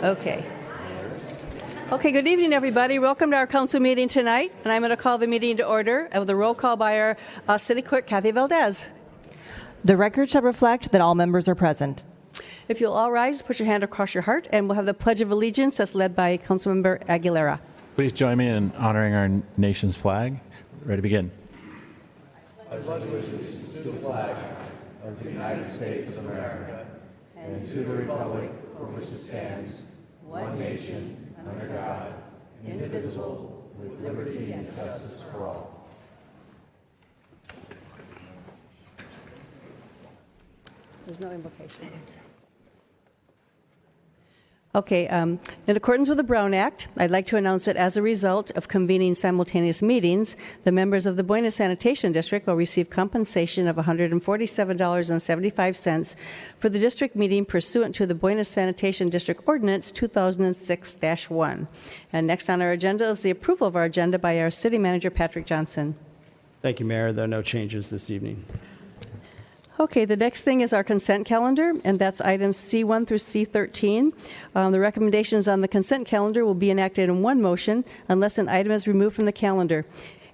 Okay. Okay, good evening, everybody. Welcome to our council meeting tonight, and I'm going to call the meeting to order with a roll call by our City Clerk, Kathy Valdez. The record shall reflect that all members are present. If you'll all rise, put your hand across your heart, and we'll have the Pledge of Allegiance that's led by Councilmember Aguilera. Please join me in honoring our nation's flag. Ready to begin. I pledge allegiance to the flag of the United States of America and to the republic for which it stands, one nation, under God, indivisible, with liberty and justice for all. There's no invocation. Okay, in accordance with the Brown Act, I'd like to announce that as a result of convening simultaneous meetings, the members of the Buena Sanitation District will receive compensation of $147.75 for the district meeting pursuant to the Buena Sanitation District Ordinance 2006-1. And next on our agenda is the approval of our agenda by our City Manager, Patrick Johnson. Thank you, Mayor. There are no changes this evening. Okay, the next thing is our consent calendar, and that's items C1 through C13. The recommendations on the consent calendar will be enacted in one motion unless an item is removed from the calendar.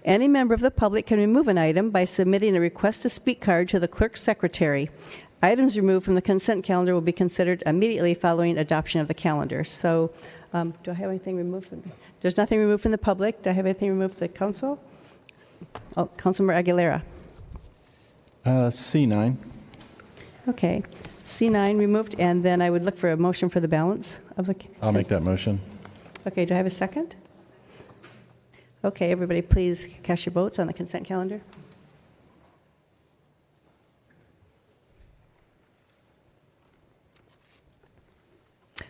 Any member of the public can remove an item by submitting a request to speak card to the clerk's secretary. Items removed from the consent calendar will be considered immediately following adoption of the calendar. So, do I have anything removed from? There's nothing removed from the public. Do I have anything removed from the council? Oh, Councilmember Aguilera. C9. Okay, C9 removed, and then I would look for a motion for the balance of the. I'll make that motion. Okay, do I have a second? Okay, everybody, please cast your votes on the consent calendar.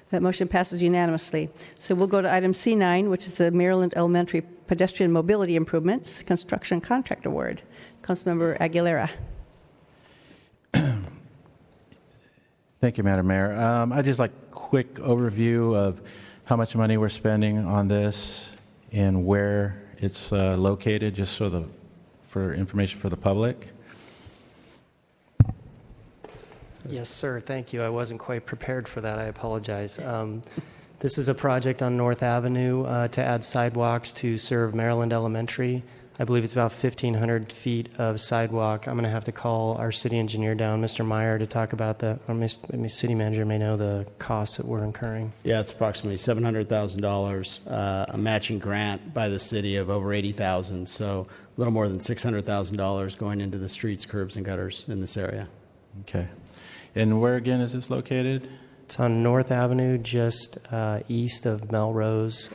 That motion passes unanimously. So we'll go to item C9, which is the Maryland Elementary Pedestrian Mobility Improvements Construction Contract Award. Councilmember Aguilera. Thank you, Madam Mayor. I'd just like a quick overview of how much money we're spending on this and where it's located, just so for information for the public. Yes, sir. Thank you. I wasn't quite prepared for that. I apologize. This is a project on North Avenue to add sidewalks to serve Maryland Elementary. I believe it's about 1,500 feet of sidewalk. I'm going to have to call our city engineer down, Mr. Meyer, to talk about that. Or city manager may know the costs that we're incurring. Yeah, it's approximately $700,000, a matching grant by the city of over $80,000, so a little more than $600,000 going into the streets, curbs, and gutters in this area. Okay. And where, again, is this located? It's on North Avenue, just east of Melrose,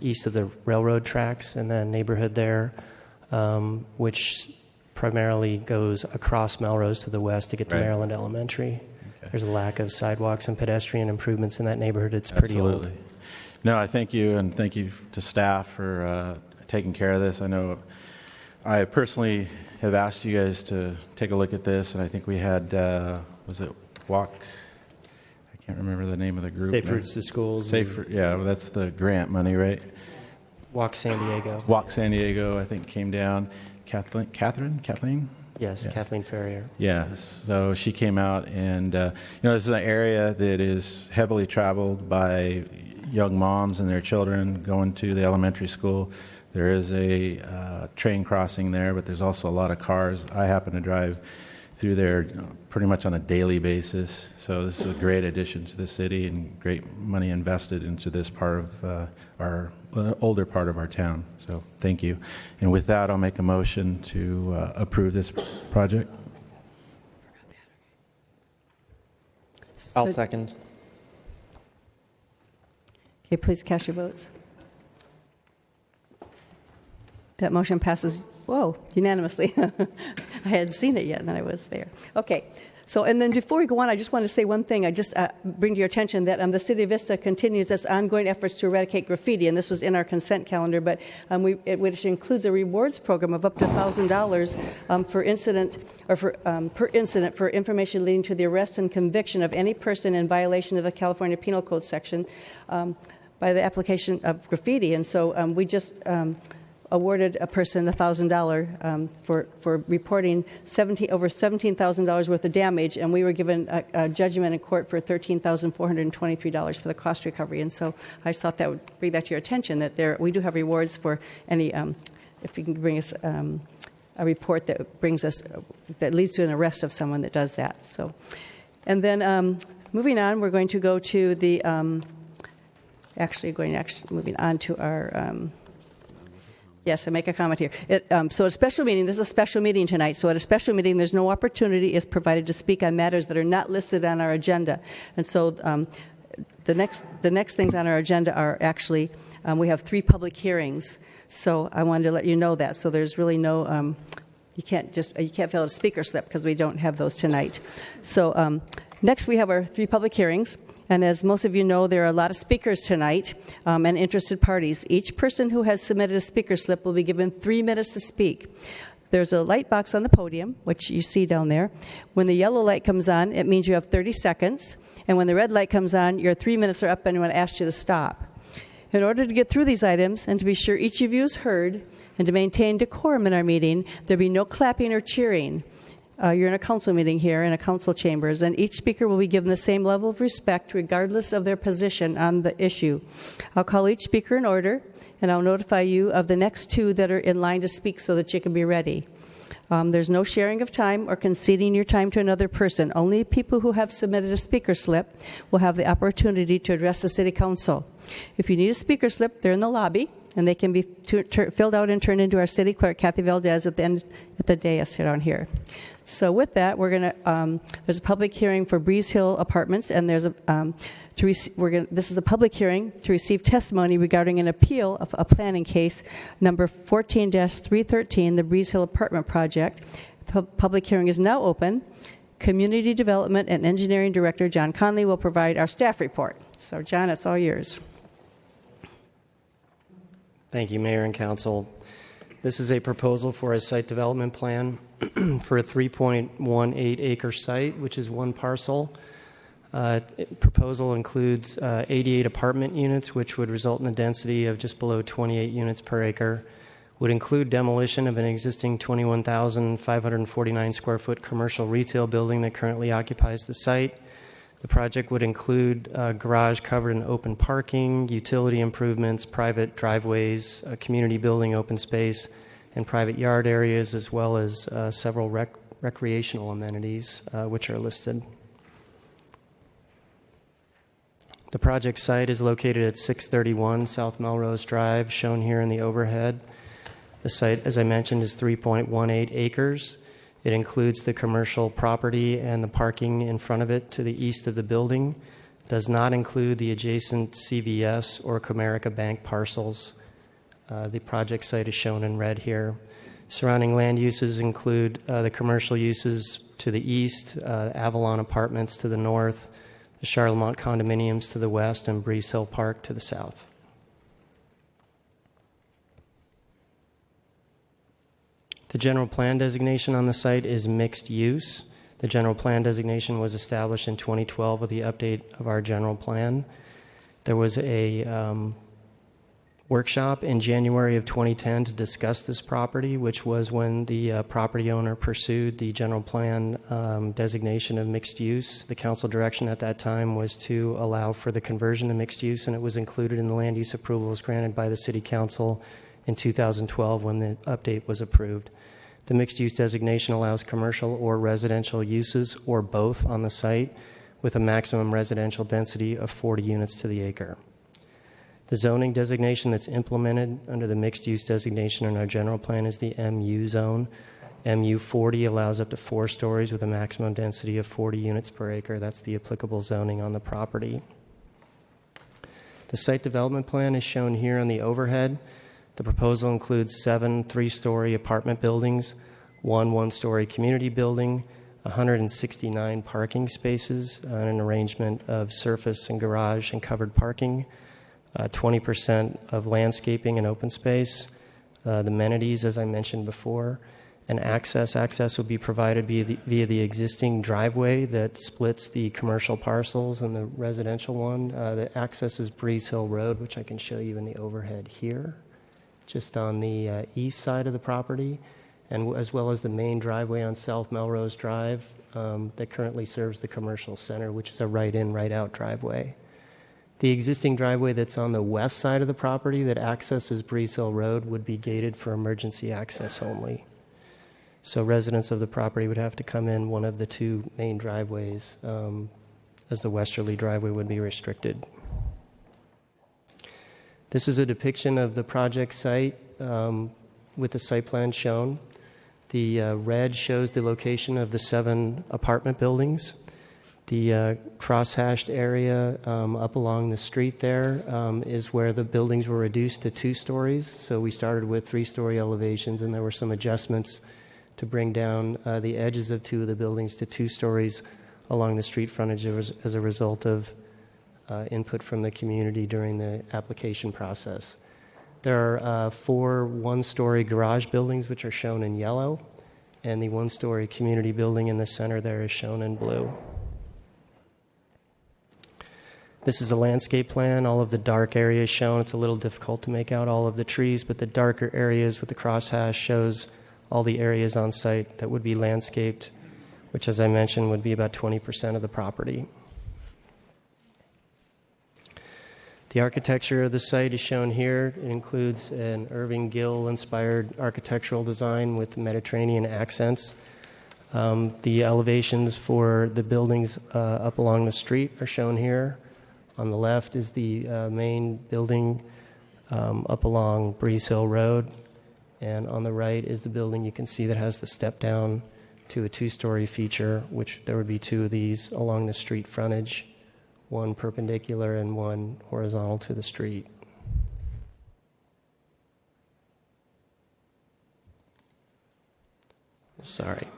east of the railroad tracks in the neighborhood there, which primarily goes across Melrose to the west to get to Maryland Elementary. Okay. There's a lack of sidewalks and pedestrian improvements in that neighborhood. It's pretty old. No, I thank you, and thank you to staff for taking care of this. I know I personally have asked you guys to take a look at this, and I think we had, was it Walk? I can't remember the name of the group. Safe Routes to Schools. Yeah, well, that's the grant money, right? Walk San Diego. Walk San Diego, I think, came down. Kathleen? Yes, Kathleen Ferrier. Yeah, so she came out, and this is an area that is heavily traveled by young moms and their children going to the elementary school. There is a train crossing there, but there's also a lot of cars. I happen to drive through there pretty much on a daily basis. So this is a great addition to the city and great money invested into this part of our older part of our town. So thank you. And with that, I'll make a motion to approve this project. I'll second. Okay, please cast your votes. That motion passes, unanimously. I hadn't seen it yet, and then I was there. Okay. So, and then before we go on, I just want to say one thing. I just bring to your attention that the City of Vista continues its ongoing efforts to eradicate graffiti, and this was in our consent calendar, but which includes a rewards program of up to $1,000 per incident for information leading to the arrest and conviction of any person in violation of the California Penal Code section by the application of graffiti. And so we just awarded a person $1,000 for reporting over $17,000 worth of damage, and we were given a judgment in court for $13,423 for the cost recovery. And so I just thought that would bring that to your attention, that we do have rewards for any, if you can bring us a report that leads to an arrest of someone that does that. So, and then moving on, we're going to go to the moving on to our. Yes, I make a comment here. So at a special meeting, this is a special meeting tonight. So at a special meeting, there's no opportunity is provided to speak on matters that are not listed on our agenda. And so the next things on our agenda are actually we have 3 public hearings. So I wanted to let you know that. So there's really no you can't fill out a speaker slip because we don't have those tonight. So next we have our 3 public hearings. And as most of you know, there are a lot of speakers tonight and interested parties. Each person who has submitted a speaker slip will be given 3 minutes to speak. There's a light box on the podium, which you see down there. When the yellow light comes on, it means you have 30 seconds. And when the red light comes on, your 3 minutes are up and I'm going to ask you to stop. In order to get through these items and to be sure each of you is heard and to maintain decorum in our meeting, there'll be no clapping or cheering. You're in a council meeting here in a council chambers, and each speaker will be given the same level of respect regardless of their position on the issue. I'll call each speaker in order, and I'll notify you of the next 2 that are in line to speak so that you can be ready. There's no sharing of time or conceding your time to another person. Only people who have submitted a speaker slip will have the opportunity to address the City Council. If you need a speaker slip, they're in the lobby, and they can be filled out and turned into our City Clerk, Kathy Valdez, at the dais down here. So with that, we're going to. There's a public hearing for Breeze Hill Apartments, and there's this is a public hearing to receive testimony regarding an appeal of a planning case number 14-313, the Breeze Hill Apartment Project. The public hearing is now open. Community Development and Engineering Director John Conley will provide our staff report. So, John, it's all yours. Thank you, Mayor and Council. This is a proposal for a site development plan for a 3.18 acre site, which is 1 parcel. Proposal includes 88 apartment units, which would result in a density of just below 28 units per acre. Would include demolition of an existing 21,549 square foot commercial retail building that currently occupies the site. The project would include a garage covered in open parking, utility improvements, private driveways, a community building, open space, and private yard areas, as well as several recreational amenities, which are listed. The project site is located at 631 South Melrose Drive, shown here in the overhead. The site, as I mentioned, is 3.18 acres. It includes the commercial property and the parking in front of it to the east of the building. Does not include the adjacent CVS or Comerica Bank parcels. The project site is shown in red here. Surrounding land uses include the commercial uses to the east, Avalon Apartments to the north, the Charlemont condominiums to the west, and Breeze Hill Park to the south. The general plan designation on the site is mixed use. The general plan designation was established in 2012 with the update of our general plan. There was a workshop in January of 2010 to discuss this property, which was when the property owner pursued the general plan designation of mixed use. The council direction at that time was to allow for the conversion to mixed use, and it was included in the land use approvals granted by the City Council in 2012 when the update was approved. The mixed-use designation allows commercial or residential uses or both on the site with a maximum residential density of 40 units to the acre. The zoning designation that's implemented under the mixed-use designation in our general plan is the MU zone. MU 40 allows up to 4 stories with a maximum density of 40 units per acre. That's the applicable zoning on the property. The site development plan is shown here on the overhead. The proposal includes 7 3-story apartment buildings, 1 1-story community building, 169 parking spaces, and an arrangement of surface and garage and covered parking, 20% of landscaping and open space, the amenities, as I mentioned before, and access. Access will be provided via the existing driveway that splits the commercial parcels and the residential one. The access is Breeze Hill Road, which I can show you in the overhead here. just on the east side of the property, and as well as the main driveway on South Melrose Drive that currently serves the commercial center, which is a right-in, right-out driveway. The existing driveway that's on the west side of the property that accesses Breeze Hill Road would be gated for emergency access only. So residents of the property would have to come in one of the two main driveways, as the westerly driveway would be restricted. This is a depiction of the project site with the site plan shown. The red shows the location of the 7 apartment buildings. The cross-hashed area up along the street there is where the buildings were reduced to 2 stories. So we started with 3-story elevations, and there were some adjustments to bring down the edges of 2 of the buildings to 2 stories along the street frontage as a result of input from the community during the application process. There are 4 one-story garage buildings which are shown in yellow, and the 1-story community building in the center there is shown in blue. This is a landscape plan. All of the dark areas shown. It's a little difficult to make out all of the trees, but the darker areas with the crosshash shows all the areas on site that would be landscaped, which, as I mentioned, would be about 20% of the property. The architecture of the site is shown here. It includes an Irving Gill-inspired architectural design with Mediterranean accents. The elevations for the buildings up along the street are shown here. On the left is the main building up along Breeze Hill Road. And on the right is the building you can see that has the step down to a 2-story feature, which there would be 2 of these along the street frontage, 1 perpendicular and 1 horizontal to the street. Sorry.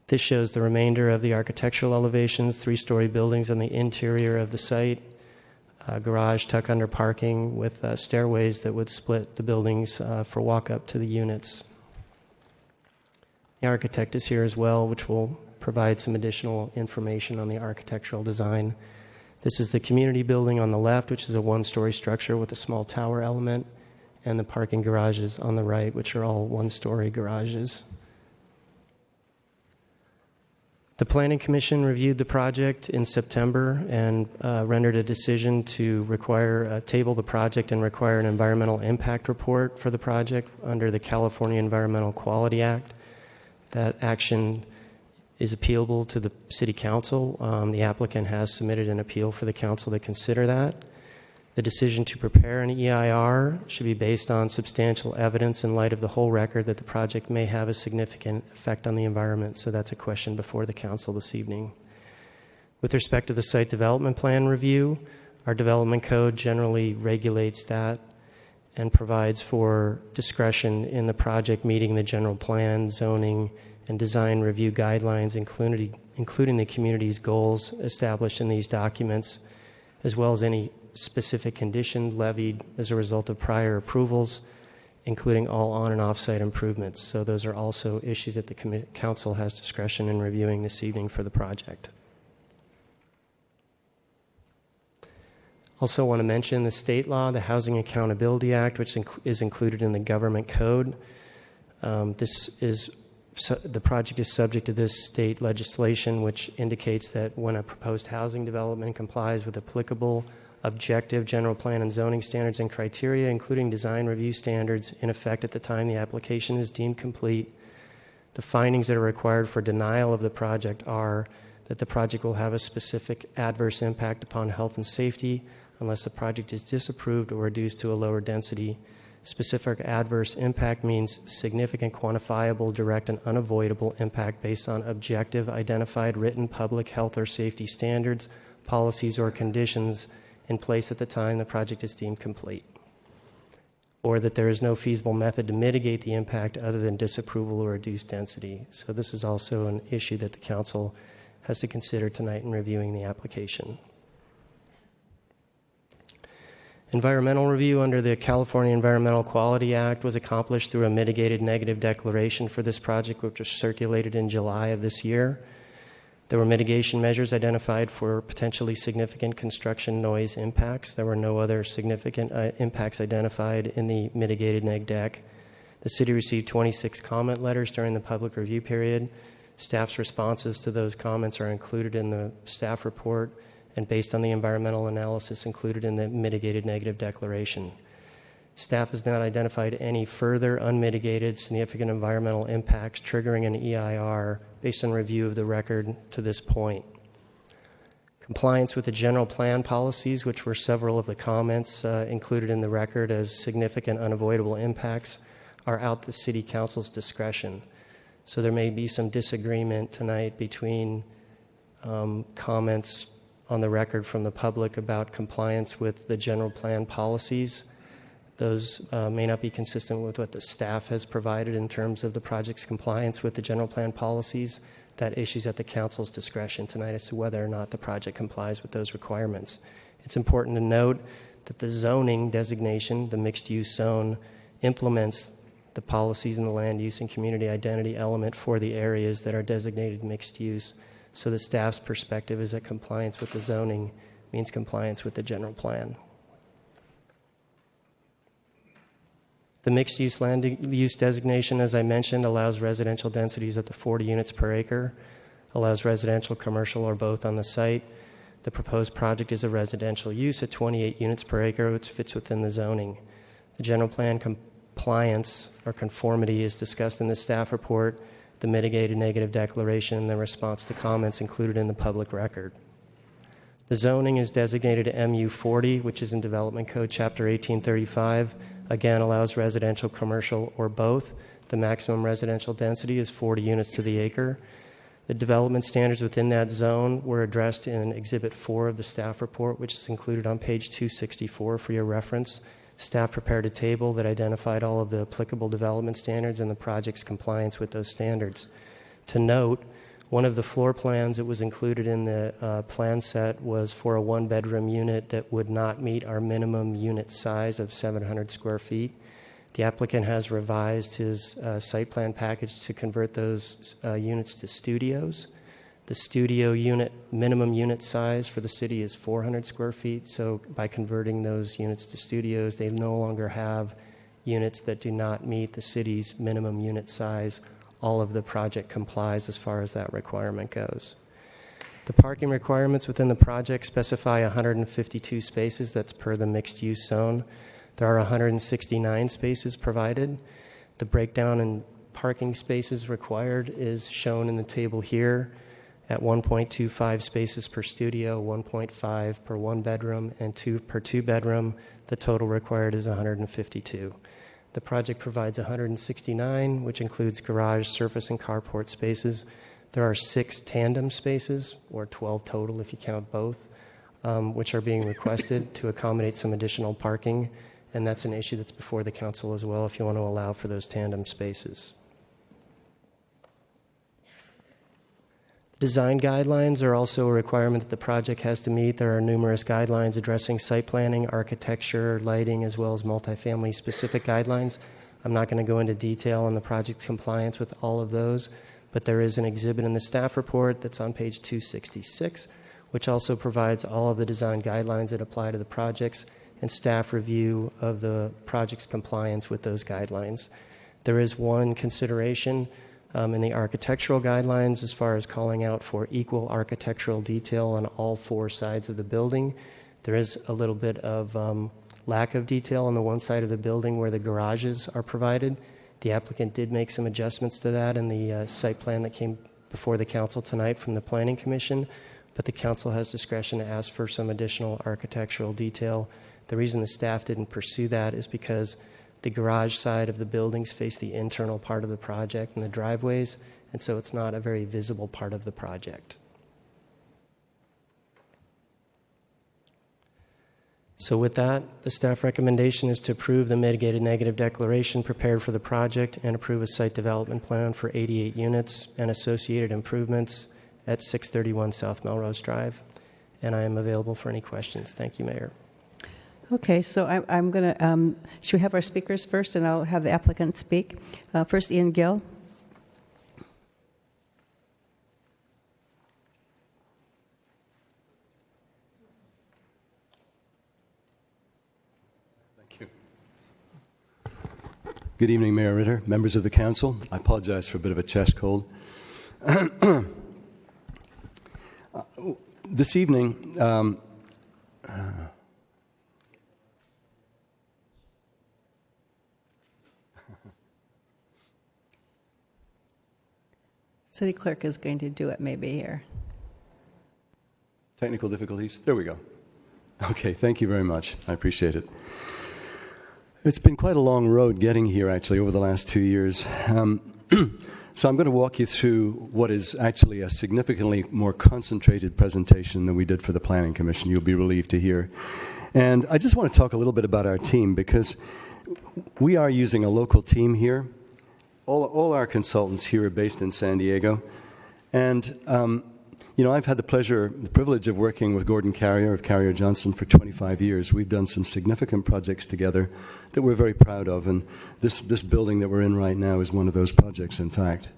This shows the remainder of the architectural elevations, 3-story buildings on the interior of the site, garage tuck under parking with stairways that would split the buildings for walk up to the units. The architect is here as well, which will provide some additional information on the architectural design. This is the community building on the left, which is a 1-story structure with a small tower element, and the parking garages on the right, which are all 1-story garages. The Planning Commission reviewed the project in September and rendered a decision to table the project and require an environmental impact report for the project under the California Environmental Quality Act. That action is appealable to the City Council. The applicant has submitted an appeal for the Council to consider that. The decision to prepare an EIR should be based on substantial evidence in light of the whole record that the project may have a significant effect on the environment. So that's a question before the Council this evening. With respect to the site development plan review, our development code generally regulates that and provides for discretion in the project meeting the general plan, zoning, and design review guidelines, including the community's goals established in these documents, as well as any specific conditions levied as a result of prior approvals, including all on- and off-site improvements. So those are also issues that the Council has discretion in reviewing this evening for the project. Also want to mention the state law, the Housing Accountability Act, which is included in the government code. The project is subject to this state legislation, which indicates that when a proposed housing development complies with applicable objective general plan and zoning standards and criteria, including design review standards in effect at the time the application is deemed complete, the findings that are required for denial of the project are that the project will have a specific adverse impact upon health and safety unless the project is disapproved or reduced to a lower density. Specific adverse impact means significant, quantifiable, direct, and unavoidable impact based on objective, identified, written public health or safety standards, policies, or conditions in place at the time the project is deemed complete, or that there is no feasible method to mitigate the impact other than disapproval or reduced density. So this is also an issue that the Council has to consider tonight in reviewing the application. Environmental review under the California Environmental Quality Act was accomplished through a mitigated negative declaration for this project, which was circulated in July of this year. There were mitigation measures identified for potentially significant construction noise impacts. There were no other significant impacts identified in the mitigated neg deck. The city received 26 comment letters during the public review period. Staff's responses to those comments are included in the staff report and based on the environmental analysis included in the mitigated negative declaration. Staff has not identified any further unmitigated significant environmental impacts triggering an EIR based on review of the record to this point. Compliance with the general plan policies, which were several of the comments included in the record as significant unavoidable impacts, are out the City Council's discretion. So there may be some disagreement tonight between comments on the record from the public about compliance with the general plan policies. Those may not be consistent with what the staff has provided in terms of the project's compliance with the general plan policies. That issues at the council's discretion tonight as to whether or not the project complies with those requirements. It's important to note that the zoning designation, the mixed-use zone, implements the policies in the land use and community identity element for the areas that are designated mixed use. So the staff's perspective is that compliance with the zoning means compliance with the general plan. The mixed-use land use designation, as I mentioned, allows residential densities up to 40 units per acre, allows residential, commercial, or both on the site. The proposed project is a residential use at 28 units per acre, which fits within the zoning. The general plan compliance or conformity is discussed in the staff report, the mitigated negative declaration, and the response to comments included in the public record. The zoning is designated MU40, which is in Development Code Chapter 1835. Again, allows residential, commercial, or both. The maximum residential density is 40 units to the acre. The development standards within that zone were addressed in Exhibit 4 of the staff report, which is included on page 264 for your reference. Staff prepared a table that identified all of the applicable development standards and the project's compliance with those standards. To note, one of the floor plans that was included in the plan set was for a one-bedroom unit that would not meet our minimum unit size of 700 square feet. The applicant has revised his site plan package to convert those units to studios. The studio unit minimum unit size for the city is 400 square feet, so by converting those units to studios, they no longer have units that do not meet the city's minimum unit size. All of the project complies as far as that requirement goes. The parking requirements within the project specify 152 spaces. That's per the mixed-use zone. There are 169 spaces provided. The breakdown in parking spaces required is shown in the table here at 1.25 spaces per studio, 1.5 per one bedroom, and 2 per two bedroom. The total required is 152. The project provides 169, which includes garage, surface, and carport spaces. There are 6 tandem spaces, or 12 total if you count both, which are being requested to accommodate some additional parking, and that's an issue that's before the council as well if you want to allow for those tandem spaces. Design guidelines are also a requirement that the project has to meet. There are numerous guidelines addressing site planning, architecture, lighting, as well as multifamily specific guidelines. I'm not going to go into detail on the project's compliance with all of those, but there is an exhibit in the staff report that's on page 266, which also provides all of the design guidelines that apply to the projects and staff review of the project's compliance with those guidelines. There is one consideration in the architectural guidelines as far as calling out for equal architectural detail on all 4 sides of the building. There is a little bit of lack of detail on the one side of the building where the garages are provided. The applicant did make some adjustments to that in the site plan that came before the council tonight from the Planning Commission, but the council has discretion to ask for some additional architectural detail. The reason the staff didn't pursue that is because the garage side of the buildings face the internal part of the project and the driveways, and so it's not a very visible part of the project. So with that, the staff recommendation is to approve the mitigated negative declaration prepared for the project and approve a site development plan for 88 units and associated improvements at 631 South Melrose Drive. And I am available for any questions. Thank you, Mayor. Okay, so I'm going to, should we have our speakers first, and I'll have the applicant speak. First, Ian Gill. Good evening, Mayor Ritter, members of the council. I apologize for a bit of a chest cold. This evening, City clerk is going to do it maybe here. technical difficulties. There we go. Okay, thank you very much. I appreciate it. It's been quite a long road getting here, actually, over the last 2 years. So I'm going to walk you through what is actually a significantly more concentrated presentation than we did for the Planning Commission. You'll be relieved to hear. And I just want to talk a little bit about our team, because we are using a local team here. All our consultants here are based in San Diego. And, I've had the privilege of working with Gordon Carrier of Carrier Johnson for 25 years. We've done some significant projects together that we're very proud of. And this building that we're in right now is one of those projects, in fact.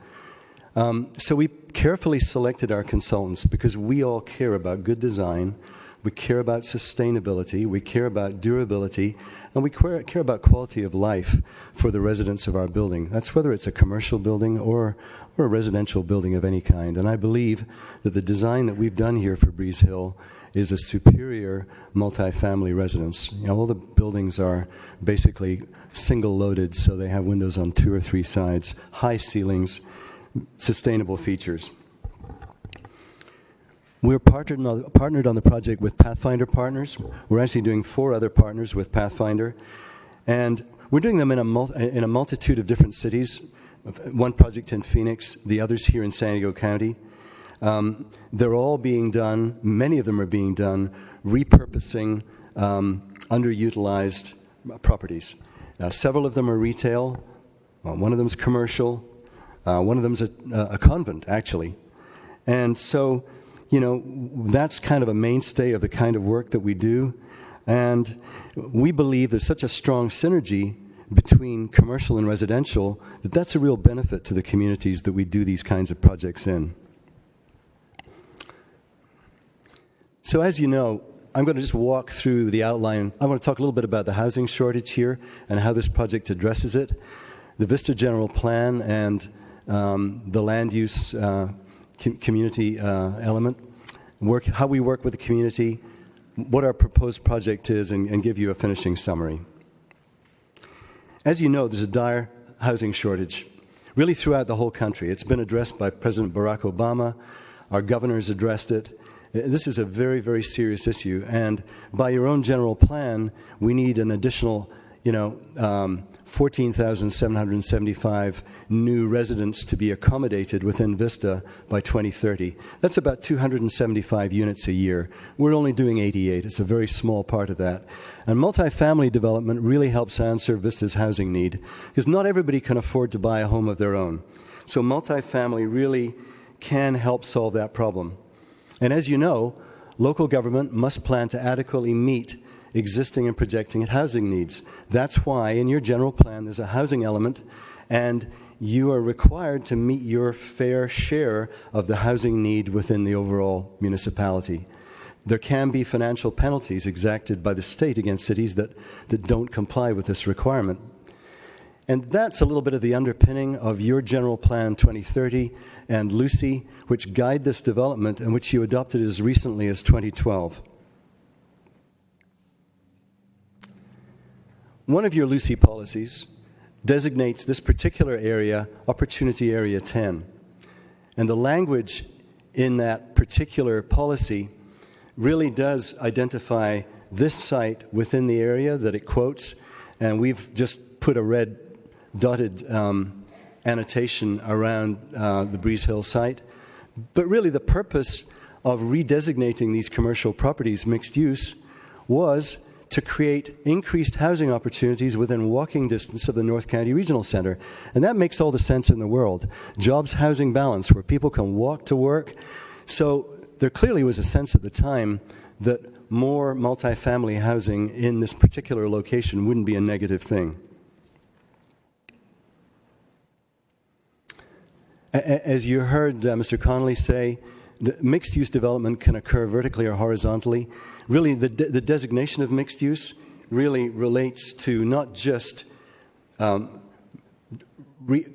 So we carefully selected our consultants because we all care about good design, we care about sustainability, we care about durability, and we care about quality of life for the residents of our building. That's whether it's a commercial building or a residential building of any kind. And I believe that the design that we've done here for Breeze Hill is a superior multifamily residence. All the buildings are basically single-loaded, so they have windows on 2 or 3 sides, high ceilings, sustainable features. We're partnered on the project with Pathfinder Partners. We're actually doing 4 other partners with Pathfinder. And we're doing them in a multitude of different cities. One project in Phoenix, the others here in San Diego County. They're all being done, many of them are being done, repurposing underutilized properties. Several of them are retail. One of them is commercial. One of them is a convent, actually. And so, that's kind of a mainstay of the kind of work that we do. And we believe there's such a strong synergy between commercial and residential that that's a real benefit to the communities that we do these kinds of projects in. So as you know, I'm going to just walk through the outline. I want to talk a little bit about the housing shortage here and how this project addresses it, the Vista General Plan and the land use community element, how we work with the community, what our proposed project is, and give you a finishing summary. As you know, there's a dire housing shortage really throughout the whole country. It's been addressed by President Barack Obama. Our governor's addressed it. This is a very, very serious issue. And by your own general plan, we need an additional 14,775 new residents to be accommodated within Vista by 2030. That's about 275 units a year. We're only doing 88. It's a very small part of that. And multifamily development really helps answer Vista's housing need, because not everybody can afford to buy a home of their own. So multifamily really can help solve that problem. And as you know, local government must plan to adequately meet existing and projecting housing needs. That's why in your general plan there's a housing element, and you are required to meet your fair share of the housing need within the overall municipality. There can be financial penalties exacted by the state against cities that don't comply with this requirement. And that's a little bit of the underpinning of your General Plan 2030 and Lucy, which guide this development and which you adopted as recently as 2012. One of your Lucy policies designates this particular area Opportunity Area 10. And the language in that particular policy really does identify this site within the area that it quotes, and we've just put a red dotted annotation around the Breeze Hill site. But really the purpose of redesignating these commercial properties mixed use was to create increased housing opportunities within walking distance of the North County Regional Center. And that makes all the sense in the world. Jobs, housing balance, where people can walk to work. So there clearly was a sense at the time that more multifamily housing in this particular location wouldn't be a negative thing. As you heard Mr. Connolly say, the mixed-use development can occur vertically or horizontally. Really, the designation of mixed use really relates to not just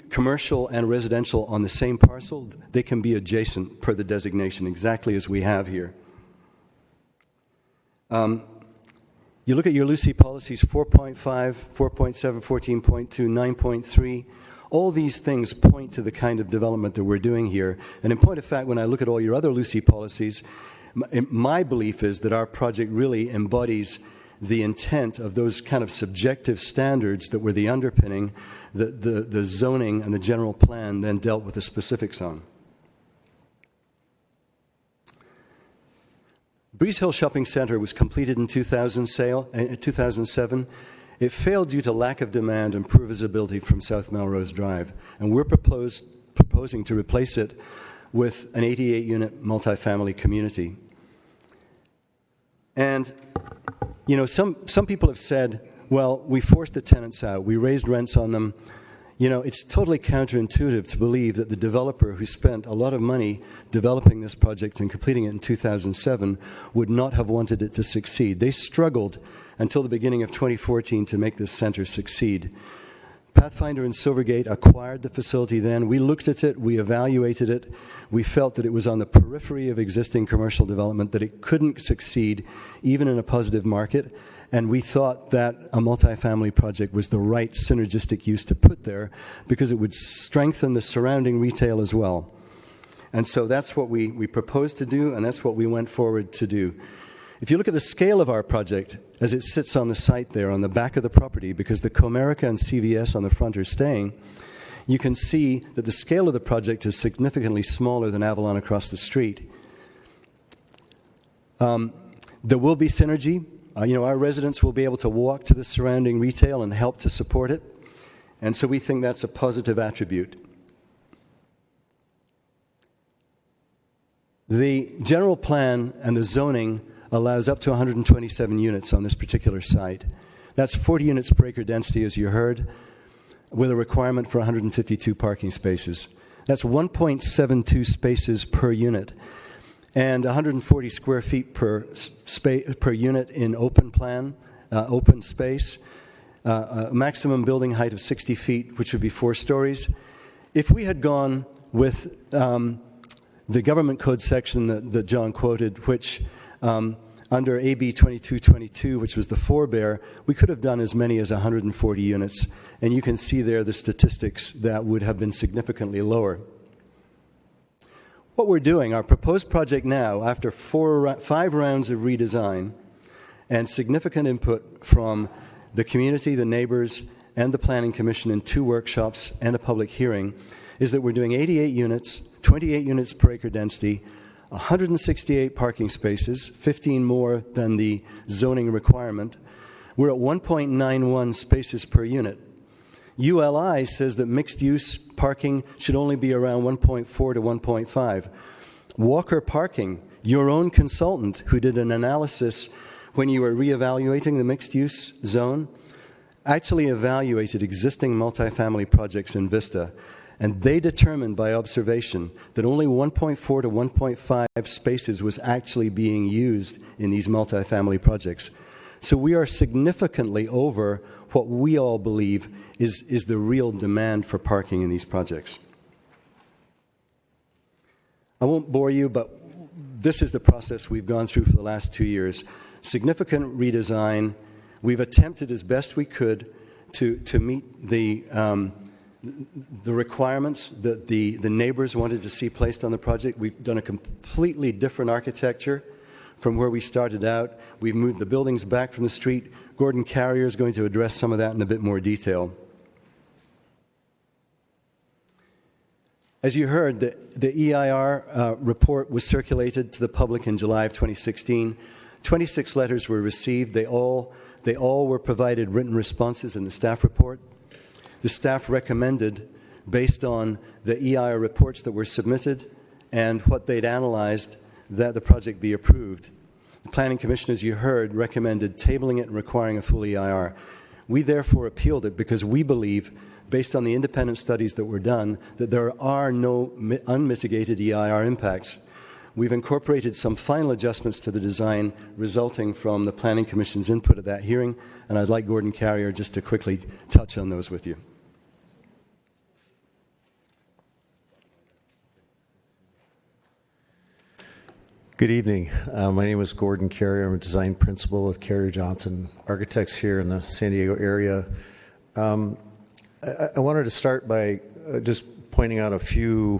commercial and residential on the same parcel, they can be adjacent per the designation, exactly as we have here. You look at your Lucy policies 4.5, 4.7, 14.2, 9.3. All these things point to the kind of development that we're doing here. And in point of fact, when I look at all your other Lucy policies, my belief is that our project really embodies the intent of those kind of subjective standards that were the underpinning the zoning and the general plan then dealt with the specifics on. Breeze Hill Shopping Center was completed in 2007. It failed due to lack of demand and poor visibility from South Melrose Drive, and we're proposing to replace it with an 88-unit multifamily community. And, you know, some people have said, well, we forced the tenants out, we raised rents on them. You know, it's totally counterintuitive to believe that the developer who spent a lot of money developing this project and completing it in 2007 would not have wanted it to succeed. They struggled until the beginning of 2014 to make this center succeed. Pathfinder and Silvergate acquired the facility then. We looked at it, we evaluated it. We felt that it was on the periphery of existing commercial development, that it couldn't succeed even in a positive market. And we thought that a multifamily project was the right synergistic use to put there because it would strengthen the surrounding retail as well. And so that's what we proposed to do, and that's what we went forward to do. If you look at the scale of our project as it sits on the site there on the back of the property, because the Comerica and CVS on the front are staying, you can see that the scale of the project is significantly smaller than Avalon across the street. There will be synergy. You know, our residents will be able to walk to the surrounding retail and help to support it. And so we think that's a positive attribute. The general plan and the zoning allows up to 127 units on this particular site. That's 40 units per acre density, as you heard, with a requirement for 152 parking spaces. That's 1.72 spaces per unit, and 140 square feet per unit in open plan, open space, a maximum building height of 60 feet, which would be 4 stories. If we had gone with the government code section that John quoted, which under AB 2222, which was the forebear, we could have done as many as 140 units. And you can see there the statistics that would have been significantly lower. What we're doing, our proposed project now, after 5 rounds of redesign and significant input from the community, the neighbors, and the Planning Commission in 2 workshops and a public hearing, is that we're doing 88 units, 28 units per acre density, 168 parking spaces, 15 more than the zoning requirement. We're at 1.91 spaces per unit. ULI says that mixed-use parking should only be around 1.4 to 1.5. Walker Parking, your own consultant who did an analysis when you were reevaluating the mixed-use zone, actually evaluated existing multifamily projects in Vista, and they determined by observation that only 1.4 to 1.5 spaces was actually being used in these multifamily projects. So we are significantly over what we all believe is the real demand for parking in these projects. I won't bore you, but this is the process we've gone through for the last 2 years. Significant redesign. We've attempted as best we could to meet the requirements that the neighbors wanted to see placed on the project. We've done a completely different architecture from where we started out. We've moved the buildings back from the street. Gordon Carrier is going to address some of that in a bit more detail. As you heard, the EIR report was circulated to the public in July of 2016. 26 letters were received. They all were provided written responses in the staff report. The staff recommended, based on the EIR reports that were submitted and what they'd analyzed, that the project be approved. The Planning Commission, as you heard, recommended tabling it and requiring a full EIR. We therefore appealed it because we believe, based on the independent studies that were done, that there are no unmitigated EIR impacts. We've incorporated some final adjustments to the design resulting from the Planning Commission's input at that hearing, and I'd like Gordon Carrier just to quickly touch on those with you. Good evening. My name is Gordon Carrier. I'm a design principal with Carrier Johnson Architects here in the San Diego area. I wanted to start by just pointing out a few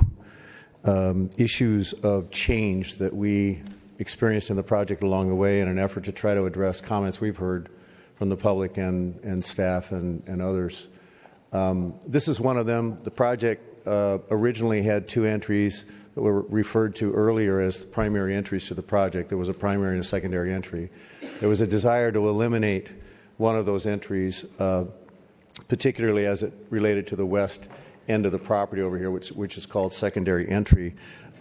issues of change that we experienced in the project along the way in an effort to try to address comments we've heard from the public and staff and others. This is one of them. The project originally had two entries that were referred to earlier as the primary entries to the project. There was a primary and a secondary entry. There was a desire to eliminate one of those entries, particularly as it related to the west end of the property over here, which is called secondary entry.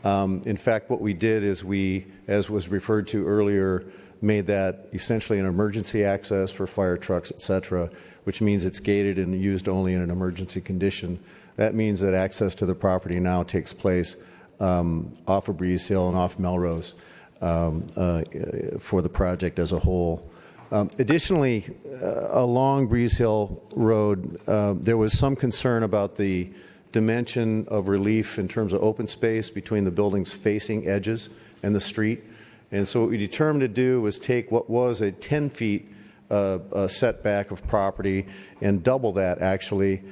In fact, what we did is we, as was referred to earlier, made that essentially an emergency access for fire trucks, et cetera, which means it's gated and used only in an emergency condition. That means that access to the property now takes place off of Breeze Hill and off Melrose for the project as a whole. Additionally, along Breeze Hill Road, there was some concern about the dimension of relief in terms of open space between the building's facing edges and the street. And so what we determined to do was take what was a 10 feet setback of property and double that actually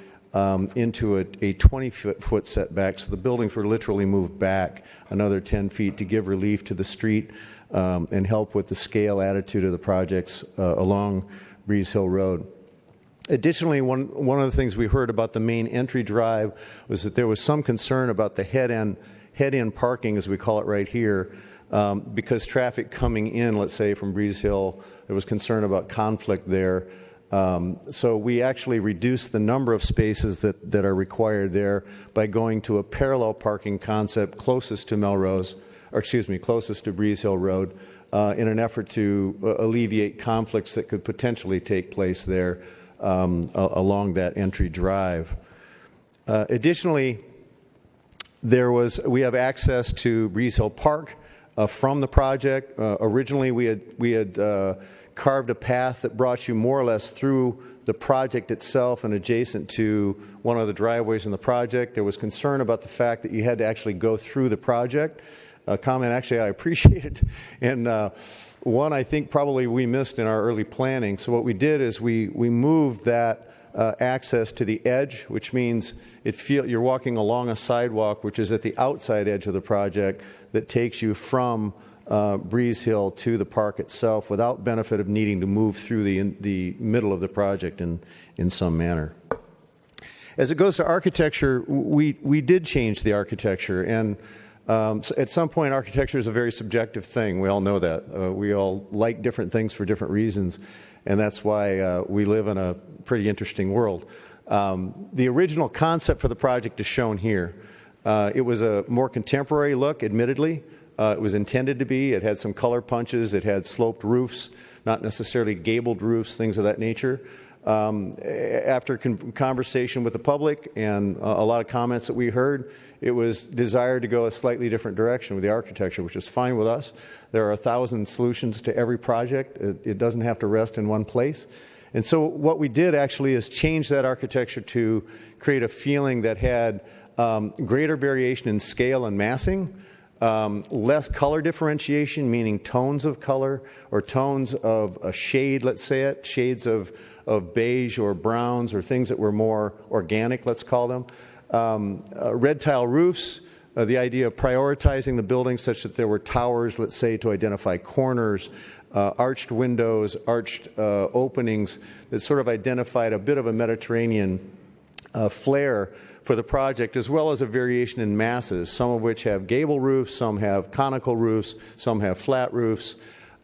into a 20-foot setback. So the buildings were literally moved back another 10 feet to give relief to the street and help with the scale attitude of the projects along Breeze Hill Road. Additionally, one of the things we heard about the main entry drive was that there was some concern about the head-in parking, as we call it right here, because traffic coming in, let's say, from Breeze Hill, there was concern about conflict there. So we actually reduced the number of spaces that are required there by going to a parallel parking concept closest to closest to Breeze Hill Road in an effort to alleviate conflicts that could potentially take place there along that entry drive. Additionally, we have access to Breeze Hill Park from the project. Originally, we had carved a path that brought you more or less through the project itself and adjacent to one of the driveways in the project. There was concern about the fact that you had to actually go through the project. A comment actually I appreciated, and one I think probably we missed in our early planning. So what we did is we moved that access to the edge, which means you're walking along a sidewalk which is at the outside edge of the project that takes you from Breeze Hill to the park itself without benefit of needing to move through the middle of the project in some manner. As it goes to architecture, we did change the architecture, and at some point architecture is a very subjective thing. We all know that. We all like different things for different reasons, and that's why we live in a pretty interesting world. The original concept for the project is shown here. It was a more contemporary look, admittedly. It was intended to be. It had some color punches. It had sloped roofs, not necessarily gabled roofs, things of that nature. After conversation with the public and a lot of comments that we heard, it was desired to go a slightly different direction with the architecture, which is fine with us. There are 1,000 solutions to every project. It doesn't have to rest in one place. And so what we did actually is change that architecture to create a feeling that had greater variation in scale and massing, less color differentiation, meaning tones of color or tones of a shade, let's say it, shades of beige or browns or things that were more organic, let's call them. Red tile roofs, the idea of prioritizing the building such that there were towers, let's say, to identify corners, arched windows, arched openings that sort of identified a bit of a Mediterranean flair for the project, as well as a variation in masses, some of which have gable roofs, some have conical roofs, some have flat roofs,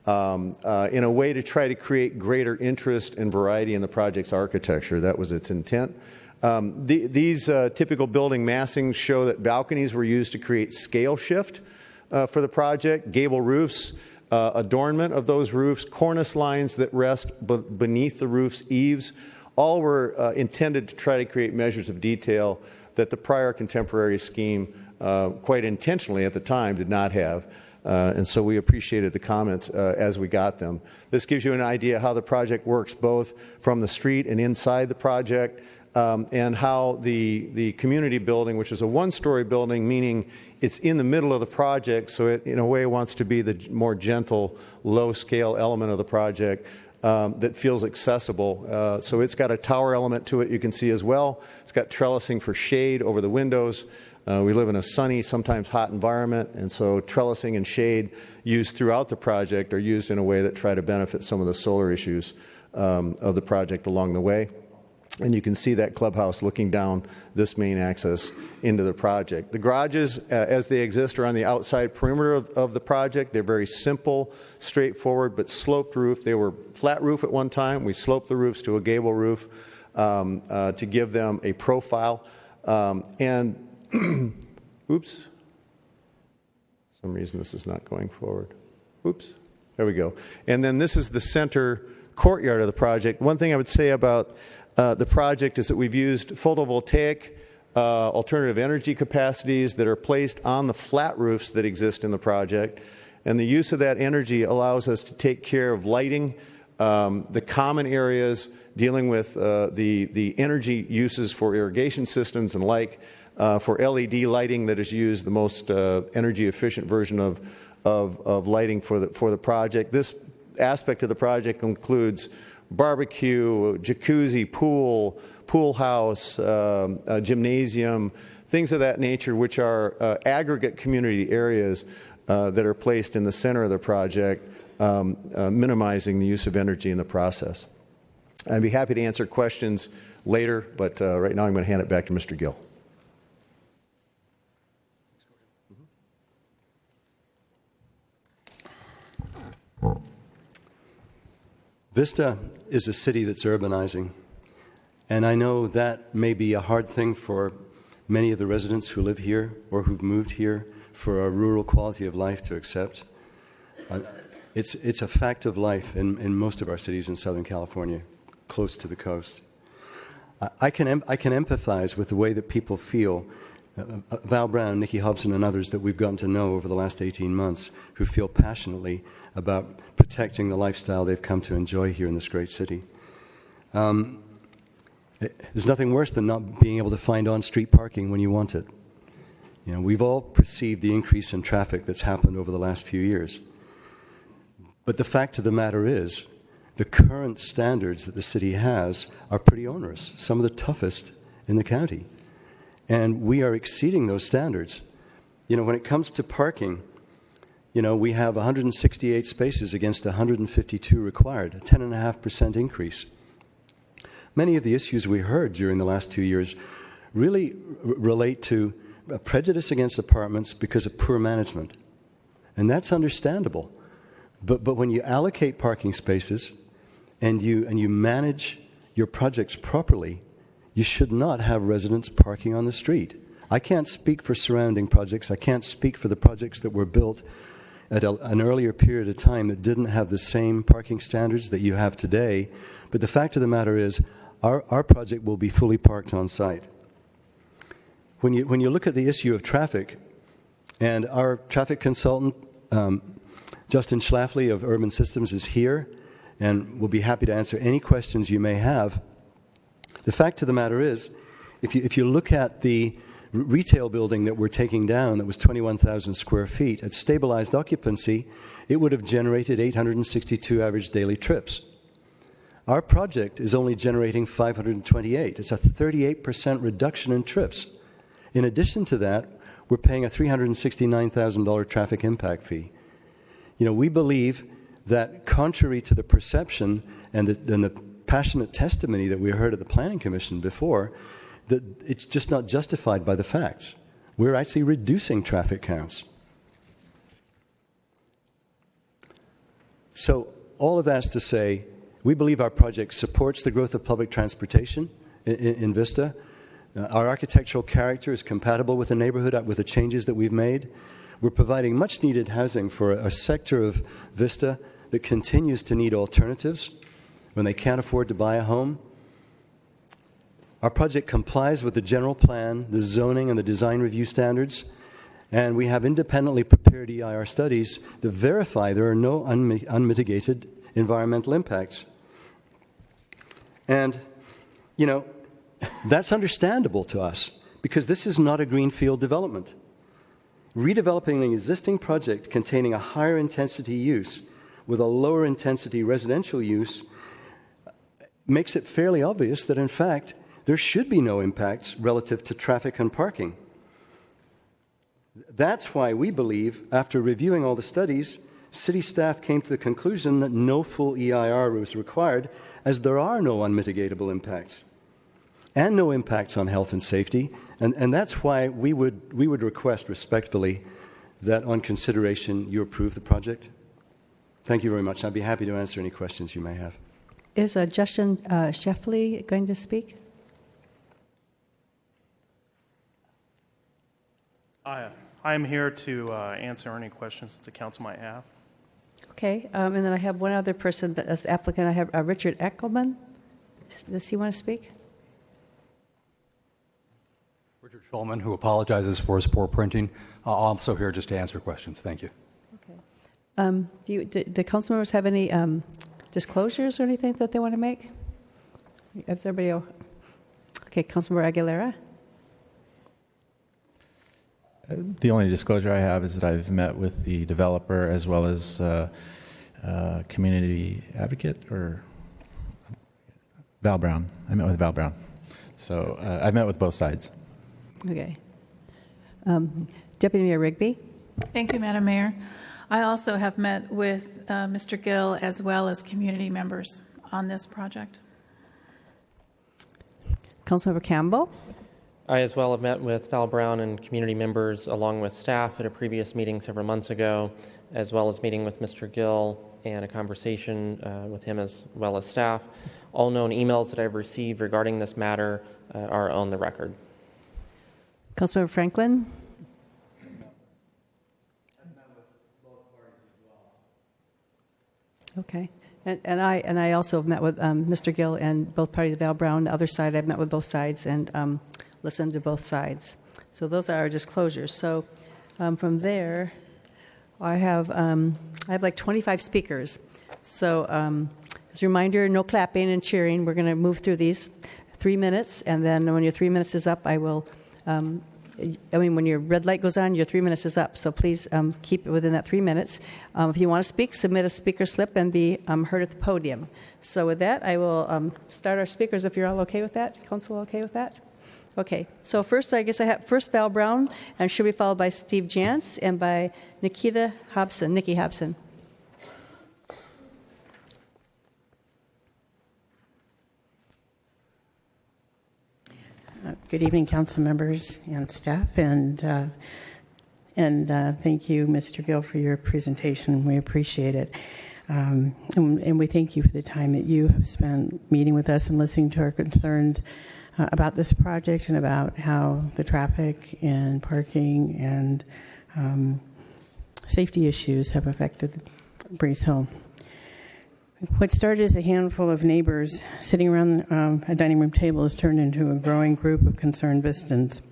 in a way to try to create greater interest and variety in the project's architecture. That was its intent. These typical building massings show that balconies were used to create scale shift for the project, gable roofs, adornment of those roofs, cornice lines that rest beneath the roof's eaves, all were intended to try to create measures of detail that the prior contemporary scheme, quite intentionally at the time, did not have. And so we appreciated the comments as we got them. This gives you an idea how the project works both from the street and inside the project. and how the community building, which is a one-story building, meaning it's in the middle of the project, so it in a way wants to be the more gentle, low-scale element of the project that feels accessible. So it's got a tower element to it, you can see as well. It's got trellising for shade over the windows. We live in a sunny, sometimes hot environment, and so trellising and shade used throughout the project are used in a way that try to benefit some of the solar issues of the project along the way. And you can see that clubhouse looking down this main access into the project. The garages, as they exist, are on the outside perimeter of the project. They're very simple, straightforward, but sloped roof. They were flat roof at one time. We sloped the roofs to a gable roof to give them a profile. And oops, for some reason this is not going forward. Oops, there we go. And then this is the center courtyard of the project. One thing I would say about the project is that we've used photovoltaic alternative energy capacities that are placed on the flat roofs that exist in the project. And the use of that energy allows us to take care of lighting, the common areas, dealing with the energy uses for irrigation systems and like, for LED lighting that is used, the most energy efficient version of lighting for the project. This aspect of the project includes barbecue, jacuzzi, pool house, gymnasium, things of that nature, which are aggregate community areas that are placed in the center of the project, minimizing the use of energy in the process. I'd be happy to answer questions later, but right now I'm going to hand it back to Mr. Gill. Vista is a city that's urbanizing, and I know that may be a hard thing for many of the residents who live here or who've moved here for a rural quality of life to accept. It's a fact of life in most of our cities in Southern California, close to the coast. I can empathize with the way that people feel. Val Brown, Nikki Hobson, and others that we've gotten to know over the last 18 months who feel passionately about protecting the lifestyle they've come to enjoy here in this great city. There's nothing worse than not being able to find on-street parking when you want it. You know, we've all perceived the increase in traffic that's happened over the last few years. But the fact of the matter is, the current standards that the city has are pretty onerous, some of the toughest in the county. And we are exceeding those standards. You know, when it comes to parking, you know, we have 168 spaces against 152 required, a 10.5% increase. Many of the issues we heard during the last 2 years really relate to a prejudice against apartments because of poor management. And that's understandable. But when you allocate parking spaces and you manage your projects properly, you should not have residents parking on the street. I can't speak for surrounding projects. I can't speak for the projects that were built at an earlier period of time that didn't have the same parking standards that you have today. But the fact of the matter is, our project will be fully parked on site. When you look at the issue of traffic, and our traffic consultant, Justin Schlafly of Urban Systems, is here, and will be happy to answer any questions you may have. The fact of the matter is, if you look at the retail building that we're taking down that was 21,000 square feet, at stabilized occupancy, it would have generated 862 average daily trips. Our project is only generating 528. It's a 38% reduction in trips. In addition to that, we're paying a $369,000 traffic impact fee. You know, we believe that contrary to the perception and the passionate testimony that we heard at the Planning Commission before, that it's just not justified by the facts. We're actually reducing traffic counts. So all of that's to say, we believe our project supports the growth of public transportation in Vista. Our architectural character is compatible with the neighborhood, with the changes that we've made. We're providing much needed housing for a sector of Vista that continues to need alternatives when they can't afford to buy a home. Our project complies with the general plan, the zoning, and the design review standards, and we have independently prepared EIR studies to verify there are no unmitigated environmental impacts. And, you know, That's understandable to us because this is not a greenfield development. Redeveloping an existing project containing a higher intensity use with a lower intensity residential use makes it fairly obvious that, in fact, there should be no impacts relative to traffic and parking. That's why we believe, after reviewing all the studies, city staff came to the conclusion that no full EIR was required, as there are no unmitigatable impacts and no impacts on health and safety. And that's why we would request respectfully that on consideration you approve the project. Thank you very much. I'd be happy to answer any questions you may have. Is Justin Sheffley going to speak? I am here to answer any questions that the council might have. Okay, and then I have one other person as applicant. I have Richard Eckelman. Does he want to speak? Richard Schulman, who apologizes for his poor printing. I'm also here just to answer questions. Thank you. Okay. Do council members have any disclosures or anything that they want to make? Is everybody okay? Councilmember Aguilera. The only disclosure I have is that I've met with the developer as well as community advocate or Val Brown. I met with Val Brown. So I've met with both sides. Okay. Deputy Mayor Rigby. Thank you, Madam Mayor. I also have met with Mr. Gill as well as community members on this project. Councilmember Campbell. I as well have met with Val Brown and community members along with staff at a previous meeting several months ago, as well as meeting with Mr. Gill and a conversation with him as well as staff. All known emails that I've received regarding this matter are on the record. Councilmember Franklin. Okay. And I also have met with Mr. Gill and both parties, Val Brown. The other side, I've met with both sides and listened to both sides. So those are our disclosures. So from there, I have like 25 speakers. So as a reminder, no clapping and cheering. We're going to move through these 3 minutes, and then when your 3 minutes is up, I will. When your red light goes on, your 3 minutes is up. So please keep it within that 3 minutes. If you want to speak, submit a speaker slip and be heard at the podium. So with that, I will start our speakers if you're all okay with that. Council okay with that? Okay. So first, I guess I have Val Brown, and she'll be followed by Steve Jantz and by Nikki Hobson. Good evening, council members and staff, and thank you, Mr. Gill, for your presentation. We appreciate it, and we thank you for the time that you have spent meeting with us and listening to our concerns about this project and about how the traffic and parking and safety issues have affected Breeze Hill. What started as a handful of neighbors sitting around a dining room table has turned into a growing group of concerned Vistans.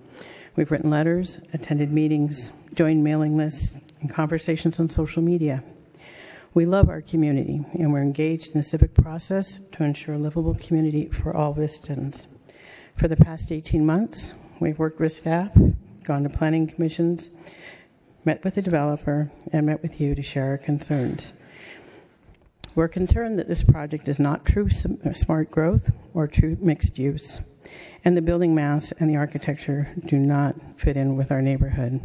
We've written letters, attended meetings, joined mailing lists, and conversations on social media. We love our community, and we're engaged in the civic process to ensure a livable community for all Vistans. For the past 18 months, we've worked with staff, gone to planning commissions, met with the developer, and met with you to share our concerns. We're concerned that this project is not true smart growth or true mixed use, and the building mass and the architecture do not fit in with our neighborhood.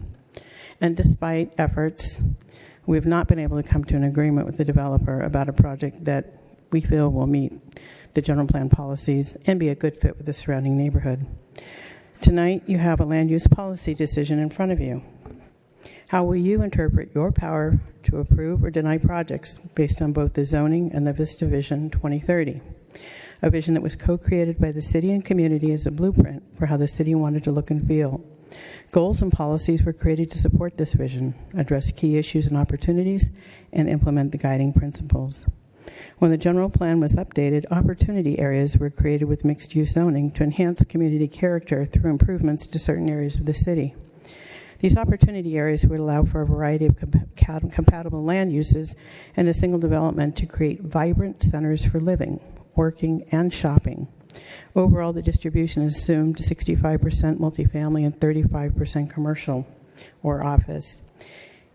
And despite efforts, we've not been able to come to an agreement with the developer about a project that we feel will meet the general plan policies and be a good fit with the surrounding neighborhood. Tonight, you have a land use policy decision in front of you. How will you interpret your power to approve or deny projects based on both the zoning and the Vista Vision 2030, a vision that was co-created by the city and community as a blueprint for how the city wanted to look and feel? Goals and policies were created to support this vision, address key issues and opportunities, and implement the guiding principles. When the general plan was updated, opportunity areas were created with mixed-use zoning to enhance community character through improvements to certain areas of the city. These opportunity areas would allow for a variety of compatible land uses and a single development to create vibrant centers for living, working, and shopping. Overall, the distribution is assumed 65% multifamily and 35% commercial or office.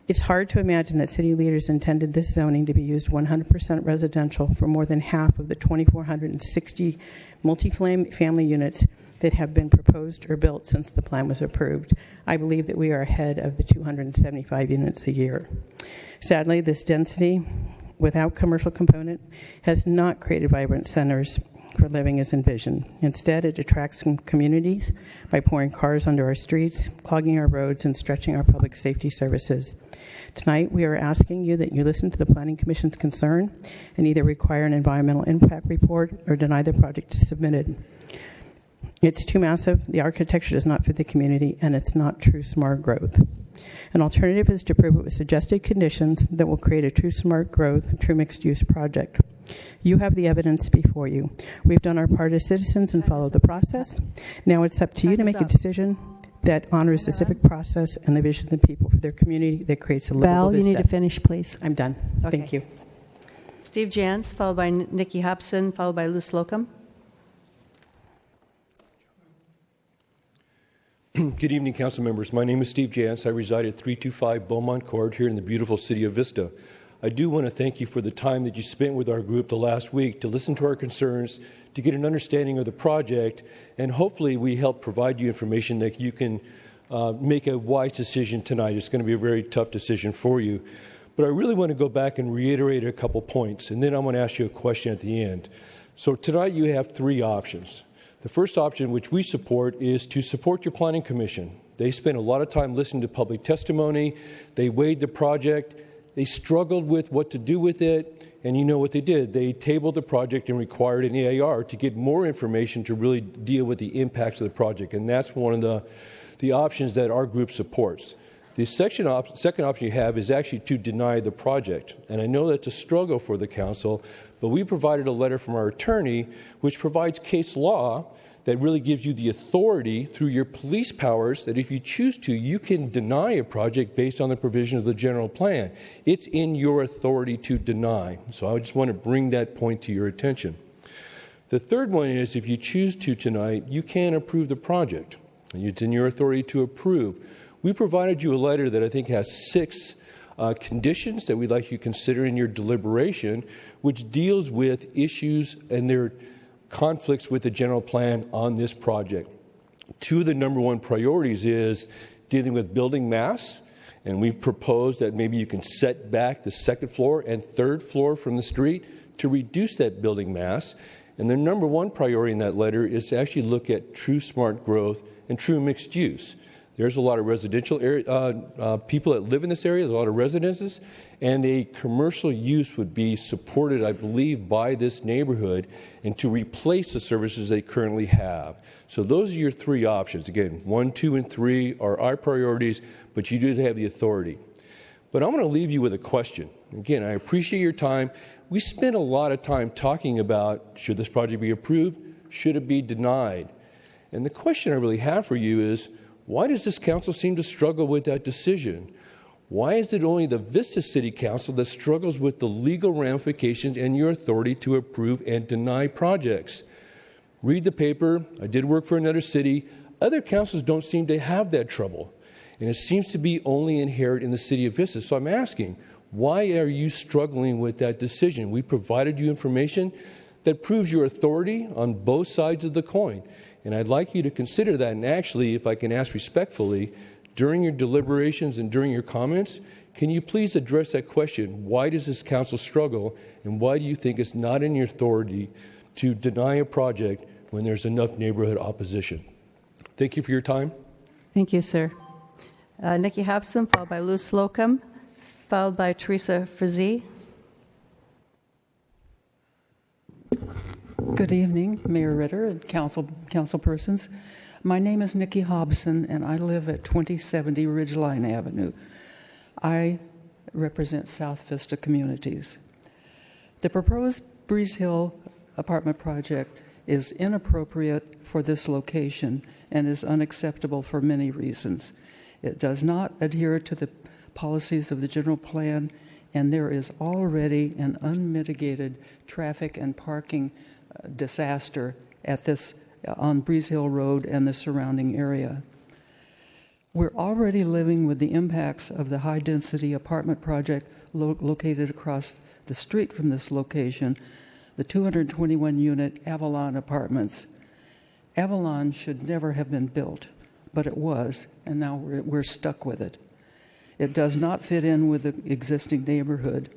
It's hard to imagine that city leaders intended this zoning to be used 100% residential for more than half of the 2,460 multifamily units that have been proposed or built since the plan was approved. I believe that we are ahead of the 275 units a year. Sadly, this density without commercial component has not created vibrant centers for living as envisioned. Instead, it attracts communities by pouring cars onto our streets, clogging our roads, and stretching our public safety services. Tonight, we are asking you that you listen to the Planning Commission's concern and either require an environmental impact report or deny the project as submitted. It's too massive, the architecture does not fit the community, and it's not true smart growth. An alternative is to approve it with suggested conditions that will create a true smart growth, true mixed-use project. You have the evidence before you. We've done our part as citizens and followed the process. Now it's up to you to make a decision that honors the civic process and the vision of the people for their community that creates a livable Val, you vista. need to finish, please. I'm done. Okay. Thank you. Steve Jans, followed by Nikki Hobson, followed by Lou Slocum. Good evening, council members. My name is Steve Jans. I reside at 325 Beaumont Court here in the beautiful city of Vista. I do want to thank you for the time that you spent with our group the last week to listen to our concerns, to get an understanding of the project, and hopefully we help provide you information that you can make a wise decision tonight. It's going to be a very tough decision for you. But I really want to go back and reiterate a couple points, and then I'm going to ask you a question at the end. So tonight you have three options. The first option, which we support, is to support your Planning Commission. They spent a lot of time listening to public testimony. They weighed the project. They struggled with what to do with it, and you know what they did. They tabled the project and required an EAR to get more information to really deal with the impacts of the project, and that's one of the options that our group supports. The second option you have is actually to deny the project, and I know that's a struggle for the council, but we provided a letter from our attorney which provides case law that really gives you the authority through your police powers that if you choose to, you can deny a project based on the provision of the general plan. It's in your authority to deny. So I just want to bring that point to your attention. The third one is if you choose to tonight, you can approve the project. It's in your authority to approve. We provided you a letter that I think has 6 conditions that we'd like you to consider in your deliberation, which deals with issues and their conflicts with the general plan on this project. 2 of the number 1 priorities is dealing with building mass, and we propose that maybe you can set back the 2nd floor and 3rd floor from the street to reduce that building mass. And the number 1 priority in that letter is to actually look at true smart growth and true mixed use. There's a lot of residential people that live in this area, there's a lot of residences, and a commercial use would be supported, I believe, by this neighborhood and to replace the services they currently have. So those are your 3 options. Again, 1, 2, and 3 are our priorities, but you do have the authority. But I'm going to leave you with a question. Again, I appreciate your time. We spent a lot of time talking about should this project be approved, should it be denied? And the question I really have for you is, why does this council seem to struggle with that decision? Why is it only the Vista City Council that struggles with the legal ramifications and your authority to approve and deny projects? Read the paper. I did work for another city. Other councils don't seem to have that trouble. And it seems to be only inherent in the city of Vista. So I'm asking, why are you struggling with that decision? We provided you information that proves your authority on both sides of the coin. And I'd like you to consider that. And actually, if I can ask respectfully, during your deliberations and during your comments, can you please address that question? Why does this council struggle, and why do you think it's not in your authority to deny a project when there's enough neighborhood opposition? Thank you for your time. Thank you, sir. Nikki Hobson, followed by Lou Slocum, followed by Teresa Frazee. Good evening, Mayor Ritter and council persons. My name is Nikki Hobson, and I live at 2070 Ridgeline Avenue. I represent South Vista Communities. The proposed Breeze Hill apartment project is inappropriate for this location and is unacceptable for many reasons. It does not adhere to the policies of the general plan, and there is already an unmitigated traffic and parking disaster at this on Breeze Hill Road and the surrounding area. We're already living with the impacts of the high-density apartment project located across the street from this location, the 221-unit Avalon Apartments. Avalon should never have been built, but it was, and now we're stuck with it. It does not fit in with the existing neighborhood.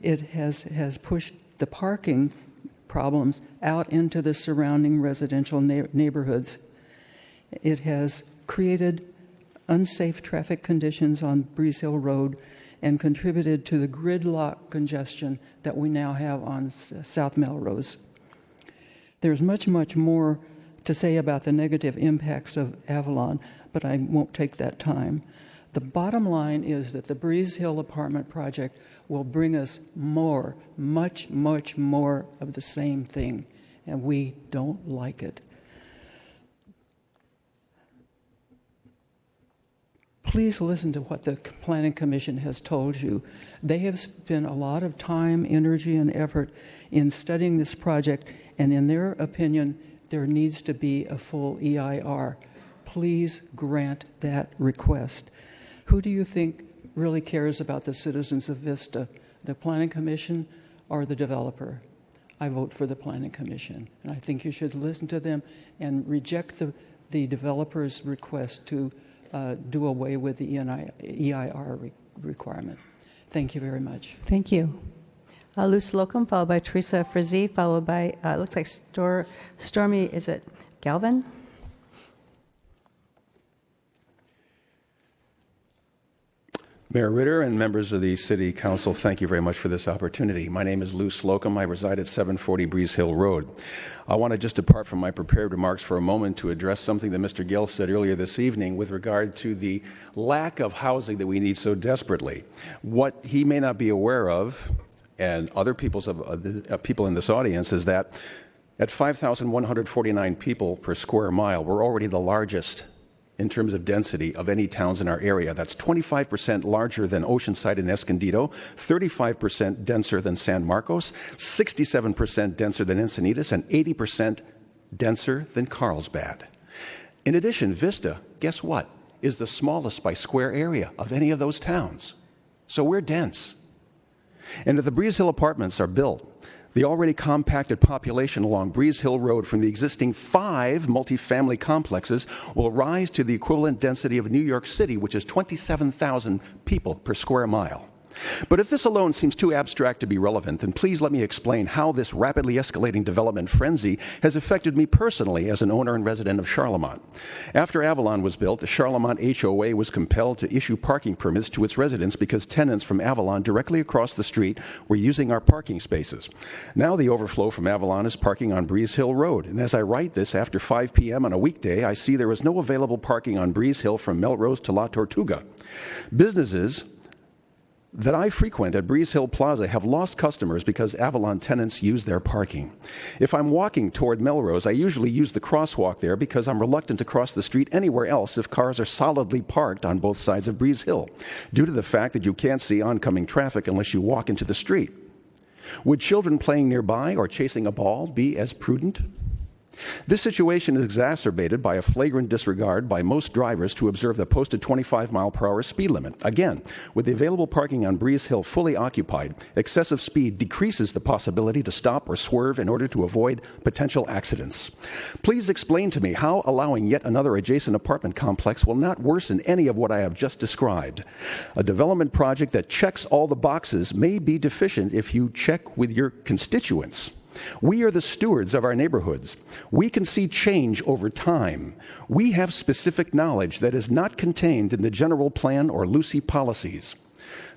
It has pushed the parking problems out into the surrounding residential neighborhoods. It has created unsafe traffic conditions on Breeze Hill Road and contributed to the gridlock congestion that we now have on South Melrose. There's much more to say about the negative impacts of Avalon, but I won't take that time. The bottom line is that the Breeze Hill apartment project will bring us much more of the same thing, and we don't like it. Please listen to what the Planning Commission has told you. They have spent a lot of time, energy, and effort in studying this project, and in their opinion, there needs to be a full EIR. Please grant that request. Who do you think really cares about the citizens of Vista, the Planning Commission or the developer? I vote for the Planning Commission, and I think you should listen to them and reject the developer's request to do away with the EIR requirement. Thank you very much. Thank you. Lou Slocum, followed by Teresa Frizzy, followed by, looks like Stormy, is it Galvin? Mayor Ritter and members of the City Council, thank you very much for this opportunity. My name is Lou Slocum. I reside at 740 Breeze Hill Road. I want to just depart from my prepared remarks for a moment to address something that Mr. Gill said earlier this evening with regard to the lack of housing that we need so desperately. What he may not be aware of, and other people in this audience, is that at 5,149 people per square mile, we're already the largest in terms of density of any towns in our area. That's 25% larger than Oceanside and Escondido, 35% denser than San Marcos, 67% denser than Encinitas, and 80% denser than Carlsbad. In addition, Vista, guess what, is the smallest by square area of any of those towns. So we're dense. And if the Breeze Hill Apartments are built, the already compacted population along Breeze Hill Road from the existing 5 multifamily complexes will rise to the equivalent density of New York City, which is 27,000 people per square mile. But if this alone seems too abstract to be relevant, then please let me explain how this rapidly escalating development frenzy has affected me personally as an owner and resident of Charlemont. After Avalon was built, the Charlemont HOA was compelled to issue parking permits to its residents because tenants from Avalon directly across the street were using our parking spaces. Now the overflow from Avalon is parking on Breeze Hill Road, and as I write this after 5 p.m. on a weekday, I see there is no available parking on Breeze Hill from Melrose to La Tortuga. Businesses that I frequent at Breeze Hill Plaza have lost customers because Avalon tenants use their parking. If I'm walking toward Melrose, I usually use the crosswalk there because I'm reluctant to cross the street anywhere else if cars are solidly parked on both sides of Breeze Hill, due to the fact that you can't see oncoming traffic unless you walk into the street. Would children playing nearby or chasing a ball be as prudent? This situation is exacerbated by a flagrant disregard by most drivers to observe the posted 25-mile-per-hour speed limit. Again, with the available parking on Breeze Hill fully occupied, excessive speed decreases the possibility to stop or swerve in order to avoid potential accidents. Please explain to me how allowing yet another adjacent apartment complex will not worsen any of what I have just described. A development project that checks all the boxes may be deficient if you check with your constituents. We are the stewards of our neighborhoods. We can see change over time. We have specific knowledge that is not contained in the general plan or Lucy policies.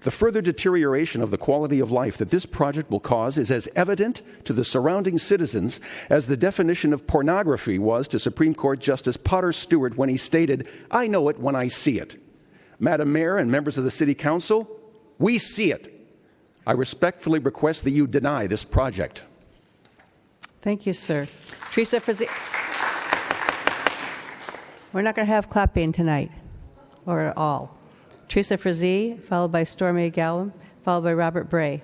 The further deterioration of the quality of life that this project will cause is as evident to the surrounding citizens as the definition of pornography was to Supreme Court Justice Potter Stewart when he stated, "I know it when I see it." Madam Mayor and members of the City Council, we see it. I respectfully request that you deny this project. Thank you, sir. Teresa Frizzy. We're not going to have clapping tonight, or at all. Teresa Frizzy, followed by Stormy Gallum, followed by Robert Bray.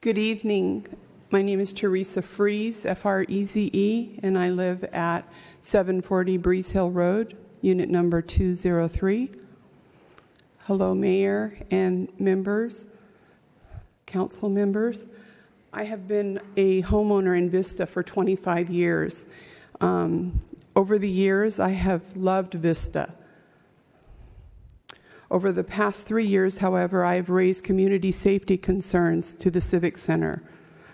Good evening. My name is Teresa Freeze, Freze, and I live at 740 Breeze Hill Road, unit number 203. Hello, Mayor and members, council members. I have been a homeowner in Vista for 25 years. Over the years, I have loved Vista. Over the past 3 years, however, I have raised community safety concerns to the Civic Center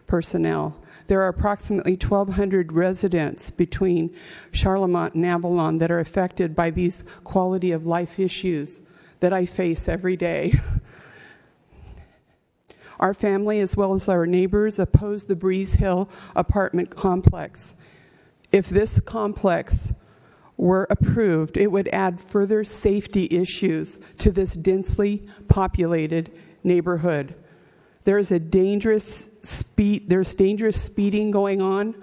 personnel. There are approximately 1,200 residents between Charlemont and Avalon that are affected by these quality of life issues that I face every day. Our family, as well as our neighbors, oppose the Breeze Hill apartment complex. If this complex were approved, it would add further safety issues to this densely populated neighborhood. There's dangerous speeding going on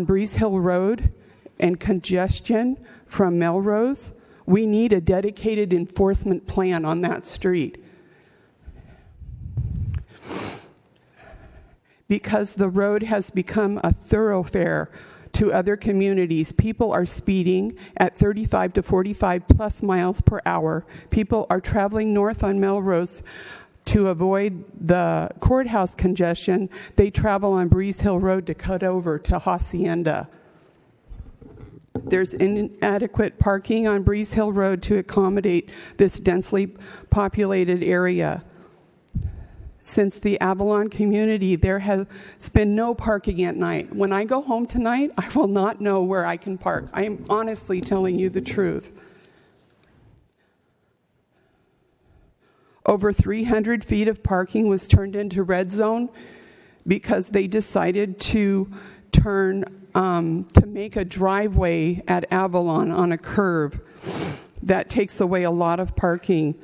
Breeze Hill Road and congestion from Melrose. We need a dedicated enforcement plan on that street. Because the road has become a thoroughfare to other communities, people are speeding at 35 to 45 plus miles per hour. People are traveling north on Melrose to avoid the courthouse congestion. They travel on Breeze Hill Road to cut over to Hacienda. There's inadequate parking on Breeze Hill Road to accommodate this densely populated area. Since the Avalon community, there has been no parking at night. When I go home tonight, I will not know where I can park. I am honestly telling you the truth. Over 300 feet of parking was turned into red zone because they decided to make a driveway at Avalon on a curve. That takes away a lot of parking.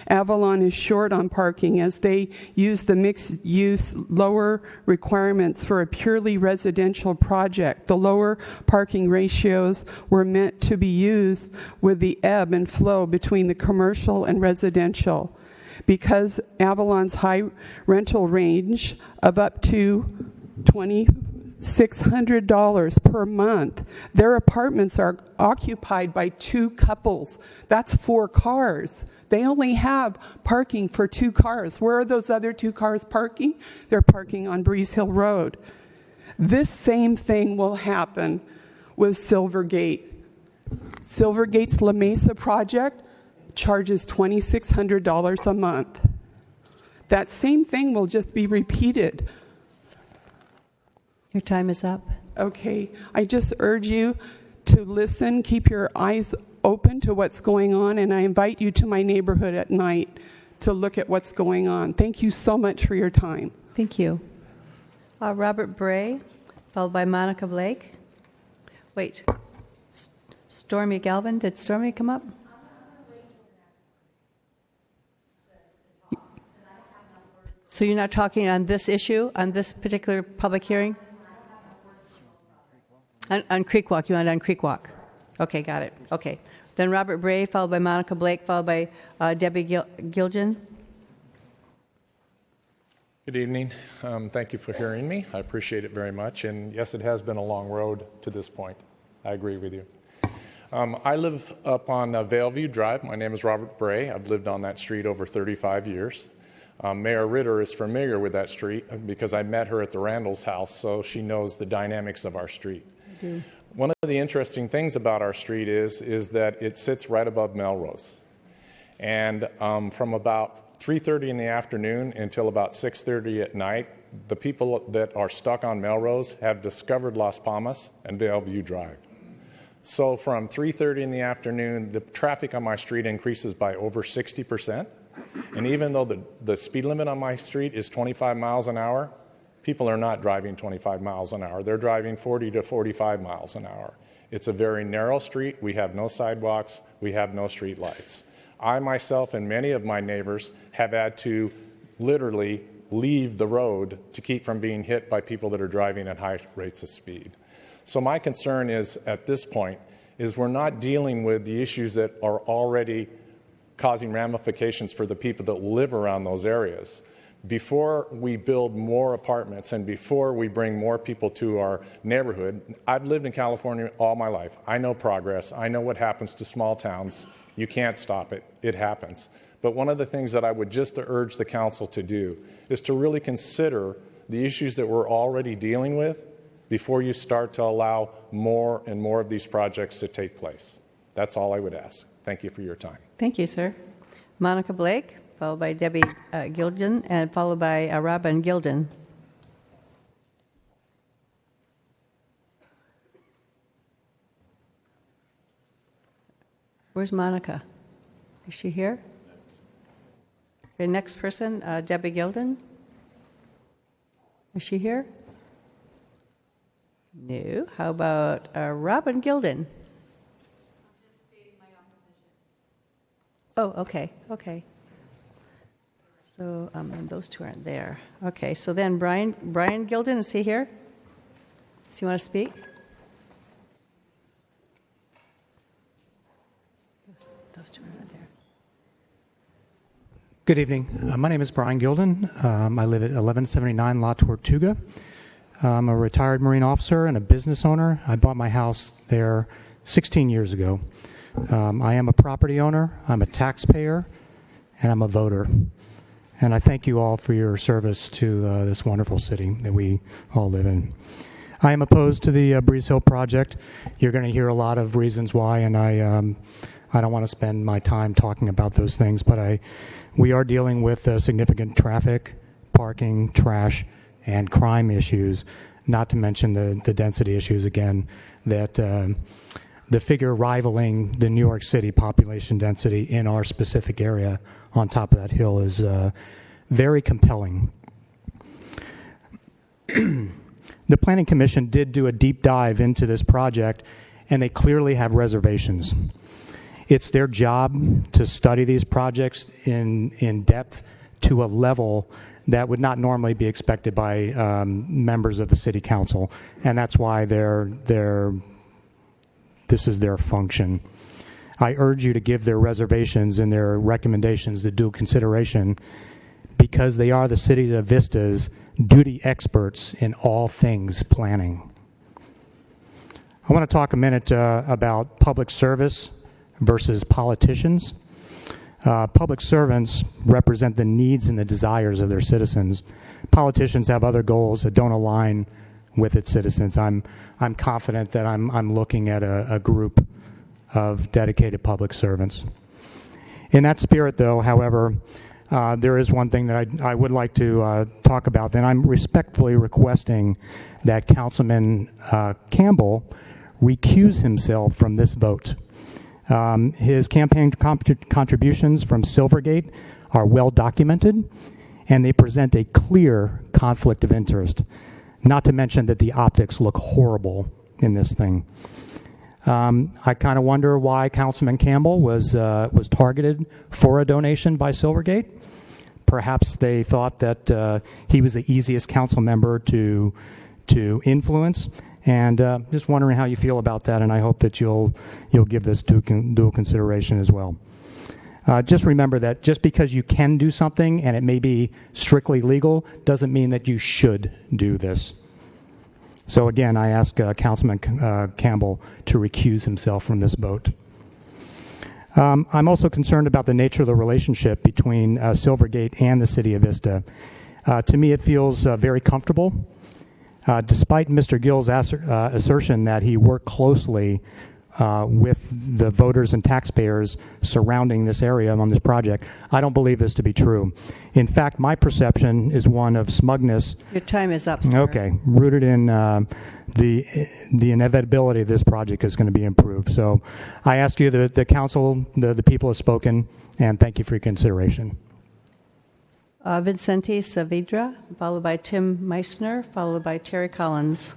Avalon is short on parking as they use the mixed-use lower requirements for a purely residential project. The lower parking ratios were meant to be used with the ebb and flow between the commercial and residential. Because Avalon's high rental range of up to $2,600 per month, their apartments are occupied by 2 couples. That's 4 cars. They only have parking for 2 cars. Where are those other 2 cars parking? They're parking on Breeze Hill Road. This same thing will happen with Silvergate. Silvergate's La Mesa project charges $2,600 a month. That same thing will just be repeated. Your time is up. Okay. I just urge you to listen, keep your eyes open to what's going on, and I invite you to my neighborhood at night to look at what's going on. Thank you so much for your time. Thank you. Robert Bray, followed by Monica Blake. Wait, Stormy Galvin. Did Stormy come up? So you're not talking on this issue, on this particular public hearing? On Creek Walk. You want it on Creek Walk? Okay, got it. Okay. Then Robert Bray, followed by Monica Blake, followed by Debbie Gilgen. Good evening. Thank you for hearing me. I appreciate it very much. And yes, it has been a long road to this point. I agree with you. I live up on Valeview Drive. My name is Robert Bray. I've lived on that street over 35 years. Mayor Ritter is familiar with that street because I met her at the Randall's house, so she knows the dynamics of our street. I do. One of the interesting things about our street is that it sits right above Melrose. And from about 3:30 in the afternoon until about 6:30 at night, the people that are stuck on Melrose have discovered Las Palmas and Valeview Drive. So from 3:30 in the afternoon, the traffic on my street increases by over 60%. And even though the speed limit on my street is 25 miles an hour, people are not driving 25 miles an hour. They're driving 40 to 45 miles an hour. It's a very narrow street. We have no sidewalks. We have no street lights. I myself and many of my neighbors have had to literally leave the road to keep from being hit by people that are driving at high rates of speed. So my concern is, at this point, is we're not dealing with the issues that are already causing ramifications for the people that live around those areas. before we build more apartments and before we bring more people to our neighborhood, I've lived in California all my life. I know progress. I know what happens to small towns. You can't stop it. It happens. But one of the things that I would just urge the council to do is to really consider the issues that we're already dealing with before you start to allow more and more of these projects to take place. That's all I would ask. Thank you for your time. Thank you, sir. Monica Blake, followed by Debbie Gilden, and followed by Robin Gilden. Where's Monica? Is she here? Okay, next person, Debbie Gilden. Is she here? No. How about Robin Gilden? Oh, okay, okay. So and those two aren't there. Okay, so then Brian Gilden, is he here? Does he want to speak? Those two aren't there. Good evening. My name is Brian Gilden. I live at 1179 La Tortuga. I'm a retired Marine officer and a business owner. I bought my house there 16 years ago. I am a property owner, I'm a taxpayer, and I'm a voter. And I thank you all for your service to this wonderful city that we all live in. I am opposed to the Breeze Hill project. You're going to hear a lot of reasons why, and I don't want to spend my time talking about those things, but we are dealing with significant traffic, parking, trash, and crime issues, not to mention the density issues, again, that the figure rivaling the New York City population density in our specific area on top of that hill is very compelling. The Planning Commission did do a deep dive into this project, and they clearly have reservations. It's their job to study these projects in depth to a level that would not normally be expected by members of the City Council, and that's why this is their function. I urge you to give their reservations and their recommendations the due consideration because they are the City of Vista's duty experts in all things planning. I want to talk a minute about public service versus politicians. Public servants represent the needs and the desires of their citizens. Politicians have other goals that don't align with its citizens. I'm confident that I'm looking at a group of dedicated public servants. In that spirit, though, however, there is one thing that I would like to talk about, and I'm respectfully requesting that Councilman Campbell recuse himself from this vote. His campaign contributions from Silvergate are well documented, and they present a clear conflict of interest, not to mention that the optics look horrible in this thing. I kind of wonder why Councilman Campbell was targeted for a donation by Silvergate. Perhaps they thought that he was the easiest council member to influence. And just wondering how you feel about that, and I hope that you'll give this dual consideration as well. Just remember that just because you can do something and it may be strictly legal doesn't mean that you should do this. So again, I ask Councilman Campbell to recuse himself from this vote. I'm also concerned about the nature of the relationship between Silvergate and the City of Vista. To me, it feels very comfortable. Despite Mr. Gill's assertion that he worked closely with the voters and taxpayers surrounding this area on this project, I don't believe this to be true. In fact, my perception is one of smugness. Your time is up, sir. Okay, rooted in the inevitability of this project is going to be improved. So I ask you, the council, the people have spoken, and thank you for your consideration. Vincente Saavedra, followed by Tim Meissner, followed by Terry Collins.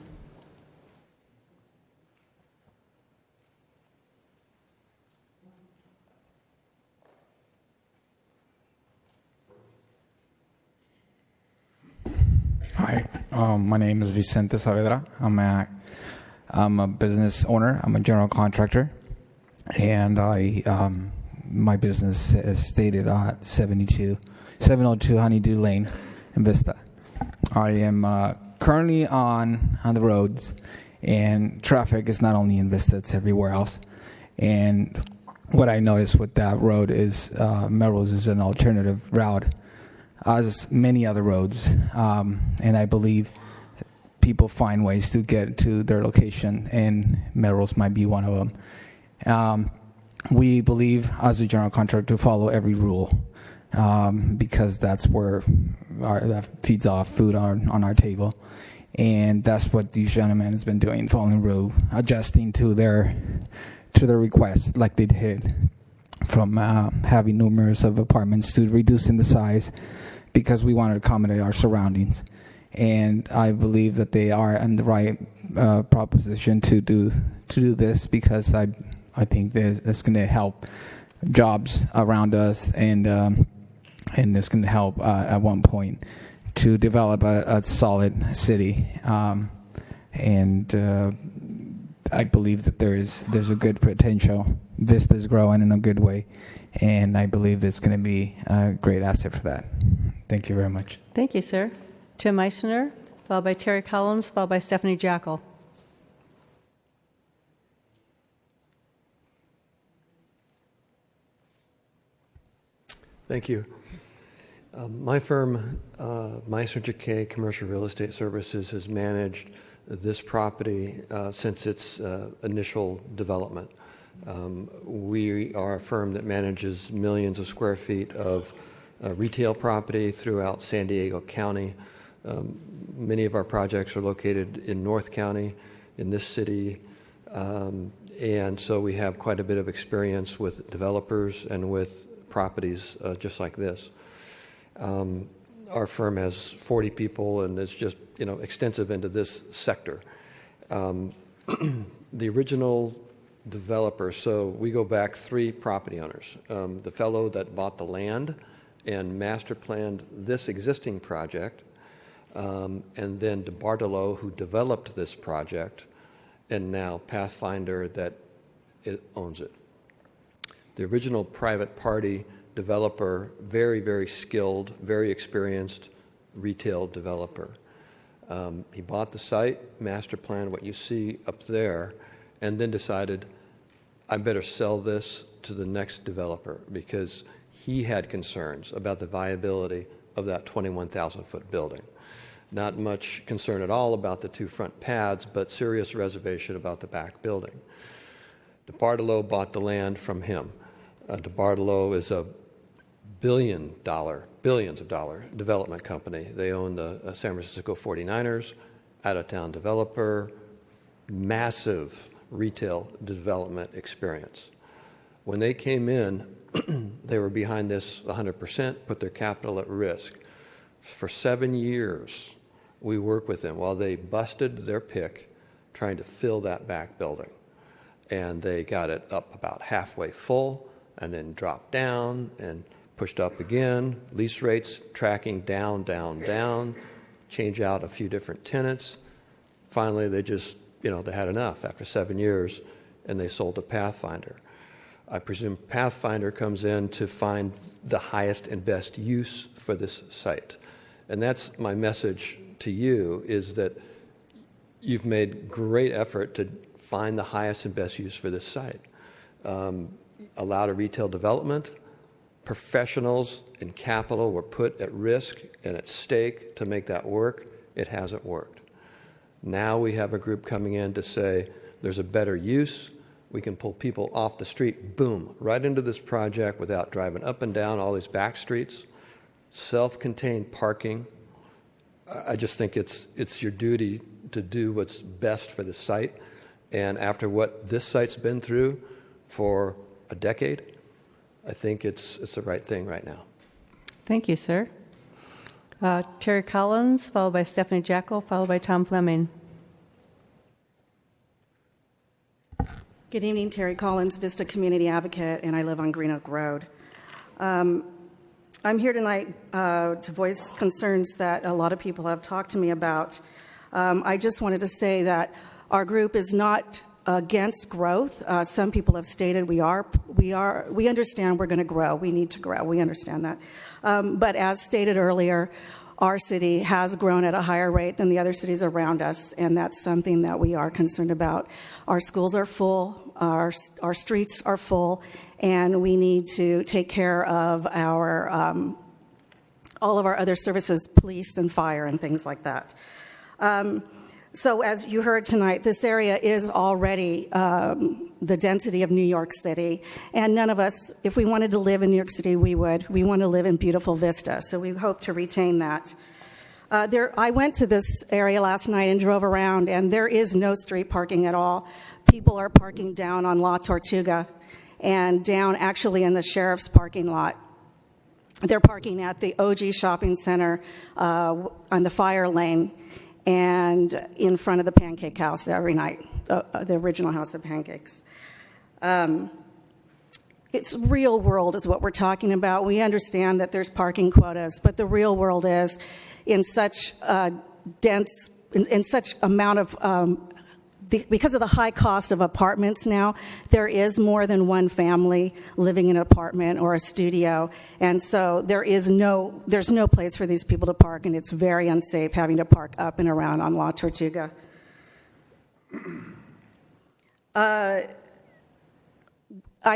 Hi, my name is Vicente Saavedra. I'm a business owner. I'm a general contractor, and my business is stated at 702 Honeydew Lane in Vista. I am currently on the roads, and traffic is not only in Vista, it's everywhere else. And what I noticed with that road is Melrose is an alternative route, as many other roads, and I believe people find ways to get to their location, and Melrose might be one of them. We believe, as a general contractor, to follow every rule, because that's where that feeds off food on our table. And that's what these gentlemen has been doing, following rule, adjusting to their requests, like they did, from having numerous of apartments to reducing the size, because we want to accommodate our surroundings. And I believe that they are in the right proposition to do this, because I think that's going to help jobs around us, and it's going to help at one point to develop a solid city. I believe that there's a good potential. Vista's growing in a good way, and I believe it's going to be a great asset for that. Thank you very much. Thank you, sir. Tim Meissner, followed by Terry Collins, followed by Stephanie Jackal. Thank you. My firm, Meissner Jacquet Commercial Real Estate Services, has managed this property since its initial development. We are a firm that manages millions of square feet of retail property throughout San Diego County. Many of our projects are located in North County, in this city, and so we have quite a bit of experience with developers and with properties just like this. Our firm has 40 people, and it's just extensive into this sector. The original developer, so we go back 3 property owners. The fellow that bought the land and master planned this existing project, and then DeBartolo, who developed this project, and now Pathfinder that owns it. The original private party developer, very, very skilled, very experienced retail developer. He bought the site, master planned what you see up there, and then decided, I better sell this to the next developer, because he had concerns about the viability of that 21,000-foot building. Not much concern at all about the 2 front pads, but serious reservation about the back building. DeBartolo bought the land from him. DeBartolo is a billions of dollar development company. They own the San Francisco 49ers, out-of-town developer, massive retail development experience. When they came in, they were behind this 100%, put their capital at risk. For 7 years, we worked with them while they busted their pick trying to fill that back building. And they got it up about halfway full, and then dropped down and pushed up again. Lease rates tracking down, change out a few different tenants. Finally, they just, they had enough after 7 years, and they sold to Pathfinder. I presume Pathfinder comes in to find the highest and best use for this site. And that's my message to you, is that you've made great effort to find the highest and best use for this site. Allowed a retail development. Professionals and capital were put at risk and at stake to make that work. It hasn't worked. Now we have a group coming in to say there's a better use. We can pull people off the street, boom, right into this project without driving up and down all these back streets. Self-contained parking. I just think it's your duty to do what's best for the site. And after what this site's been through for a decade, I think it's the right thing right now. Thank you, sir. Terry Collins, followed by Stephanie Jackal, followed by Tom Fleming. Good evening, Terry Collins, Vista Community Advocate, and I live on Green Oak Road. I'm here tonight to voice concerns that a lot of people have talked to me about. I just wanted to say that our group is not against growth. Some people have stated we understand we're going to grow. We need to grow. We understand that. But as stated earlier, our city has grown at a higher rate than the other cities around us, and that's something that we are concerned about. Our schools are full, our streets are full, and we need to take care of our all of our other services, police and fire and things like that. So as you heard tonight, this area is already the density of New York City, and none of us, if we wanted to live in New York City, we would. We want to live in beautiful Vista, so we hope to retain that. I went to this area last night and drove around, and there is no street parking at all. People are parking down on La Tortuga and down actually in the sheriff's parking lot. They're parking at the OG Shopping Center on the fire lane and in front of the Pancake House every night, the original House of Pancakes. It's real world is what we're talking about. We understand that there's parking quotas, but the real world is in such dense, in such amount of, because of the high cost of apartments now, there is more than one family living in an apartment or a studio, and so there's no place for these people to park, and it's very unsafe having to park up and around on La Tortuga. I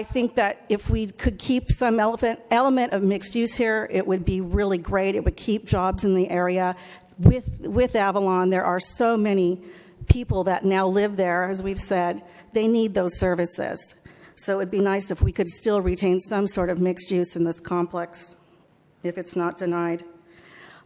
think that if we could keep some element of mixed use here, it would be really great. It would keep jobs in the area. With Avalon, there are so many people that now live there, as we've said. They need those services. So it would be nice if we could still retain some sort of mixed use in this complex, if it's not denied.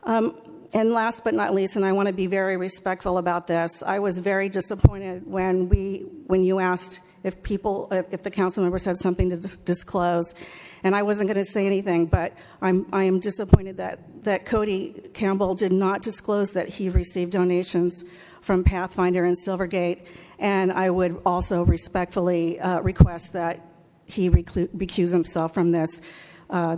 And last but not least, and I want to be very respectful about this, I was very disappointed when you asked if the council members had something to disclose, and I wasn't going to say anything, but I am disappointed that Cody Campbell did not disclose that he received donations from Pathfinder and Silvergate, and I would also respectfully request that he recuse himself from this.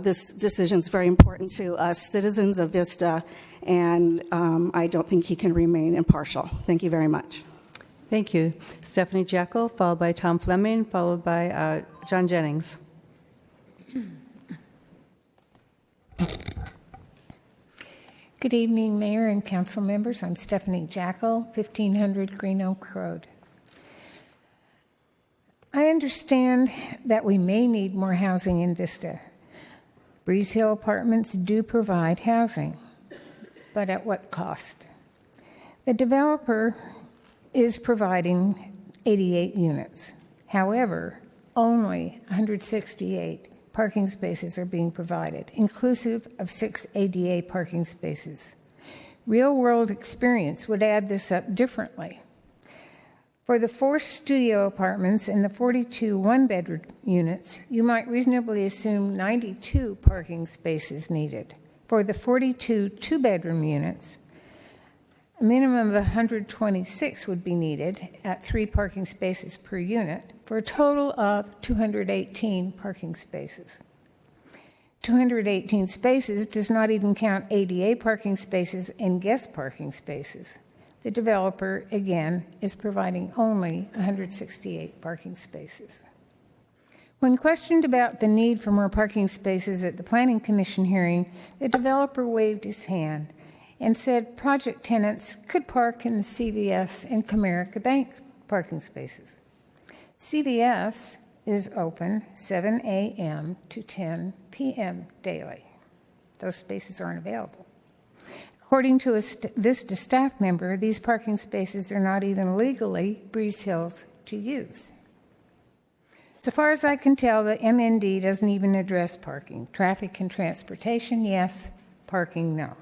This decision is very important to us citizens of Vista, and I don't think he can remain impartial. Thank you very much. Thank you. Stephanie Jackal, followed by Tom Fleming, followed by John Jennings. Good evening, Mayor and Council members. I'm Stephanie Jackal, 1500 Green Oak Road. I understand that we may need more housing in Vista. Breeze Hill Apartments do provide housing, but at what cost? The developer is providing 88 units. However, only 168 parking spaces are being provided, inclusive of 6 ADA parking spaces. Real-world experience would add this up differently. For the 4 studio apartments and the 42 one-bedroom units, you might reasonably assume 92 parking spaces needed. For the 42 two-bedroom units, a minimum of 126 would be needed at 3 parking spaces per unit for a total of 218 parking spaces. 218 spaces does not even count ADA parking spaces and guest parking spaces. The developer, again, is providing only 168 parking spaces. When questioned about the need for more parking spaces at the Planning Commission hearing, the developer waved his hand and said project tenants could park in the CVS and Comerica Bank parking spaces. CVS is open 7 a.m. to 10 p.m. daily. Those spaces aren't available. According to a Vista staff member, these parking spaces are not even legally Breeze Hills to use. So far as I can tell, the MND doesn't even address parking. Traffic and transportation, yes. Parking, no.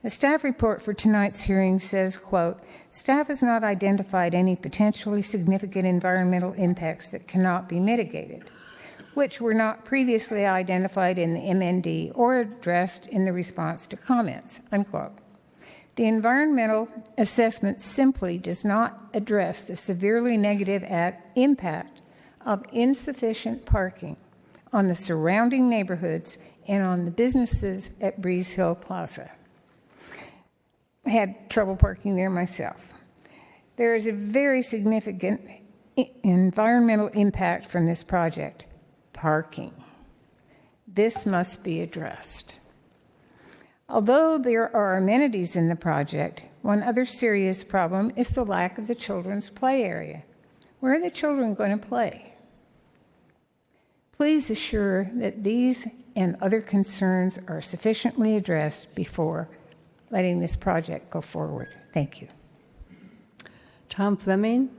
The staff report for tonight's hearing says, quote, staff has not identified any potentially significant environmental impacts that cannot be mitigated, which were not previously identified in the MND or addressed in the response to comments, unquote. The environmental assessment simply does not address the severely negative impact of insufficient parking on the surrounding neighborhoods and on the businesses at Breeze Hill Plaza. I had trouble parking there myself. There is a very significant environmental impact from this project. Parking. This must be addressed. Although there are amenities in the project, one other serious problem is the lack of the children's play area. Where are the children going to play? Please assure that these and other concerns are sufficiently addressed before letting this project go forward. Thank you. Tom Fleming,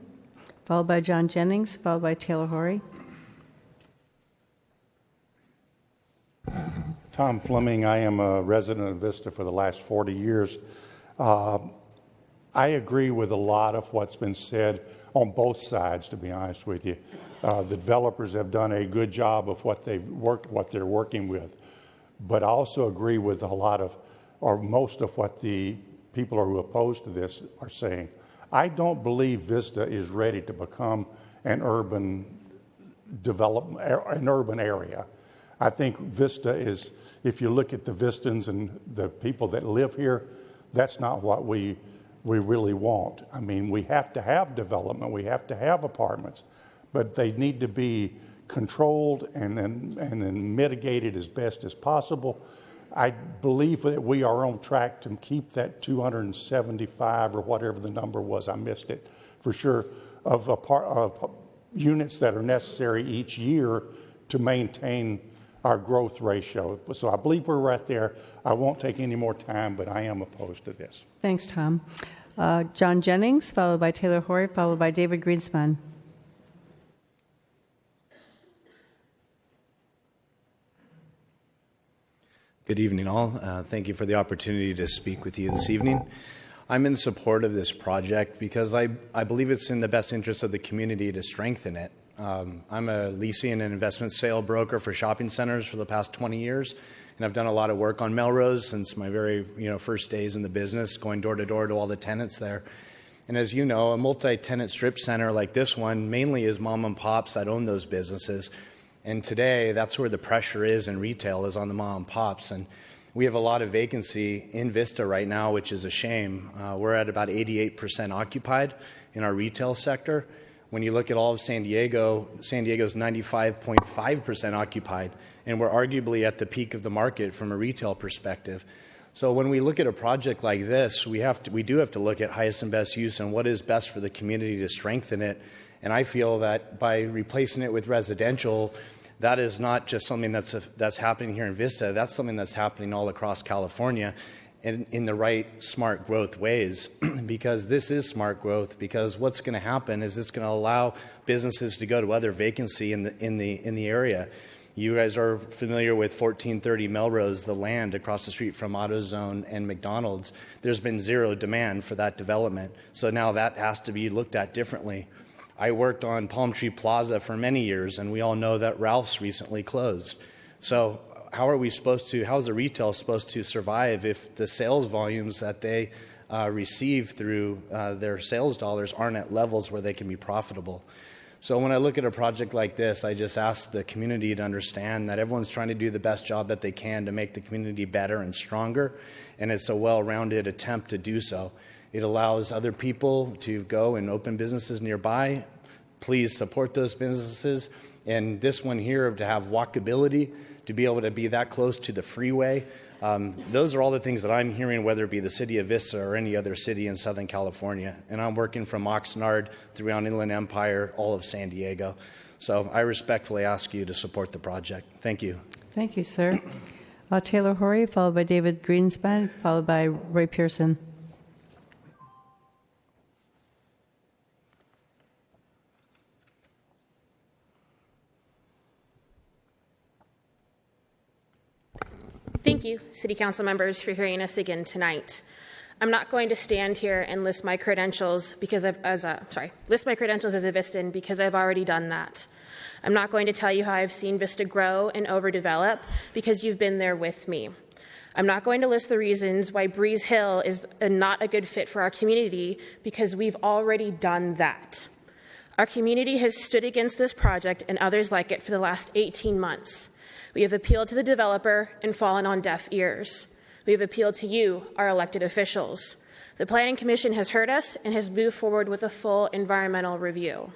followed by John Jennings, followed by Taylor Horry. Tom Fleming, I am a resident of Vista for the last 40 years. I agree with a lot of what's been said on both sides, to be honest with you. The developers have done a good job of what they're working with. But I also agree with a lot of, or most of what the people who are opposed to this are saying. I don't believe Vista is ready to become an urban area. I think Vista is, if you look at the Vistans and the people that live here, that's not what we really want. I mean, we have to have development, we have to have apartments, but they need to be controlled and then mitigated as best as possible. I believe that we are on track to keep that 275 or whatever the number was, I missed it, for sure, of units that are necessary each year to maintain our growth ratio. So I believe we're right there. I won't take any more time, but I am opposed to this. Thanks, Tom. John Jennings, followed by Taylor Horry, followed by David Greenspan. Good evening, all. Thank you for the opportunity to speak with you this evening. I'm in support of this project because I believe it's in the best interest of the community to strengthen it. I'm a leasing and investment sale broker for shopping centers for the past 20 years, and I've done a lot of work on Melrose since my very first days in the business, going door to door to all the tenants there. And as you know, a multi-tenant strip center like this one mainly is mom and pops that own those businesses. And today, that's where the pressure is in retail, is on the mom and pops. And we have a lot of vacancy in Vista right now, which is a shame. We're at about 88% occupied in our retail sector. When you look at all of San Diego's 95.5% occupied, and we're arguably at the peak of the market from a retail perspective. So when we look at a project like this, we do have to look at highest and best use and what is best for the community to strengthen it. And I feel that by replacing it with residential, that is not just something that's happening here in Vista. That's something that's happening all across California in the right smart growth ways, because this is smart growth. Because what's going to happen is it's going to allow businesses to go to other vacancy in the area. You guys are familiar with 1430 Melrose, the land across the street from AutoZone and McDonald's. There's been zero demand for that development, so now that has to be looked at differently. I worked on Palm Tree Plaza for many years, and we all know that Ralph's recently closed. So how is the retail supposed to survive if the sales volumes that they receive through their sales dollars aren't at levels where they can be profitable? So when I look at a project like this, I just ask the community to understand that everyone's trying to do the best job that they can to make the community better and stronger, and it's a well-rounded attempt to do so. It allows other people to go and open businesses nearby. Please support those businesses. And this one here, to have walkability, to be able to be that close to the freeway, those are all the things that I'm hearing, whether it be the city of Vista or any other city in Southern California. And I'm working from Oxnard throughout Inland Empire, all of San Diego. So I respectfully ask you to support the project. Thank you. Thank you, sir. Taylor Horry, followed by David Greenspan, followed by Roy Pearson. Thank you, City Council members, for hearing us again tonight. I'm not going to stand here and list my credentials as a Vistan because I've already done that. I'm not going to tell you how I've seen Vista grow and overdevelop because you've been there with me. I'm not going to list the reasons why Breeze Hill is not a good fit for our community because we've already done that. Our community has stood against this project and others like it for the last 18 months. We have appealed to the developer and fallen on deaf ears. We have appealed to you, our elected officials. The Planning Commission has heard us and has moved forward with a full environmental review.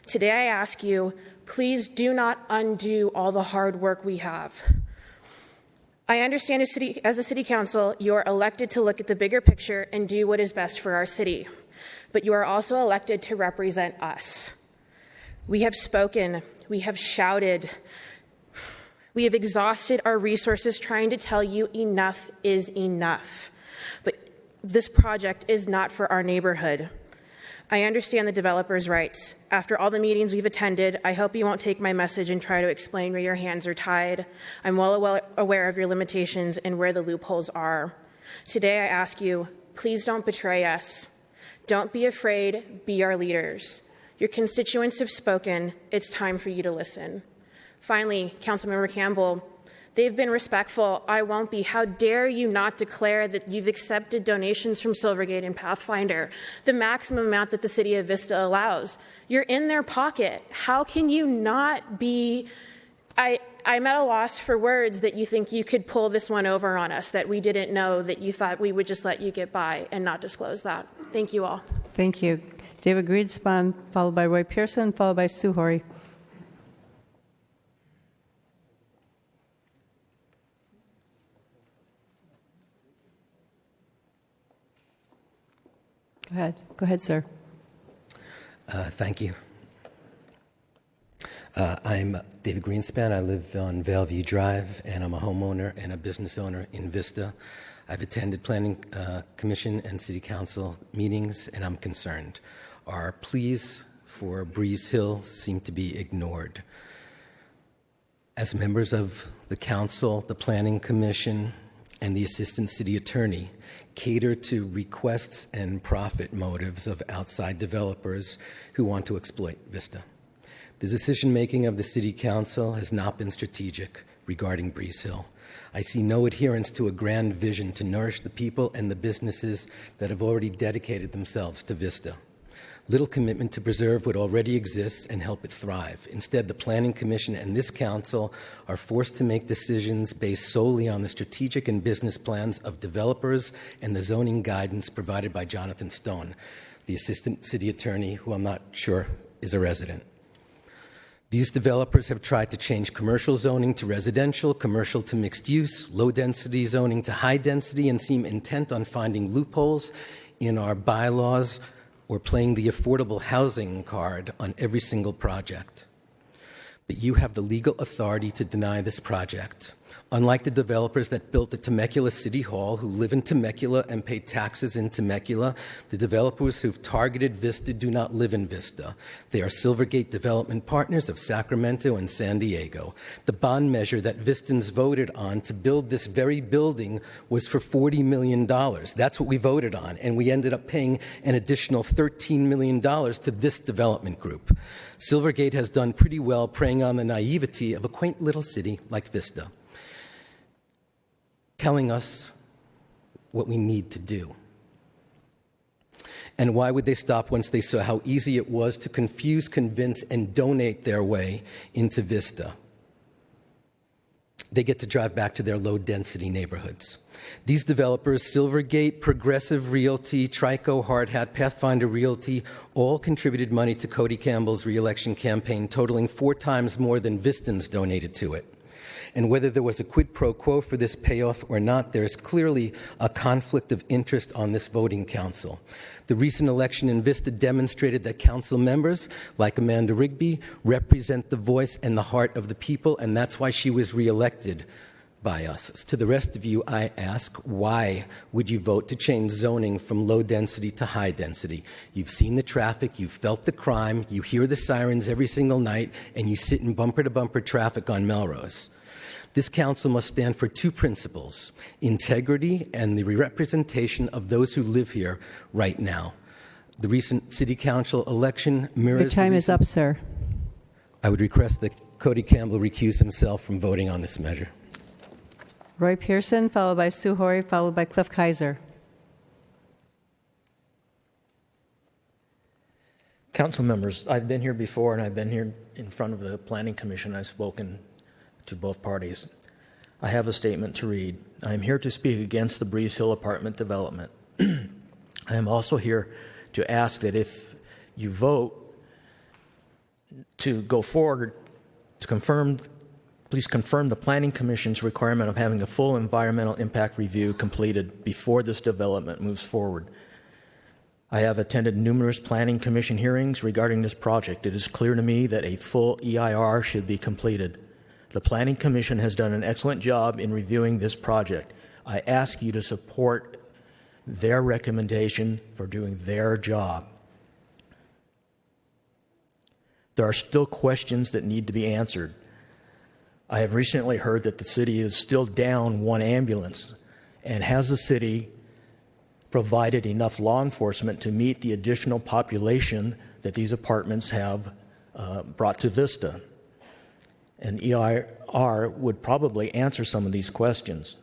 Today I ask you, please do not undo all the hard work we have. I understand as a city council, you are elected to look at the bigger picture and do what is best for our city, but you are also elected to represent us. We have spoken, we have shouted, we have exhausted our resources trying to tell you enough is enough. But this project is not for our neighborhood. I understand the developer's rights. After all the meetings we've attended, I hope you won't take my message and try to explain where your hands are tied. I'm well aware of your limitations and where the loopholes are. Today I ask you, please don't betray us. Don't be afraid, be our leaders. Your constituents have spoken. It's time for you to listen. Finally, Councilmember Campbell, they've been respectful. I won't be. How dare you not declare that you've accepted donations from Silvergate and Pathfinder, the maximum amount that the city of Vista allows? You're in their pocket. How can you not be... I'm at a loss for words that you think you could pull this one over on us, that we didn't know, that you thought we would just let you get by and not disclose that. Thank you all. Thank you. David Greenspan, followed by Roy Pearson, followed by Sue Horry. Go ahead, sir. Thank you. I'm David Greenspan. I live on Valeview Drive, and I'm a homeowner and a business owner in Vista. I've attended Planning Commission and City Council meetings, and I'm concerned. Our pleas for Breeze Hill seem to be ignored. As members of the Council, the Planning Commission, and the Assistant City Attorney cater to requests and profit motives of outside developers who want to exploit Vista. The decision-making of the City Council has not been strategic regarding Breeze Hill. I see no adherence to a grand vision to nourish the people and the businesses that have already dedicated themselves to Vista. Little commitment to preserve what already exists and help it thrive. Instead, the Planning Commission and this Council are forced to make decisions based solely on the strategic and business plans of developers and the zoning guidance provided by Jonathan Stone, the Assistant City Attorney, who I'm not sure is a resident. These developers have tried to change commercial zoning to residential, commercial to mixed use, low-density zoning to high-density, and seem intent on finding loopholes in our bylaws or playing the affordable housing card on every single project. But you have the legal authority to deny this project. Unlike the developers that built the Temecula City Hall, who live in Temecula and pay taxes in Temecula, the developers who've targeted Vista do not live in Vista. They are Silvergate Development Partners of Sacramento and San Diego. The bond measure that Vistans voted on to build this very building was for $40 million. That's what we voted on, and we ended up paying an additional $13 million to this development group. Silvergate has done pretty well preying on the naivety of a quaint little city like Vista, telling us what we need to do. And why would they stop once they saw how easy it was to confuse, convince, and donate their way into Vista? They get to drive back to their low-density neighborhoods. These developers, Silvergate, Progressive Realty, Trico, Hardhat, Pathfinder Realty, all contributed money to Cody Campbell's re-election campaign, totaling 4 times more than Vistans donated to it. And whether there was a quid pro quo for this payoff or not, there is clearly a conflict of interest on this voting council. The recent election in Vista demonstrated that council members, like Amanda Rigby, represent the voice and the heart of the people, and that's why she was reelected by us. To the rest of you, I ask, why would you vote to change zoning from low density to high density? You've seen the traffic, you've felt the crime, you hear the sirens every single night, and you sit in bumper-to-bumper traffic on Melrose. This council must stand for 2 principles: integrity and the representation of those who live here right now. The recent city council election mirrors... Your time is up, sir. I would request that Cody Campbell recuse himself from voting on this measure. Roy Pearson, followed by Sue Horry, followed by Cliff Kaiser. Council members, I've been here before, and I've been here in front of the Planning Commission. I've spoken to both parties. I have a statement to read. I am here to speak against the Breeze Hill apartment development. I am also here to ask that if you vote to go forward to confirm Please confirm the Planning Commission's requirement of having a full environmental impact review completed before this development moves forward. I have attended numerous Planning Commission hearings regarding this project. It is clear to me that a full EIR should be completed. The Planning Commission has done an excellent job in reviewing this project. I ask you to support their recommendation for doing their job. There are still questions that need to be answered. I have recently heard that the city is still down one ambulance, and has the city provided enough law enforcement to meet the additional population that these apartments have brought to Vista? An EIR would probably answer some of these questions.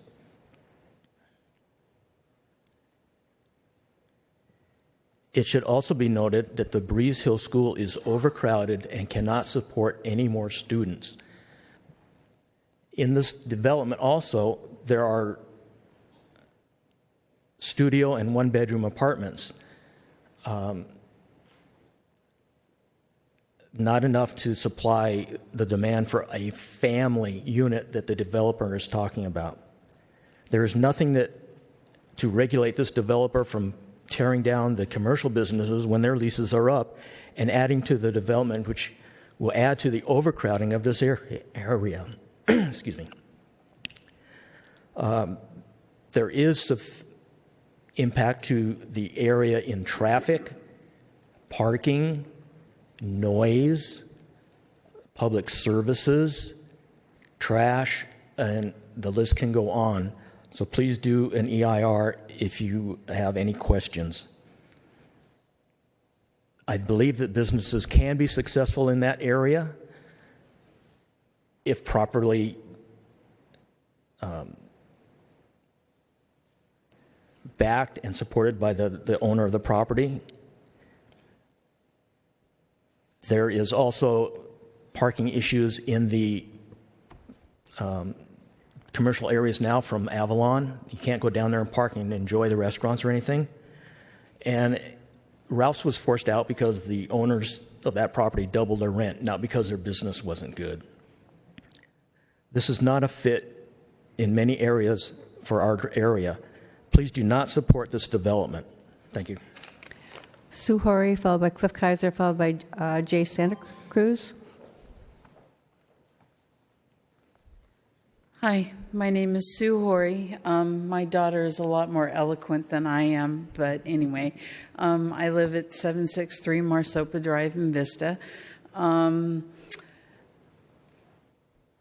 It should also be noted that the Breeze Hill School is overcrowded and cannot support any more students. In this development also, there are studio and one-bedroom apartments. Not enough to supply the demand for a family unit that the developer is talking about. There is nothing to regulate this developer from tearing down the commercial businesses when their leases are up and adding to the development, which will add to the overcrowding of this area. Excuse me. There is impact to the area in traffic, parking, noise, public services, trash, and the list can go on. So please do an EIR if you have any questions. I believe that businesses can be successful in that area if properly backed and supported by the owner of the property. There is also parking issues in the commercial areas now from Avalon. You can't go down there and park and enjoy the restaurants or anything. And Ralph's was forced out because the owners of that property doubled their rent, not because their business wasn't good. This is not a fit in many areas for our area. Please do not support this development. Thank you. Sue Horry, followed by Cliff Kaiser, followed by Jay Santa Cruz. Hi, my name is Sue Horry. My daughter is a lot more eloquent than I am, but anyway, I live at 763 Marsopa Drive in Vista.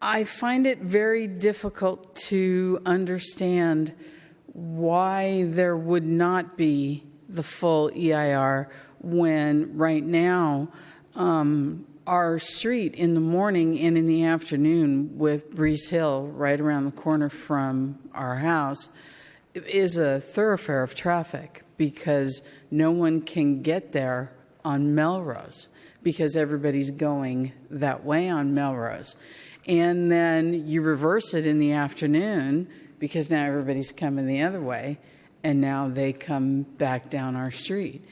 I find it very difficult to understand why there would not be the full EIR when right now our street in the morning and in the afternoon with Breeze Hill right around the corner from our house is a thoroughfare of traffic because no one can get there on Melrose because everybody's going that way on Melrose. And then you reverse it in the afternoon because now everybody's coming the other way and now they come back down our street.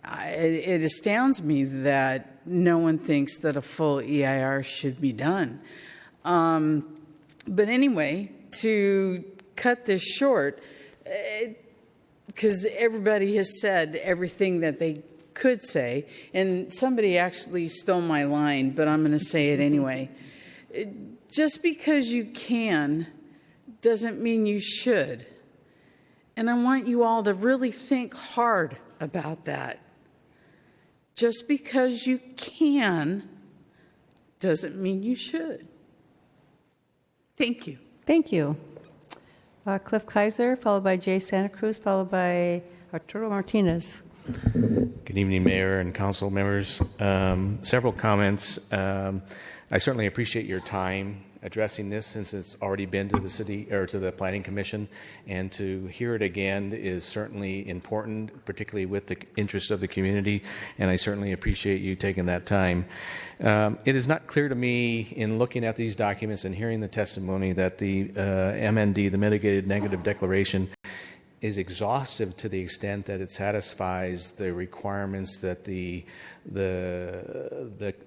It astounds me that no one thinks that a full EIR should be done. But anyway, to cut this short, because everybody has said everything that they could say, and somebody actually stole my line, but I'm going to say it anyway. Just because you can doesn't mean you should. And I want you all to really think hard about that. Just because you can doesn't mean you should. Thank you. Thank you. Cliff Kaiser, followed by Jay Santa Cruz, followed by Arturo Martinez. Good evening, Mayor and council members. Several comments. I certainly appreciate your time addressing this since it's already been to the city or to the Planning Commission, and to hear it again is certainly important, particularly with the interest of the community, and I certainly appreciate you taking that time. It is not clear to me in looking at these documents and hearing the testimony that the MND, the Mitigated Negative Declaration, is exhaustive to the extent that it satisfies the requirements that the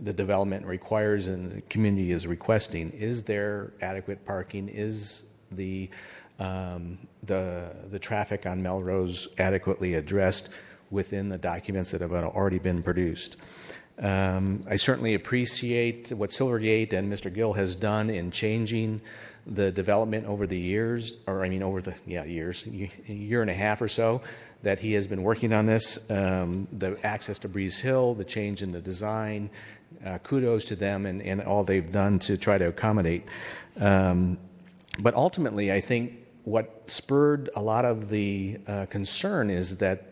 development requires and the community is requesting. Is there adequate parking? Is the traffic on Melrose adequately addressed within the documents that have already been produced? I certainly appreciate what Silvergate and Mr. Gill has done in changing the development over the years, a year and a half or so that he has been working on this. The access to Breeze Hill, the change in the design, kudos to them and all they've done to try to accommodate. But ultimately, I think what spurred a lot of the concern is that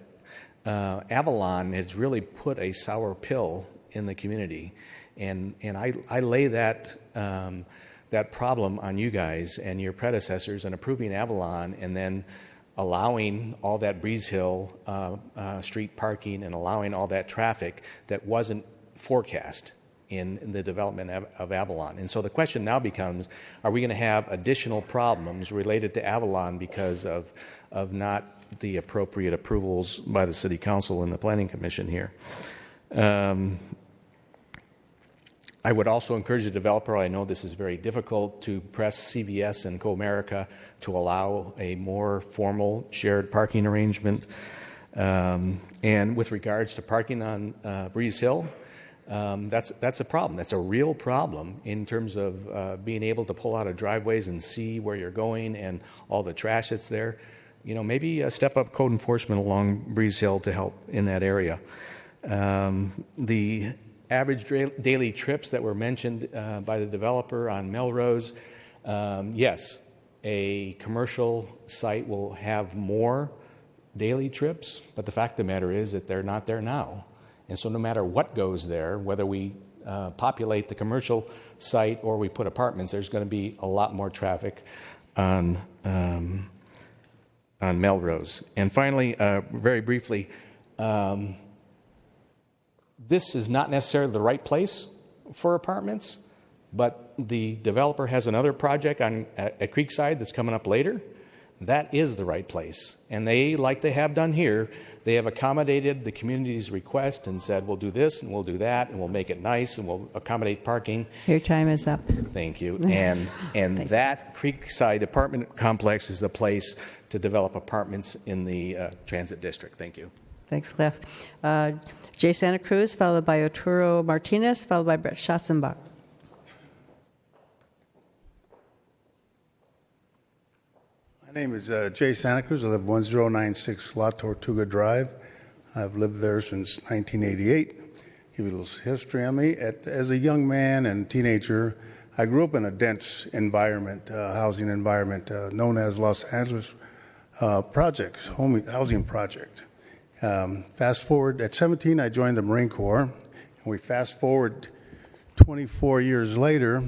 Avalon has really put a sour pill in the community, and I lay that problem on you guys and your predecessors in approving Avalon and then allowing all that Breeze Hill street parking and allowing all that traffic that wasn't forecast in the development of Avalon. And so the question now becomes, are we going to have additional problems related to Avalon because of not the appropriate approvals by the City Council and the Planning Commission here? I would also encourage the developer, I know this is very difficult, to press CVS and Co-America to allow a more formal shared parking arrangement. And with regards to parking on Breeze Hill, that's a problem. That's a real problem in terms of being able to pull out of driveways and see where you're going and all the trash that's there. You know, maybe step up code enforcement along Breeze Hill to help in that area. The average daily trips that were mentioned by the developer on Melrose, yes, a commercial site will have more daily trips, but the fact of the matter is that they're not there now. And so no matter what goes there, whether we populate the commercial site or we put apartments, there's going to be a lot more traffic on Melrose. And finally, very briefly, this is not necessarily the right place for apartments, but the developer has another project at Creekside that's coming up later. That is the right place. And they, like they have done here, they have accommodated the community's request and said, we'll do this and we'll do that and we'll make it nice and we'll accommodate parking. Your time is up. Thank you. And that Creekside apartment complex is the place to develop apartments in the transit district. Thank you. Thanks, Cliff. Jay Santa Cruz, followed by Arturo Martinez, followed by Brett Schatzenbach. My name is Jay Santa Cruz. I live 1096 La Tortuga Drive. I've lived there since 1988. Give you a little history on me. As a young man and teenager, I grew up in a dense environment, housing environment, known as Los Angeles Projects, housing project. Fast forward, at 17, I joined the Marine Corps. And we fast forward 24 years later,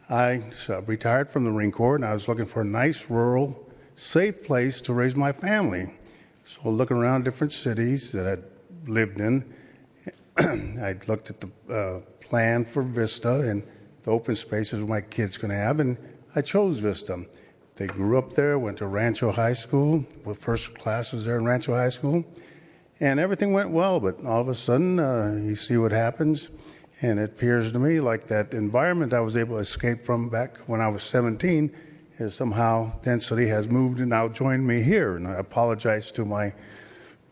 I retired from the Marine Corps, and I was looking for a nice, rural, safe place to raise my family. So looking around different cities that I'd lived in, I looked at the plan for Vista and the open spaces my kids going to have, and I chose Vista. They grew up there, went to Rancho High School, with first classes there in Rancho High School, and everything went well, but all of a sudden, you see what happens, and it appears to me like that environment I was able to escape from back when I was 17 is somehow density has moved and now joined me here, and I apologize to my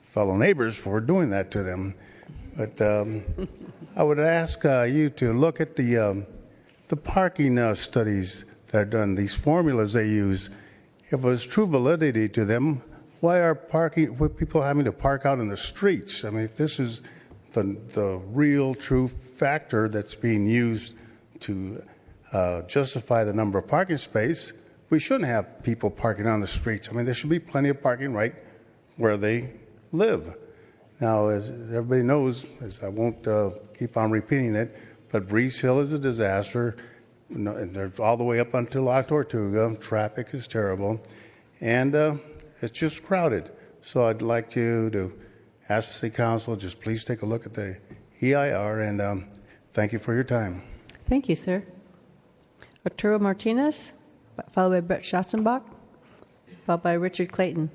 fellow neighbors for doing that to them. But I would ask you to look at the parking studies that are done, these formulas they use. If there's true validity to them, why are people having to park out in the streets? I mean, if this is the real true factor that's being used to justify the number of parking spaces, we shouldn't have people parking on the streets. I mean, there should be plenty of parking right where they live. Now, as everybody knows, as I won't keep on repeating it, but Breeze Hill is a disaster. They're all the way up until La Tortuga. Traffic is terrible. And it's just crowded. So I'd like you to ask the City Council, just please take a look at the EIR, and thank you for your time. Thank you, sir. Arturo Martinez, followed by Brett Schatzenbach, followed by Richard Clayton.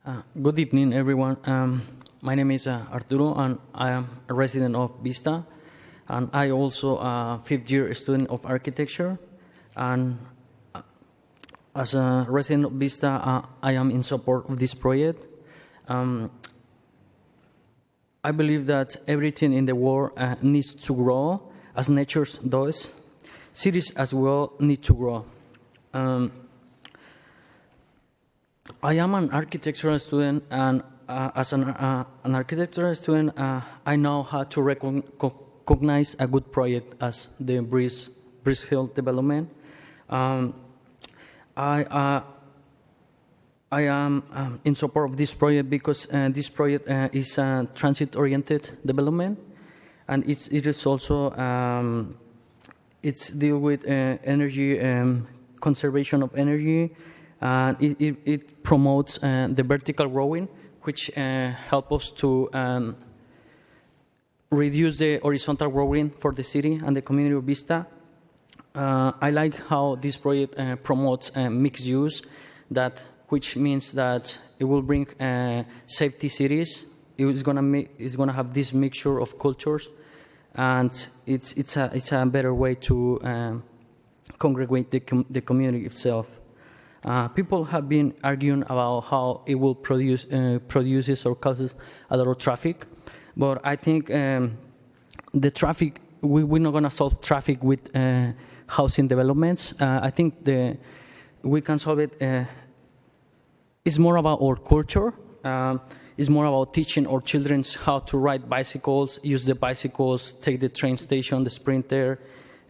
Good evening, everyone. My name is Arturo, and I am a resident of Vista. And I also a fifth-year student of architecture. And as a resident of Vista, I am in support of this project. I believe that everything in the world needs to grow, as nature does. Cities as well need to grow. I am an architectural student, and as an architectural student, I know how to recognize a good project as the Breeze Hill development. I am in support of this project because this project is a transit-oriented development, and it is also it's deal with energy conservation of energy. It promotes the vertical growing, which help us to reduce the horizontal growing for the city and the community of Vista. I like how this project promotes mixed use, which means that it will bring safety cities. It's gonna have this mixture of cultures, and it's a better way to congregate the community itself. People have been arguing about how it will produces or causes a lot of traffic, but I think the traffic, we're not going to solve traffic with housing developments. I think we can solve it. It's more about our culture. It's more about teaching our children how to ride bicycles, use the bicycles, take the train station, the Sprinter,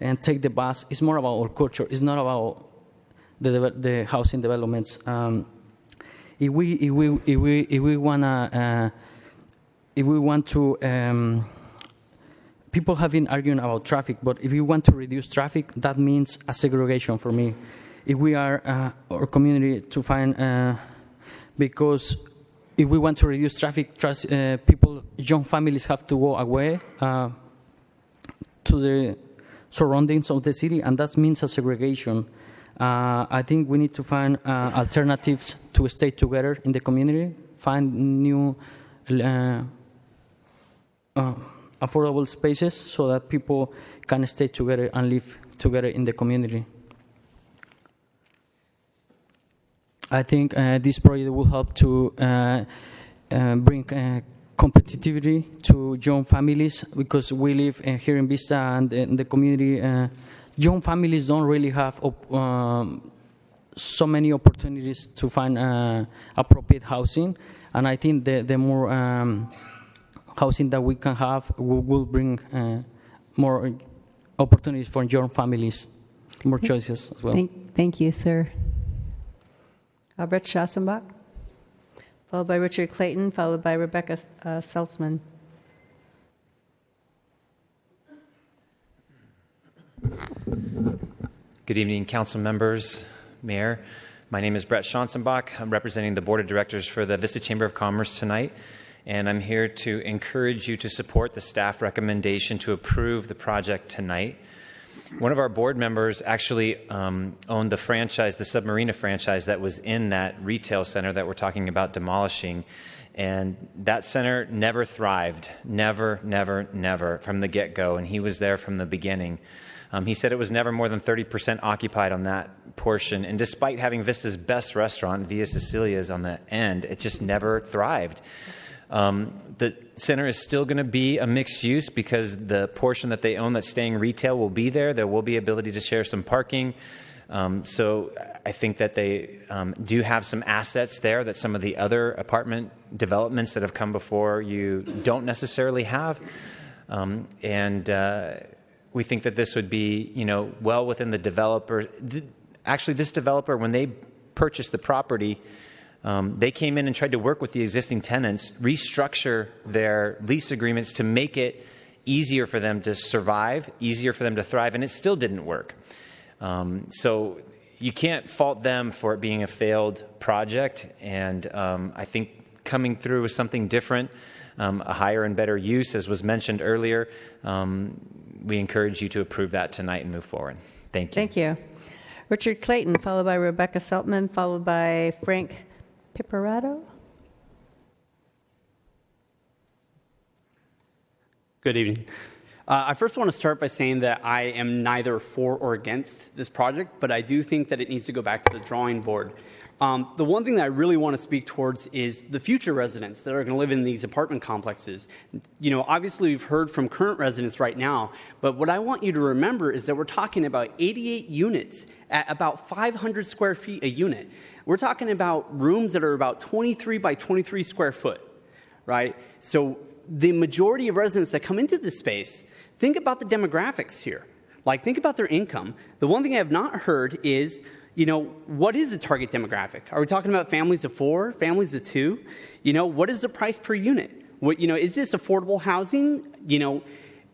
and take the bus. It's more about our culture. It's not about the housing developments. If we want to, people have been arguing about traffic, but if we want to reduce traffic, that means a segregation for me. If we are our community to find, because if we want to reduce traffic, people, young families have to go away to the surroundings of the city, and that means a segregation. I think we need to find alternatives to stay together in the community, find new affordable spaces so that people can stay together and live together in the community. I think this project will help to bring competitivity to young families, because we live here in Vista and in the community. Young families don't really have so many opportunities to find appropriate housing, and I think the more housing that we can have will bring more opportunities for young families, more choices as well. Thank you, sir. Brett Schatzenbach, followed by Richard Clayton, followed by Rebecca Seltzman. Good evening, council members, mayor. My name is Brett Schanzenbach. I'm representing the board of directors for the Vista Chamber of Commerce tonight, and I'm here to encourage you to support the staff recommendation to approve the project tonight. One of our board members actually owned the franchise, the Submarina franchise that was in that retail center that we're talking about demolishing. And that center never thrived, never from the get-go. And he was there from the beginning. He said it was never more than 30% occupied on that portion. And despite having Vista's best restaurant, Via Cecilia's on the end, it just never thrived. The center is still going to be a mixed use because the portion that they own that's staying retail will be there. There will be ability to share some parking. So I think that they do have some assets there that some of the other apartment developments that have come before you don't necessarily have. We think that this would be, well within the developer. Actually, this developer, when they purchased the property, they came in and tried to work with the existing tenants, restructure their lease agreements to make it easier for them to survive, easier for them to thrive, and it still didn't work. So you can't fault them for it being a failed project, and I think coming through with something different, a higher and better use, as was mentioned earlier, we encourage you to approve that tonight and move forward. Thank you. Thank you. Richard Clayton, followed by Rebecca Seltman, followed by Frank Piparato. Good evening. I first want to start by saying that I am neither for or against this project, but I do think that it needs to go back to the drawing board. The one thing that I really want to speak towards is the future residents that are going to live in these apartment complexes. You know, obviously we've heard from current residents right now, but what I want you to remember is that we're talking about 88 units at about 500 square feet a unit. We're talking about rooms that are about 23 by 23 square foot, right? So the majority of residents that come into this space, think about the demographics here. Like, think about their income. The one thing I have not heard is, you know, what is the target demographic? Are we talking about families of 4, families of 2? You know, what is the price per unit? What, you know, is this affordable housing? You know,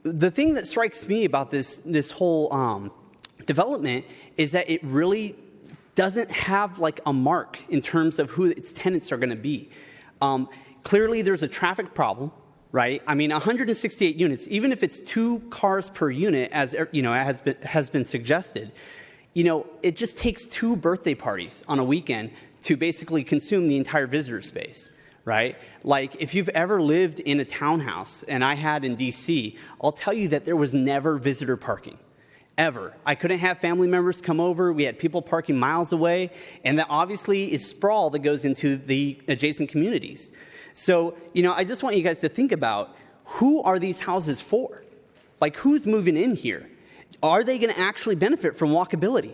the thing that strikes me about this whole development is that it really doesn't have like a mark in terms of who its tenants are going to be. Clearly, there's a traffic problem. Right? I mean, 168 units, even if it's 2 cars per unit, as you know, has been suggested, you know, it just takes 2 birthday parties on a weekend to basically consume the entire visitor space, right? Like, if you've ever lived in a townhouse, and I had in D.C., I'll tell you that there was never visitor parking. Ever. I couldn't have family members come over. We had people parking miles away, and that obviously is sprawl that goes into the adjacent communities. So, you know, I just want you guys to think about, who are these houses for? Like, who's moving in here? Are they going to actually benefit from walkability?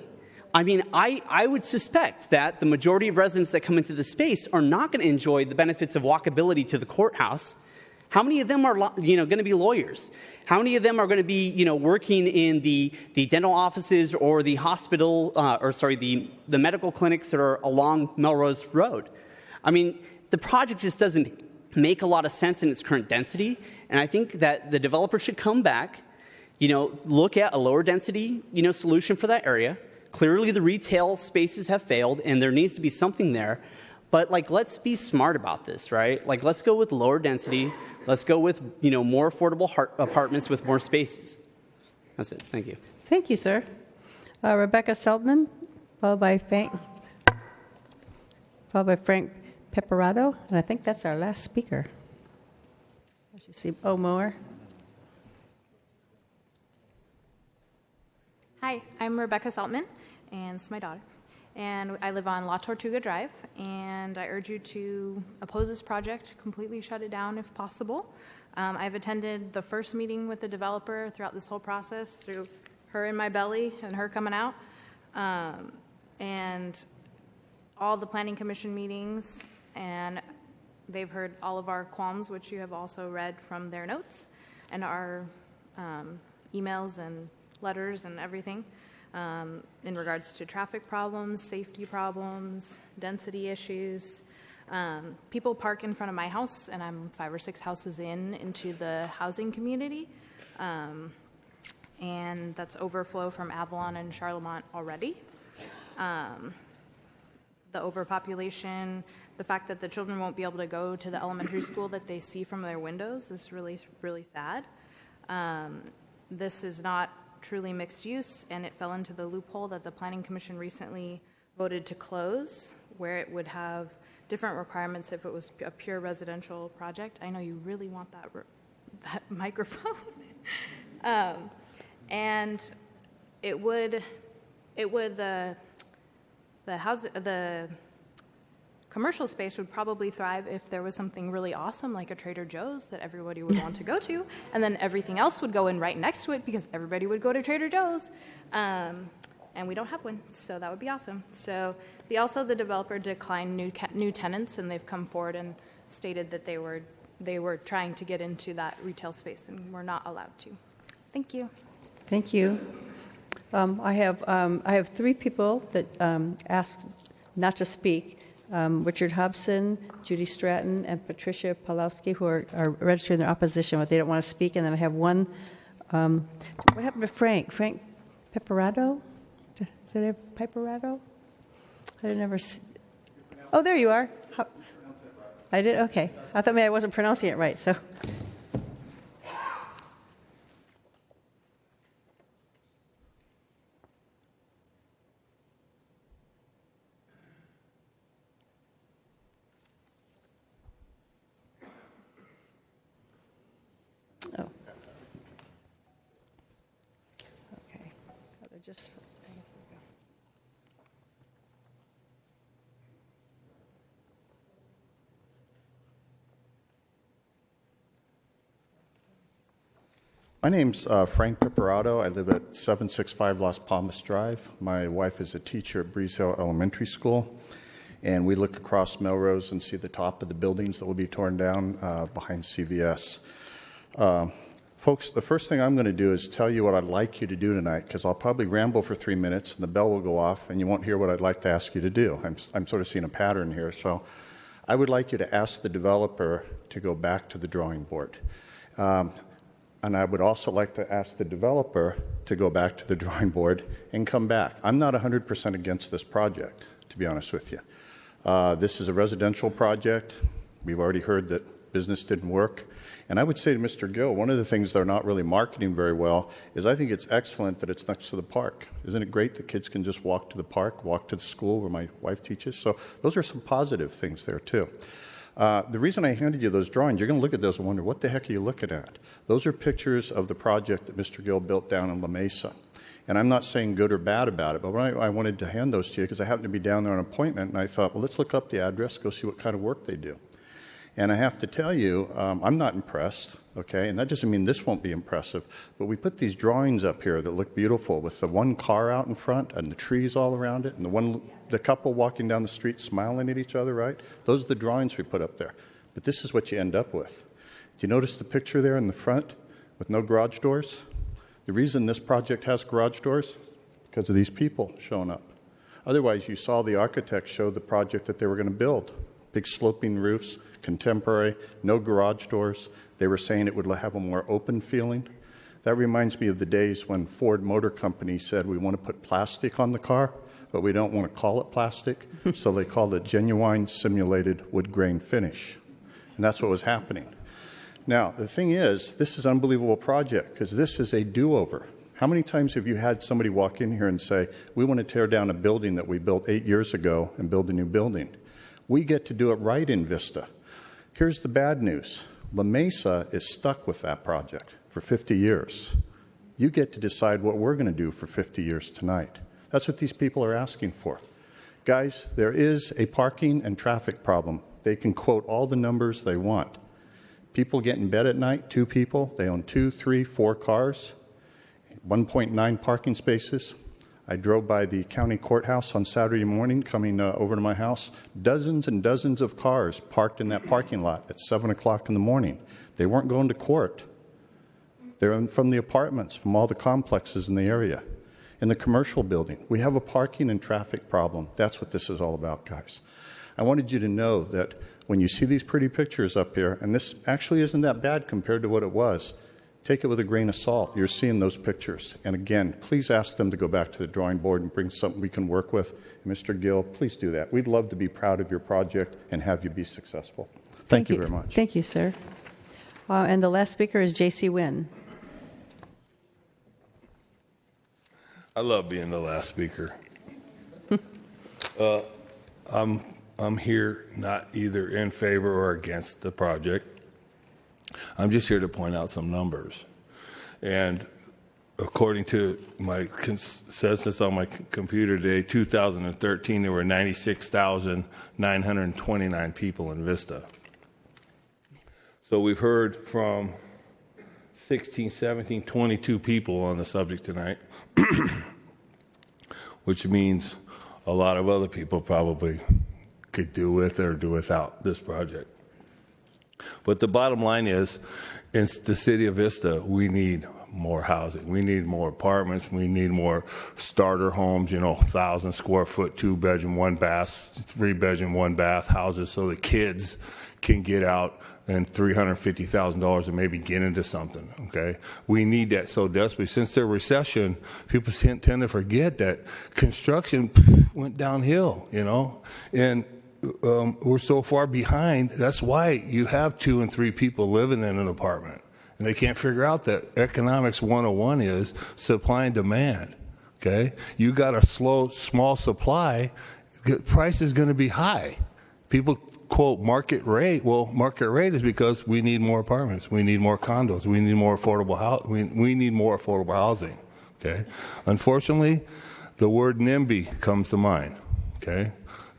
I mean, I would suspect that the majority of residents that come into the space are not going to enjoy the benefits of walkability to the courthouse. How many of them are, you know, going to be lawyers? How many of them are going to be, you know, working in the dental offices or the hospital, the medical clinics that are along Melrose Road? I mean, the project just doesn't make a lot of sense in its current density, and I think that the developer should come back, you know, look at a lower density, you know, solution for that area. Clearly, the retail spaces have failed, and there needs to be something there. But, like, let's be smart about this, right? Like, let's go with lower density. Let's go with, you know, more affordable apartments with more spaces. That's it. Thank you. Thank you, sir. Rebecca Seltman, followed by Frank Peperato, and I think that's our last speaker. I should see. Oh, more. Hi, I'm Rebecca Saltman, and it's my daughter. And I live on La Tortuga Drive, and I urge you to oppose this project, completely shut it down if possible. I've attended the first meeting with the developer throughout this whole process, through her in my belly and her coming out, and all the Planning Commission meetings, and they've heard all of our qualms, which you have also read from their notes, and our emails and letters and everything. In regards to traffic problems, safety problems, density issues. People park in front of my house, and I'm 5 or 6 houses into the housing community. And that's overflow from Avalon and Charlemont already. The overpopulation, the fact that the children won't be able to go to the elementary school that they see from their windows is really, really sad. This is not truly mixed use, and it fell into the loophole that the Planning Commission recently voted to close, where it would have different requirements if it was a pure residential project. I know you really want that microphone. And the commercial space would probably thrive if there was something really awesome like a Trader Joe's that everybody would want to go to, and then everything else would go in right next to it because everybody would go to Trader Joe's. And we don't have one, so that would be awesome. So the developer declined new tenants, and they've come forward and stated that they were trying to get into that retail space and were not allowed to. Thank you. Thank you. I have 3 people that asked not to speak. Richard Hobson, Judy Stratton, and Patricia Pawlowski, who are registering their opposition, but they don't want to speak. And then I have one. What happened to Frank? Frank Peperato? Did I have Peperato? I didn't ever see. Oh, there you are. I did? Okay. I thought maybe I wasn't pronouncing it right, so. just. My name's Frank Piperato. I live at 765 Las Palmas Drive. My wife is a teacher at Breeze Hill Elementary School, and we look across Melrose and see the top of the buildings that will be torn down behind CVS. Folks, the first thing I'm going to do is tell you what I'd like you to do tonight, because I'll probably ramble for 3 minutes and the bell will go off and you won't hear what I'd like to ask you to do. I'm sort of seeing a pattern here. So I would like you to ask the developer to go back to the drawing board. And I would also like to ask the developer to go back to the drawing board and come back. I'm not 100% against this project, to be honest with you. This is a residential project. We've already heard that business didn't work. And I would say to Mr. Gill, one of the things they're not really marketing very well is I think it's excellent that it's next to the park. Isn't it great that kids can just walk to the park, walk to the school where my wife teaches? So those are some positive things there, too. The reason I handed you those drawings, you're going to look at those and wonder, what the heck are you looking at? Those are pictures of the project that Mr. Gill built down in La Mesa. And I'm not saying good or bad about it, but I wanted to hand those to you because I happened to be down there on an appointment, and I thought, well, let's look up the address, go see what kind of work they do. And I have to tell you, I'm not impressed, okay? And that doesn't mean this won't be impressive, but we put these drawings up here that look beautiful with the one car out in front and the trees all around it and the couple walking down the street smiling at each other, right? Those are the drawings we put up there. But this is what you end up with. Do you notice the picture there in the front with no garage doors? The reason this project has garage doors? Because of these people showing up. Otherwise, you saw the architect show the project that they were going to build. Big sloping roofs, contemporary, no garage doors. They were saying it would have a more open feeling. That reminds me of the days when Ford Motor Company said we want to put plastic on the car, but we don't want to call it plastic, so they called it genuine simulated wood grain finish. And that's what was happening. Now, the thing is, this is an unbelievable project because this is a do-over. How many times have you had somebody walk in here and say, we want to tear down a building that we built 8 years ago and build a new building? We get to do it right in Vista. Here's the bad news. La Mesa is stuck with that project for 50 years. You get to decide what we're going to do for 50 years tonight. That's what these people are asking for. Guys, there is a parking and traffic problem. They can quote all the numbers they want. People get in bed at night, 2 people. They own 2, 3, 4 cars, 1.9 parking spaces. I drove by the county courthouse on Saturday morning coming over to my house. Dozens and dozens of cars parked in that parking lot at 7 o'clock in the morning. They weren't going to court. They're from the apartments, from all the complexes in the area. In the commercial building, we have a parking and traffic problem. That's what this is all about, guys. I wanted you to know that when you see these pretty pictures up here, and this actually isn't that bad compared to what it was, take it with a grain of salt. You're seeing those pictures. And again, please ask them to go back to the drawing board and bring something we can work with. Mr. Gill, please do that. We'd love to be proud of your project and have you be successful. Thank you very much. Thank you, sir. And the last speaker is J.C. Nguyen. I love being the last speaker. I'm here not either in favor or against the project. I'm just here to point out some numbers. And according to my consensus on my computer today, 2013, there were 96,929 people in Vista. So we've heard from 16, 17, 22 people on the subject tonight, which means a lot of other people probably could do with or do without this project. But the bottom line is, in the city of Vista, we need more housing. We need more apartments. We need more starter homes, 1,000 square foot, 2-bedroom, 1-bath, 3-bedroom, 1-bath houses so the kids can get out and $350,000 and maybe get into something, okay? We need that so desperately. Since the recession, people tend to forget that construction went downhill, and we're so far behind. That's why you have 2 and 3 people living in an apartment. And they can't figure out that economics 101 is supply and demand, okay? You got a small supply, the price is going to be high. People quote market rate. Well, market rate is because we need more apartments. We need more condos. We need more affordable housing. We need more affordable housing, Okay? Unfortunately, the word NIMBY comes to mind. Okay?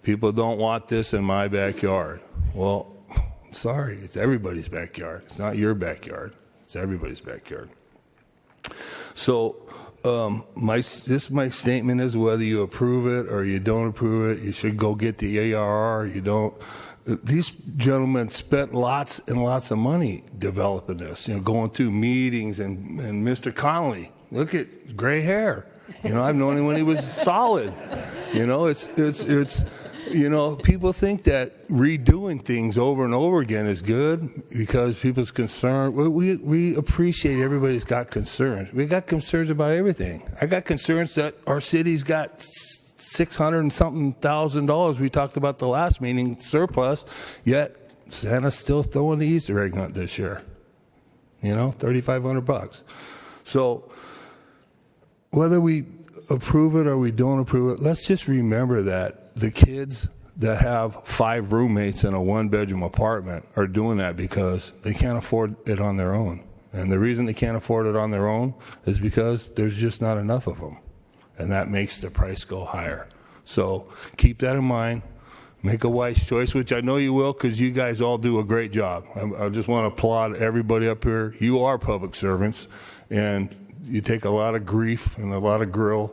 People don't want this in my backyard. Well, sorry, it's everybody's backyard. It's not your backyard. It's everybody's backyard. So my statement is whether you approve it or you don't approve it, you should go get the ARR. You don't. These gentlemen spent lots and lots of money developing this, going through meetings, and Mr. Connolly, look at gray hair. I've known him when he was solid. It's people think that redoing things over and over again is good because people's concerned. We appreciate everybody's got concerns. We got concerns about everything. I got concerns that our city's got $600 and something thousand we talked about the last meeting surplus, yet Santa's still throwing the Easter egg hunt this year. $3,500. So whether we approve it or we don't approve it, let's just remember that the kids that have 5 roommates in a 1-bedroom apartment are doing that because they can't afford it on their own. And the reason they can't afford it on their own is because there's just not enough of them. And that makes the price go higher. So keep that in mind. Make a wise choice, which I know you will because you guys all do a great job. I just want to applaud everybody up here. You are public servants, and you take a lot of grief and a lot of grill,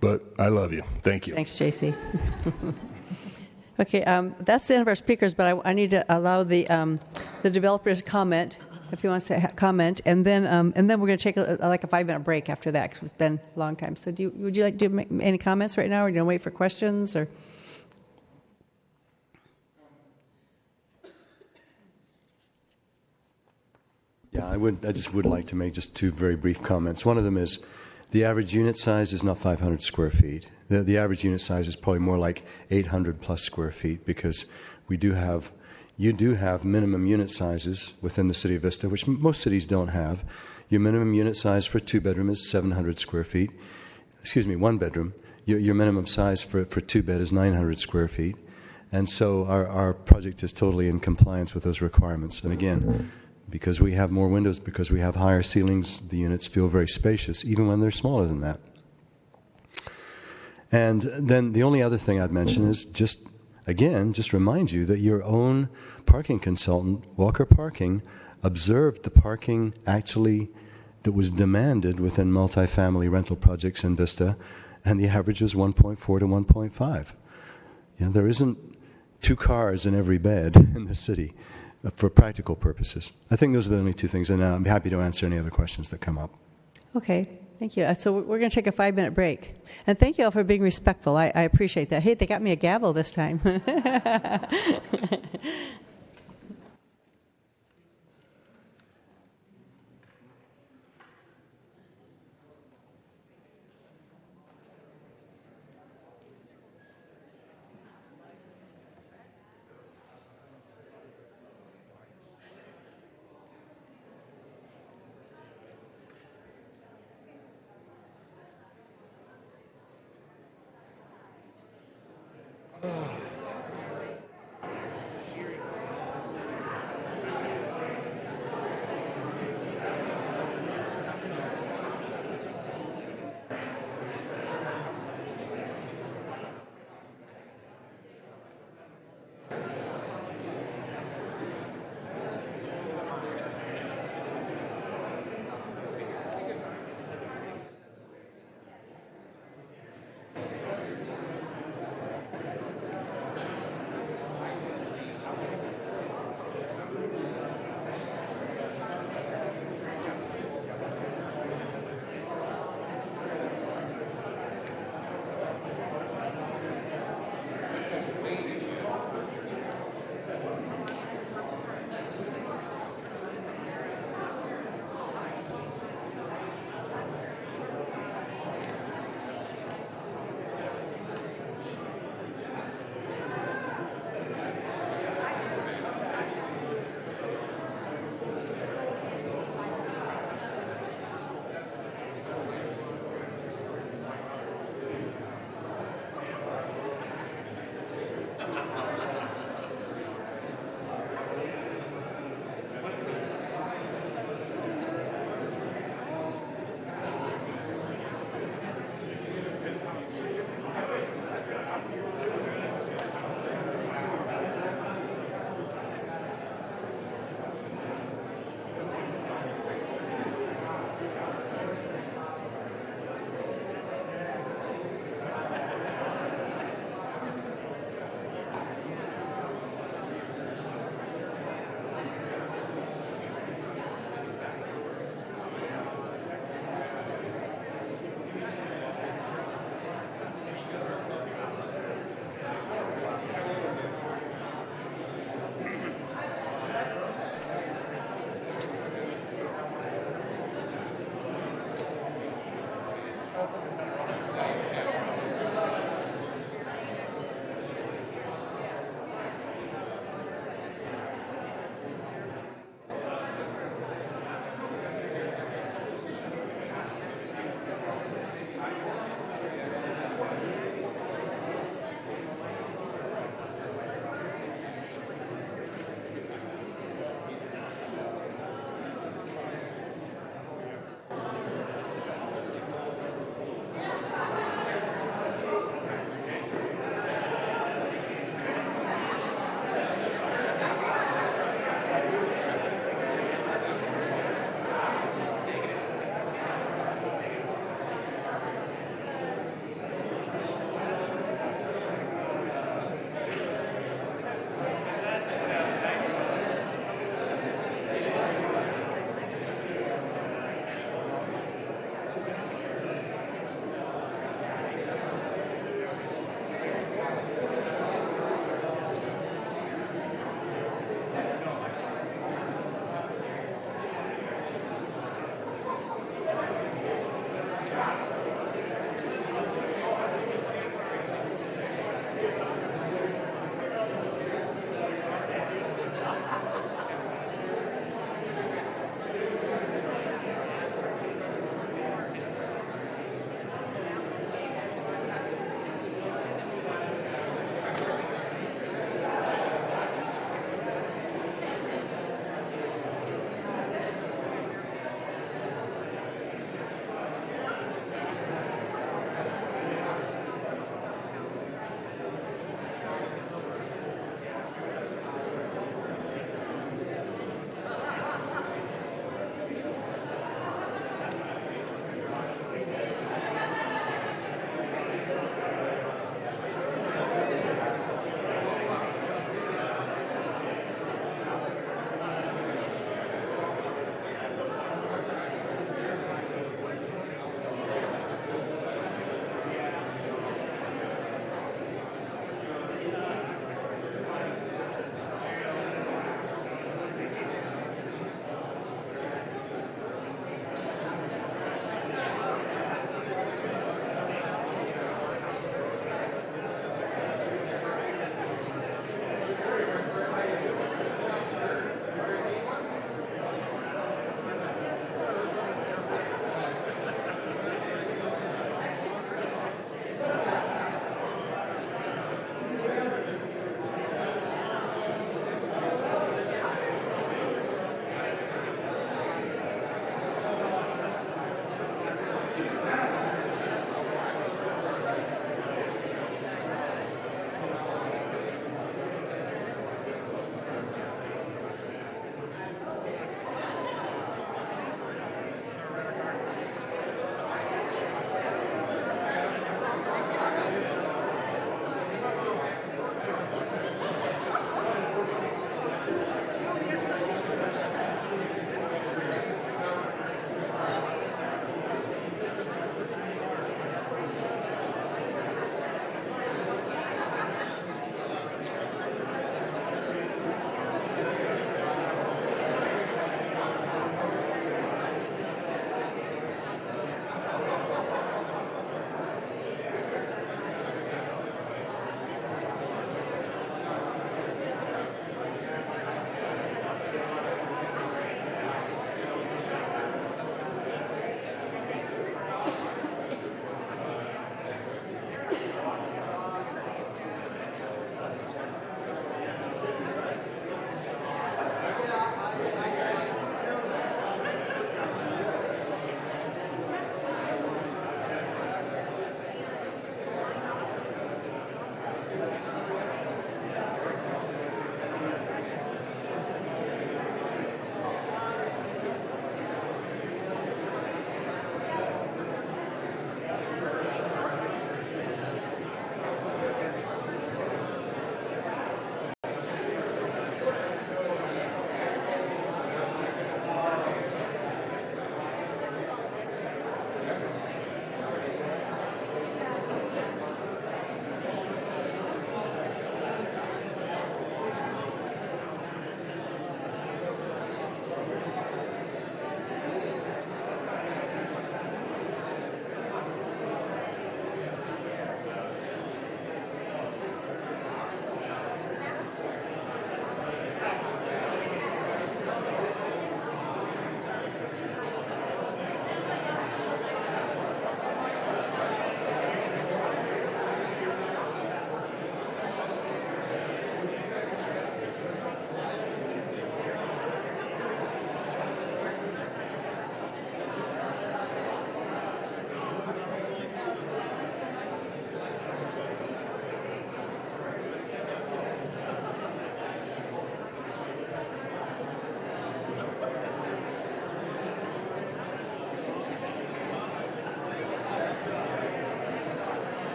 but I love you. Thank you. Thanks, JC. Okay, that's the end of our speakers, but I need to allow the developers to comment if he wants to comment, and then we're going to take a 5-minute break after that because it's been a long time. So would you like to make any comments right now, or do you want to wait for questions? Or yeah, I just would like to make just 2 very brief comments. One of them is the average unit size is not 500 square feet. The average unit size is probably more like 800 plus square feet because you do have minimum unit sizes within the city of Vista, which most cities don't have. Your minimum unit size for a 2-bedroom is 700 square feet. Excuse me, 1-bedroom. Your minimum size for 2-bed is 900 square feet. And so our project is totally in compliance with those requirements. And again, because we have more windows, because we have higher ceilings, the units feel very spacious, even when they're smaller than that. And then the only other thing I'd mention is just remind you that your own parking consultant, Walker Parking, observed the parking actually that was demanded within multifamily rental projects in Vista, and the average was 1.4 to 1.5. There isn't 2 cars in every bed in the city for practical purposes. I think those are the only 2 things, and I'm happy to answer any other questions that come up. okay, thank you. So we're going to take a 5-minute break, and thank you all for being respectful. I appreciate that. Hey, they got me a gavel this time.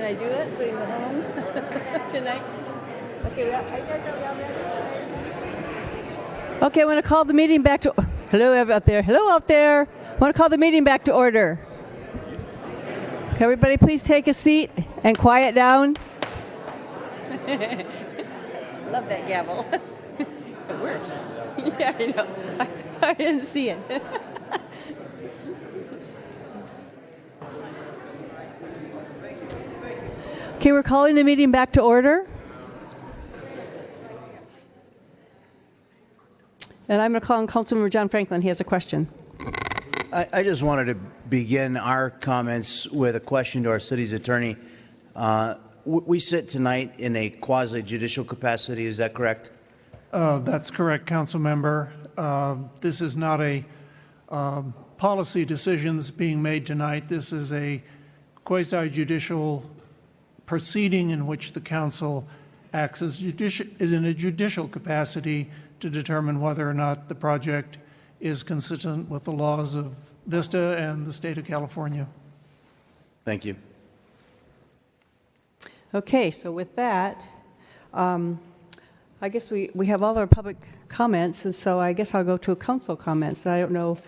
I do it so we can go home tonight? Okay, okay, I want to call the meeting back to... Hello out there. Hello out there. I want to call the meeting back to order. Can everybody please take a seat and quiet down? Love that gavel. It works. Yeah, I know. I didn't see it. Okay, we're calling the meeting back to order. And I'm going to call on Councilmember John Franklin. He has a question. I just wanted to begin our comments with a question to our city's attorney. We sit tonight in a quasi-judicial capacity. Is that correct? That's correct, Council Member. This is not a policy decision that's being made tonight. This is a quasi-judicial proceeding in which the council acts as is in a judicial capacity to determine whether or not the project is consistent with the laws of Vista and the state of California. Thank you. Okay, so with that, I guess we have all our public comments, and so I guess I'll go to council comments. I don't know.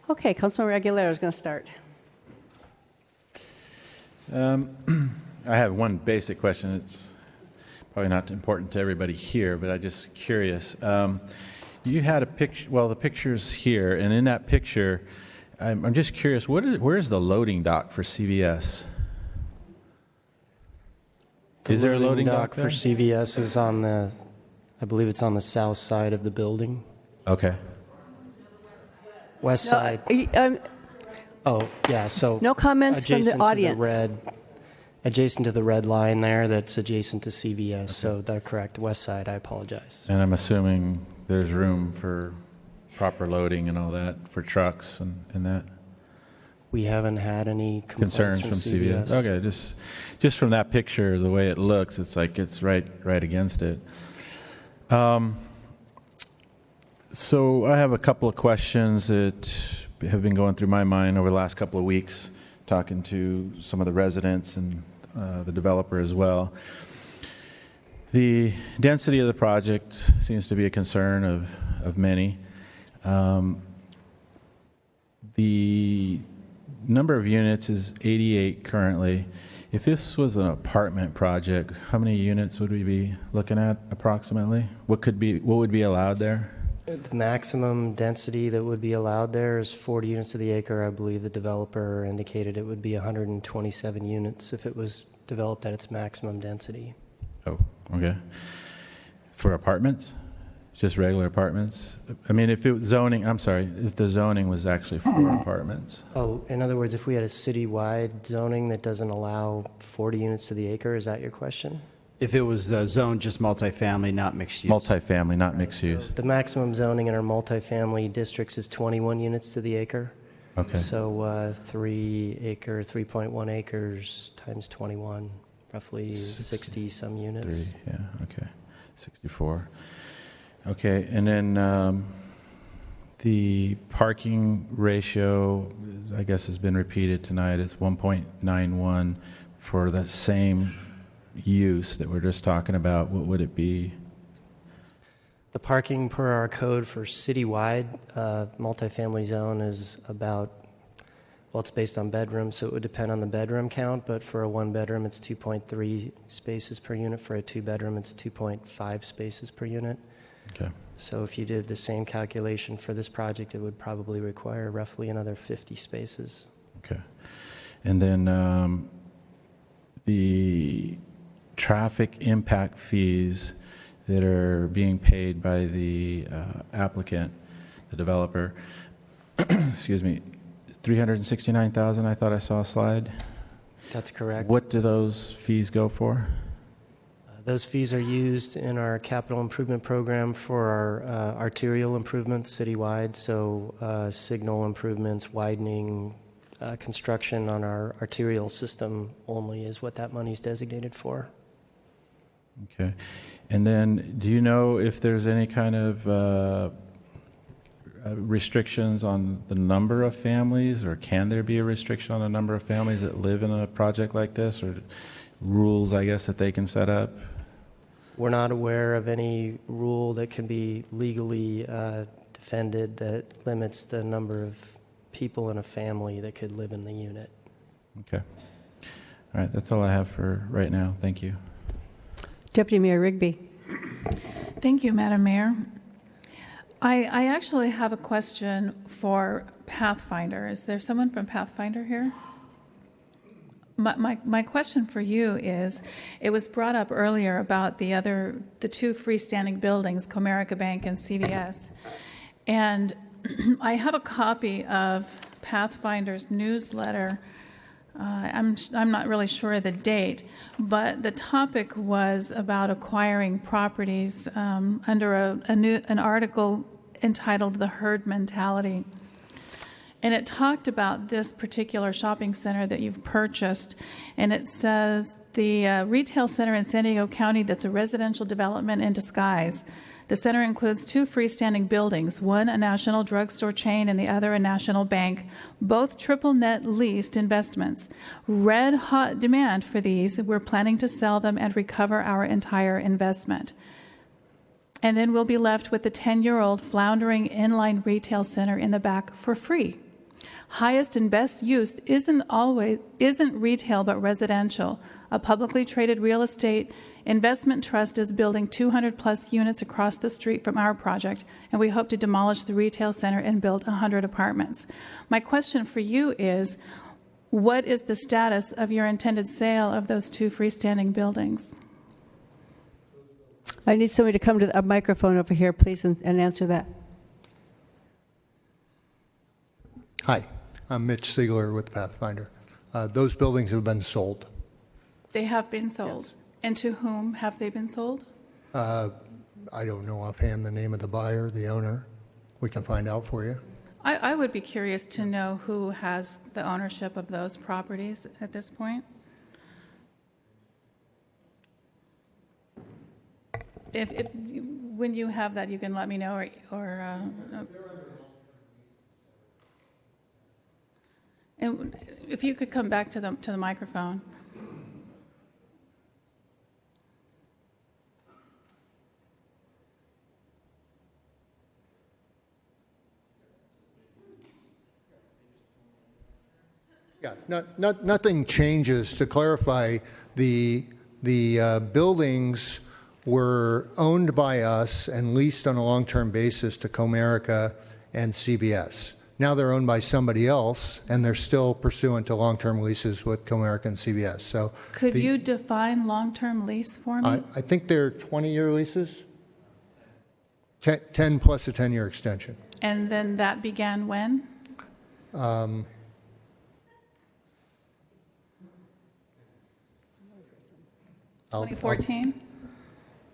Okay, Councilmember Aguilera is going to start. I have one basic question. It's probably not important to everybody here, but I'm just curious. You had a picture, well, the picture's here, and in that picture, I'm just curious, where's the loading dock for CVS? Is there a loading dock for CVS is on the, I believe it's on the south side of the building. Okay. West side. Oh, yeah, so. No comments from the audience. Adjacent to the red line there, that's adjacent to CVS, okay. So they're correct. West side, I apologize. And I'm assuming there's room for proper loading and all that for trucks and that? We haven't had any concerns from CVS. Okay, just from that picture, the way it looks, it's like it's right against it. So I have a couple of questions that have been going through my mind over the last couple of weeks, talking to some of the residents and the developer as well. The density of the project seems to be a concern of many. The number of units is 88 currently. If this was an apartment project, how many units would we be looking at approximately? What would be allowed there? The maximum density that would be allowed there is 40 units to the acre. I believe the developer indicated it would be 127 units if it was developed at its maximum density. Oh, okay. For apartments? Just regular apartments? I mean, if it was zoning, I'm sorry, if the zoning was actually for apartments. Oh, in other words, if we had a citywide zoning that doesn't allow 40 units to the acre, is that your question? If it was zoned just multifamily, not mixed use. Multifamily, not mixed use. The maximum zoning in our multifamily districts is 21 units to the acre. Okay. So 3.1 acres times 21, roughly 60 some units. Yeah, okay. 64. Okay, and then the parking ratio, I guess, has been repeated tonight. It's 1.91 for the same use that we're just talking about. What would it be? The parking per our code for citywide multifamily zone is about, well, it's based on bedrooms, so it would depend on the bedroom count, but for a one bedroom, it's 2.3 spaces per unit. For a two bedroom, it's 2.5 spaces per unit. Okay. So if you did the same calculation for this project, it would probably require roughly another 50 spaces. Okay. And then the traffic impact fees that are being paid by the applicant, the developer, excuse me, 369,000, I thought I saw a slide. That's correct. What do those fees go for? Those fees are used in our capital improvement program for our arterial improvements citywide, so signal improvements, widening, construction on our arterial system only is what that money is designated for. Okay. And then do you know if there's any kind of restrictions on the number of families, or can there be a restriction on the number of families that live in a project like this, or rules, I guess, that they can set up? We're not aware of any rule that can be legally defended that limits the number of people in a family that could live in the unit. Okay. All right, that's all I have for right now. Thank you. Deputy Mayor Rigby. Thank you, Madam Mayor. I actually have a question for Pathfinder. Is there someone from Pathfinder here? My question for you is, it was brought up earlier about the two freestanding buildings, Comerica Bank and CVS. And I have a copy of Pathfinder's newsletter. I'm not really sure of the date, but the topic was about acquiring properties under an article entitled "The Herd Mentality." And it talked about this particular shopping center that you've purchased. And it says, the retail center in San Diego County that's a residential development in disguise. The center includes two freestanding buildings, one a national drugstore chain and the other a national bank, both triple net leased investments. Red hot demand for these. We're planning to sell them and recover our entire investment. And then we'll be left with the 10-year-old floundering inline retail center in the back for free. Highest and best use isn't retail but residential. A publicly traded real estate investment trust is building 200 plus units across the street from our project, and we hope to demolish the retail center and build 100 apartments. My question for you is, what is the status of your intended sale of those two freestanding buildings? I need somebody to come to a microphone over here, please, and answer that. Hi, I'm Mitch Siegler with Pathfinder. Those buildings have been sold. They have been sold. Yes. And to whom have they been sold? I don't know offhand the name of the buyer, the owner. We can find out for you. I would be curious to know who has the ownership of those properties at this point. When you have that, you can let me know, and if you could come back to the microphone. Yeah, nothing changes. To clarify, the buildings were owned by us and leased on a long-term basis to Comerica and CVS. Now they're owned by somebody else, and they're still pursuant to long-term leases with Comerica and CVS. So, could you define long-term lease for me? I think they're 20-year leases, 10 plus a 10-year extension. And then that began when? 2014?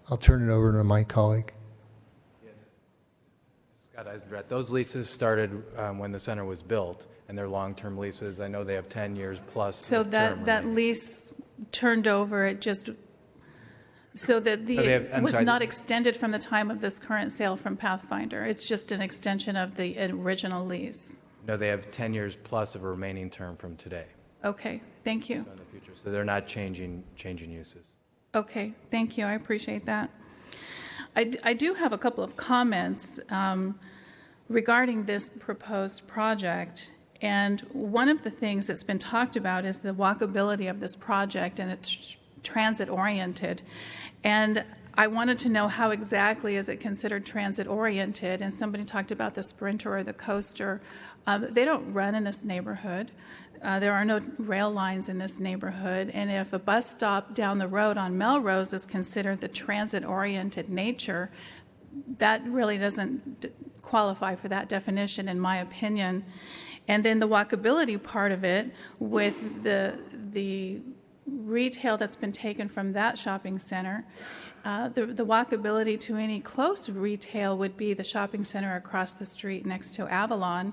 I'll turn it over to my colleague. Scott Eisendrath. Those leases started when the center was built, and they're long-term leases. I know they have 10 years plus. So that lease turned over, it just, so that it was not extended from the time of this current sale from Pathfinder. It's just an extension of the original lease. No, they have 10 years plus of a remaining term from today. Okay, thank you. So in the future, so they're not changing uses. Okay, thank you. I appreciate that. I do have a couple of comments regarding this proposed project. And one of the things that's been talked about is the walkability of this project, and it's transit-oriented. And I wanted to know how exactly is it considered transit-oriented. And somebody talked about the Sprinter or the Coaster. They don't run in this neighborhood. There are no rail lines in this neighborhood, and if a bus stop down the road on Melrose is considered the transit-oriented nature, that really doesn't qualify for that definition, in my opinion. And then the walkability part of it, with the retail that's been taken from that shopping center, the walkability to any close retail would be the shopping center across the street next to Avalon,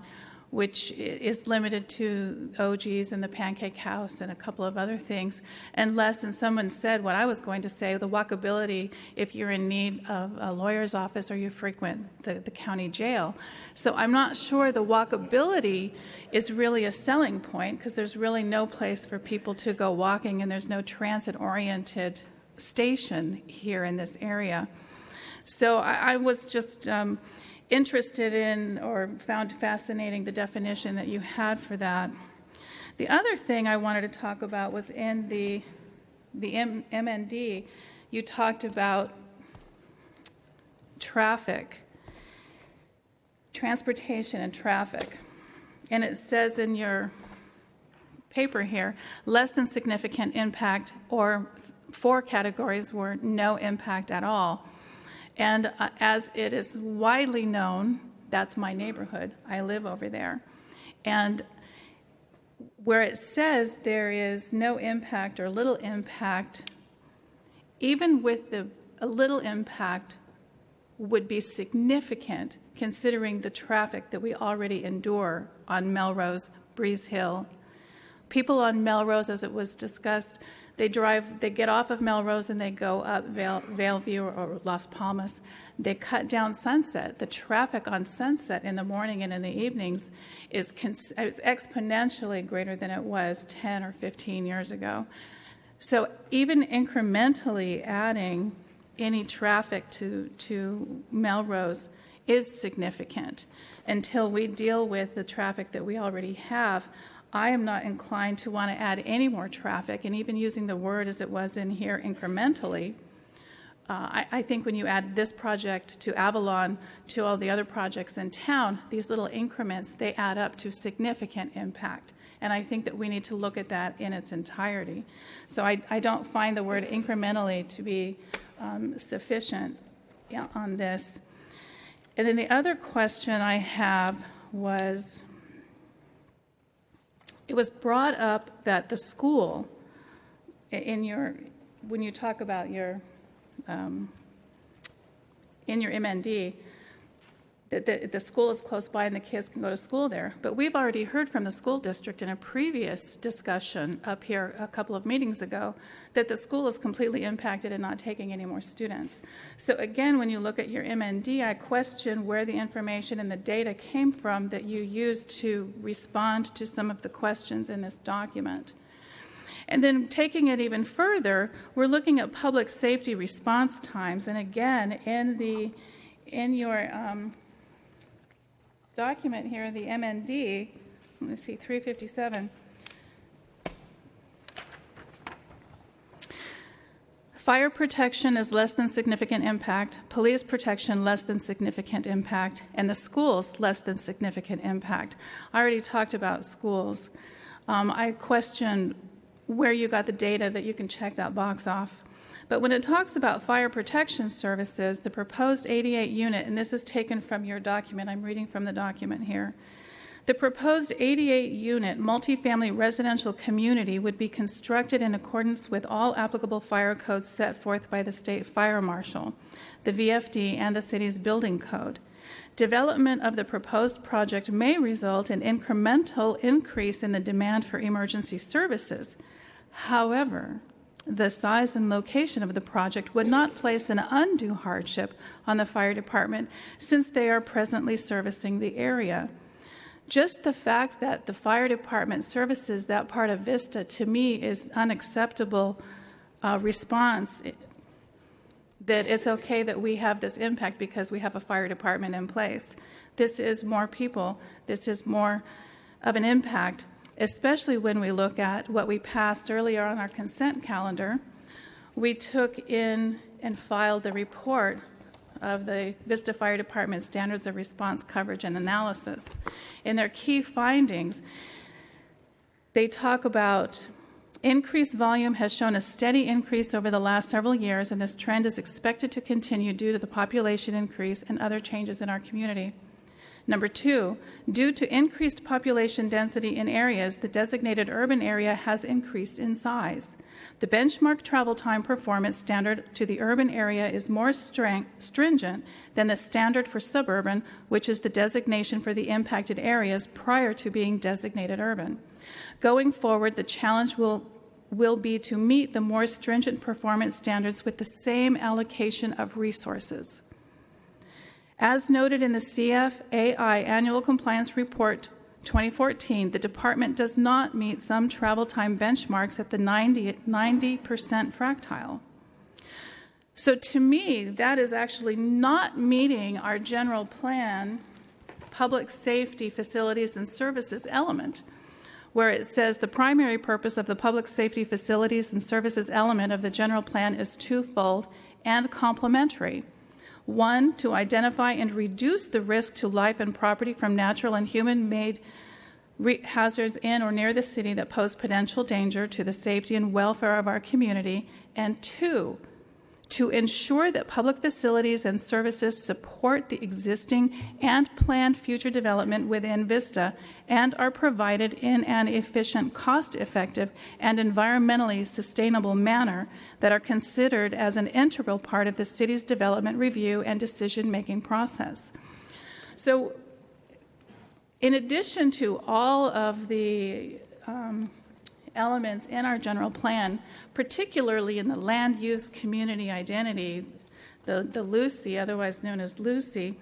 which is limited to OGs and the Pancake House and a couple of other things, unless, and someone said what I was going to say, the walkability if you're in need of a lawyer's office or you frequent the county jail. So I'm not sure the walkability is really a selling point, because there's really no place for people to go walking, and there's no transit-oriented station here in this area. So I was just interested in, or found fascinating, the definition that you had for that. The other thing I wanted to talk about was in the MND, you talked about traffic, transportation and traffic. And it says in your paper here, less than significant impact, or 4 categories were no impact at all. And as it is widely known, that's my neighborhood. I live over there. And where it says there is no impact or little impact, even with a little impact would be significant considering the traffic that we already endure on Melrose, Breeze Hill. People on Melrose, as it was discussed, they get off of Melrose and they go up Valeview or Las Palmas. They cut down Sunset. The traffic on Sunset in the morning and in the evenings is exponentially greater than it was 10 or 15 years ago. So even incrementally adding any traffic to Melrose is significant. Until we deal with the traffic that we already have, I am not inclined to want to add any more traffic, and even using the word as it was in here, incrementally. I think when you add this project to Avalon, to all the other projects in town, these little increments, they add up to significant impact. And I think that we need to look at that in its entirety. So I don't find the word incrementally to be sufficient on this. And then the other question I have was, it was brought up that the school, when you talk about in your MND, that the school is close by and the kids can go to school there. But we've already heard from the school district in a previous discussion up here a couple of meetings ago that the school is completely impacted and not taking any more students. So again, when you look at your MND, I question where the information and the data came from that you used to respond to some of the questions in this document. And then taking it even further, we're looking at public safety response times. And again, in your document here, the MND, let me see, 357. Fire protection is less than significant impact, police protection less than significant impact, and the schools less than significant impact. I already talked about schools. I question where you got the data that you can check that box off. But when it talks about fire protection services, the proposed 88 unit, and this is taken from your document, I'm reading from the document here, the proposed 88 unit multifamily residential community would be constructed in accordance with all applicable fire codes set forth by the state fire marshal, the VFD, and the city's building code. Development of the proposed project may result in incremental increase in the demand for emergency services. However, the size and location of the project would not place an undue hardship on the fire department since they are presently servicing the area. Just the fact that the fire department services that part of Vista, to me, is unacceptable response, that it's okay that we have this impact because we have a fire department in place. This is more people. This is more of an impact, especially when we look at what we passed earlier on our consent calendar. We took in and filed the report of the Vista Fire Department Standards of Response Coverage and Analysis. In their key findings, they talk about increased volume has shown a steady increase over the last several years, and this trend is expected to continue due to the population increase and other changes in our community. Number 2, due to increased population density in areas, the designated urban area has increased in size. The benchmark travel time performance standard to the urban area is more stringent than the standard for suburban, which is the designation for the impacted areas prior to being designated urban. Going forward, the challenge will be to meet the more stringent performance standards with the same allocation of resources. As noted in the CFAI Annual Compliance Report 2014, the department does not meet some travel time benchmarks at the 90% fractile. So to me, that is actually not meeting our general plan public safety facilities and services element, where it says the primary purpose of the public safety facilities and services element of the general plan is twofold and complementary. 1, to identify and reduce the risk to life and property from natural and human-made hazards in or near the city that pose potential danger to the safety and welfare of our community, and 2, to ensure that public facilities and services support the existing and planned future development within Vista and are provided in an efficient, cost-effective, and environmentally sustainable manner that are considered as an integral part of the city's development review and decision-making process. So, in addition to all of the elements in our general plan, particularly in the land use community identity, the LUCI, otherwise known as LUCI,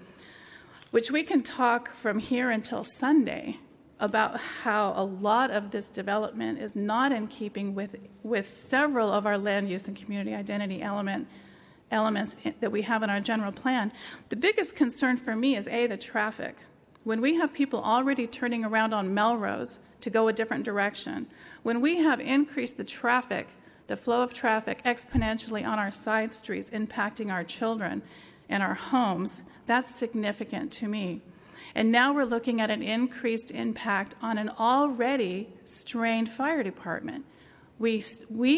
which we can talk from here until Sunday about how a lot of this development is not in keeping with several of our land use and community identity elements that we have in our general plan. The biggest concern for me is, A, the traffic. When we have people already turning around on Melrose to go a different direction, when we have increased the traffic, the flow of traffic exponentially on our side streets, impacting our children and our homes, that's significant to me. And now we're looking at an increased impact on an already strained fire department. We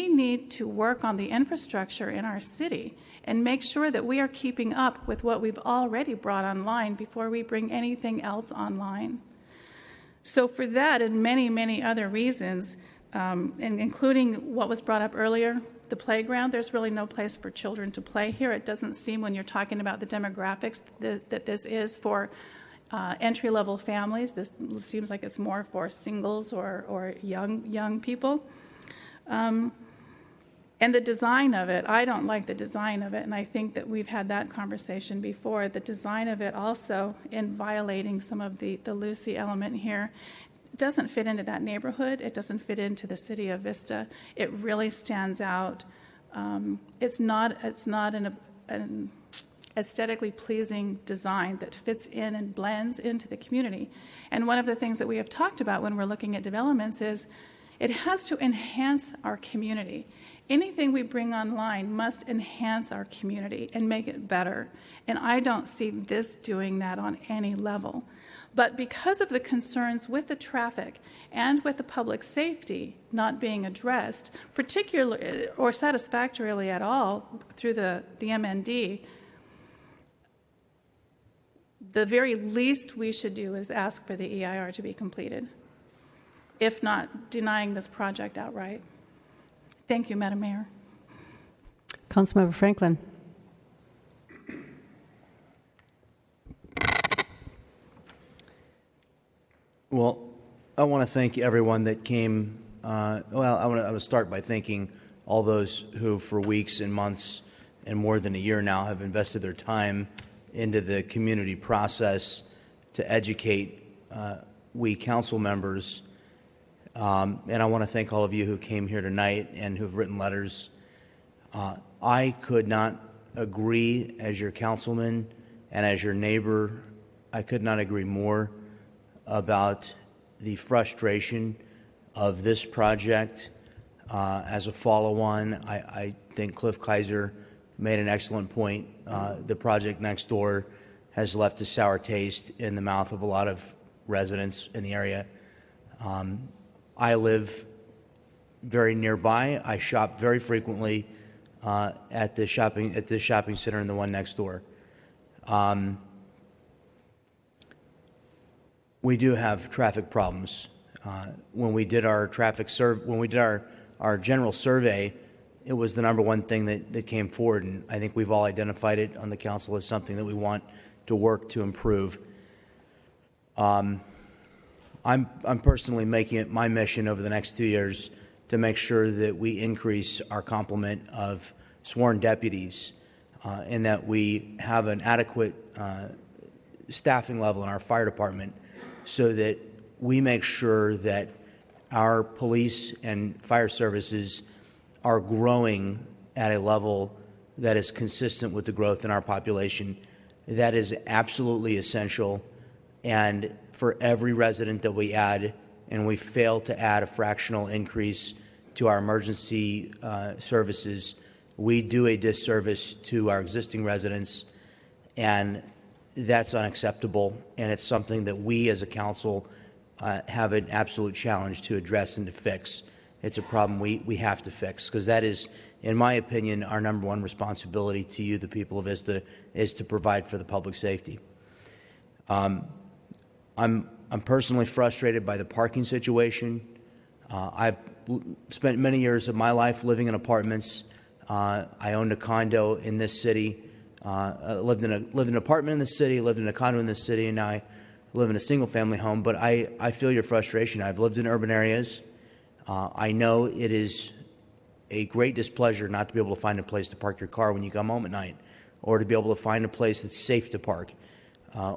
need to work on the infrastructure in our city and make sure that we are keeping up with what we've already brought online before we bring anything else online. So for that and many, many other reasons, and including what was brought up earlier, the playground, there's really no place for children to play here. It doesn't seem, when you're talking about the demographics, that this is for entry-level families. This seems like it's more for singles or young people. And the design of it, I don't like the design of it, and I think that we've had that conversation before. The design of it also, in violating some of the LUCI element here, doesn't fit into that neighborhood. It doesn't fit into the city of Vista. It really stands out. It's not an aesthetically pleasing design that fits in and blends into the community. And one of the things that we have talked about when we're looking at developments is it has to enhance our community. Anything we bring online must enhance our community and make it better. And I don't see this doing that on any level. But because of the concerns with the traffic and with the public safety not being addressed, particularly or satisfactorily at all through the MND, the very least we should do is ask for the EIR to be completed, if not denying this project outright. Thank you, Madam Mayor. Councilmember Franklin. Well, I want to thank everyone that came. I want to start by thanking all those who, for weeks and months and more than a year now, have invested their time into the community process to educate we council members. And I want to thank all of you who came here tonight and who've written letters. I could not agree, as your councilman and as your neighbor, I could not agree more about the frustration of this project as a follow-on. I think Cliff Kaiser made an excellent point. The project next door has left a sour taste in the mouth of a lot of residents in the area. I live very nearby. I shop very frequently at the shopping center and the one next door. we do have traffic problems. When we did our our general survey, it was the number one thing that came forward, and I think we've all identified it on the council as something that we want to work to improve. I'm personally making it my mission over the next 2 years to make sure that we increase our complement of sworn deputies and that we have an adequate staffing level in our fire department so that we make sure that our police and fire services are growing at a level that is consistent with the growth in our population. That is absolutely essential. And for every resident that we add, and we fail to add a fractional increase to our emergency services, we do a disservice to our existing residents, and that's unacceptable. And it's something that we as a council have an absolute challenge to address and to fix. It's a problem we have to fix, because that is, in my opinion, our number one responsibility to you, the people of Vista, is to provide for the public safety. I'm personally frustrated by the parking situation. I've spent many years of my life living in apartments. I owned a condo in this city. I lived in an apartment in the city, lived in a condo in this city, and now I live in a single-family home. But I feel your frustration. I've lived in urban areas. I know it is a great displeasure not to be able to find a place to park your car when you come home at night, or to be able to find a place that's safe to park,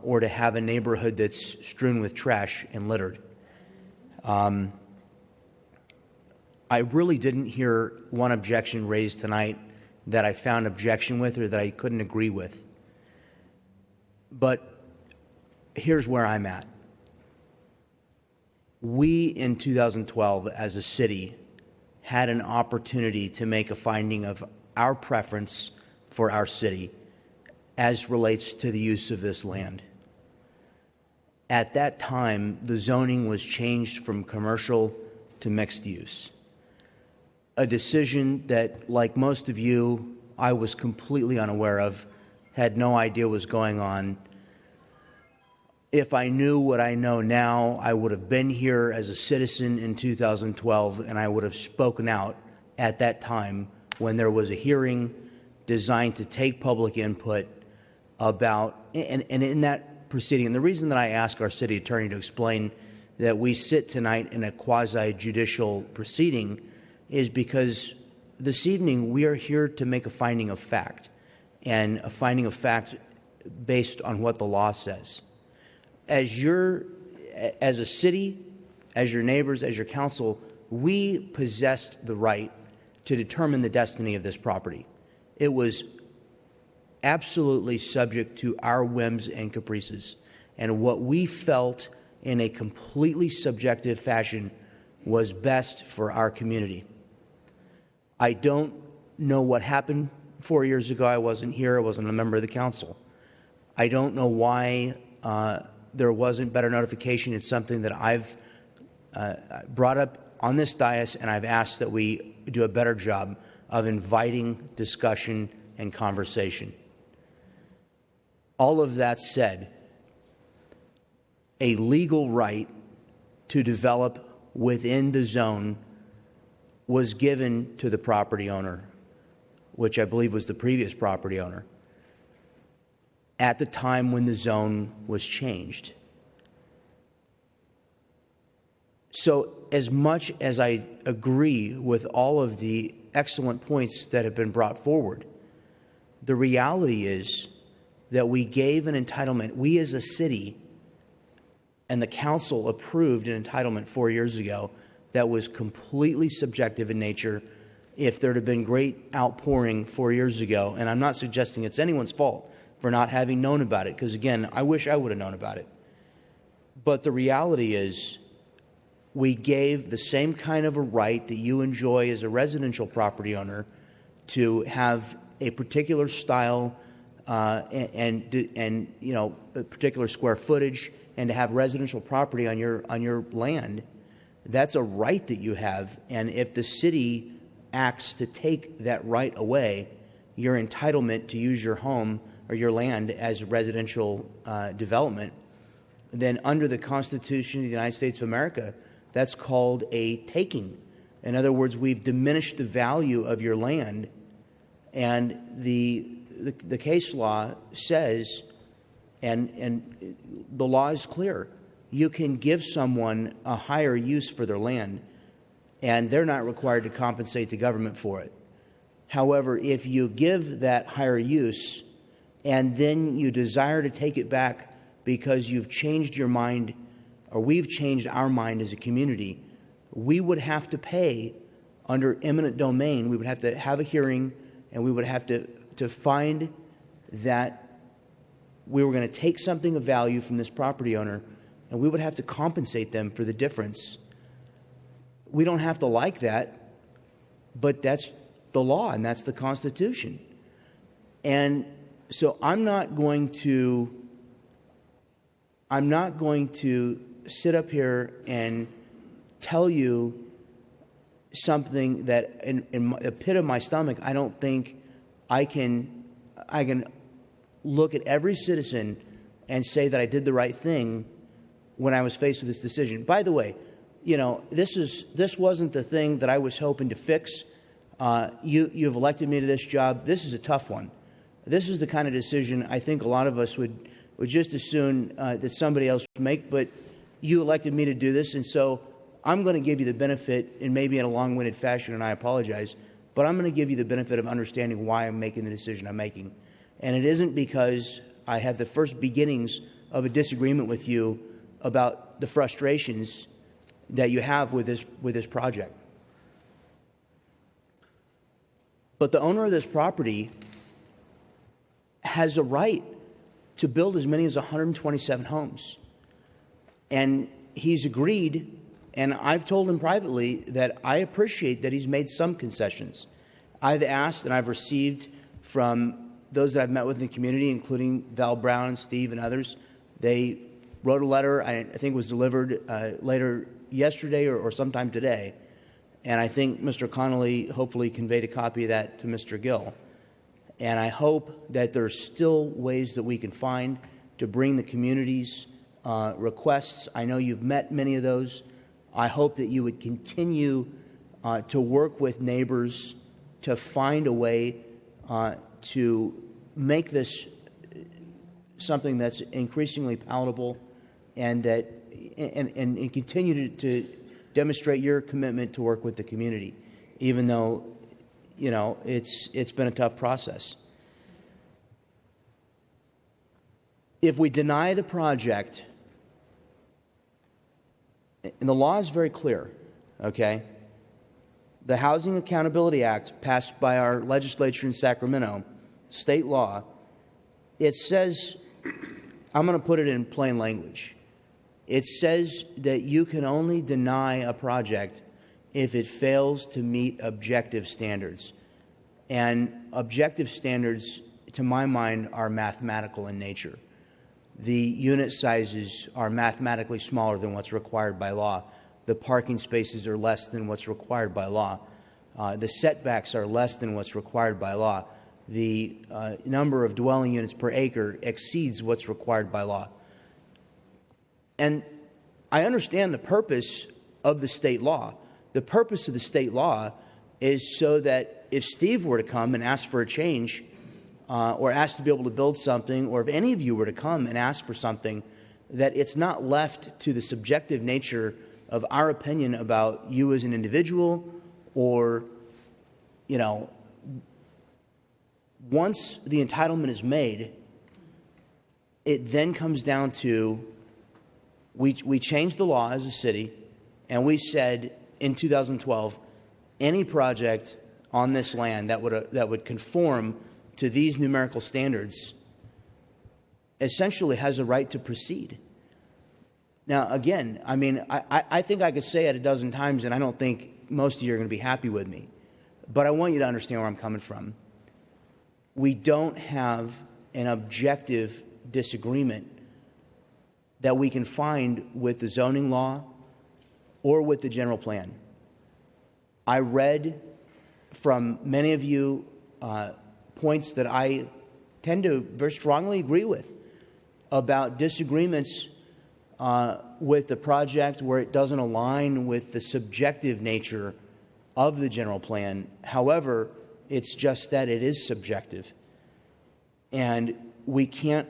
or to have a neighborhood that's strewn with trash and littered. I really didn't hear one objection raised tonight that I found objection with or that I couldn't agree with. But here's where I'm at. We, in 2012, as a city, had an opportunity to make a finding of our preference for our city as relates to the use of this land. At that time, the zoning was changed from commercial to mixed use. A decision that, like most of you, I was completely unaware of, had no idea was going on. If I knew what I know now, I would have been here as a citizen in 2012, and I would have spoken out at that time when there was a hearing designed to take public input about, and in that proceeding, and the reason that I ask our city attorney to explain that we sit tonight in a quasi-judicial proceeding is because this evening we are here to make a finding of fact, and a finding of fact based on what the law says. As a city, as your neighbors, as your council, we possessed the right to determine the destiny of this property. It was absolutely subject to our whims and caprices, and what we felt in a completely subjective fashion was best for our community. I don't know what happened 4 years ago. I wasn't here. I wasn't a member of the council. I don't know why there wasn't better notification. It's something that I've brought up on this dais, and I've asked that we do a better job of inviting discussion and conversation. All of that said, a legal right to develop within the zone was given to the property owner, which I believe was the previous property owner, at the time when the zone was changed. So as much as I agree with all of the excellent points that have been brought forward, the reality is that we gave an entitlement. We as a city and the council approved an entitlement 4 years ago that was completely subjective in nature. If there had been great outpouring 4 years ago, and I'm not suggesting it's anyone's fault for not having known about it, because again, I wish I would have known about it. But the reality is we gave the same kind of a right that you enjoy as a residential property owner to have a particular style and you know, a particular square footage, and to have residential property on your land. That's a right that you have, and if the city acts to take that right away, your entitlement to use your home or your land as residential development then under the Constitution of the United States of America, that's called a taking. In other words, we've diminished the value of your land, and the case law says, and the law is clear, you can give someone a higher use for their land, and they're not required to compensate the government for it. However, if you give that higher use and then you desire to take it back because you've changed your mind, or we've changed our mind as a community, we would have to pay under eminent domain. We would have to have a hearing, and we would have to find that we were going to take something of value from this property owner, and we would have to compensate them for the difference. We don't have to like that, but that's the law, and that's the Constitution. And so I'm not going to sit up here and tell you something that in the pit of my stomach, I don't think I can look at every citizen and say that I did the right thing when I was faced with this decision. By the way, this wasn't the thing that I was hoping to fix. You've elected me to this job. This is a tough one. This is the kind of decision I think a lot of us would just as soon that somebody else would make, but you elected me to do this, and so I'm going to give you the benefit, and maybe in a long-winded fashion, and I apologize, but I'm going to give you the benefit of understanding why I'm making the decision I'm making. And it isn't because I have the first beginnings of a disagreement with you about the frustrations that you have with this project. But the owner of this property has a right to build as many as 127 homes. And he's agreed, and I've told him privately that I appreciate that he's made some concessions. I've asked and I've received from those that I've met with in the community, including Val Brown and Steve and others. They wrote a letter, I think it was delivered later yesterday or sometime today. And I think Mr. Connolly hopefully conveyed a copy of that to Mr. Gill. And I hope that there are still ways that we can find to bring the community's requests. I know you've met many of those. I hope that you would continue to work with neighbors to find a way to make this something that's increasingly palatable, and that and continue to demonstrate your commitment to work with the community, even though it's been a tough process. If we deny the project, and the law is very clear, okay? The Housing Accountability Act passed by our legislature in Sacramento, state law, it says, I'm going to put it in plain language. It says that you can only deny a project if it fails to meet objective standards. And objective standards, to my mind, are mathematical in nature. The unit sizes are mathematically smaller than what's required by law. The parking spaces are less than what's required by law. The setbacks are less than what's required by law. The number of dwelling units per acre exceeds what's required by law. And I understand the purpose of the state law. The purpose of the state law is so that if Steve were to come and ask for a change, or ask to be able to build something, or if any of you were to come and ask for something, that it's not left to the subjective nature of our opinion about you as an individual, or, once the entitlement is made, it then comes down to, we changed the law as a city, and we said in 2012, any project on this land that would conform to these numerical standards essentially has a right to proceed. Now, again, I think I could say it a dozen times, and I don't think most of you are going to be happy with me. But I want you to understand where I'm coming from. We don't have an objective disagreement that we can find with the zoning law or with the general plan. I read from many of you points that I tend to very strongly agree with about disagreements with the project where it doesn't align with the subjective nature of the general plan. However, it's just that it is subjective. And we can't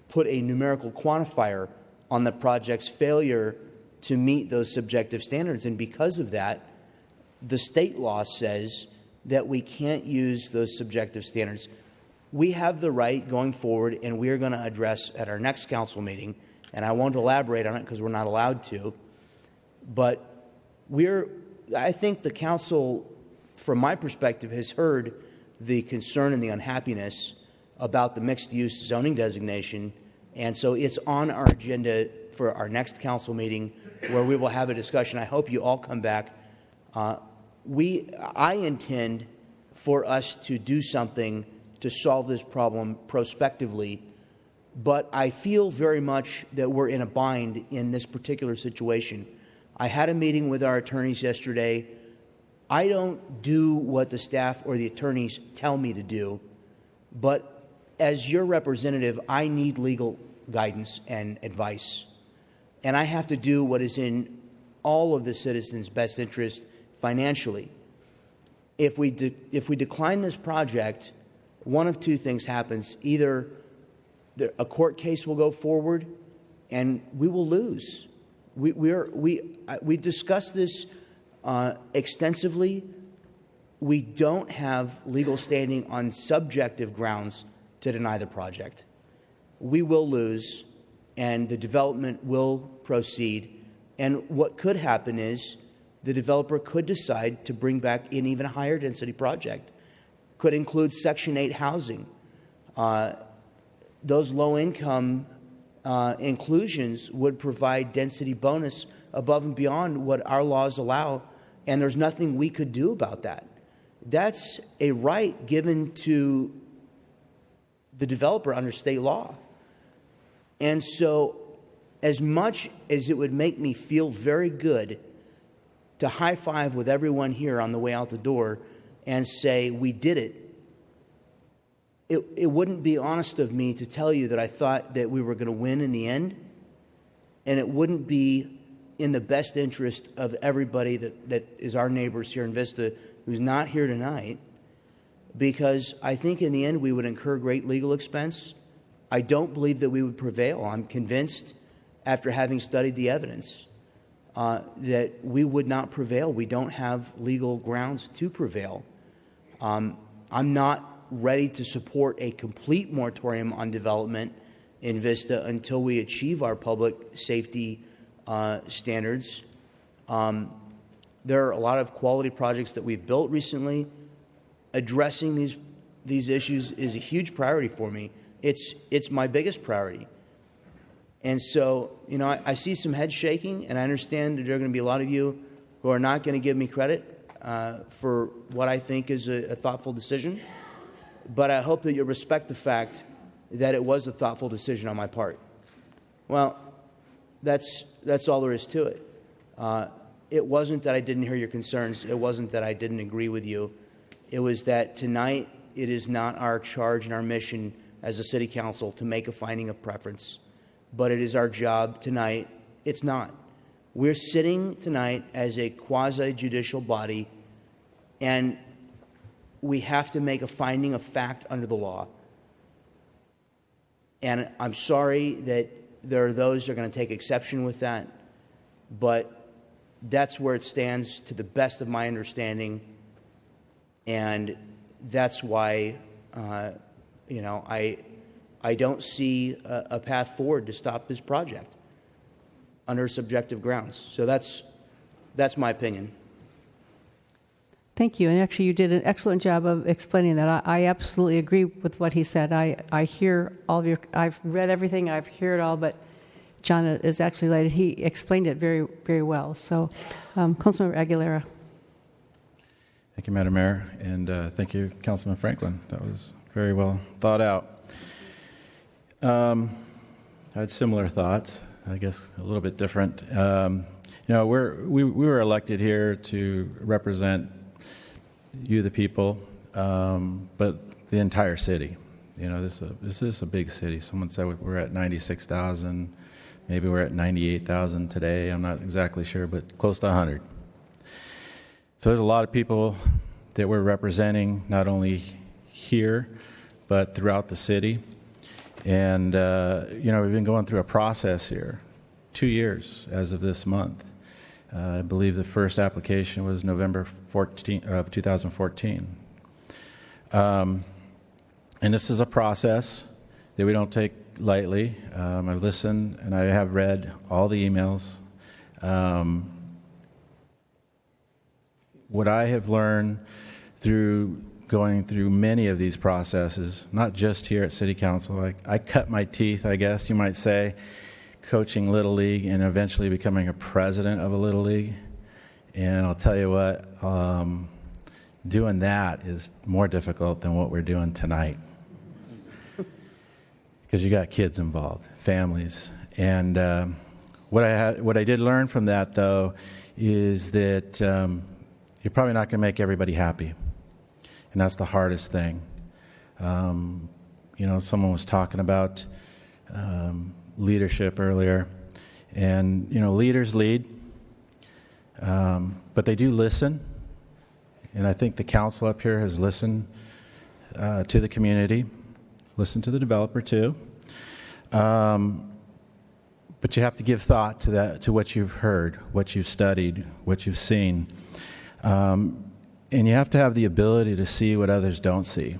put a numerical quantifier on the project's failure to meet those subjective standards. And because of that, the state law says that we can't use those subjective standards. We have the right going forward, and we are going to address at our next council meeting, and I won't elaborate on it because we're not allowed to, but I think the council, from my perspective, has heard the concern and the unhappiness about the mixed-use zoning designation, and so it's on our agenda for our next council meeting where we will have a discussion. I hope you all come back. I intend for us to do something to solve this problem prospectively, but I feel very much that we're in a bind in this particular situation. I had a meeting with our attorneys yesterday. I don't do what the staff or the attorneys tell me to do, but as your representative, I need legal guidance and advice. And I have to do what is in all of the citizens' best interest financially. If we decline this project, one of two things happens. Either a court case will go forward and we will lose. We discussed this extensively. We don't have legal standing on subjective grounds to deny the project. We will lose, and the development will proceed. And what could happen is the developer could decide to bring back an even higher density project. Could include Section 8 housing. Those low-income inclusions would provide density bonus above and beyond what our laws allow, and there's nothing we could do about that. That's a right given to the developer under state law. And so, as much as it would make me feel very good to high-five with everyone here on the way out the door and say, we did it, it wouldn't be honest of me to tell you that I thought that we were going to win in the end, and it wouldn't be in the best interest of everybody that is our neighbors here in Vista who's not here tonight, because I think in the end we would incur great legal expense. I don't believe that we would prevail. I'm convinced, after having studied the evidence, that we would not prevail. We don't have legal grounds to prevail. I'm not ready to support a complete moratorium on development in Vista until we achieve our public safety standards. There are a lot of quality projects that we've built recently. Addressing these issues is a huge priority for me. It's my biggest priority. And so, I see some head shaking, and I understand that there are going to be a lot of you who are not going to give me credit for what I think is a thoughtful decision. But I hope that you'll respect the fact that it was a thoughtful decision on my part. Well, that's all there is to it. It wasn't that I didn't hear your concerns. It wasn't that I didn't agree with you. It was that tonight it is not our charge and our mission as a city council to make a finding of preference. But it is our job tonight. It's not. We're sitting tonight as a quasi-judicial body, and we have to make a finding of fact under the law. And I'm sorry that there are those who are going to take exception with that, but that's where it stands to the best of my understanding, and that's why, I don't see a path forward to stop this project under subjective grounds. So that's my opinion. Thank you. And actually, you did an excellent job of explaining that. I absolutely agree with what he said. I hear all of your, I've read everything, I've heard it all, but John is actually related. He explained it very, very well. So, Councilmember Aguilera. Thank you, Madam Mayor, and thank you, Councilman Franklin. That was very well thought out. I had similar thoughts, I guess a little bit different. We were elected here to represent you, the people, but the entire city. This is a big city. Someone said we're at 96,000 Maybe we're at 98,000 today. I'm not exactly sure, but close to 100. So there's a lot of people that we're representing, not only here, but throughout the city. And, we've been going through a process here, 2 years as of this month. I believe the first application was November 14 of 2014. And this is a process that we don't take lightly. I've listened and I have read all the emails. What I have learned through going through many of these processes, not just here at City Council, I cut my teeth, I guess you might say, coaching Little League and eventually becoming a president of a Little League. And I'll tell you what, doing that is more difficult than what we're doing tonight. Because you got kids involved, families. And what I did learn from that, though, is that you're probably not going to make everybody happy. And that's the hardest thing. Someone was talking about leadership earlier. And, leaders lead, but they do listen. And I think the council up here has listened to the community, listened to the developer too. But you have to give thought to that, to what you've heard, what you've studied, what you've seen. And you have to have the ability to see what others don't see.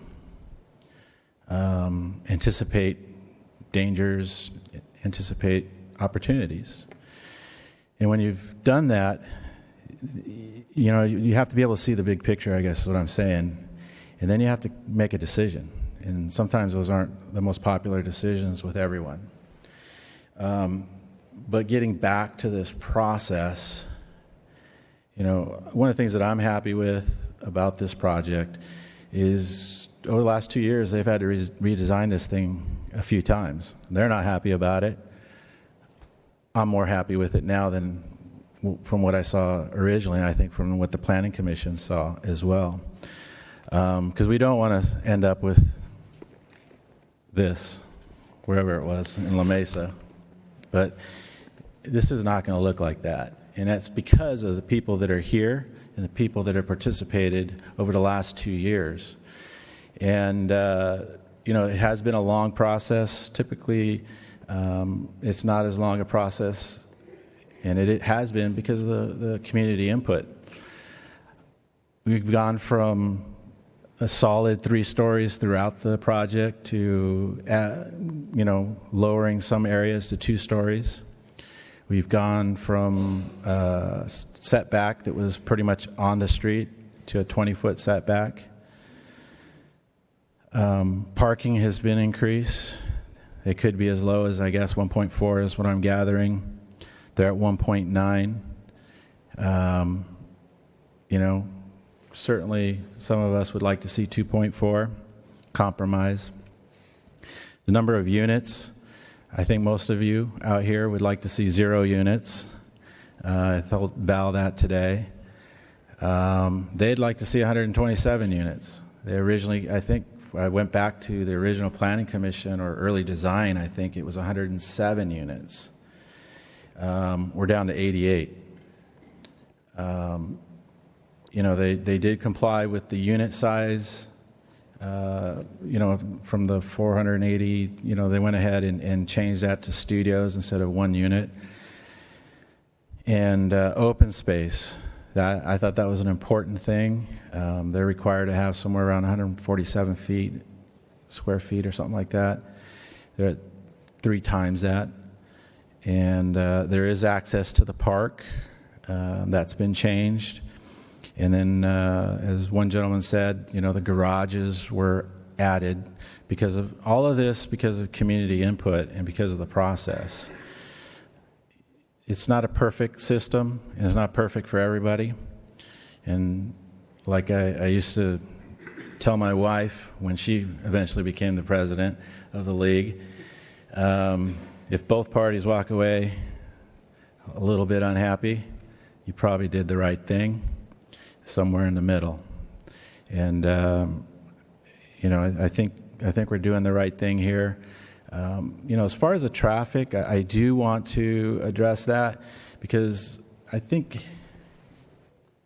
Anticipate dangers, anticipate opportunities. And when you've done that, you have to be able to see the big picture, I guess is what I'm saying. And then you have to make a decision. And sometimes those aren't the most popular decisions with everyone. But getting back to this process, one of the things that I'm happy with about this project is over the last 2 years, they've had to redesign this thing a few times. They're not happy about it. I'm more happy with it now than from what I saw originally, and I think from what the Planning Commission saw as well. Because we don't want to end up with this, wherever it was, in La Mesa. But this is not going to look like that. And that's because of the people that are here and the people that have participated over the last 2 years. And, it has been a long process. Typically, it's not as long a process, and it has been because of the community input. We've gone from a solid 3 stories throughout the project to, lowering some areas to 2 stories. We've gone from a setback that was pretty much on the street to a 20-foot setback. Parking has been increased. It could be as low as, I guess, 1.4 is what I'm gathering. They're at 1.9. Certainly some of us would like to see 2.4, compromise. The number of units, I think most of you out here would like to see 0 units. I told Val that today. They'd like to see 127 units. They originally, I think, I went back to the original Planning Commission or early design, I think it was 107 units. We're down to 88. They did comply with the unit size, from the 480, they went ahead and changed that to studios instead of 1 unit. And open space, I thought that was an important thing. They're required to have somewhere around 147 square feet or something like that. They're at 3 times that. And there is access to the park. That's been changed. And then, as one gentleman said, the garages were added because of all of this, because of community input and because of the process. It's not a perfect system, and it's not perfect for everybody. And like I used to tell my wife when she eventually became the president of the league, if both parties walk away a little bit unhappy, you probably did the right thing. Somewhere in the middle. And I think we're doing the right thing here. As far as the traffic, I do want to address that because I think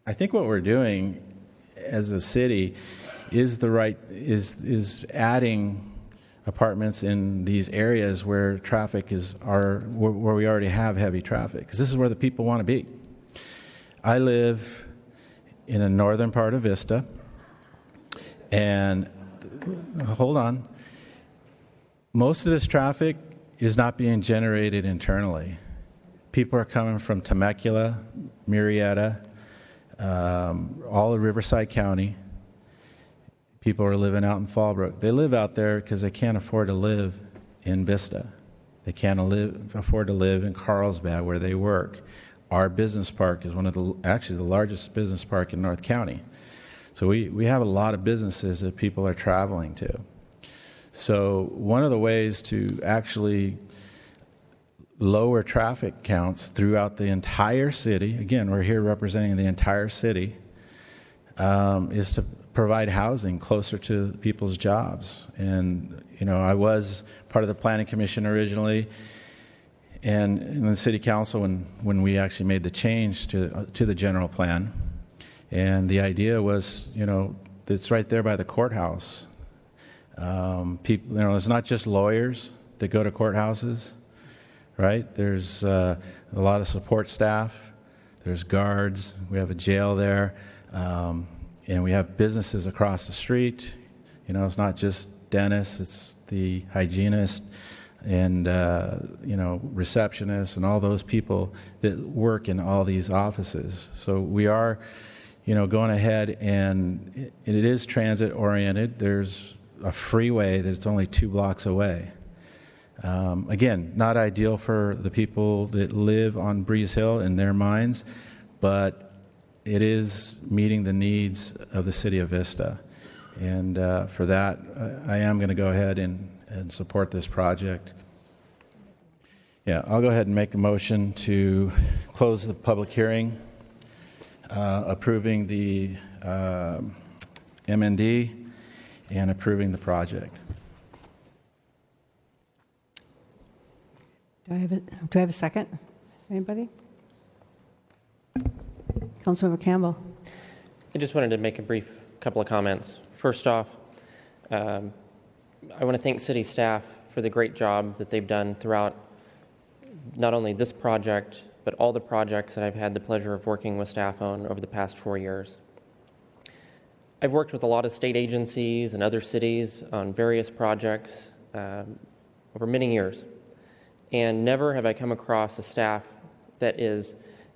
what we're doing as a city is adding apartments in these areas where traffic where we already have heavy traffic, because this is where the people want to be. I live in a northern part of Vista, and hold on. Most of this traffic is not being generated internally. People are coming from Temecula, Murrieta, all of Riverside County. People are living out in Fallbrook. They live out there because they can't afford to live in Vista. They can't afford to live in Carlsbad where they work. Our business park is actually the largest business park in North County. So we have a lot of businesses that people are traveling to. So one of the ways to actually lower traffic counts throughout the entire city, again, we're here representing the entire city, is to provide housing closer to people's jobs. And, I was part of the Planning Commission originally, and in the City Council when we actually made the change to the general plan. And the idea was, it's right there by the courthouse. People, it's not just lawyers that go to courthouses, right? There's a lot of support staff. There's guards. We have a jail there, and we have businesses across the street. It's not just dentists. It's the hygienist and receptionists and all those people that work in all these offices. So we are, going ahead, and it is transit oriented. There's a freeway that's only 2 blocks away. Again, not ideal for the people that live on Breeze Hill in their minds, but it is meeting the needs of the city of Vista. And for that, I am going to go ahead and support this project. Yeah, I'll go ahead and make the motion to close the public hearing, approving the MND, and approving the project. Do I have a second? Anybody? Councilmember Campbell. I just wanted to make a brief couple of comments. First off, I want to thank city staff for the great job that they've done throughout not only this project, but all the projects that I've had the pleasure of working with staff on over the past 4 years. I've worked with a lot of state agencies and other cities on various projects over many years, and never have I come across a staff that is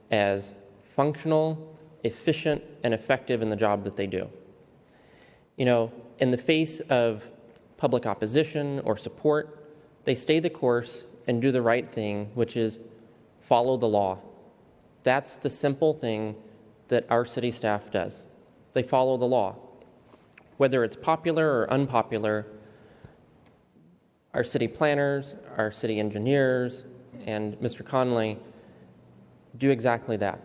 as functional, efficient, and effective in the job that they do. In the face of public opposition or support, they stay the course and do the right thing, which is follow the law. That's the simple thing that our city staff does. They follow the law. Whether it's popular or unpopular, our city planners, our city engineers, and Mr. Conley do exactly that.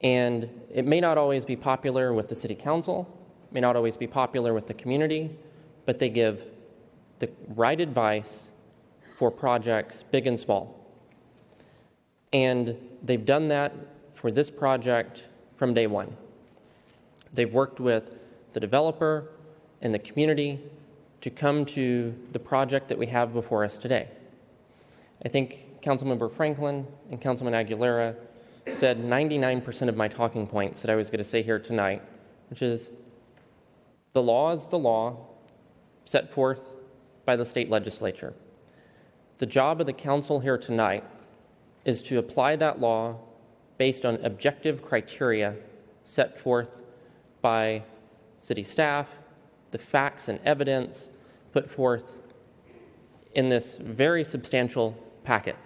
And it may not always be popular with the city council, may not always be popular with the community, but they give the right advice for projects big and small. And they've done that for this project from day one. They've worked with the developer and the community to come to the project that we have before us today. I think Councilmember Franklin and Councilman Aguilera said 99% of my talking points that I was going to say here tonight, which is the law is the law set forth by the state legislature. The job of the council here tonight is to apply that law based on objective criteria set forth by city staff, the facts and evidence put forth in this very substantial packet.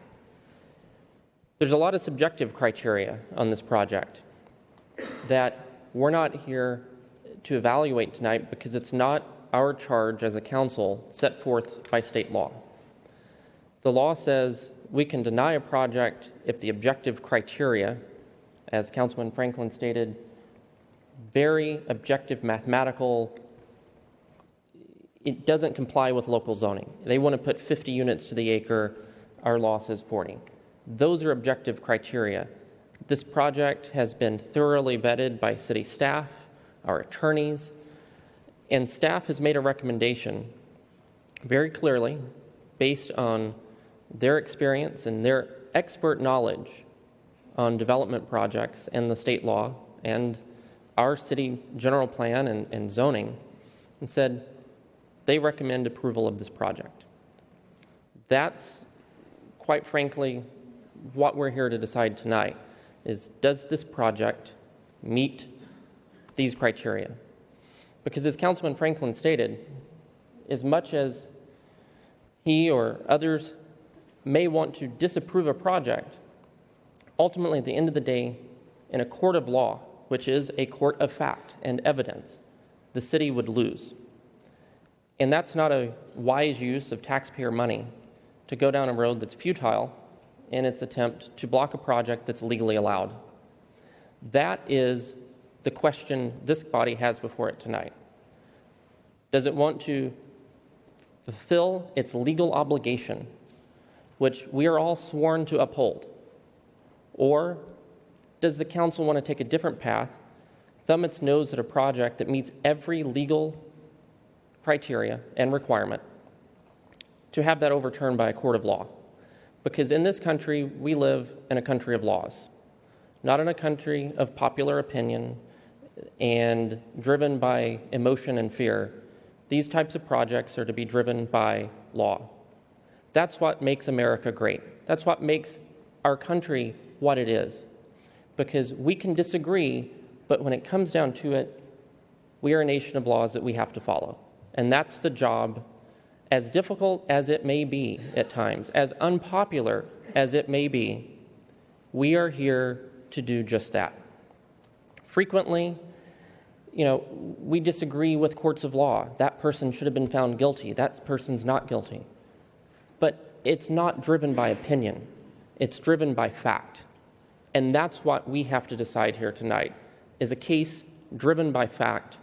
There's a lot of subjective criteria on this project that we're not here to evaluate tonight because it's not our charge as a council set forth by state law. The law says we can deny a project if the objective criteria, as Councilman Franklin stated, very objective mathematical it doesn't comply with local zoning. They want to put 50 units to the acre. Our law says 40. Those are objective criteria. This project has been thoroughly vetted by city staff, our attorneys, and staff has made a recommendation very clearly based on their experience and their expert knowledge on development projects and the state law and our city general plan and zoning, and said they recommend approval of this project. That's, quite frankly, what we're here to decide tonight, is does this project meet these criteria? Because as Councilman Franklin stated, as much as he or others may want to disapprove a project, ultimately at the end of the day, in a court of law, which is a court of fact and evidence, the city would lose. And that's not a wise use of taxpayer money to go down a road that's futile in its attempt to block a project that's legally allowed. That is the question this body has before it tonight. Does it want to fulfill its legal obligation, which we are all sworn to uphold? Or does the council want to take a different path, thumb its nose at a project that meets every legal criteria and requirement, to have that overturned by a court of law? Because in this country, we live in a country of laws, not in a country of popular opinion and driven by emotion and fear. These types of projects are to be driven by law. That's what makes America great. That's what makes our country what it is. Because we can disagree, but when it comes down to it, we are a nation of laws that we have to follow. And that's the job, as difficult as it may be at times, as unpopular as it may be, we are here to do just that. Frequently, we disagree with courts of law. That person should have been found guilty. That person's not guilty. But it's not driven by opinion. It's driven by fact. And that's what we have to decide here tonight, is a case driven by fact,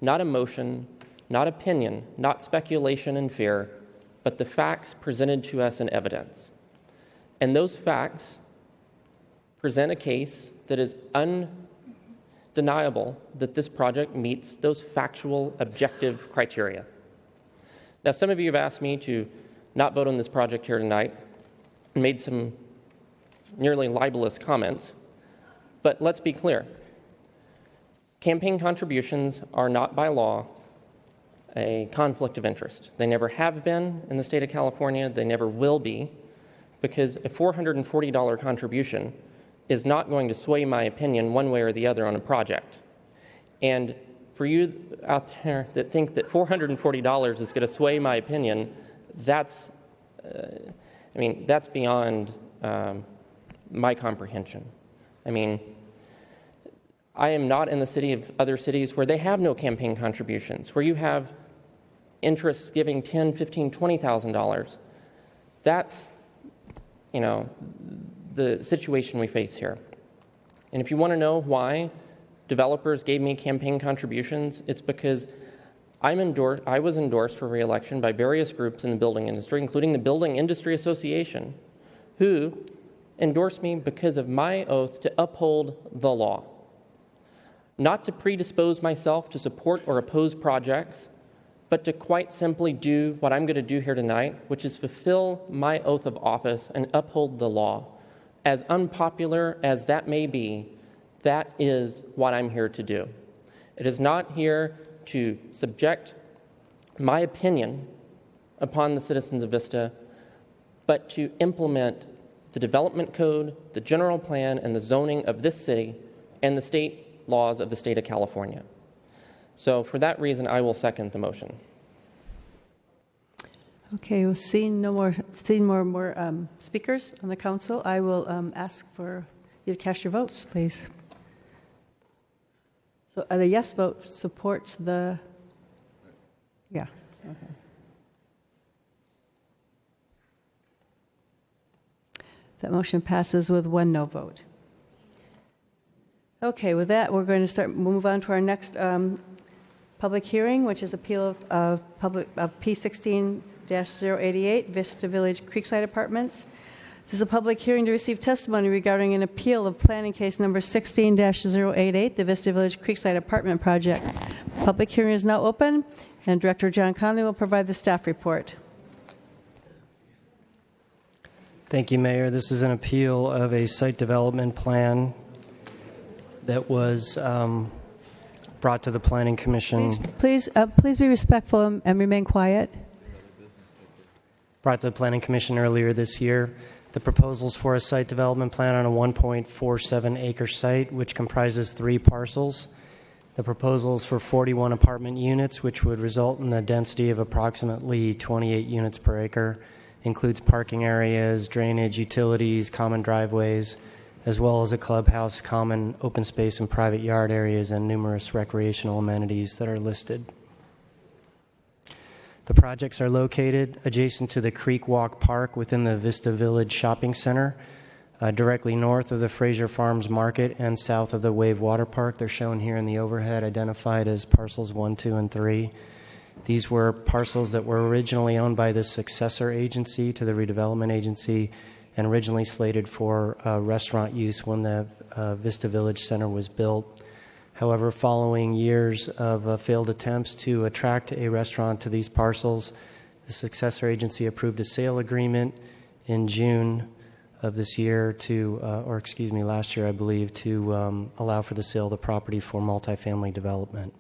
not emotion, not opinion, not speculation and fear, but the facts presented to us in evidence. And those facts present a case that is undeniable that this project meets those factual, objective criteria. Now, some of you have asked me to not vote on this project here tonight and made some nearly libelous comments, but let's be clear. Campaign contributions are not by law a conflict of interest. They never have been in the state of California. They never will be, because a $440 contribution is not going to sway my opinion one way or the other on a project. And for you out there that think that $440 is going to sway my opinion, that's beyond my comprehension. I am not in the city of other cities where they have no campaign contributions, where you have interests giving $10,000, $15,000, $20,000. That's, the situation we face here. And if you want to know why developers gave me campaign contributions, it's because I was endorsed for re-election by various groups in the building industry, including the Building Industry Association, who endorsed me because of my oath to uphold the law. Not to predispose myself to support or oppose projects, but to quite simply do what I'm going to do here tonight, which is fulfill my oath of office and uphold the law. As unpopular as that may be, that is what I'm here to do. It is not here to subject my opinion upon the citizens of Vista, but to implement the development code, the general plan, and the zoning of this city and the state laws of the state of California. So for that reason, I will second the motion. Okay, well, seeing more speakers on the council, I will ask for you to cast your votes, please. So the yes vote supports the, yeah. Okay. That motion passes with one no vote. Okay, with that, we're going to move on to our next public hearing, which is appeal of P16-088, Vista Village Creekside Apartments. This is a public hearing to receive testimony regarding an appeal of planning case number 16-088, the Vista Village Creekside Apartment Project. Public hearing is now open, and Director John Conley will provide the staff report. Thank you, Mayor. This is an appeal of a site development plan that was brought to the Planning Commission. Please be respectful and remain quiet. Brought to the Planning Commission earlier this year. The proposals for a site development plan on a 1.47 acre site, which comprises 3 parcels. The proposals for 41 apartment units, which would result in a density of approximately 28 units per acre. Includes parking areas, drainage, utilities, common driveways, as well as a clubhouse, common open space and private yard areas, and numerous recreational amenities that are listed. The projects are located adjacent to the Creek Walk Park within the Vista Village Shopping Center, directly north of the Fraser Farms Market and south of the Wave Water Park. They're shown here in the overhead, identified as parcels 1, 2, and 3. These were parcels that were originally owned by the successor agency to the redevelopment agency and originally slated for restaurant use when the Vista Village Center was built. However, following years of failed attempts to attract a restaurant to these parcels, the successor agency approved a sale agreement in June of this year last year, I believe, to allow for the sale of the property for multifamily development.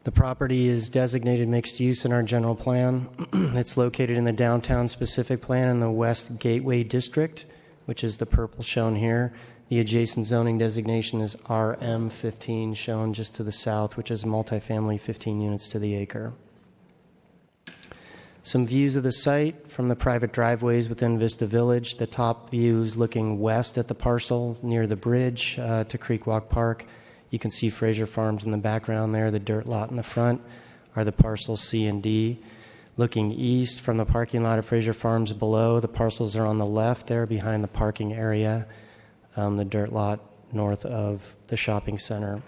The property is designated mixed use in our general plan. It's located in the downtown specific plan in the West Gateway District, which is the purple shown here. The adjacent zoning designation is RM15, shown just to the south, which is multifamily 15 units to the acre. Some views of the site from the private driveways within Vista Village. The top view is looking west at the parcel near the bridge to Creek Walk Park. You can see Fraser Farms in the background there. The dirt lot in the front are the parcels C and D. Looking east from the parking lot of Fraser Farms below, the parcels are on the left there behind the parking area, the dirt lot north of the shopping center.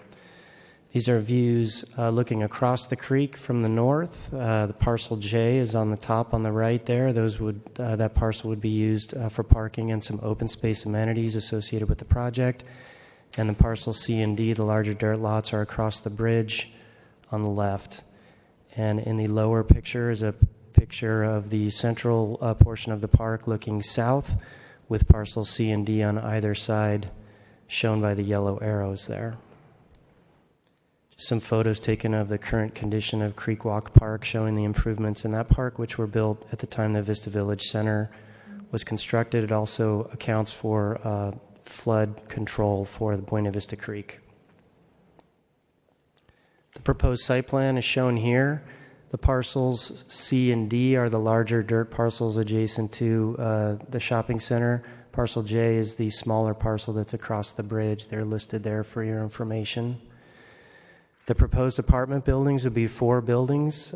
These are views looking across the creek from the north. The parcel J is on the top on the right there. That parcel would be used for parking and some open space amenities associated with the project. And the parcel C and D, the larger dirt lots, are across the bridge on the left. And in the lower picture is a picture of the central portion of the park looking south, with parcel C and D on either side, shown by the yellow arrows there. Some photos taken of the current condition of Creek Walk Park, showing the improvements in that park, which were built at the time the Vista Village Center was constructed. It also accounts for flood control for the Buena Vista Creek. The proposed site plan is shown here. The parcels C and D are the larger dirt parcels adjacent to the shopping center. Parcel J is the smaller parcel that's across the bridge. They're listed there for your information. The proposed apartment buildings would be 4 buildings,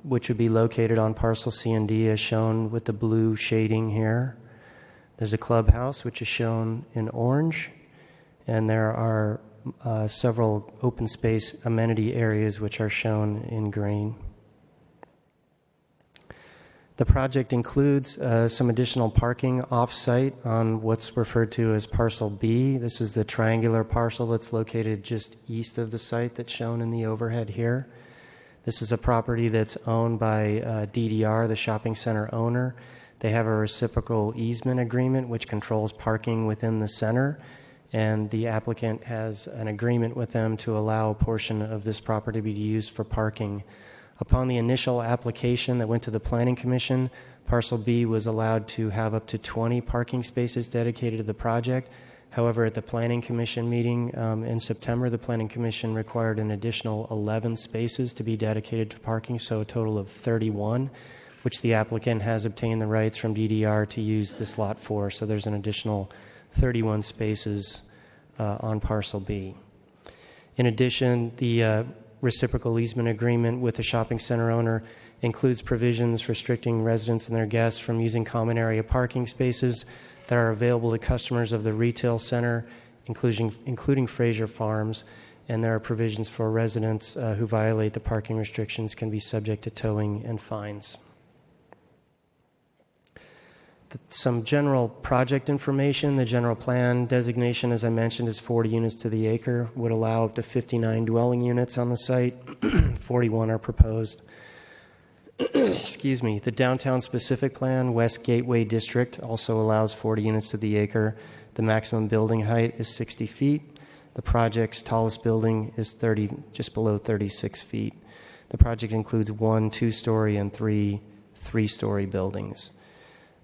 which would be located on parcel C and D as shown with the blue shading here. There's a clubhouse, which is shown in orange, and there are several open space amenity areas, which are shown in green. The project includes some additional parking off-site on what's referred to as Parcel B. This is the triangular parcel that's located just east of the site that's shown in the overhead here. This is a property that's owned by DDR, the shopping center owner. They have a reciprocal easement agreement which controls parking within the center, and the applicant has an agreement with them to allow a portion of this property to be used for parking. Upon the initial application that went to the Planning Commission, Parcel B was allowed to have up to 20 parking spaces dedicated to the project. However, at the Planning Commission meeting in September, the Planning Commission required an additional 11 spaces to be dedicated to parking, so a total of 31. Which the applicant has obtained the rights from DDR to use this lot for. So there's an additional 31 spaces on Parcel B. In addition, the reciprocal easement agreement with the shopping center owner includes provisions restricting residents and their guests from using common area parking spaces that are available to customers of the retail center, including Fraser Farms, and there are provisions for residents who violate the parking restrictions can be subject to towing and fines. Some general project information. The general plan designation, as I mentioned, is 40 units to the acre, would allow up to 59 dwelling units on the site. 41 are proposed. Excuse me. The downtown specific plan, West Gateway District, also allows 40 units to the acre. The maximum building height is 60 feet. The project's tallest building is just below 36 feet. The project includes 1 2-story and 3 3-story buildings.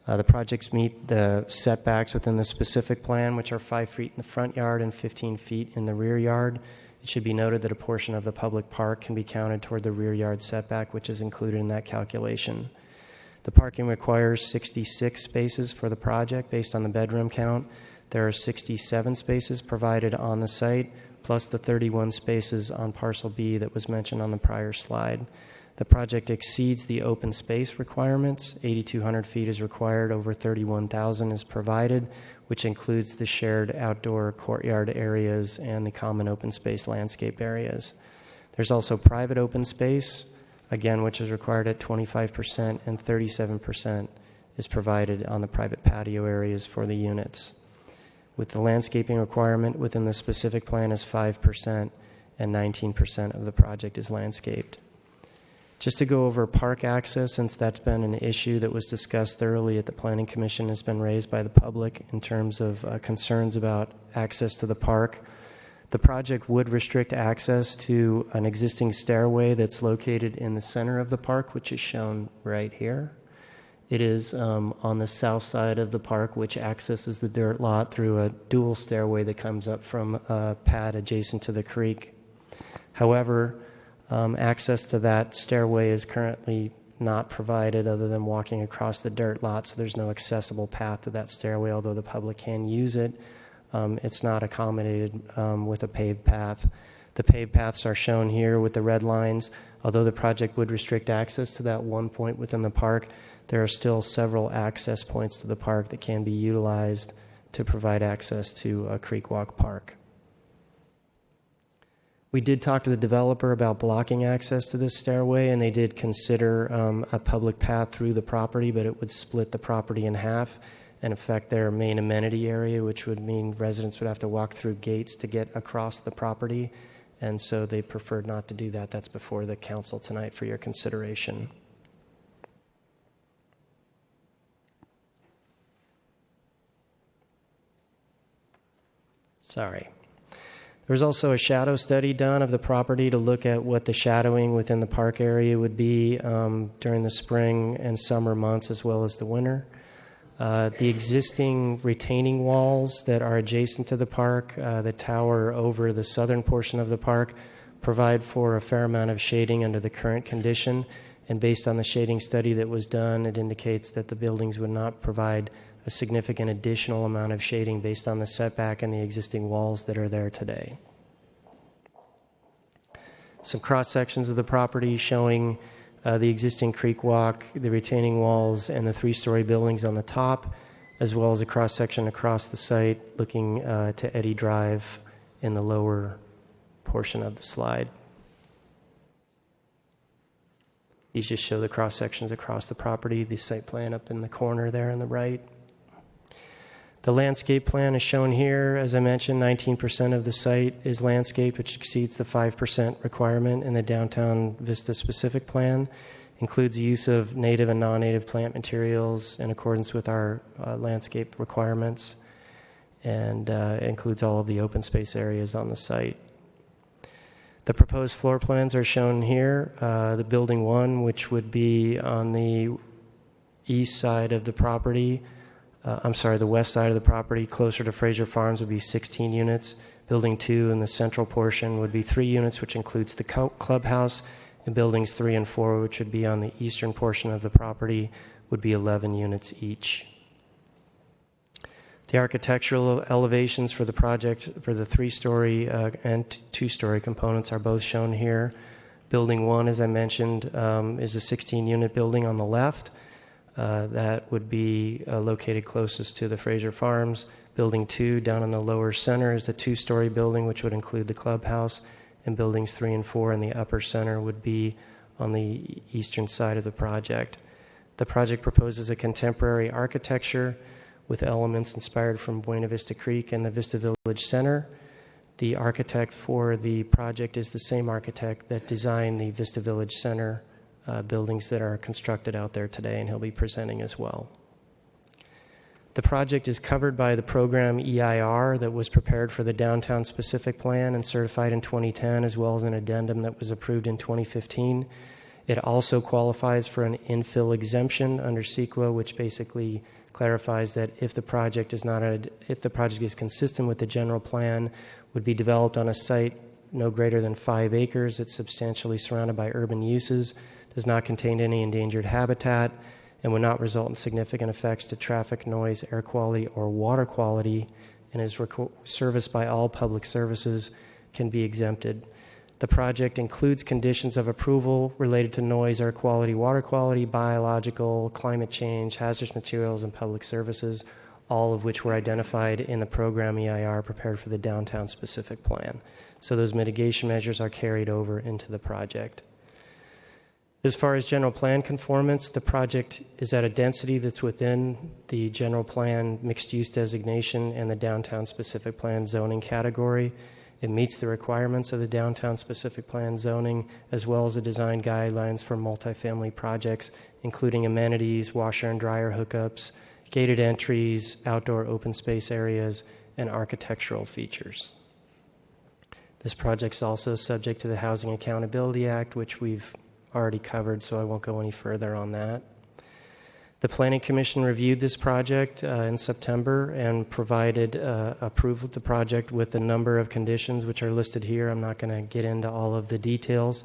The projects meet the setbacks within the specific plan, which are 5 feet in the front yard and 15 feet in the rear yard. It should be noted that a portion of the public park can be counted toward the rear yard setback, which is included in that calculation. The parking requires 66 spaces for the project based on the bedroom count. There are 67 spaces provided on the site, plus the 31 spaces on Parcel B that was mentioned on the prior slide. The project exceeds the open space requirements. 8,200 feet is required, over 31,000 is provided, which includes the shared outdoor courtyard areas and the common open space landscape areas. There's also private open space, again, which is required at 25%, and 37% is provided on the private patio areas for the units. With the landscaping requirement within the specific plan is 5%, and 19% of the project is landscaped. Just to go over park access, since that's been an issue that was discussed thoroughly at the Planning Commission, has been raised by the public in terms of concerns about access to the park. The project would restrict access to an existing stairway that's located in the center of the park, which is shown right here. It is on the south side of the park, which accesses the dirt lot through a dual stairway that comes up from a pad adjacent to the creek. However, access to that stairway is currently not provided other than walking across the dirt lot, so there's no accessible path to that stairway, although the public can use it. It's not accommodated with a paved path. The paved paths are shown here with the red lines. Although the project would restrict access to that one point within the park, there are still several access points to the park that can be utilized to provide access to a Creek Walk Park. We did talk to the developer about blocking access to this stairway, and they did consider a public path through the property, but it would split the property in half and affect their main amenity area, which would mean residents would have to walk through gates to get across the property, and so they preferred not to do that. That's before the council tonight for your consideration. Sorry. There's also a shadow study done of the property to look at what the shadowing within the park area would be during the spring and summer months as well as the winter. The existing retaining walls that are adjacent to the park, that tower over the southern portion of the park, provide for a fair amount of shading under the current condition. And based on the shading study that was done, it indicates that the buildings would not provide a significant additional amount of shading based on the setback and the existing walls that are there today. Some cross sections of the property showing the existing creek walk, the retaining walls, and the 3-story buildings on the top, as well as a cross section across the site looking to Eddy Drive in the lower portion of the slide. These just show the cross sections across the property, the site plan up in the corner there on the right. The landscape plan is shown here. As I mentioned, 19% of the site is landscaped, which exceeds the 5% requirement in the Downtown Vista specific plan. Includes the use of native and non-native plant materials in accordance with our landscape requirements, and includes all of the open space areas on the site. The proposed floor plans are shown here. The building 1, which would be on the east side of the property, the west side of the property, closer to Fraser Farms, would be 16 units. Building 2 in the central portion would be 3 units, which includes the clubhouse. And buildings 3 and 4, which would be on the eastern portion of the property, would be 11 units each. The architectural elevations for the project for the 3-story and 2-story components are both shown here. Building 1, as I mentioned, is a 16-unit building on the left. That would be located closest to the Fraser Farms. Building 2 down in the lower center is the 2-story building, which would include the clubhouse, and buildings 3 and 4 in the upper center would be on the eastern side of the project. The project proposes a contemporary architecture with elements inspired from Buena Vista Creek and the Vista Village Center. The architect for the project is the same architect that designed the Vista Village Center buildings that are constructed out there today, and he'll be presenting as well. The project is covered by the program EIR that was prepared for the downtown specific plan and certified in 2010, as well as an addendum that was approved in 2015. It also qualifies for an infill exemption under CEQA, which basically clarifies that if the project is consistent with the general plan, would be developed on a site no greater than 5 acres. It's substantially surrounded by urban uses, does not contain any endangered habitat, and would not result in significant effects to traffic, noise, air quality, or water quality, and is serviced by all public services, can be exempted. The project includes conditions of approval related to noise, air quality, water quality, biological, climate change, hazardous materials, and public services, all of which were identified in the program EIR prepared for the downtown specific plan. So those mitigation measures are carried over into the project. As far as general plan conformance, the project is at a density that's within the general plan mixed-use designation and the downtown specific plan zoning category. It meets the requirements of the downtown specific plan zoning, as well as the design guidelines for multifamily projects, including amenities, washer and dryer hookups, gated entries, outdoor open space areas, and architectural features. This project is also subject to the Housing Accountability Act, which we've already covered, so I won't go any further on that. The Planning Commission reviewed this project in September and provided approval to the project with a number of conditions which are listed here. I'm not going to get into all of the details.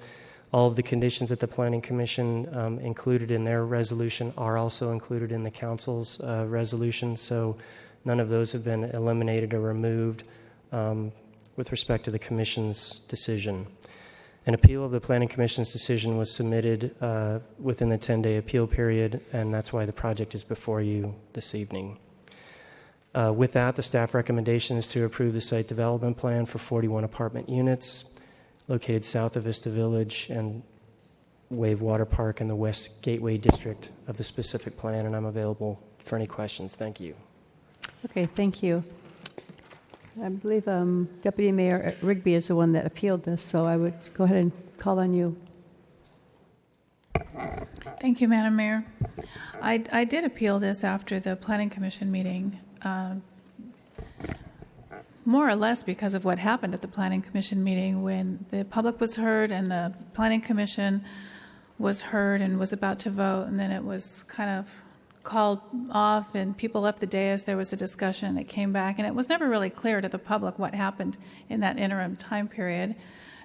All of the conditions that the Planning Commission included in their resolution are also included in the Council's resolution, so none of those have been eliminated or removed with respect to the Commission's decision. An appeal of the Planning Commission's decision was submitted within the 10-day appeal period, and that's why the project is before you this evening. With that, the staff recommendation is to approve the site development plan for 41 apartment units located south of Vista Village and Wave Water Park in the West Gateway District of the specific plan, and I'm available for any questions. Thank you. Okay, thank you. I believe Deputy Mayor Rigby is the one that appealed this, so I would go ahead and call on you. Thank you, Madam Mayor. I did appeal this after the Planning Commission meeting, more or less because of what happened at the Planning Commission meeting when the public was heard and the Planning Commission was heard and was about to vote, and then it was kind of called off and people left the dais. There was a discussion, it came back, and it was never really clear to the public what happened in that interim time period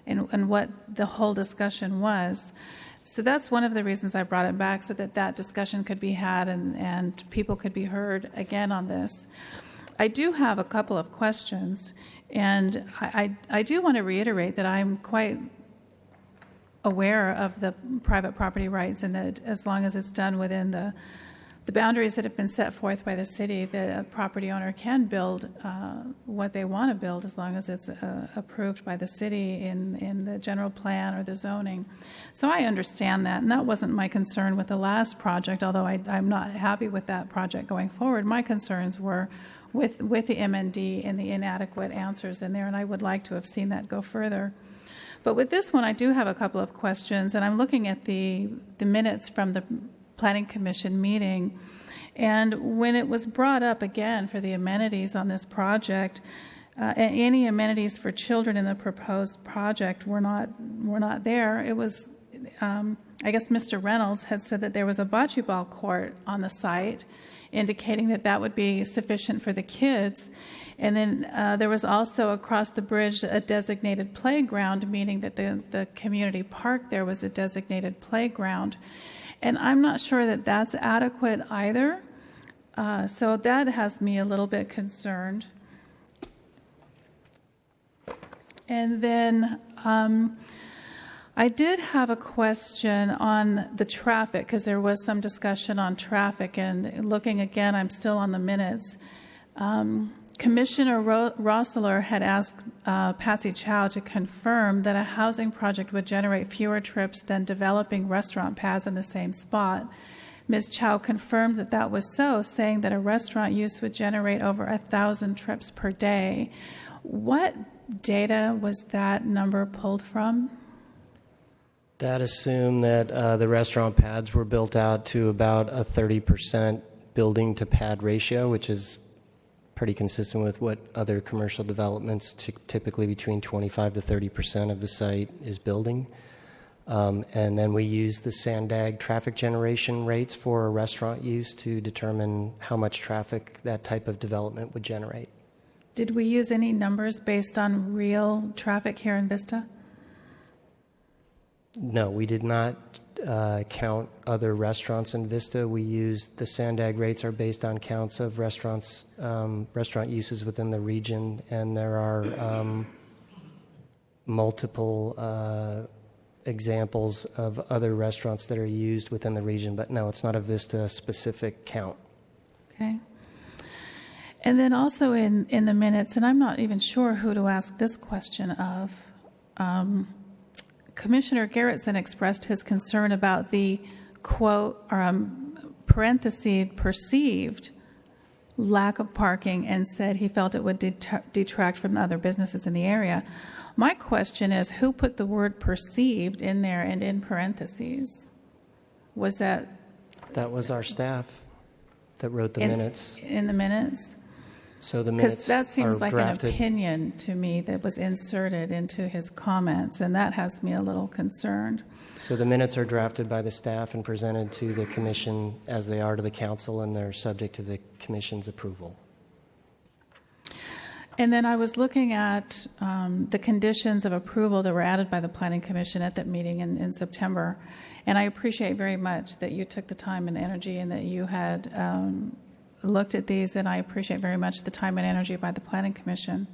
and what the whole discussion was. So that's one of the reasons I brought it back, so that that discussion could be had and people could be heard again on this. I do have a couple of questions, and I do want to reiterate that I'm quite aware of the private property rights, and that as long as it's done within the boundaries that have been set forth by the city, that a property owner can build what they want to build as long as it's approved by the city in the general plan or the zoning. So I understand that, and that wasn't my concern with the last project, although I'm not happy with that project going forward. My concerns were with the MND and the inadequate answers in there, and I would like to have seen that go further. But with this one, I do have a couple of questions, and I'm looking at the minutes from the Planning Commission meeting, and when it was brought up again for the amenities on this project, any amenities for children in the proposed project were not there. It was, I guess Mr. Reynolds had said that there was a bocce ball court on the site, indicating that that would be sufficient for the kids. And then there was also across the bridge a designated playground, meaning that the community park there was a designated playground. And I'm not sure that that's adequate either. So that has me a little bit concerned. And then I did have a question on the traffic, because there was some discussion on traffic, and looking again, I'm still on the minutes. Commissioner Rossler had asked Patsy Chow to confirm that a housing project would generate fewer trips than developing restaurant pads in the same spot. Ms. Chow confirmed that that was so, saying that a restaurant use would generate over 1,000 trips per day. What data was that number pulled from? That assumed that the restaurant pads were built out to about a 30% building to pad ratio, which is pretty consistent with what other commercial developments, typically between 25 to 30% of the site is building. And then we use the Sandag traffic generation rates for restaurant use to determine how much traffic that type of development would generate. Did we use any numbers based on real traffic here in Vista? No, we did not count other restaurants in Vista. We used the Sandag rates are based on counts of restaurants, restaurant uses within the region, and there are multiple examples of other restaurants that are used within the region, but no, it's not a Vista-specific count. Okay. And then also in the minutes, and I'm not even sure who to ask this question of, Commissioner Gerritsen expressed his concern about the, quote, or parentheses, perceived lack of parking, and said he felt it would detract from the other businesses in the area. My question is, who put the word perceived in there and in parentheses? Was that... That was our staff that wrote the minutes. In the minutes? So the minutes because that seems like drafted. An opinion to me that was inserted into his comments, and that has me a little concerned. So the minutes are drafted by the staff and presented to the commission as they are to the council, and they're subject to the commission's approval. And then I was looking at the conditions of approval that were added by the Planning Commission at that meeting in September, and I appreciate very much that you took the time and energy and that you had looked at these, and I appreciate very much the time and energy by the Planning Commission.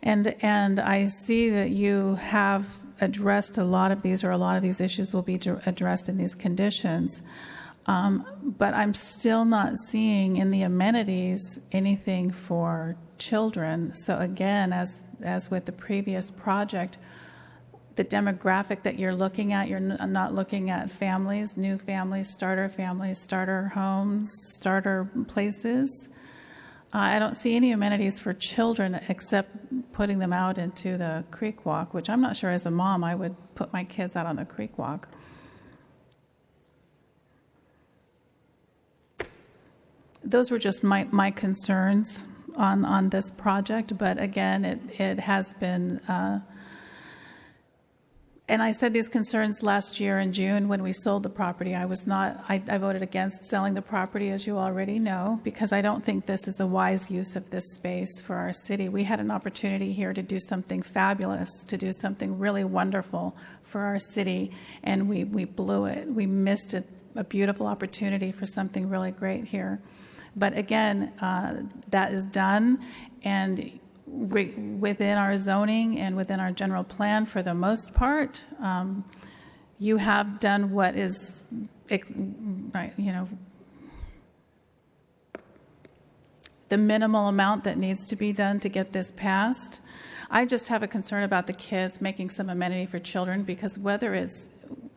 And I see that you have addressed a lot of these, or a lot of these issues will be addressed in these conditions. But I'm still not seeing in the amenities anything for children. So again, as with the previous project, the demographic that you're looking at, you're not looking at families, new families, starter homes, starter places. I don't see any amenities for children except putting them out into the creek walk, which I'm not sure as a mom I would put my kids out on the creek walk. Those were just my concerns on this project, but again, it has been... And I said these concerns last year in June when we sold the property. I voted against selling the property, as you already know, because I don't think this is a wise use of this space for our city. We had an opportunity here to do something fabulous, to do something really wonderful for our city, and we blew it. We missed a beautiful opportunity for something really great here. But again, that is done, and within our zoning and within our general plan, for the most part, you have done what is, the minimal amount that needs to be done to get this passed. I just have a concern about the kids making some amenity for children, because whether it's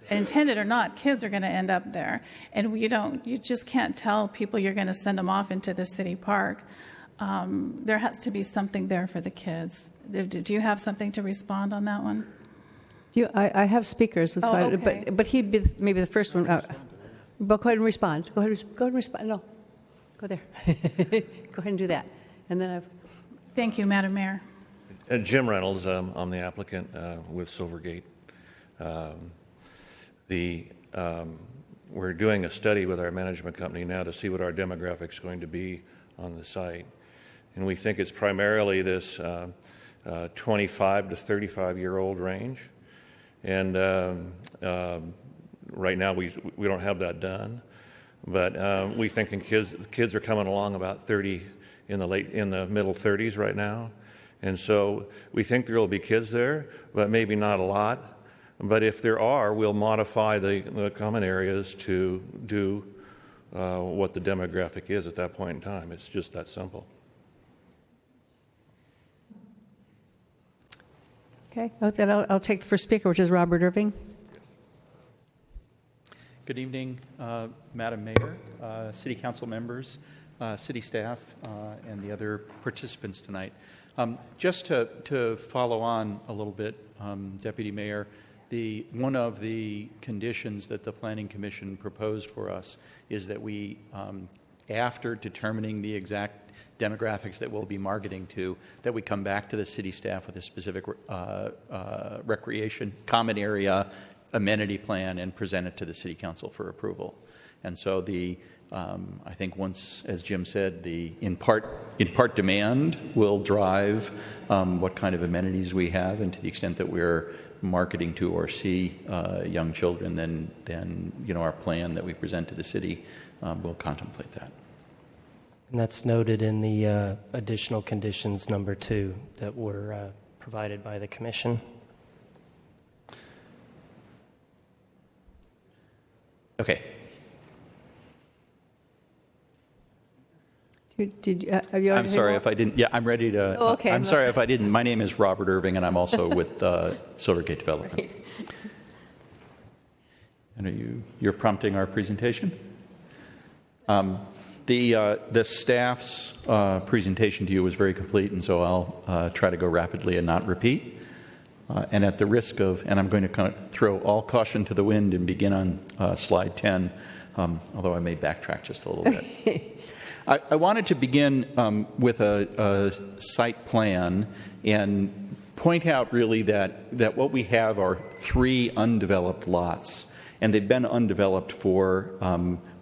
intended or not, kids are going to end up there, and you just can't tell people you're going to send them off into the city park. There has to be something there for the kids. Do you have something to respond on that one? I have speakers, okay. but he'd be maybe the first one. But go ahead and respond. Go ahead and respond. No, go there. Go ahead and do that. And then Thank you, Madam Mayor. Jim Reynolds, I'm the applicant with Silvergate. We're doing a study with our management company now to see what our demographic is going to be on the site. And we think it's primarily this 25 to 35-year-old range. And right now we don't have that done. But we think kids are coming along about 30 in the middle 30s right now. And so we think there will be kids there, but maybe not a lot. But if there are, we'll modify the common areas to do what the demographic is at that point in time. It's just that simple. Okay, then I'll take the first speaker, which is Robert Irving. Good evening, Madam Mayor, City Council members, City staff, and the other participants tonight. Just to follow on a little bit, Deputy Mayor, one of the conditions that the Planning Commission proposed for us is that we, after determining the exact demographics that we'll be marketing to, that we come back to the city staff with a specific recreation, common area, amenity plan and present it to the City Council for approval. And so I think once, as Jim said, in part demand will drive what kind of amenities we have, and to the extent that we're marketing to or see young children, then our plan that we present to the city will contemplate that. And that's noted in the additional conditions number 2 that were provided by the Commission. Okay. I'm sorry if I didn't. Yeah, I'm ready to. Oh, okay. I'm sorry if I didn't. My name is Robert Irving, and I'm also with Silvergate Development. Right. And you're prompting our presentation? The staff's presentation to you was very complete, and so I'll try to go rapidly and not repeat. And at the risk of, and I'm going to kind of throw all caution to the wind and begin on slide 10, although I may backtrack just a little bit. I wanted to begin with a site plan and point out really that what we have are 3 undeveloped lots, and they've been undeveloped for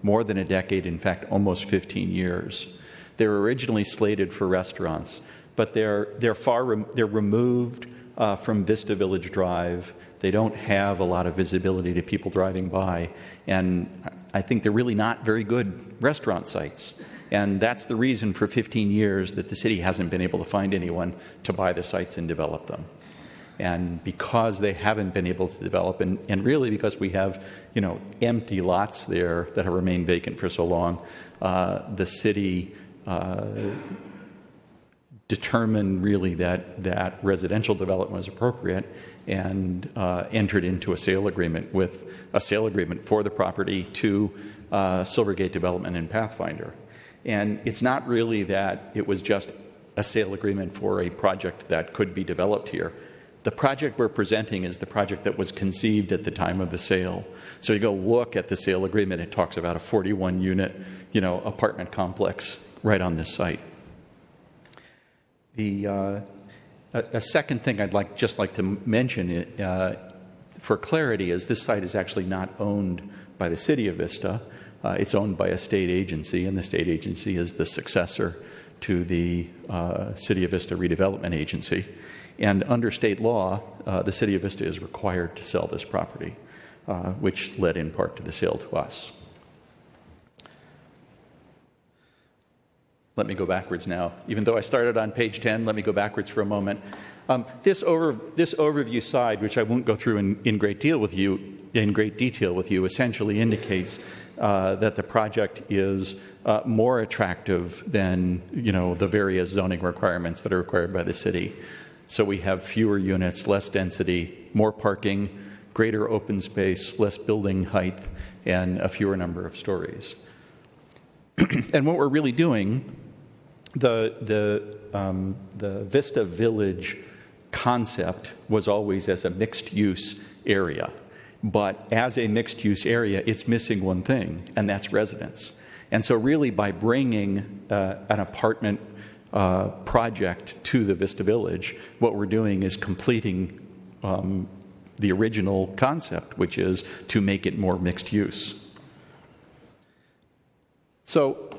more than a decade, in fact, almost 15 years. They were originally slated for restaurants, but they're removed from Vista Village Drive. They don't have a lot of visibility to people driving by, and I think they're really not very good restaurant sites. And that's the reason for 15 years that the city hasn't been able to find anyone to buy the sites and develop them. And because they haven't been able to develop, and really because we have, empty lots there that have remained vacant for so long, the city determined really that residential development was appropriate and entered into a sale agreement for the property to Silvergate Development and Pathfinder. And it's not really that it was just a sale agreement for a project that could be developed here. The project we're presenting is the project that was conceived at the time of the sale. So you go look at the sale agreement, it talks about a 41-unit, apartment complex right on this site. A second thing I'd just like to mention for clarity is this site is actually not owned by the City of Vista. It's owned by a state agency, and the state agency is the successor to the City of Vista Redevelopment Agency. And under state law, the City of Vista is required to sell this property, which led in part to the sale to us. Let me go backwards now. Even though I started on page 10, let me go backwards for a moment. This overview slide, which I won't go through in great detail with you, essentially indicates that the project is more attractive than the various zoning requirements that are required by the city. So we have fewer units, less density, more parking, greater open space, less building height, and a fewer number of stories. And what we're really doing, the Vista Village concept was always as a mixed-use area. But as a mixed-use area, it's missing one thing, and that's residents. And so really by bringing an apartment project to the Vista Village, what we're doing is completing the original concept, which is to make it more mixed use. So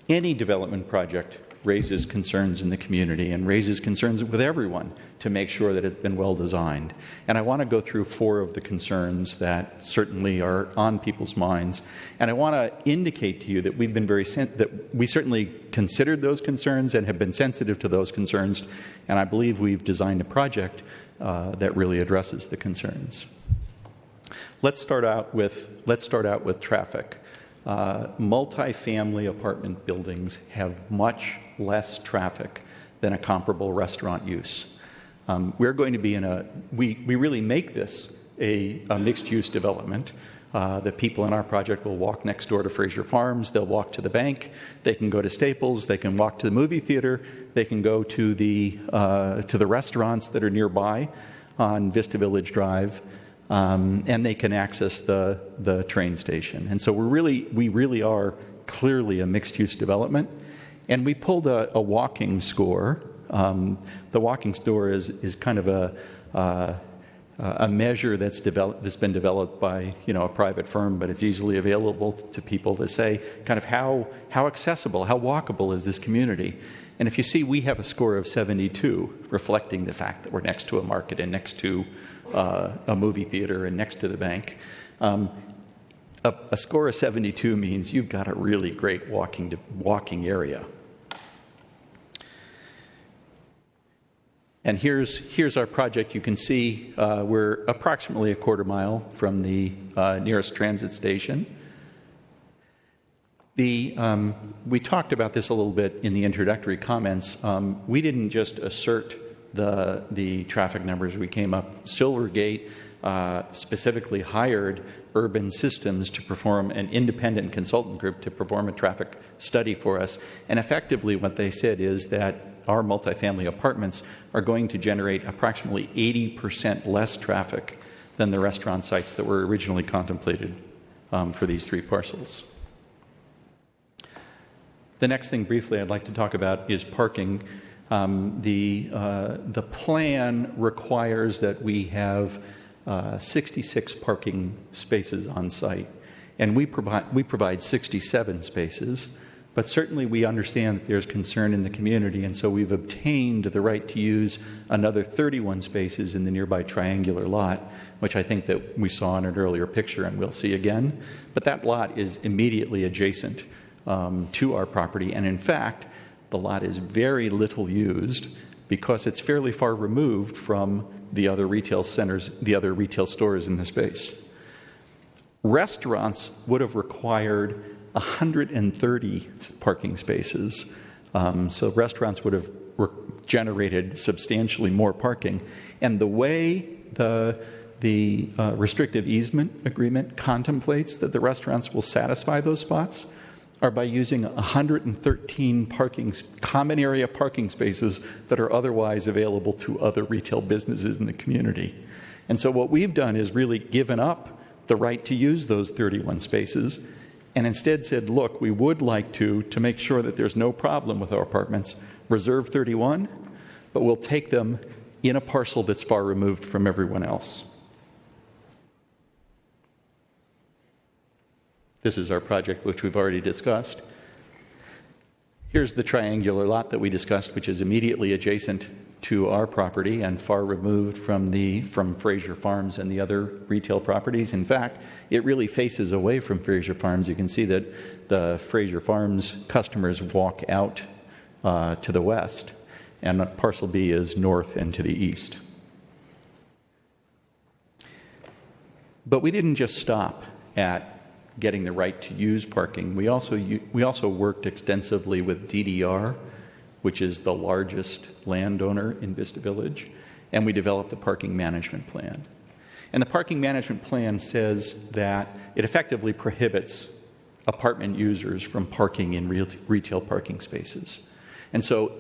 any development project raises concerns in the community and raises concerns with everyone to make sure that it's been well designed. And I want to go through 4 of the concerns that certainly are on people's minds. And I want to indicate to you that we've been that we certainly considered those concerns and have been sensitive to those concerns. And I believe we've designed a project that really addresses the concerns. Let's start out with traffic. Multifamily apartment buildings have much less traffic than a comparable restaurant use. We're going to be we really make this a mixed-use development. The people in our project will walk next door to Fraser Farms, they'll walk to the bank, they can go to Staples, they can walk to the movie theater, they can go to the restaurants that are nearby on Vista Village Drive, and they can access the train station. And so we really are clearly a mixed-use development. And we pulled a walking score. The walking score is kind of a measure that's been developed by a private firm, but it's easily available to people to say kind of how accessible, how walkable is this community. And if you see, we have a score of 72, reflecting the fact that we're next to a market and next to a movie theater and next to the bank. A score of 72 means you've got a really great walking area. And here's our project. You can see we're approximately a quarter mile from the nearest transit station. We talked about this a little bit in the introductory comments. We didn't just assert the traffic numbers. We came up. Silvergate specifically hired Urban Systems to perform an independent consultant group to perform a traffic study for us. And effectively what they said is that our multifamily apartments are going to generate approximately 80% less traffic than the restaurant sites that were originally contemplated for these three parcels. The next thing briefly I'd like to talk about is parking. The plan requires that we have 66 parking spaces on site, and we provide 67 spaces. But certainly we understand that there's concern in the community, and so we've obtained the right to use another 31 spaces in the nearby triangular lot, which I think that we saw in an earlier picture and we'll see again. But that lot is immediately adjacent to our property, and in fact, the lot is very little used because it's fairly far removed from the other retail centers, the other retail stores in the space. Restaurants would have required 130 parking spaces. So restaurants would have generated substantially more parking. And the way the restrictive easement agreement contemplates that the restaurants will satisfy those spots are by using 113 common area parking spaces that are otherwise available to other retail businesses in the community. And so what we've done is really given up the right to use those 31 spaces and instead said, look, we would like to make sure that there's no problem with our apartments, reserve 31, but we'll take them in a parcel that's far removed from everyone else. This is our project, which we've already discussed. Here's the triangular lot that we discussed, which is immediately adjacent to our property and far removed from Fraser Farms and the other retail properties. In fact, it really faces away from Fraser Farms. You can see that the Fraser Farms customers walk out to the west, and Parcel B is north and to the east. But we didn't just stop at getting the right to use parking. We also worked extensively with DDR, which is the largest landowner in Vista Village, and we developed a parking management plan. And the parking management plan says that it effectively prohibits apartment users from parking in retail parking spaces. And so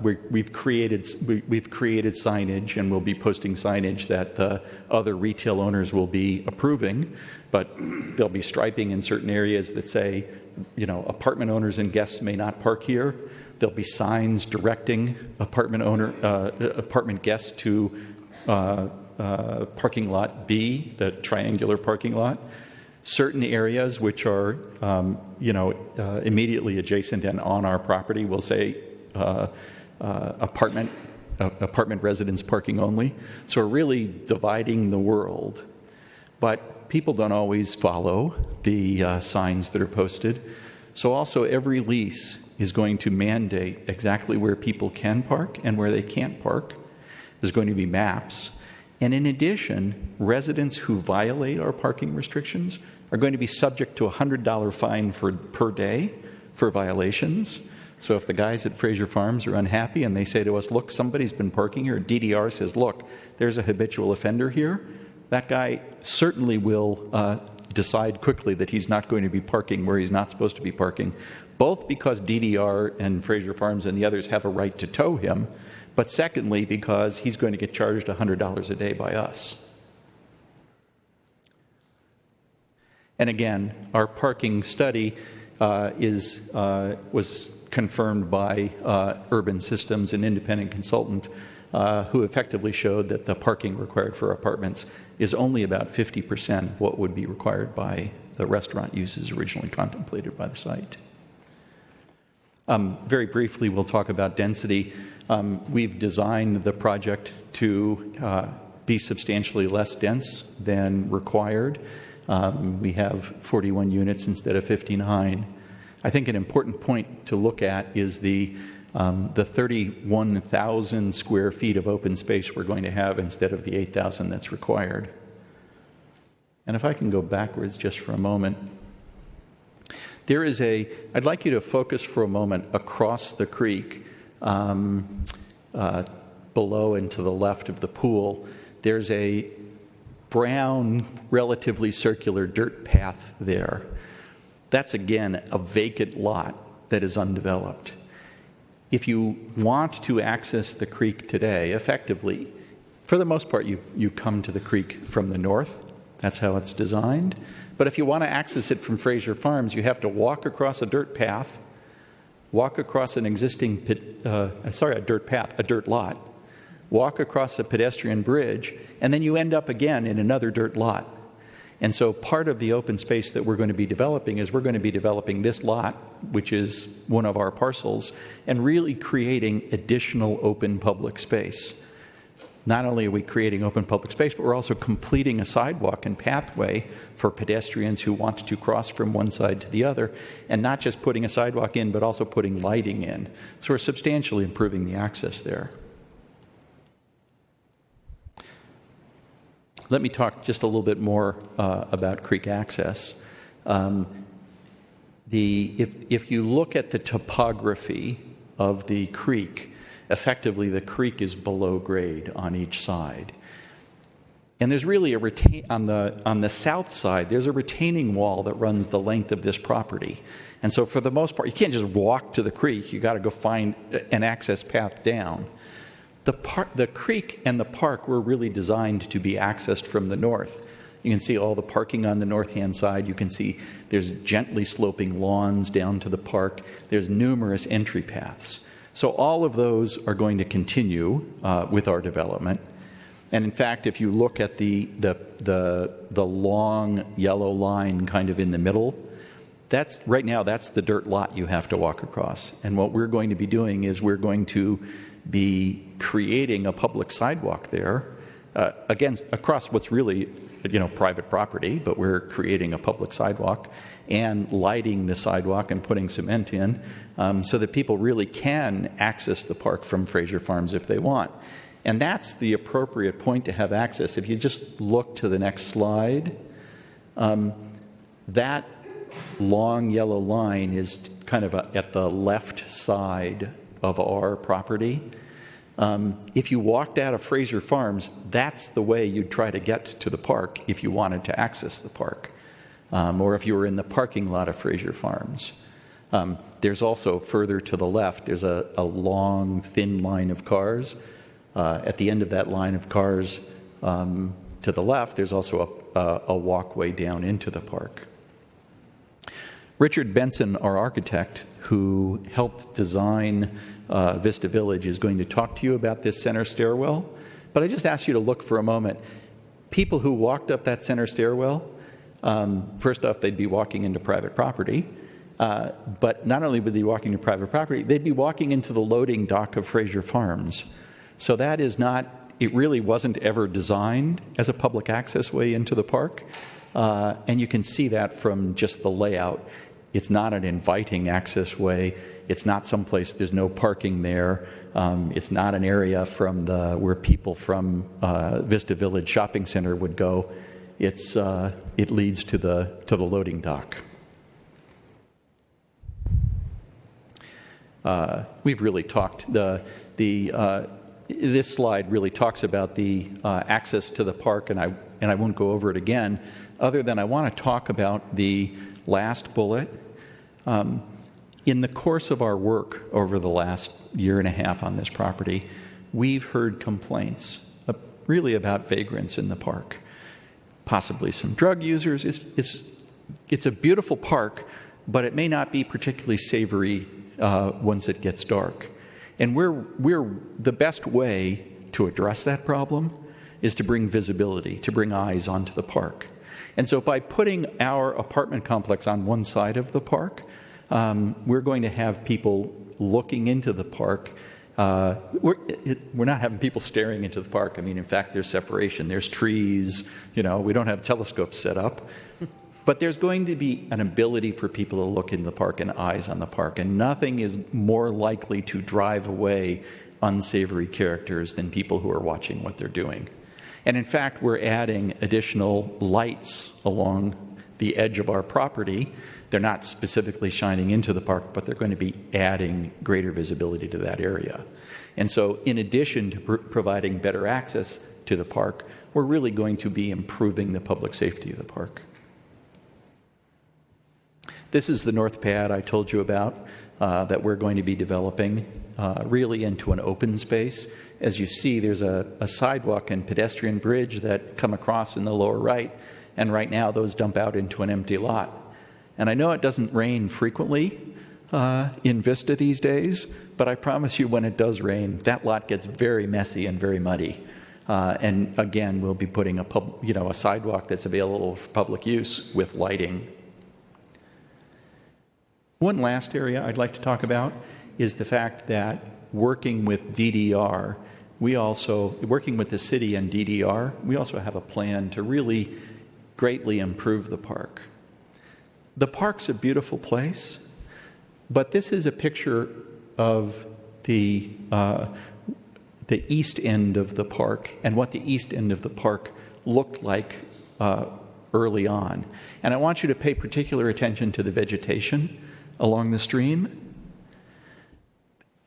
we've created signage, and we'll be posting signage that the other retail owners will be approving, but there'll be striping in certain areas that say, apartment owners and guests may not park here. There'll be signs directing apartment guests to parking lot B, the triangular parking lot. Certain areas which are, immediately adjacent and on our property will say apartment residence parking only. So we're really dividing the world. But people don't always follow the signs that are posted. So also every lease is going to mandate exactly where people can park and where they can't park. There's going to be maps. And in addition, residents who violate our parking restrictions are going to be subject to a $100 fine per day for violations. So if the guys at Fraser Farms are unhappy and they say to us, look, somebody's been parking here, DDR says, look, there's a habitual offender here, that guy certainly will decide quickly that he's not going to be parking where he's not supposed to be parking, both because DDR and Fraser Farms and the others have a right to tow him, but secondly because he's going to get charged $100 a day by us. And again, our parking study was confirmed by Urban Systems, an independent consultant, who effectively showed that the parking required for apartments is only about 50% of what would be required by the restaurant uses originally contemplated by the site. Very briefly, we'll talk about density. We've designed the project to be substantially less dense than required. We have 41 units instead of 59. I think an important point to look at is the 31,000 square feet of open space we're going to have instead of the 8,000 that's required. And if I can go backwards just for a moment. I'd like you to focus for a moment across the creek, below and to the left of the pool. There's a brown, relatively circular dirt path there. That's, again, a vacant lot that is undeveloped. If you want to access the creek today, effectively, for the most part, you come to the creek from the north. That's how it's designed. But if you want to access it from Fraser Farms, you have to walk across a dirt path, walk across an existing a dirt lot, walk across a pedestrian bridge, and then you end up again in another dirt lot. And so part of the open space that we're going to be developing is we're going to be developing this lot, which is one of our parcels, and really creating additional open public space. Not only are we creating open public space, but we're also completing a sidewalk and pathway for pedestrians who want to cross from one side to the other, and not just putting a sidewalk in, but also putting lighting in. So we're substantially improving the access there. Let me talk just a little bit more about creek access. If you look at the topography of the creek, effectively the creek is below grade on each side. And there's really on the south side, there's a retaining wall that runs the length of this property. And so for the most part, you can't just walk to the creek. You got to go find an access path down. The creek and the park were really designed to be accessed from the north. You can see all the parking on the north-hand side. You can see there's gently sloping lawns down to the park. There's numerous entry paths. So all of those are going to continue with our development. And in fact, if you look at the long yellow line kind of in the middle, that's the dirt lot you have to walk across. And what we're going to be doing is we're going to be creating a public sidewalk there, across what's really, private property, but we're creating a public sidewalk and lighting the sidewalk and putting cement in so that people really can access the park from Fraser Farms if they want. And that's the appropriate point to have access. If you just look to the next slide, that long yellow line is kind of at the left side of our property. If you walked out of Fraser Farms, that's the way you'd try to get to the park if you wanted to access the park, or if you were in the parking lot of Fraser Farms. There's also further to the left, there's a long, thin line of cars. At the end of that line of cars to the left, there's also a walkway down into the park. Richard Benson, our architect, who helped design Vista Village, is going to talk to you about this center stairwell. But I just ask you to look for a moment. People who walked up that center stairwell, first off, they'd be walking into private property. But not only would they be walking into private property, they'd be walking into the loading dock of Fraser Farms. So that is not, it really wasn't ever designed as a public access way into the park. And you can see that from just the layout. It's not an inviting access way. It's not someplace, there's no parking there. It's not an area from where people from Vista Village Shopping Center would go. It leads to the loading dock. We've really talked, this slide really talks about the access to the park, and I won't go over it again, other than I want to talk about the last bullet. In the course of our work over the last year and a half on this property, we've heard complaints really about vagrants in the park, possibly some drug users. It's a beautiful park, but it may not be particularly savory once it gets dark. And the best way to address that problem is to bring visibility, to bring eyes onto the park. And so by putting our apartment complex on one side of the park, we're going to have people looking into the park. We're not having people staring into the park. I mean, in fact, there's separation. There's trees. We don't have telescopes set up. But there's going to be an ability for people to look into the park and eyes on the park. And nothing is more likely to drive away unsavory characters than people who are watching what they're doing. And in fact, we're adding additional lights along the edge of our property. They're not specifically shining into the park, but they're going to be adding greater visibility to that area. And so in addition to providing better access to the park, we're really going to be improving the public safety of the park. This is the north pad I told you about that we're going to be developing really into an open space. As you see, there's a sidewalk and pedestrian bridge that come across in the lower right, and right now those dump out into an empty lot. And I know it doesn't rain frequently in Vista these days, but I promise you when it does rain, that lot gets very messy and very muddy. And again, we'll be putting a sidewalk that's available for public use with lighting. One last area I'd like to talk about is the fact that working with DDR, working with the city and DDR, we also have a plan to really greatly improve the park. The park's a beautiful place, but this is a picture of the east end of the park and what the east end of the park looked like early on. And I want you to pay particular attention to the vegetation along the stream.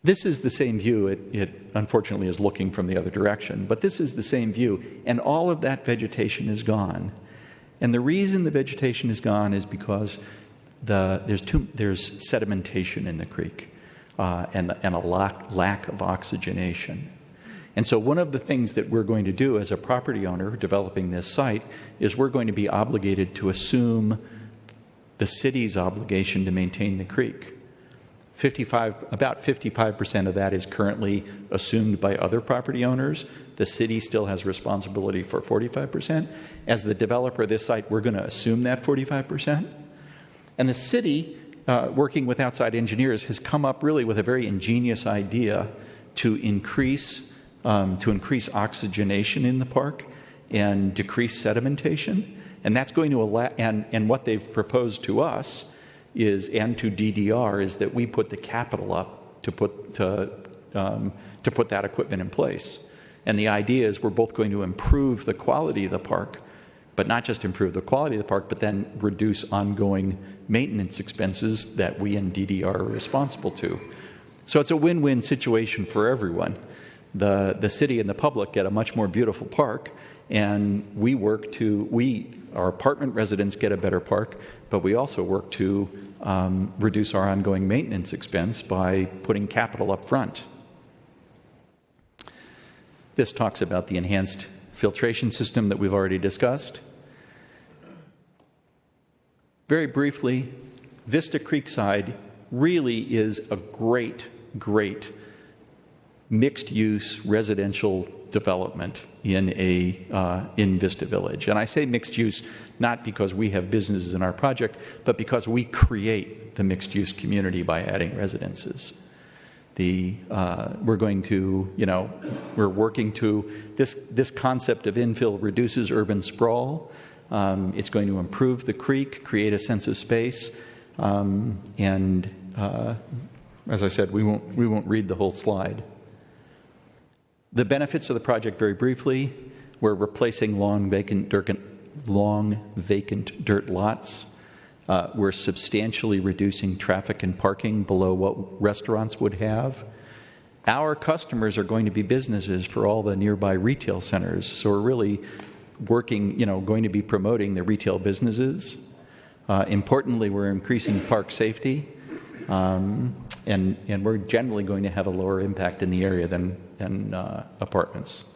This is the same view. It unfortunately is looking from the other direction, but this is the same view, and all of that vegetation is gone. And the reason the vegetation is gone is because there's sedimentation in the creek and a lack of oxygenation. And so one of the things that we're going to do as a property owner developing this site is we're going to be obligated to assume the city's obligation to maintain the creek. About 55% of that is currently assumed by other property owners. The city still has responsibility for 45%. As the developer of this site, we're going to assume that 45%. And the city, working with outside engineers, has come up really with a very ingenious idea to increase oxygenation in the park and decrease sedimentation. And that's going to allow, and what they've proposed to us and to DDR is that we put the capital up to put that equipment in place. And the idea is we're both going to improve the quality of the park, but not just improve the quality of the park, but then reduce ongoing maintenance expenses that we and DDR are responsible to. So it's a win-win situation for everyone. The city and the public get a much more beautiful park, and our apartment residents get a better park, but we also work to reduce our ongoing maintenance expense by putting capital up front. This talks about the enhanced filtration system that we've already discussed. Very briefly, Vista Creekside really is a great mixed-use residential development in Vista Village. And I say mixed-use not because we have businesses in our project, but because we create the mixed-use community by adding residences. We're working to this concept of infill reduces urban sprawl. It's going to improve the creek, create a sense of space. And as I said, we won't read the whole slide. The benefits of the project, very briefly, we're replacing long vacant dirt lots. We're substantially reducing traffic and parking below what restaurants would have. Our customers are going to be businesses for all the nearby retail centers, so we're really working, going to be promoting the retail businesses. Importantly, we're increasing park safety, and we're generally going to have a lower impact in the area than apartments.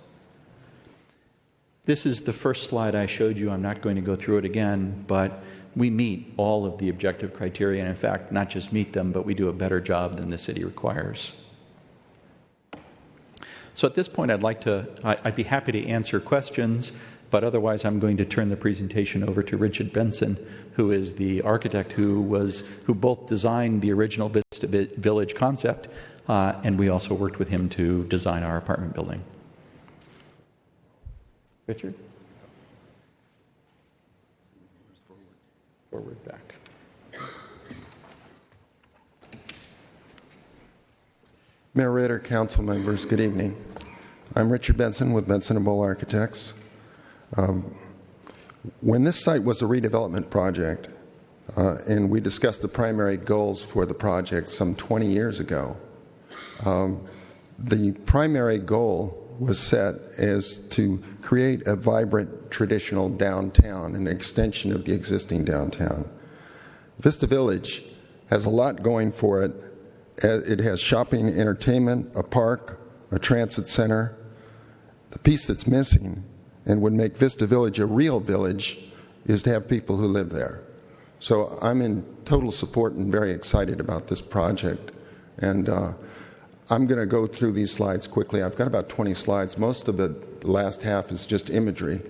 This is the first slide I showed you. I'm not going to go through it again, but we meet all of the objective criteria, and in fact, not just meet them, but we do a better job than the city requires. So at this point, I'd be happy to answer questions, but otherwise I'm going to turn the presentation over to Richard Benson, who is the architect who both designed the original Vista Village concept, and we also worked with him to design our apartment building. Richard? Forward, back. Mayor Ritter, council members, good evening. I'm Richard Benson with Benson & Bowl Architects. When this site was a redevelopment project, and we discussed the primary goals for the project some 20 years ago, the primary goal was set as to create a vibrant traditional downtown, an extension of the existing downtown. Vista Village has a lot going for it. It has shopping, entertainment, a park, a transit center. The piece that's missing and would make Vista Village a real village is to have people who live there. So I'm in total support and very excited about this project. And I'm going to go through these slides quickly. I've got about 20 slides. Most of the last half is just imagery,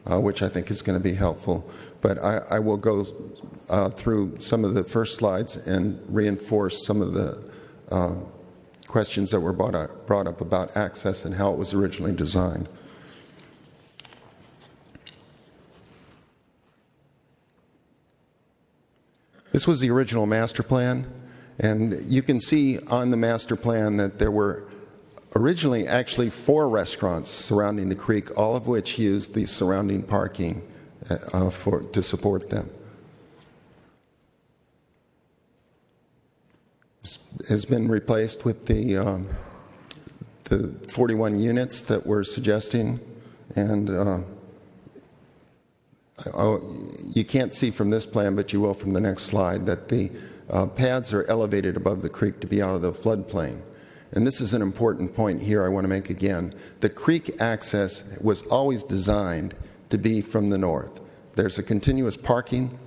which I think is going to be helpful. But I will go through some of the first slides and reinforce some of the questions that were brought up about access and how it was originally designed. This was the original master plan, and you can see on the master plan that there were originally actually 4 restaurants surrounding the creek, all of which used the surrounding parking to support them. Has been replaced with the 41 units that we're suggesting, and you can't see from this plan, but you will from the next slide, that the pads are elevated above the creek to be out of the floodplain. And this is an important point here I want to make again. The creek access was always designed to be from the north. There's a continuous parking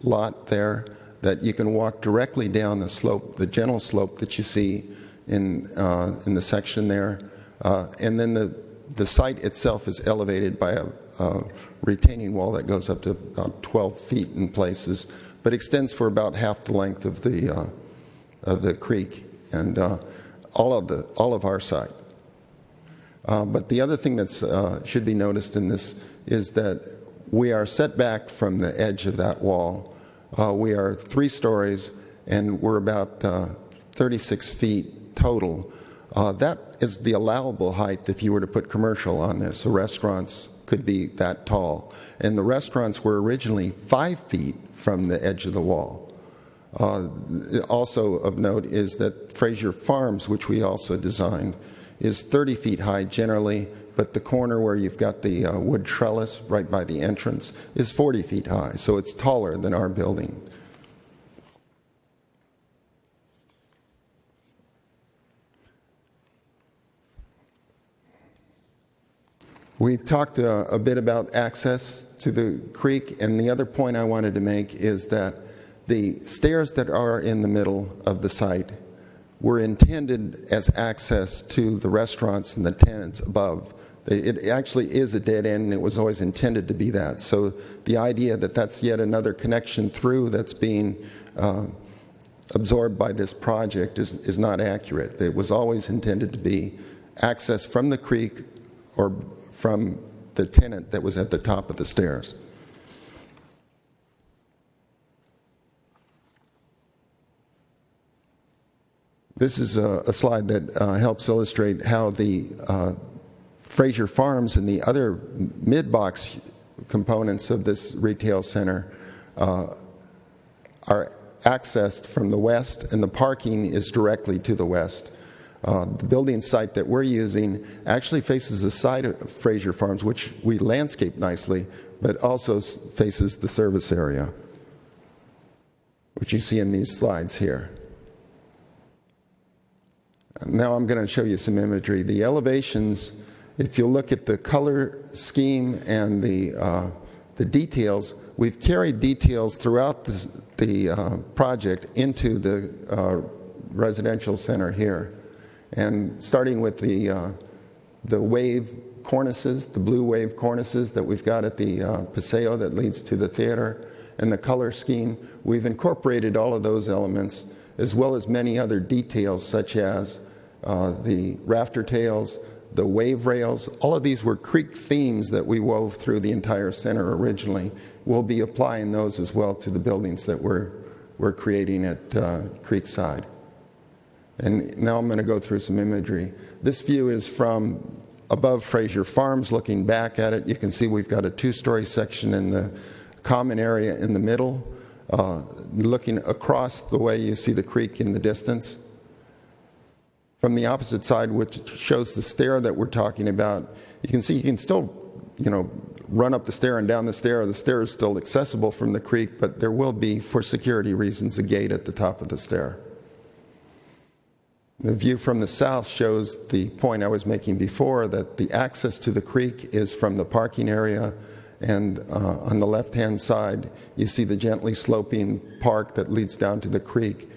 lot there that you can walk directly down the slope, the gentle slope that you see in the section there. And then the site itself is elevated by a retaining wall that goes up to about 12 feet in places, but extends for about half the length of the creek and all of our site. But the other thing that should be noticed in this is that we are set back from the edge of that wall. We are 3 stories, and we're about 36 feet total. That is the allowable height if you were to put commercial on this. So restaurants could be that tall. And the restaurants were originally 5 feet from the edge of the wall. Also of note is that Fraser Farms, which we also designed, is 30 feet high generally, but the corner where you've got the wood trellis right by the entrance is 40 feet high, so it's taller than our building. We talked a bit about access to the creek, and the other point I wanted to make is that the stairs that are in the middle of the site were intended as access to the restaurants and the tenants above. It actually is a dead end, and it was always intended to be that. So the idea that that's yet another connection through that's being absorbed by this project is not accurate. It was always intended to be access from the creek or from the tenant that was at the top of the stairs. This is a slide that helps illustrate how the Fraser Farms and the other mid-box components of this retail center are accessed from the west, and the parking is directly to the west. The building site that we're using actually faces the side of Fraser Farms, which we landscape nicely, but also faces the service area, which you see in these slides here. Now I'm going to show you some imagery. The elevations, if you look at the color scheme and the details, we've carried details throughout the project into the residential center here. And starting with the wave cornices, the blue wave cornices that we've got at the Paseo that leads to the theater, and the color scheme, we've incorporated all of those elements, as well as many other details such as the rafter tails, the wave rails. All of these were creek themes that we wove through the entire center originally. We'll be applying those as well to the buildings that we're creating at Creekside. And now I'm going to go through some imagery. This view is from above Fraser Farms, looking back at it. You can see we've got a two-story section in the common area in the middle. Looking across the way, you see the creek in the distance. From the opposite side, which shows the stair that we're talking about, you can see you can still, run up the stair and down the stair. The stair is still accessible from the creek, but there will be, for security reasons, a gate at the top of the stair. The view from the south shows the point I was making before, that the access to the creek is from the parking area, and on the left-hand side, you see the gently sloping park that leads down to the creek.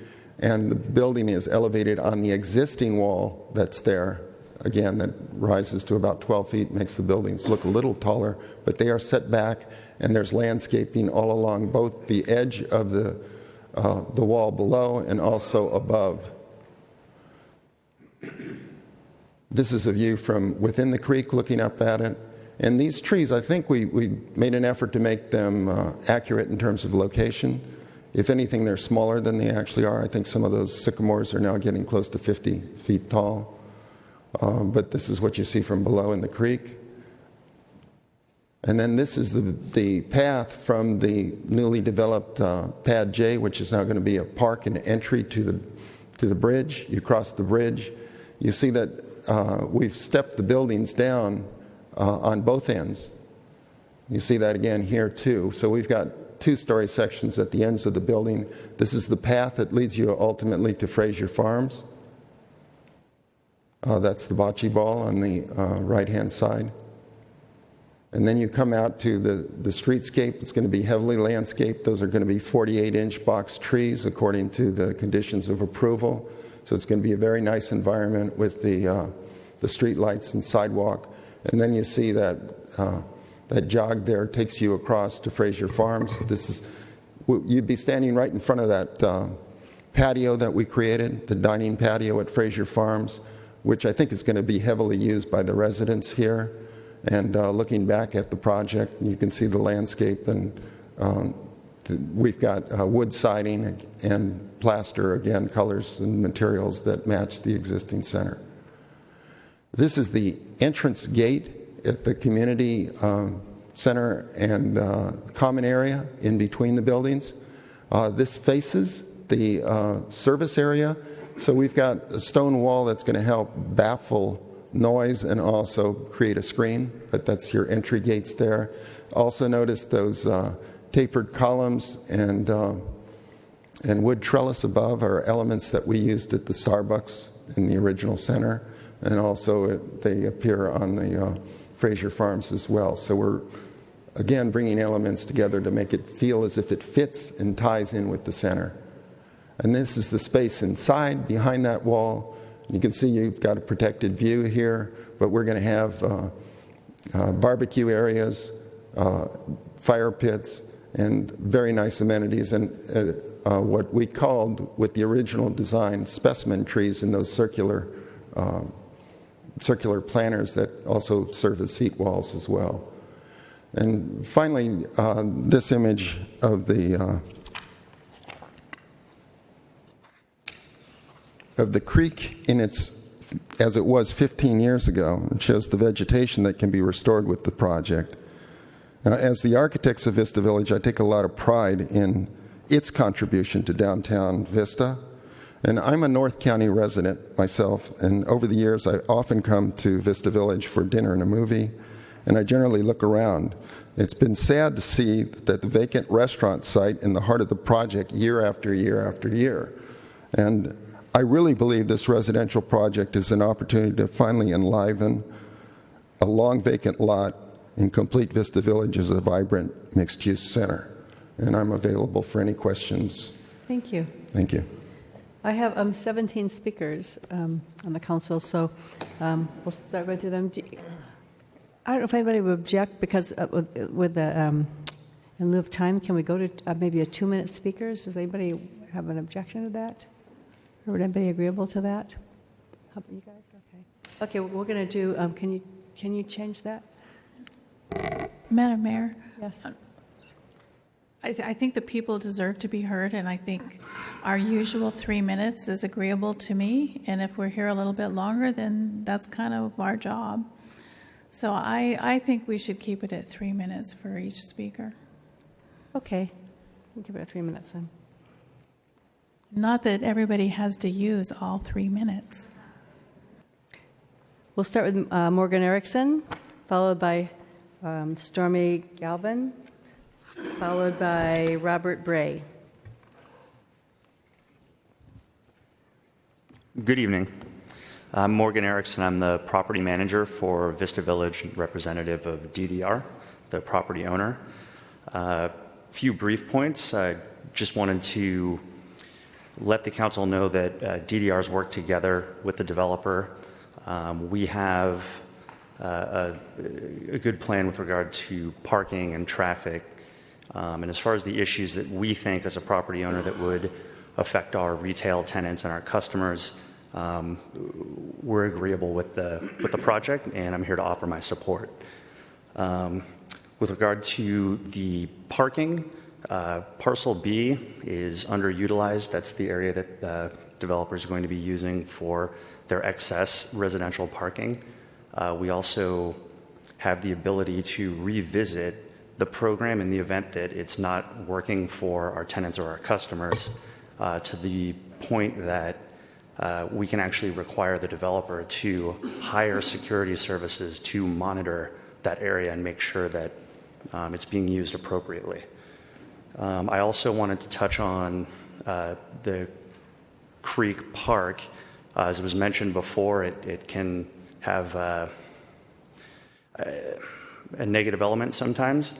And the building is elevated on the existing wall that's there, again, that rises to about 12 feet, makes the buildings look a little taller, but they are set back, and there's landscaping all along both the edge of the wall below and also above. This is a view from within the creek looking up at it. And these trees, I think we made an effort to make them accurate in terms of location. If anything, they're smaller than they actually are. I think some of those sycamores are now getting close to 50 feet tall. But this is what you see from below in the creek. And then this is the path from the newly developed Pad J, which is now going to be a park and entry to the bridge. You cross the bridge. You see that we've stepped the buildings down on both ends. You see that again here too. So we've got two-story sections at the ends of the building. This is the path that leads you ultimately to Fraser Farms. That's the bocce ball on the right-hand side. And then you come out to the streetscape. It's going to be heavily landscaped. Those are going to be 48-inch box trees according to the conditions of approval. So it's going to be a very nice environment with the street lights and sidewalk. And then you see that that jog there takes you across to Fraser Farms. You'd be standing right in front of that patio that we created, the dining patio at Fraser Farms, which I think is going to be heavily used by the residents here. And looking back at the project, you can see the landscape, and we've got wood siding and plaster, again, colors and materials that match the existing center. This is the entrance gate at the community center and common area in between the buildings. This faces the service area, so we've got a stone wall that's going to help baffle noise and also create a screen, but that's your entry gates there. Also notice those tapered columns and wood trellis above are elements that we used at the Starbucks in the original center, and also they appear on the Fraser Farms as well. So we're, again, bringing elements together to make it feel as if it fits and ties in with the center. And this is the space inside, behind that wall. You can see you've got a protected view here, but we're going to have barbecue areas, fire pits, and very nice amenities, and what we called, with the original design, specimen trees in those circular planters that also serve as seat walls as well. And finally, this image of the of the creek in its as it was 15 years ago, and shows the vegetation that can be restored with the project. Now, as the architects of Vista Village, I take a lot of pride in its contribution to downtown Vista. And I'm a North County resident myself, and over the years I often come to Vista Village for dinner and a movie, and I generally look around. It's been sad to see that the vacant restaurant site in the heart of the project year after year after year. And I really believe this residential project is an opportunity to finally enliven a long vacant lot and complete Vista Village as a vibrant mixed-use center. And I'm available for any questions. Thank you. Thank you. I have 17 speakers on the council, so we'll start going through them. I don't know if anybody would object, because with the in lieu of time, can we go to maybe a 2-minute speakers? Does anybody have an objection to that? Or would anybody agreeable to that? How about you guys? Okay. Okay, we're going to do. Can you change that? Madam Mayor? Yes. I think the people deserve to be heard, and I think our usual 3 minutes is agreeable to me. And if we're here a little bit longer, then that's kind of our job. So I think we should keep it at 3 minutes for each speaker. Okay. We'll give it 3 minutes then. Not that everybody has to use all 3 minutes. We'll start with Morgan Erickson, followed by Stormy Galvin, followed by Robert Bray. Good evening. I'm Morgan Erickson. I'm the property manager for Vista Village, representative of DDR, the property owner. A few brief points. I just wanted to let the council know that DDR's worked together with the developer. We have a good plan with regard to parking and traffic. And as far as the issues that we think as a property owner that would affect our retail tenants and our customers, we're agreeable with the project, and I'm here to offer my support. With regard to the parking, Parcel B is underutilized. That's the area that the developers are going to be using for their excess residential parking. We also have the ability to revisit the program in the event that it's not working for our tenants or our customers, to the point that we can actually require the developer to hire security services to monitor that area and make sure that it's being used appropriately. I also wanted to touch on the Creek Park. As it was mentioned before, it can have a negative element sometimes,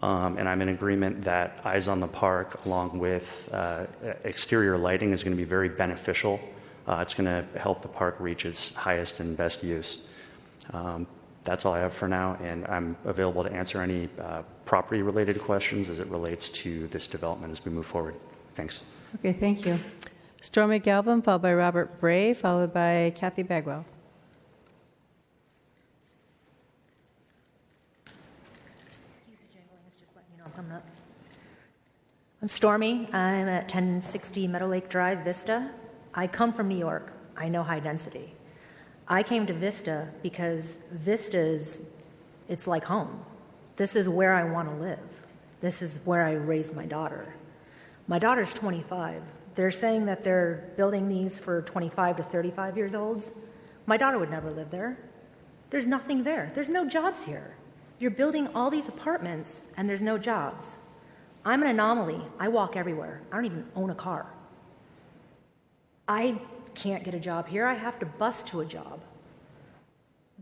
and I'm in agreement that eyes on the park along with exterior lighting is going to be very beneficial. It's going to help the park reach its highest and best use. That's all I have for now, and I'm available to answer any property-related questions as it relates to this development as we move forward. Thanks. Okay, thank you. Stormy Galvin, followed by Robert Bray, followed by Kathy Bagwell. I'm Stormy. I'm at 1060 Meadow Lake Drive, Vista. I come from New York. I know high density. I came to Vista because it's like home. This is where I want to live. This is where I raised my daughter. My daughter's 25. They're saying that they're building these for 25 to 35 years olds. My daughter would never live there. There's nothing there. There's no jobs here. You're building all these apartments and there's no jobs. I'm an anomaly. I walk everywhere. I don't even own a car. I can't get a job here. I have to bus to a job.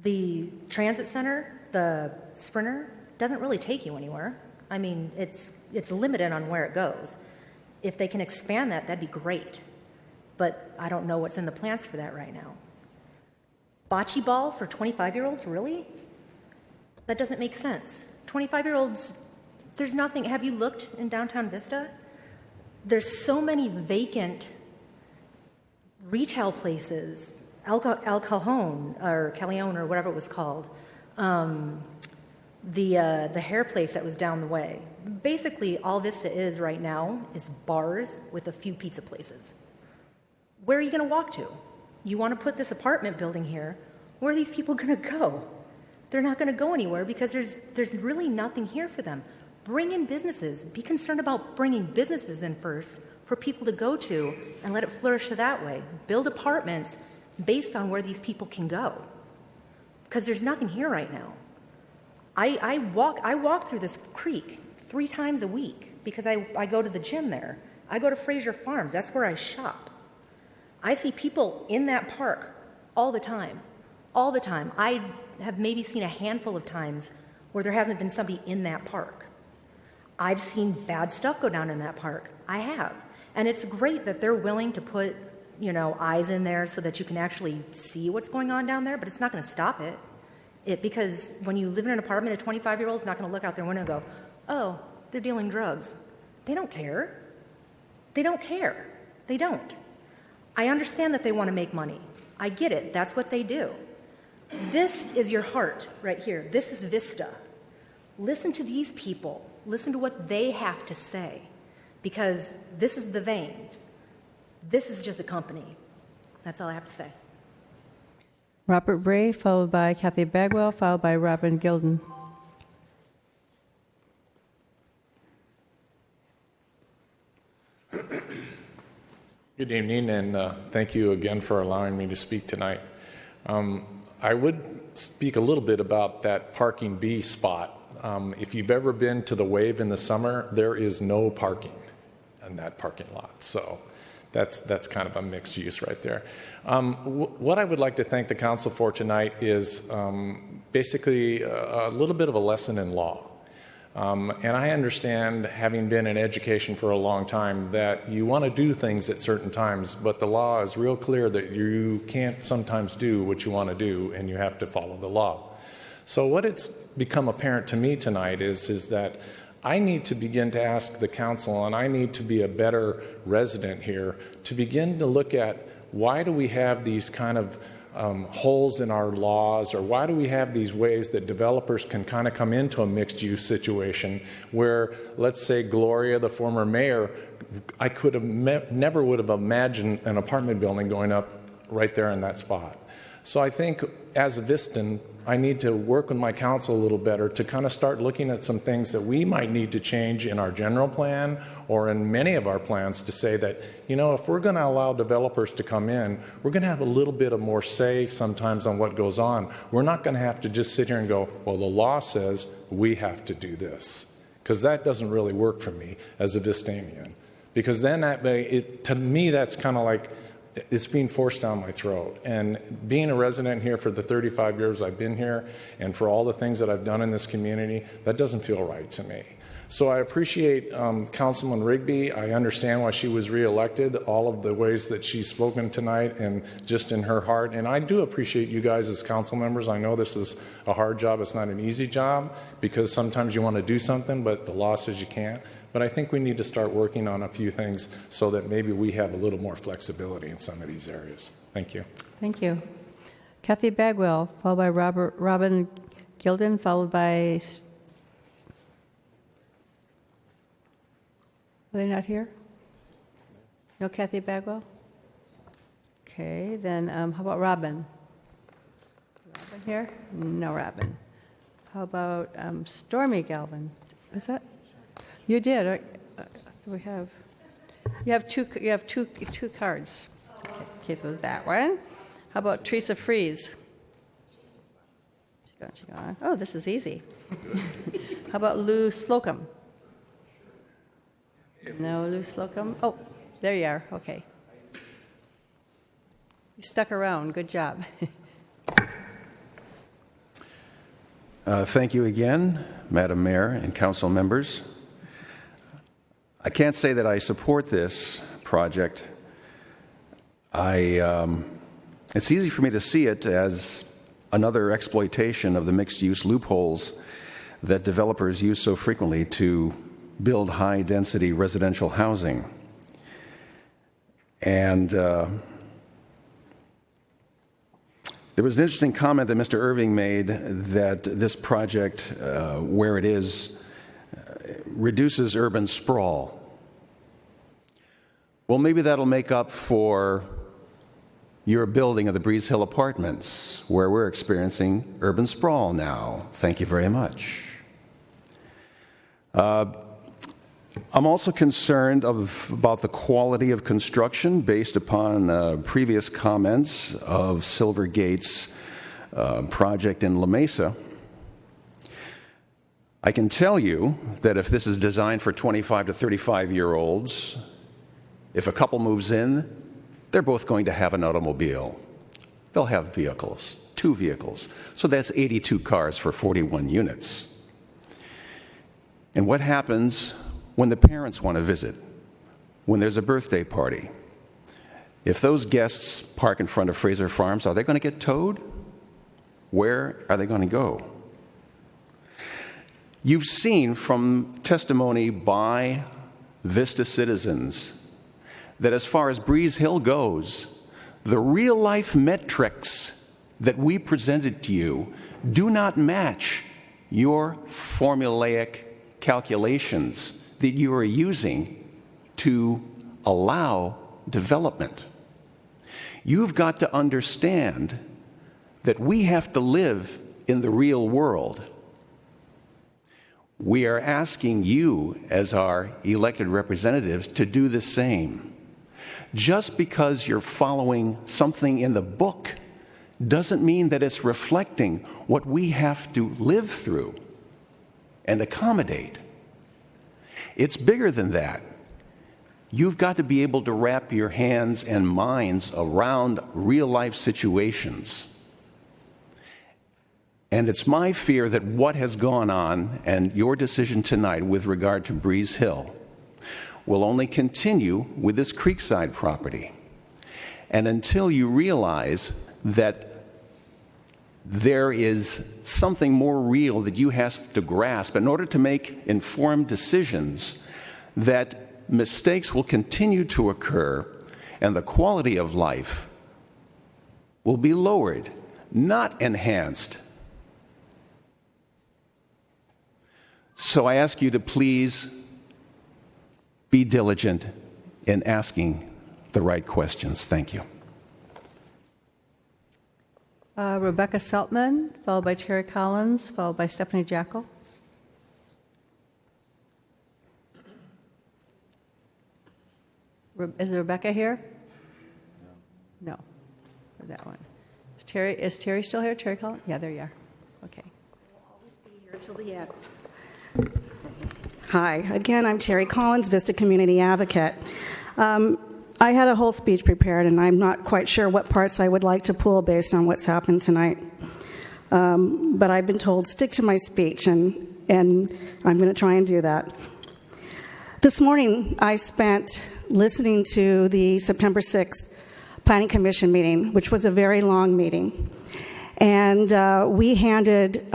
The transit center, the Sprinter, doesn't really take you anywhere. I mean, it's limited on where it goes. If they can expand that, that'd be great. But I don't know what's in the plans for that right now. Bocce ball for 25-year-olds, really? That doesn't make sense. 25-year-olds, there's nothing. Have you looked in downtown Vista? There's so many vacant retail places, El Cajon or Calion or whatever it was called, the hair place that was down the way. Basically, all Vista is right now is bars with a few pizza places. Where are you going to walk to? You want to put this apartment building here. Where are these people going to go? They're not going to go anywhere because there's really nothing here for them. Bring in businesses. Be concerned about bringing businesses in first for people to go to and let it flourish that way. Build apartments based on where these people can go, because there's nothing here right now. I walk through this creek 3 times a week because I go to the gym there. I go to Fraser Farms. That's where I shop. I see people in that park all the time. All the time. I have maybe seen a handful of times where there hasn't been somebody in that park. I've seen bad stuff go down in that park. I have. And it's great that they're willing to put, eyes in there so that you can actually see what's going on down there, but it's not going to stop it. Because when you live in an apartment, a 25-year-old's not going to look out their window and go, oh, they're dealing drugs. They don't care. They don't care. They don't. I understand that they want to make money. I get it. That's what they do. This is your heart right here. This is Vista. Listen to these people. Listen to what they have to say, because this is the vein. This is just a company. That's all I have to say. Robert Bray, followed by Kathy Bagwell, followed by Robin Gilden. Good evening, and thank you again for allowing me to speak tonight. I would speak a little bit about that parking B spot. If you've ever been to the Wave in the summer, there is no parking in that parking lot. So that's kind of a mixed use right there. What I would like to thank the council for tonight is basically a little bit of a lesson in law. And I understand, having been in education for a long time, that you want to do things at certain times, but the law is real clear that you can't sometimes do what you want to do, and you have to follow the law. So what it's become apparent to me tonight is that I need to begin to ask the council, and I need to be a better resident here, to begin to look at why do we have these kind of holes in our laws, or why do we have these ways that developers can kind of come into a mixed-use situation where, let's say, Gloria, the former mayor, I could have never would have imagined an apartment building going up right there in that spot. So I think, as a Vistan, I need to work with my council a little better to kind of start looking at some things that we might need to change in our general plan or in many of our plans to say that, if we're going to allow developers to come in, we're going to have a little bit of more say sometimes on what goes on. We're not going to have to just sit here and go, well, the law says we have to do this, because that doesn't really work for me as a Vistanian. Because then to me, that's kind of like, it's being forced down my throat. And being a resident here for the 35 years I've been here, and for all the things that I've done in this community, that doesn't feel right to me. So I appreciate Councilman Rigby. I understand why she was reelected, all of the ways that she's spoken tonight and just in her heart. And I do appreciate you guys as council members. I know this is a hard job. It's not an easy job, because sometimes you want to do something, but the law says you can't. But I think we need to start working on a few things so that maybe we have a little more flexibility in some of these areas. Thank you. Thank you. Kathy Bagwell, followed by Robin Gilden, followed by... Are they not here? No Kathy Bagwell? Okay, then how about Robin? Robin here? No Robin. How about Stormy Galvin? Is that? You did. We have. You have two cards. Okay, so that one. How about Teresa Fries? She's gone. Oh, this is easy. How about Lou Slocum? No, Lou Slocum. Oh, there you are. Okay. You stuck around. Good job. Thank you again, Madam Mayor and council members. I can't say that I support this project. It's easy for me to see it as another exploitation of the mixed-use loopholes that developers use so frequently to build high-density residential housing. And there was an interesting comment that Mr. Irving made that this project, where it is, reduces urban sprawl. Well, maybe that'll make up for your building of the Breeze Hill Apartments, where we're experiencing urban sprawl now. Thank you very much. I'm also concerned about the quality of construction based upon previous comments of Silvergate's project in La Mesa. I can tell you that if this is designed for 25 to 35-year-olds, if a couple moves in, they're both going to have an automobile. They'll have vehicles, 2 vehicles. So that's 82 cars for 41 units. And what happens when the parents want to visit, when there's a birthday party? If those guests park in front of Fraser Farms, are they going to get towed? Where are they going to go? You've seen from testimony by Vista citizens that as far as Breeze Hill goes, the real-life metrics that we presented to you do not match your formulaic calculations that you are using to allow development. You've got to understand that we have to live in the real world. We are asking you, as our elected representatives, to do the same. Just because you're following something in the book doesn't mean that it's reflecting what we have to live through and accommodate. It's bigger than that. You've got to be able to wrap your hands and minds around real-life situations. And it's my fear that what has gone on and your decision tonight with regard to Breeze Hill will only continue with this Creekside property. And until you realize that there is something more real that you have to grasp in order to make informed decisions, that mistakes will continue to occur and the quality of life will be lowered, not enhanced. So I ask you to please be diligent in asking the right questions. Thank you. Rebecca Seltman, followed by Terry Collins, followed by Stephanie Jackal. Is Rebecca here? No. For that one. Is Terry still here? Terry Collins? Yeah, there you are. Okay. I'll always be here till the end. Hi, again, I'm Terry Collins, Vista Community Advocate. I had a whole speech prepared, and I'm not quite sure what parts I would like to pull based on what's happened tonight. But I've been told, stick to my speech, and I'm going to try and do that. This morning, I spent listening to the September 6th Planning Commission meeting, which was a very long meeting. And we handed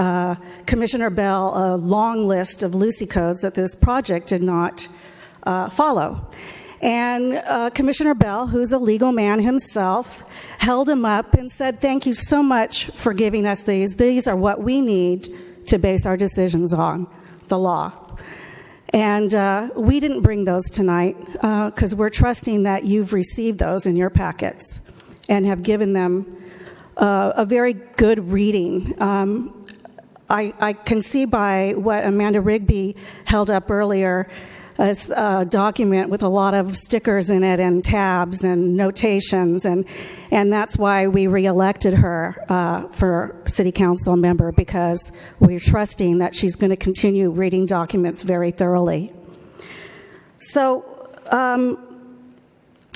Commissioner Bell a long list of Lucy codes that this project did not follow. And Commissioner Bell, who's a legal man himself, held him up and said, "Thank you so much for giving us these. These are what we need to base our decisions on, the law." And we didn't bring those tonight because we're trusting that you've received those in your packets and have given them a very good reading. I can see by what Amanda Rigby held up earlier as a document with a lot of stickers in it and tabs and notations, and that's why we reelected her for city council member, because we're trusting that she's going to continue reading documents very thoroughly. So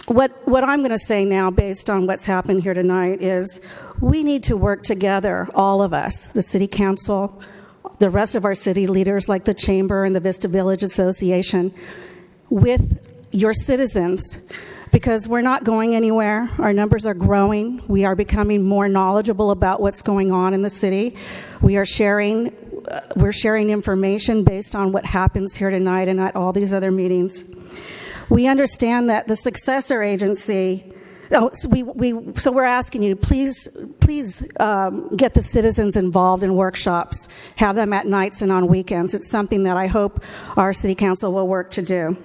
what I'm going to say now, based on what's happened here tonight, is we need to work together, all of us, the city council, the rest of our city leaders like the Chamber and the Vista Village Association, with your citizens, because we're not going anywhere. Our numbers are growing. We are becoming more knowledgeable about what's going on in the city. We're sharing information based on what happens here tonight and at all these other meetings. We understand that the successor agency. So we're asking you, please get the citizens involved in workshops. Have them at nights and on weekends. It's something that I hope our city council will work to do.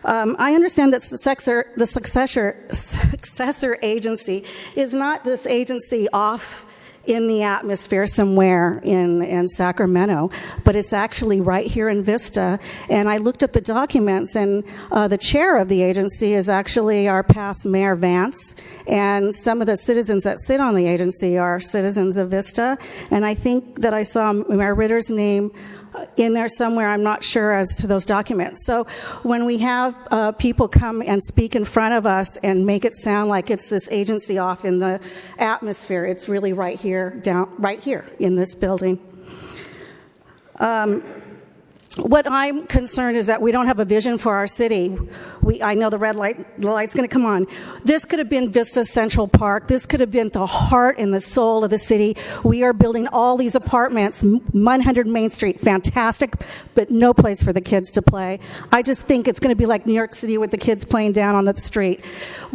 I understand that the successor agency is not this agency off in the atmosphere somewhere in Sacramento, but it's actually right here in Vista. And I looked up the documents, and the chair of the agency is actually our past Mayor Vance, and some of the citizens that sit on the agency are citizens of Vista. And I think that I saw Mayor Ritter's name in there somewhere. I'm not sure as to those documents. So when we have people come and speak in front of us and make it sound like it's this agency off in the atmosphere, it's really right here in this building. What I'm concerned is that we don't have a vision for our city. I know the light's going to come on. This could have been Vista Central Park. This could have been the heart and the soul of the city. We are building all these apartments, 100 Main Street, fantastic, but no place for the kids to play. I just think it's going to be like New York City with the kids playing down on the street.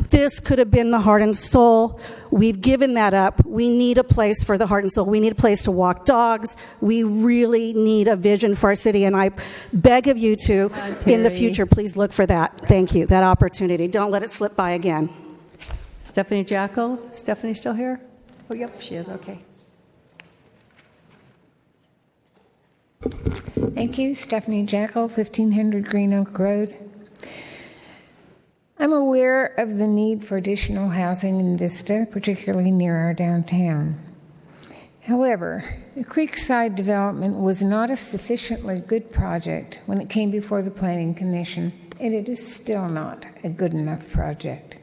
This could have been the heart and soul. We've given that up. We need a place for the heart and soul. We need a place to walk dogs. We really need a vision for our city, and I beg of you to, in the future, please look for that. Thank you, that opportunity. Don't let it slip by again. Stephanie Jackal. Stephanie still here? Oh, yep, she is. Okay. Thank you. Stephanie Jackal, 1500 Green Oak Road. I'm aware of the need for additional housing in Vista, particularly near our downtown. However, the Creekside development was not a sufficiently good project when it came before the Planning Commission, and it is still not a good enough project.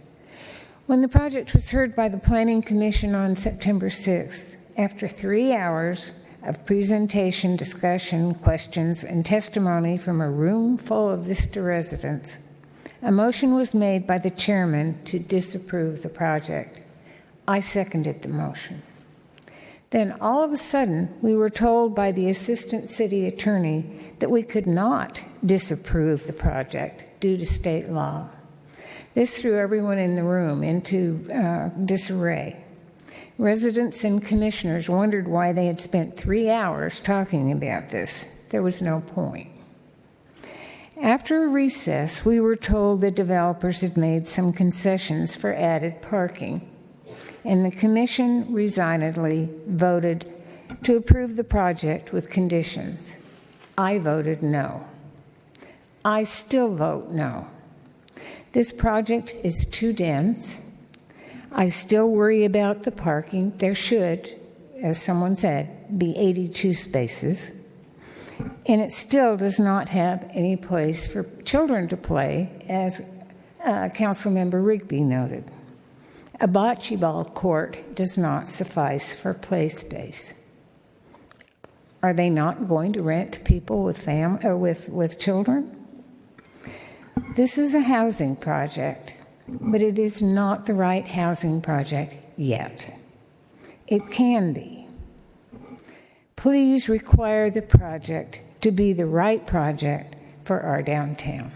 When the project was heard by the Planning Commission on September 6th, after 3 hours of presentation, discussion, questions, and testimony from a room full of Vista residents, a motion was made by the chairman to disapprove the project. I seconded the motion. Then all of a sudden, we were told by the assistant city attorney that we could not disapprove the project due to state law. This threw everyone in the room into disarray. Residents and commissioners wondered why they had spent 3 hours talking about this. There was no point. After a recess, we were told the developers had made some concessions for added parking, and the commission resignedly voted to approve the project with conditions. I voted no. I still vote no. This project is too dense. I still worry about the parking. There should, as someone said, be 82 spaces. And it still does not have any place for children to play, as Councilmember Rigby noted. A bocce ball court does not suffice for play space. Are they not going to rent to people with children? This is a housing project, but it is not the right housing project yet. It can be. Please require the project to be the right project for our downtown.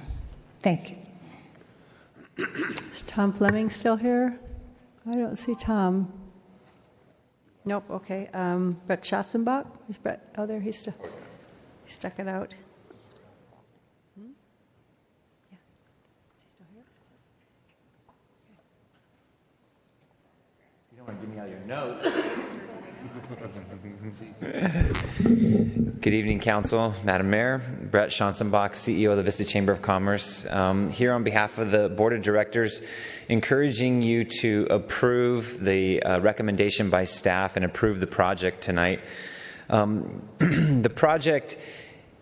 Thank you. Is Tom Fleming still here? I don't see Tom. Nope, okay. Brett Schatzenbach? Is Brett, oh, there, he stuck it out. Yeah. Is he still here? You don't want to give me all your notes. Good evening, Council, Madam Mayor. Brett Schatzenbach, CEO of the Vista Chamber of Commerce, here on behalf of the Board of Directors, encouraging you to approve the recommendation by staff and approve the project tonight. The project,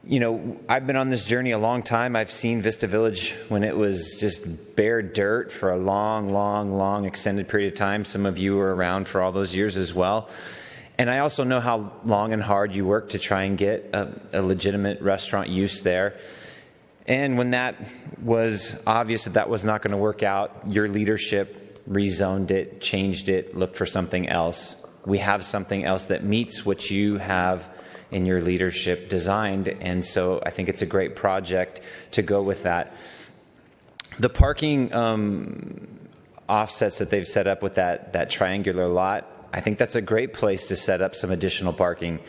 you know, I've been on this journey a long time. I've seen Vista Village when it was just bare dirt for a long extended period of time. Some of you were around for all those years as well. And I also know how long and hard you worked to try and get a legitimate restaurant use there. And when that was obvious that was not going to work out, your leadership rezoned it, changed it, looked for something else. We have something else that meets what you have in your leadership designed, and so I think it's a great project to go with that. The parking offsets that they've set up with that triangular lot, I think that's a great place to set up some additional parking.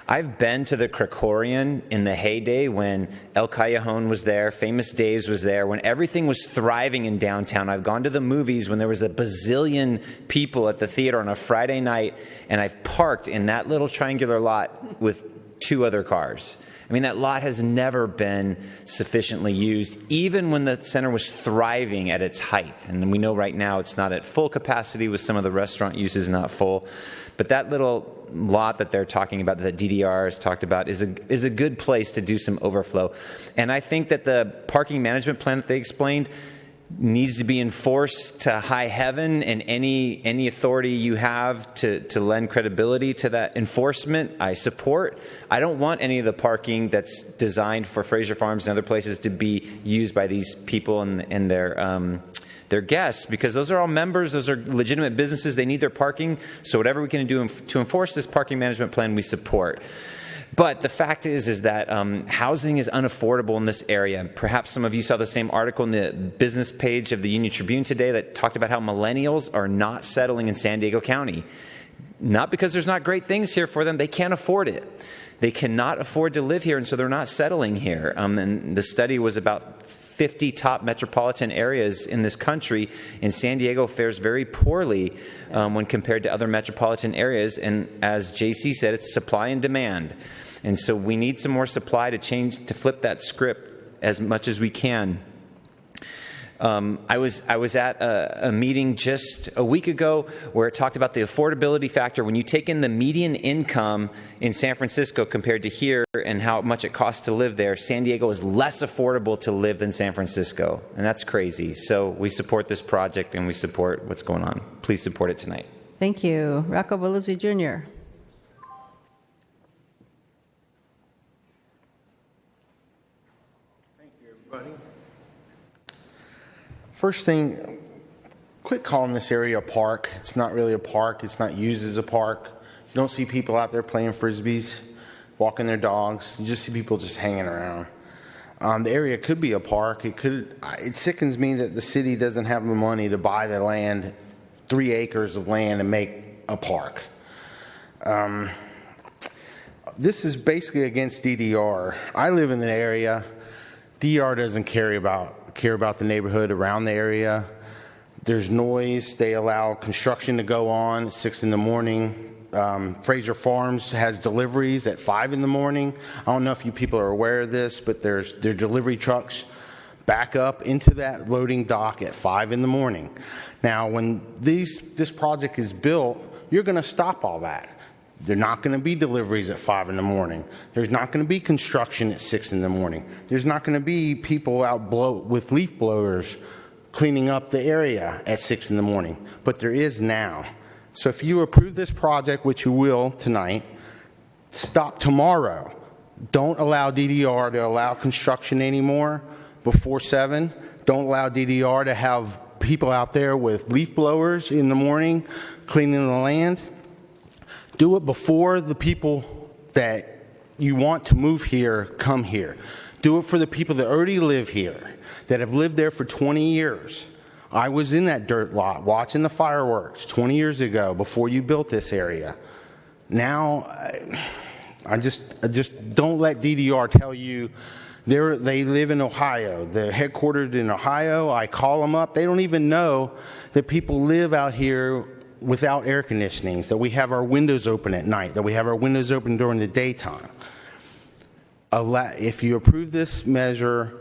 I've been to the Krikorian in the heyday when El Callejon was there, Famous Dave's was there, when everything was thriving in downtown. I've gone to the movies when there was a bazillion people at the theater on a Friday night, and I've parked in that little triangular lot with 2 other cars. I mean, that lot has never been sufficiently used, even when the center was thriving at its height. And we know right now it's not at full capacity with some of the restaurant uses not full. But that little lot that they're talking about, that DDR has talked about, is a good place to do some overflow. And I think that the parking management plan that they explained needs to be enforced to high heaven, and any authority you have to lend credibility to that enforcement, I support. I don't want any of the parking that's designed for Fraser Farms and other places to be used by these people and their guests, because those are all members, those are legitimate businesses, they need their parking. So whatever we can do to enforce this parking management plan, we support. But the fact is that housing is unaffordable in this area. Perhaps some of you saw the same article in the business page of the Union Tribune today that talked about how millennials are not settling in San Diego County. Not because there's not great things here for them, they can't afford it. They cannot afford to live here, and so they're not settling here. And the study was about 50 top metropolitan areas in this country, and San Diego fares very poorly when compared to other metropolitan areas. And as JC said, it's supply and demand. And so we need some more supply to flip that script as much as we can. I was at a meeting just a week ago where it talked about the affordability factor. When you take in the median income in San Francisco compared to here and how much it costs to live there, San Diego is less affordable to live than San Francisco. And that's crazy. So we support this project and we support what's going on. Please support it tonight. Thank you. Rocco Veluzzi Jr. First thing, quit calling this area a park. It's not really a park. It's not used as a park. You don't see people out there playing frisbees, walking their dogs. You just see people just hanging around. The area could be a park. It sickens me that the city doesn't have the money to buy the land, 3 acres of land, and make a park. This is basically against DDR. I live in the area. DDR doesn't care about the neighborhood around the area. There's noise. They allow construction to go on at 6 in the morning. Fraser Farms has deliveries at 5 in the morning. I don't know if you people are aware of this, but their delivery trucks back up into that loading dock at 5 in the morning. Now, when this project is built, you're going to stop all that. There's not going to be deliveries at 5 in the morning. There's not going to be construction at 6 in the morning. There's not going to be people out with leaf blowers cleaning up the area at 6 in the morning. But there is now. So if you approve this project, which you will tonight, stop tomorrow. Don't allow DDR to allow construction anymore before 7. Don't allow DDR to have people out there with leaf blowers in the morning cleaning the land. Do it before the people that you want to move here come here. Do it for the people that already live here, that have lived there for 20 years. I was in that dirt lot watching the fireworks 20 years ago before you built this area. Now, I just don't let DDR tell you they live in Ohio. They're headquartered in Ohio. I call them up. They don't even know that people live out here without air conditionings, that we have our windows open at night, that we have our windows open during the daytime. If you approve this measure,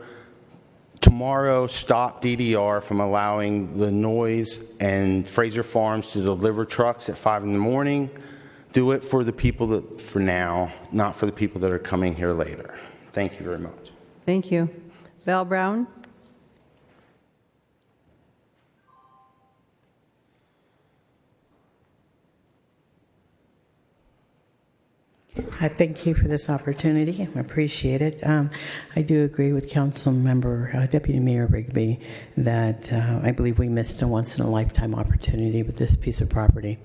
tomorrow stop DDR from allowing the noise and Fraser Farms to deliver trucks at 5 in the morning. Do it for the people for now, not for the people that are coming here later. Thank you very much. Thank you. Val Brown. I thank you for this opportunity. I appreciate it. I do agree with Deputy Mayor Rigby that I believe we missed a once-in-a-lifetime opportunity with this piece of property.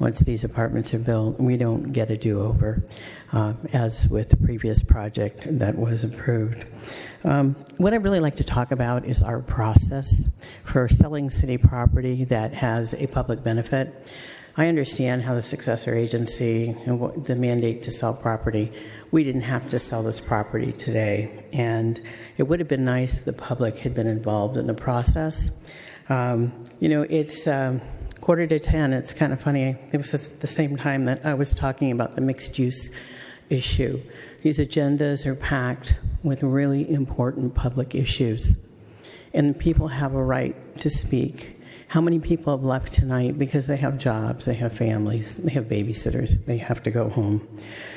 Once these apartments are built, we don't get a do-over, as with the previous project that was approved. What I'd really like to talk about is our process for selling city property that has a public benefit. I understand how the successor agency and the mandate to sell property. We didn't have to sell this property today, and it would have been nice if the public had been involved in the process. It's 9:45. It's kind of funny. It was at the same time that I was talking about the mixed use issue. These agendas are packed with really important public issues, and people have a right to speak. How many people have left tonight because they have jobs, they have families, they have babysitters, they have to go home?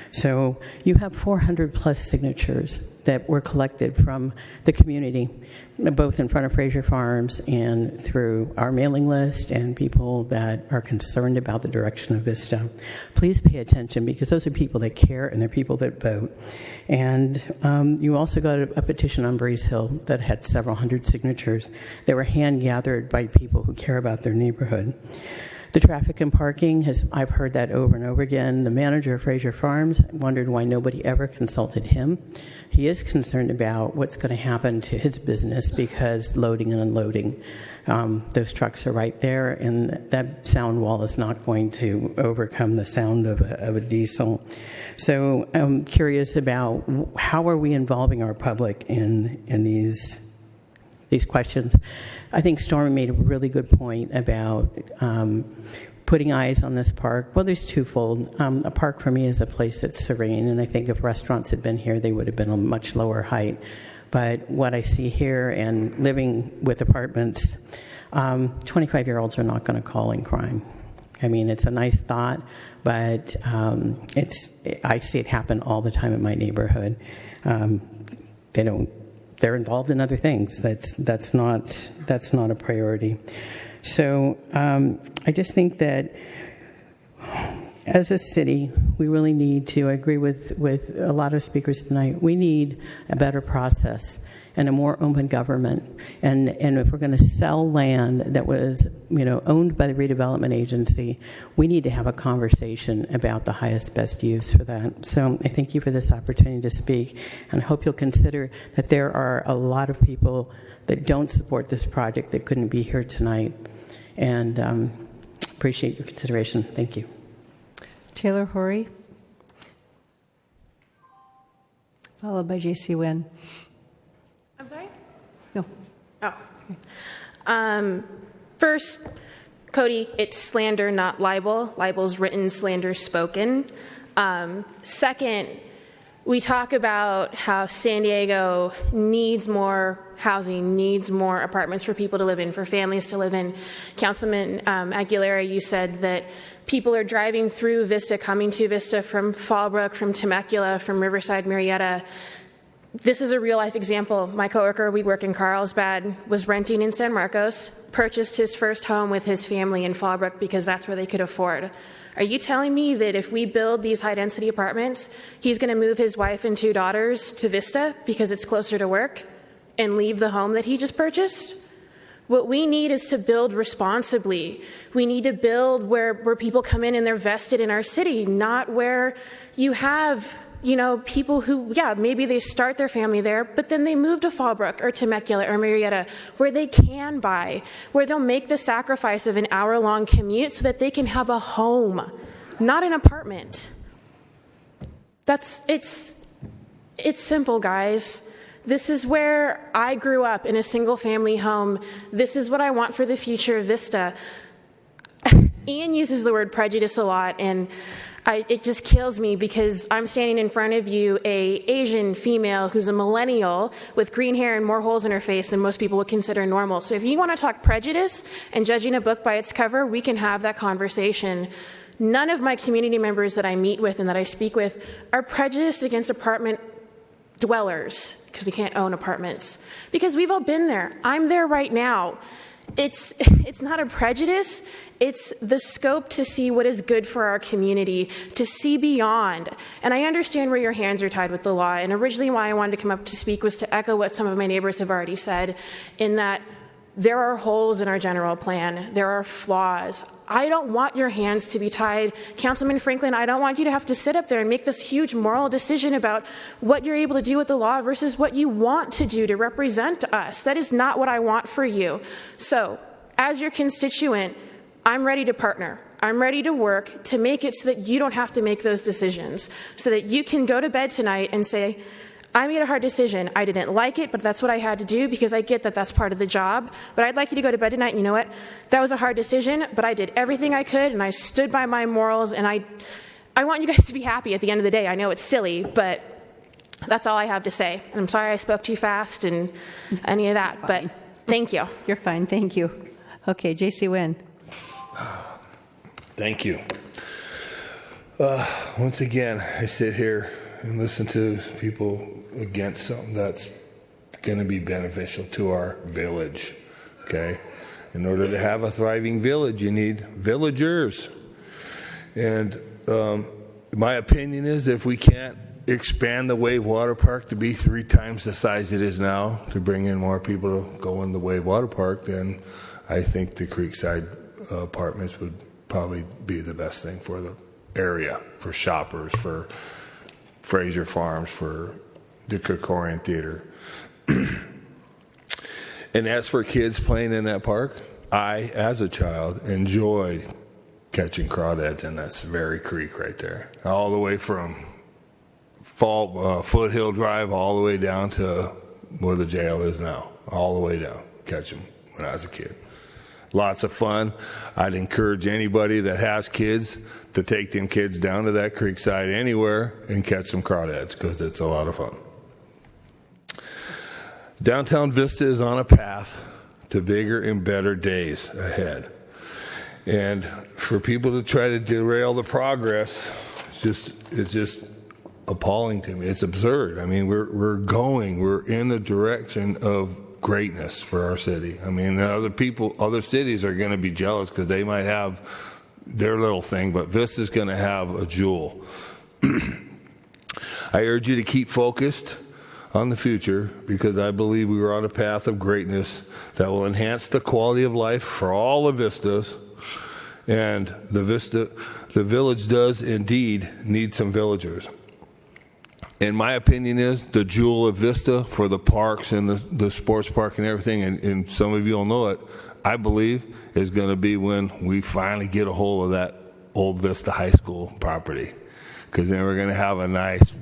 So you have 400 plus signatures that were collected from the community, both in front of Fraser Farms and through our mailing list and people that are concerned about the direction of Vista. Please pay attention, because those are people that care and they're people that vote. And you also got a petition on Breeze Hill that had several hundred signatures that were hand-gathered by people who care about their neighborhood. The traffic and parking, I've heard that over and over again. The manager of Fraser Farms wondered why nobody ever consulted him. He is concerned about what's going to happen to his business, because loading and unloading, those trucks are right there, and that sound wall is not going to overcome the sound of a diesel. So I'm curious about how are we involving our public in these questions. I think Stormy made a really good point about putting eyes on this park. Well, there's twofold. A park for me is a place that's serene, and I think if restaurants had been here, they would have been a much lower height. But what I see here, and living with apartments, 25-year-olds are not going to call in crime. I mean, it's a nice thought, but I see it happen all the time in my neighborhood. They're involved in other things. That's not a priority. So I just think that as a city, we really need to, I agree with a lot of speakers tonight, we need a better process and a more open government. And if we're going to sell land that was owned by the redevelopment agency, we need to have a conversation about the highest best use for that. So I thank you for this opportunity to speak, and I hope you'll consider that there are a lot of people that don't support this project that couldn't be here tonight, and appreciate your consideration. Thank you. Taylor Horry, followed by J.C. Nguyen. I'm sorry? No. Oh. First, Cody, it's slander, not libel. Libel's written, slander's spoken. Second, we talk about how San Diego needs more housing, needs more apartments for people to live in, for families to live in. Councilman Aguilera, you said that people are driving through Vista, coming to Vista from Fallbrook, from Temecula, from Riverside, Murrieta. This is a real-life example. My coworker, we work in Carlsbad, was renting in San Marcos, purchased his first home with his family in Fallbrook because that's where they could afford. Are you telling me that if we build these high-density apartments, he's going to move his wife and 2 daughters to Vista because it's closer to work and leave the home that he just purchased? What we need is to build responsibly. We need to build where people come in and they're vested in our city, not where you have people who, maybe they start their family there, but then they move to Fallbrook or Temecula or Murrieta, where they can buy, where they'll make the sacrifice of an hour-long commute so that they can have a home, not an apartment. It's simple, guys. This is where I grew up, in a single-family home. This is what I want for the future of Vista. Ian uses the word prejudice a lot, and it just kills me because I'm standing in front of you, an Asian female who's a millennial with green hair and more holes in her face than most people would consider normal. So if you want to talk prejudice and judging a book by its cover, we can have that conversation. None of my community members that I meet with and that I speak with are prejudiced against apartment dwellers because they can't own apartments. Because we've all been there. I'm there right now. It's not a prejudice. It's the scope to see what is good for our community, to see beyond. And I understand where your hands are tied with the law. And originally why I wanted to come up to speak was to echo what some of my neighbors have already said, in that there are holes in our general plan. There are flaws. I don't want your hands to be tied. Councilman Franklin, I don't want you to have to sit up there and make this huge moral decision about what you're able to do with the law versus what you want to do to represent us. That is not what I want for you. So, as your constituent, I'm ready to partner. I'm ready to work to make it so that you don't have to make those decisions, so that you can go to bed tonight and say, I made a hard decision. I didn't like it, but that's what I had to do because I get that that's part of the job. But I'd like you to go to bed tonight and you know what? That was a hard decision, but I did everything I could and I stood by my morals and I want you guys to be happy at the end of the day. I know it's silly, but that's all I have to say. And I'm sorry I spoke too fast and any of that, but thank you. You're fine. Thank you. Okay, J.C. Nguyen. Thank you. Once again, I sit here and listen to people against something that's going to be beneficial to our village. Okay? In order to have a thriving village, you need villagers. And my opinion is if we can't expand the Wave Water Park to be 3 times the size it is now to bring in more people to go in the Wave Water Park, then I think the Creekside Apartments would probably be the best thing for the area, for shoppers, for Fraser Farms, for the Krikorian Theater. And as for kids playing in that park, I, as a child, enjoyed catching crawdads in that Severy Creek right there, all the way from Foothill Drive all the way down to where the jail is now, all the way down, catch them when I was a kid. Lots of fun. I'd encourage anybody that has kids to take them kids down to that creekside anywhere and catch some crawdads because it's a lot of fun. Downtown Vista is on a path to bigger and better days ahead. And for people to try to derail the progress, it's just appalling to me. It's absurd. I mean, we're in the direction of greatness for our city. I mean, other cities are going to be jealous because they might have their little thing, but Vista's going to have a jewel. I urge you to keep focused on the future because I believe we are on a path of greatness that will enhance the quality of life for all the Vistas. And the village does indeed need some villagers. And my opinion is the jewel of Vista for the parks and the sports park and everything, and some of you will know it, I believe, is going to be when we finally get a hold of that old Vista High School property. Because then we're going to have a nice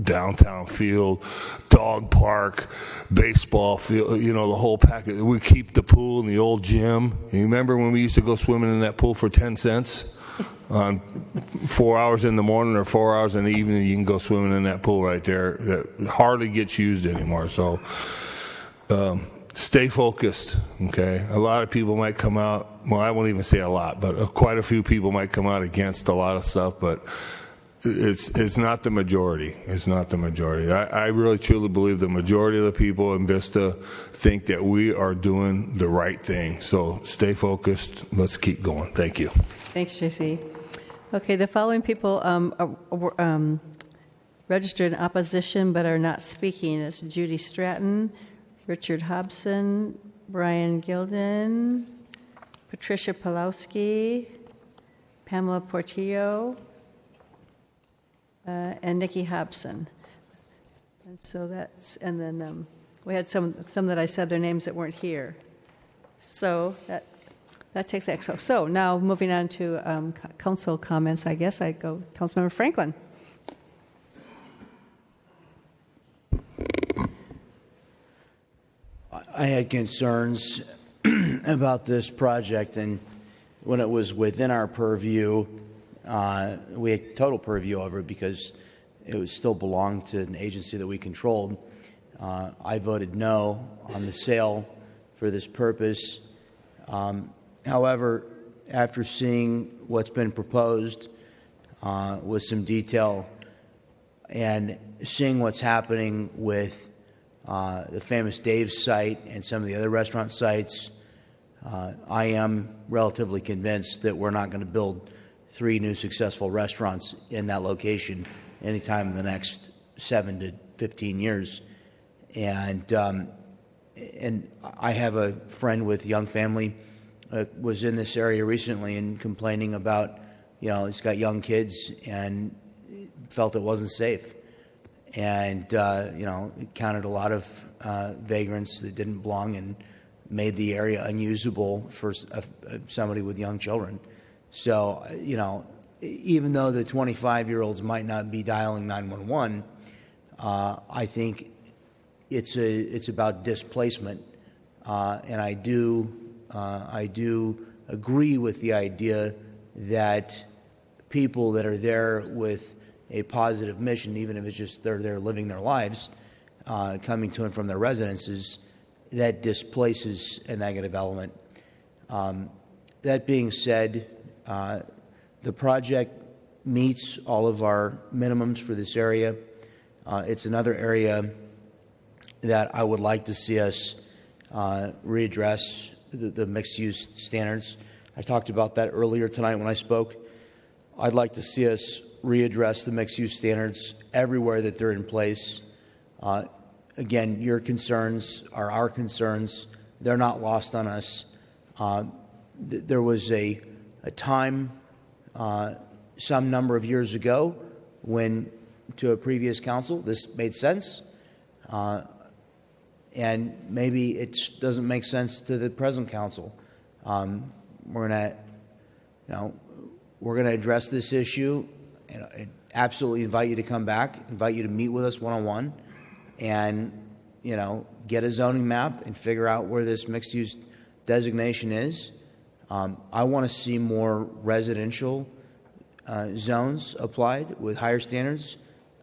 downtown field, dog park, baseball field, the whole package. We keep the pool and the old gym. You remember when we used to go swimming in that pool for 10 cents? On 4 hours in the morning or 4 hours in the evening, you can go swimming in that pool right there. That hardly gets used anymore. So stay focused, okay? A lot of people might come out, well, I won't even say a lot, but quite a few people might come out against a lot of stuff, but it's not the majority. It's not the majority. I really truly believe the majority of the people in Vista think that we are doing the right thing. So stay focused. Let's keep going. Thank you. Thanks, JC. Okay, the following people registered in opposition but are not speaking. It's Judy Stratton, Richard Hobson, Brian Gilden, Patricia Pawlowski, Pamela Portillo, and Nikki Hobson. And so and then we had some that I said their names that weren't here. So that takes that. So now moving on to council comments, I guess I go Councilmember Franklin. I had concerns about this project, and when it was within our purview, we had total purview over it because it was still belonged to an agency that we controlled. I voted no on the sale for this purpose. However, after seeing what's been proposed with some detail and seeing what's happening with the famous Dave's site and some of the other restaurant sites, I am relatively convinced that we're not going to build 3 new successful restaurants in that location anytime in the next 7 to 15 years. And I have a friend with young family was in this area recently and complaining about, he's got young kids and felt it wasn't safe. And, counted a lot of vagrants that didn't belong and made the area unusable for somebody with young children. So, even though the 25-year-olds might not be dialing 911, I think it's about displacement, and I do agree with the idea that people that are there with a positive mission, even if it's just they're there living their lives, coming to and from their residences, that displaces a negative element. That being said, the project meets all of our minimums for this area. It's another area that I would like to see us readdress the mixed-use standards. I talked about that earlier tonight when I spoke. I'd like to see us readdress the mixed-use standards everywhere that they're in place. Again, your concerns are our concerns. They're not lost on us. There was a time some number of years ago when, to a previous council, this made sense. And maybe it doesn't make sense to the present council. We're going to address this issue, and absolutely invite you to come back, invite you to meet with us one-on-one, and get a zoning map and figure out where this mixed-use designation is. I want to see more residential zones applied with higher standards.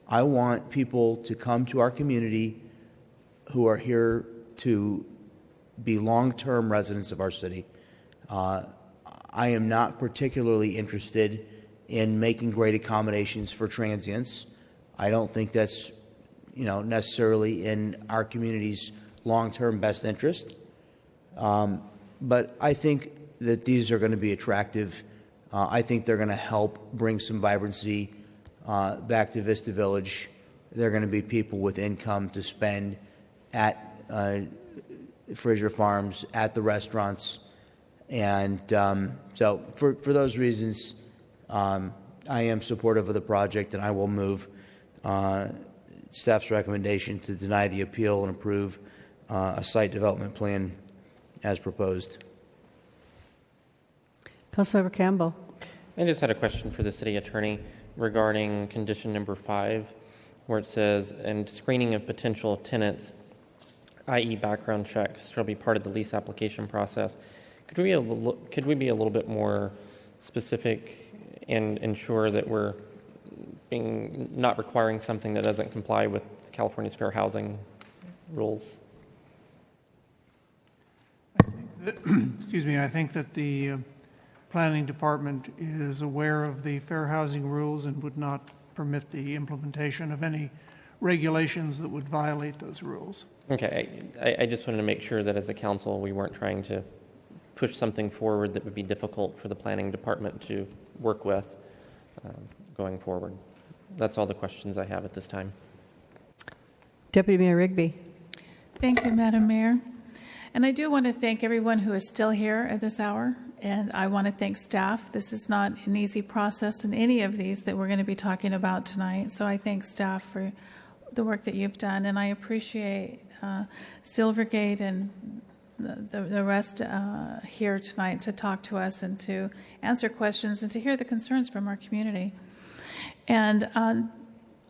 I want people to come to our community who are here to be long-term residents of our city. I am not particularly interested in making great accommodations for transients. I don't think that's necessarily in our community's long-term best interest. But I think that these are going to be attractive. I think they're going to help bring some vibrancy back to Vista Village. They're going to be people with income to spend at Fraser Farms, at the restaurants. And so for those reasons, I am supportive of the project, and I will move staff's recommendation to deny the appeal and approve a site development plan as proposed. Councilmember Campbell. I just had a question for the city attorney regarding condition number 5, where it says, and screening of potential tenants, i.e. background checks, shall be part of the lease application process. Could we be a little bit more specific and ensure that we're not requiring something that doesn't comply with California's fair housing rules? I think that the planning department is aware of the fair housing rules and would not permit the implementation of any regulations that would violate those rules. Okay, I just wanted to make sure that as a council we weren't trying to push something forward that would be difficult for the planning department to work with going forward. That's all the questions I have at this time. Deputy Mayor Rigby. Thank you, Madam Mayor. And I do want to thank everyone who is still here at this hour, and I want to thank staff. This is not an easy process in any of these that we're going to be talking about tonight, so I thank staff for the work that you've done, and I appreciate Silvergate and the rest here tonight to talk to us and to answer questions and to hear the concerns from our community. And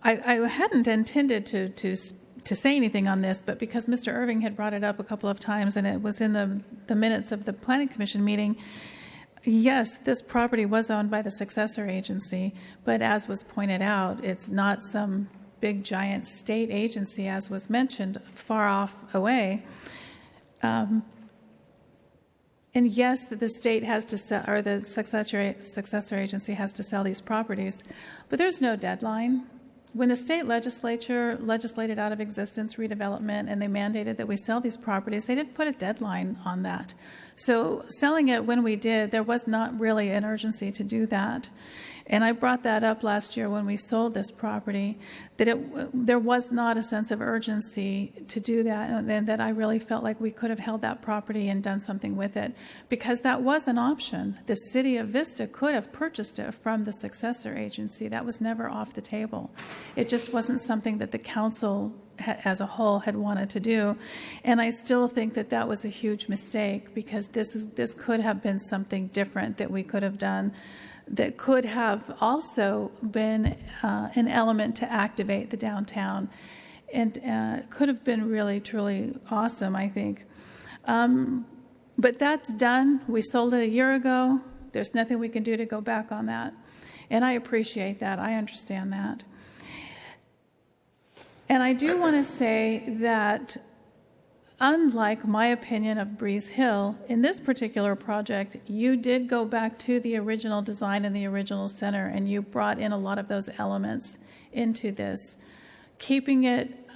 I hadn't intended to say anything on this, but because Mr. Irving had brought it up a couple of times and it was in the minutes of the Planning Commission meeting, yes, this property was owned by the successor agency, but as was pointed out, it's not some big giant state agency, as was mentioned, far off away. And yes, that the state has to sell, or the successor agency has to sell these properties, but there's no deadline. When the state legislature legislated out of existence redevelopment and they mandated that we sell these properties, they didn't put a deadline on that. So selling it when we did, there was not really an urgency to do that. And I brought that up last year when we sold this property, that there was not a sense of urgency to do that, and that I really felt like we could have held that property and done something with it, because that was an option. The city of Vista could have purchased it from the successor agency. That was never off the table. It just wasn't something that the council as a whole had wanted to do. And I still think that that was a huge mistake, because this could have been something different that we could have done, that could have also been an element to activate the downtown, and could have been really, truly awesome, I think. But that's done. We sold it a year ago. There's nothing we can do to go back on that. And I appreciate that. I understand that. And I do want to say that, unlike my opinion of Breeze Hill, in this particular project, you did go back to the original design and the original center, and you brought in a lot of those elements into this, keeping it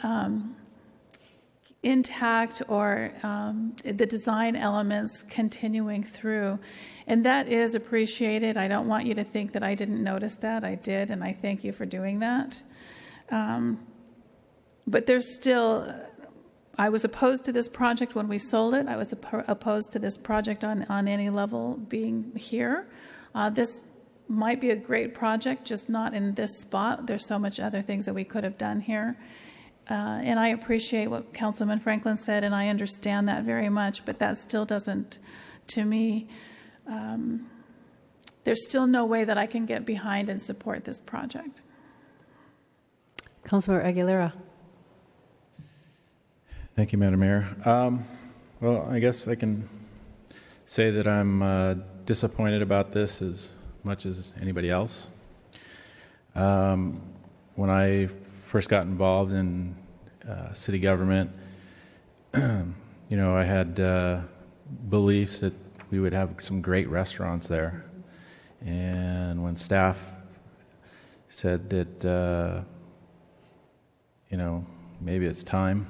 intact, or the design elements continuing through. And that is appreciated. I don't want you to think that I didn't notice that. I did, and I thank you for doing that. But there's still... I was opposed to this project when we sold it. I was opposed to this project on any level being here. This might be a great project, just not in this spot. There's so much other things that we could have done here. And I appreciate what Councilman Franklin said, and I understand that very much, but that still doesn't, to me, there's still no way that I can get behind and support this project. Councilor Aguilera. Thank you, Madam Mayor. Well, I guess I can say that I'm disappointed about this as much as anybody else. When I first got involved in city government, I had beliefs that we would have some great restaurants there. And when staff said that, maybe it's time,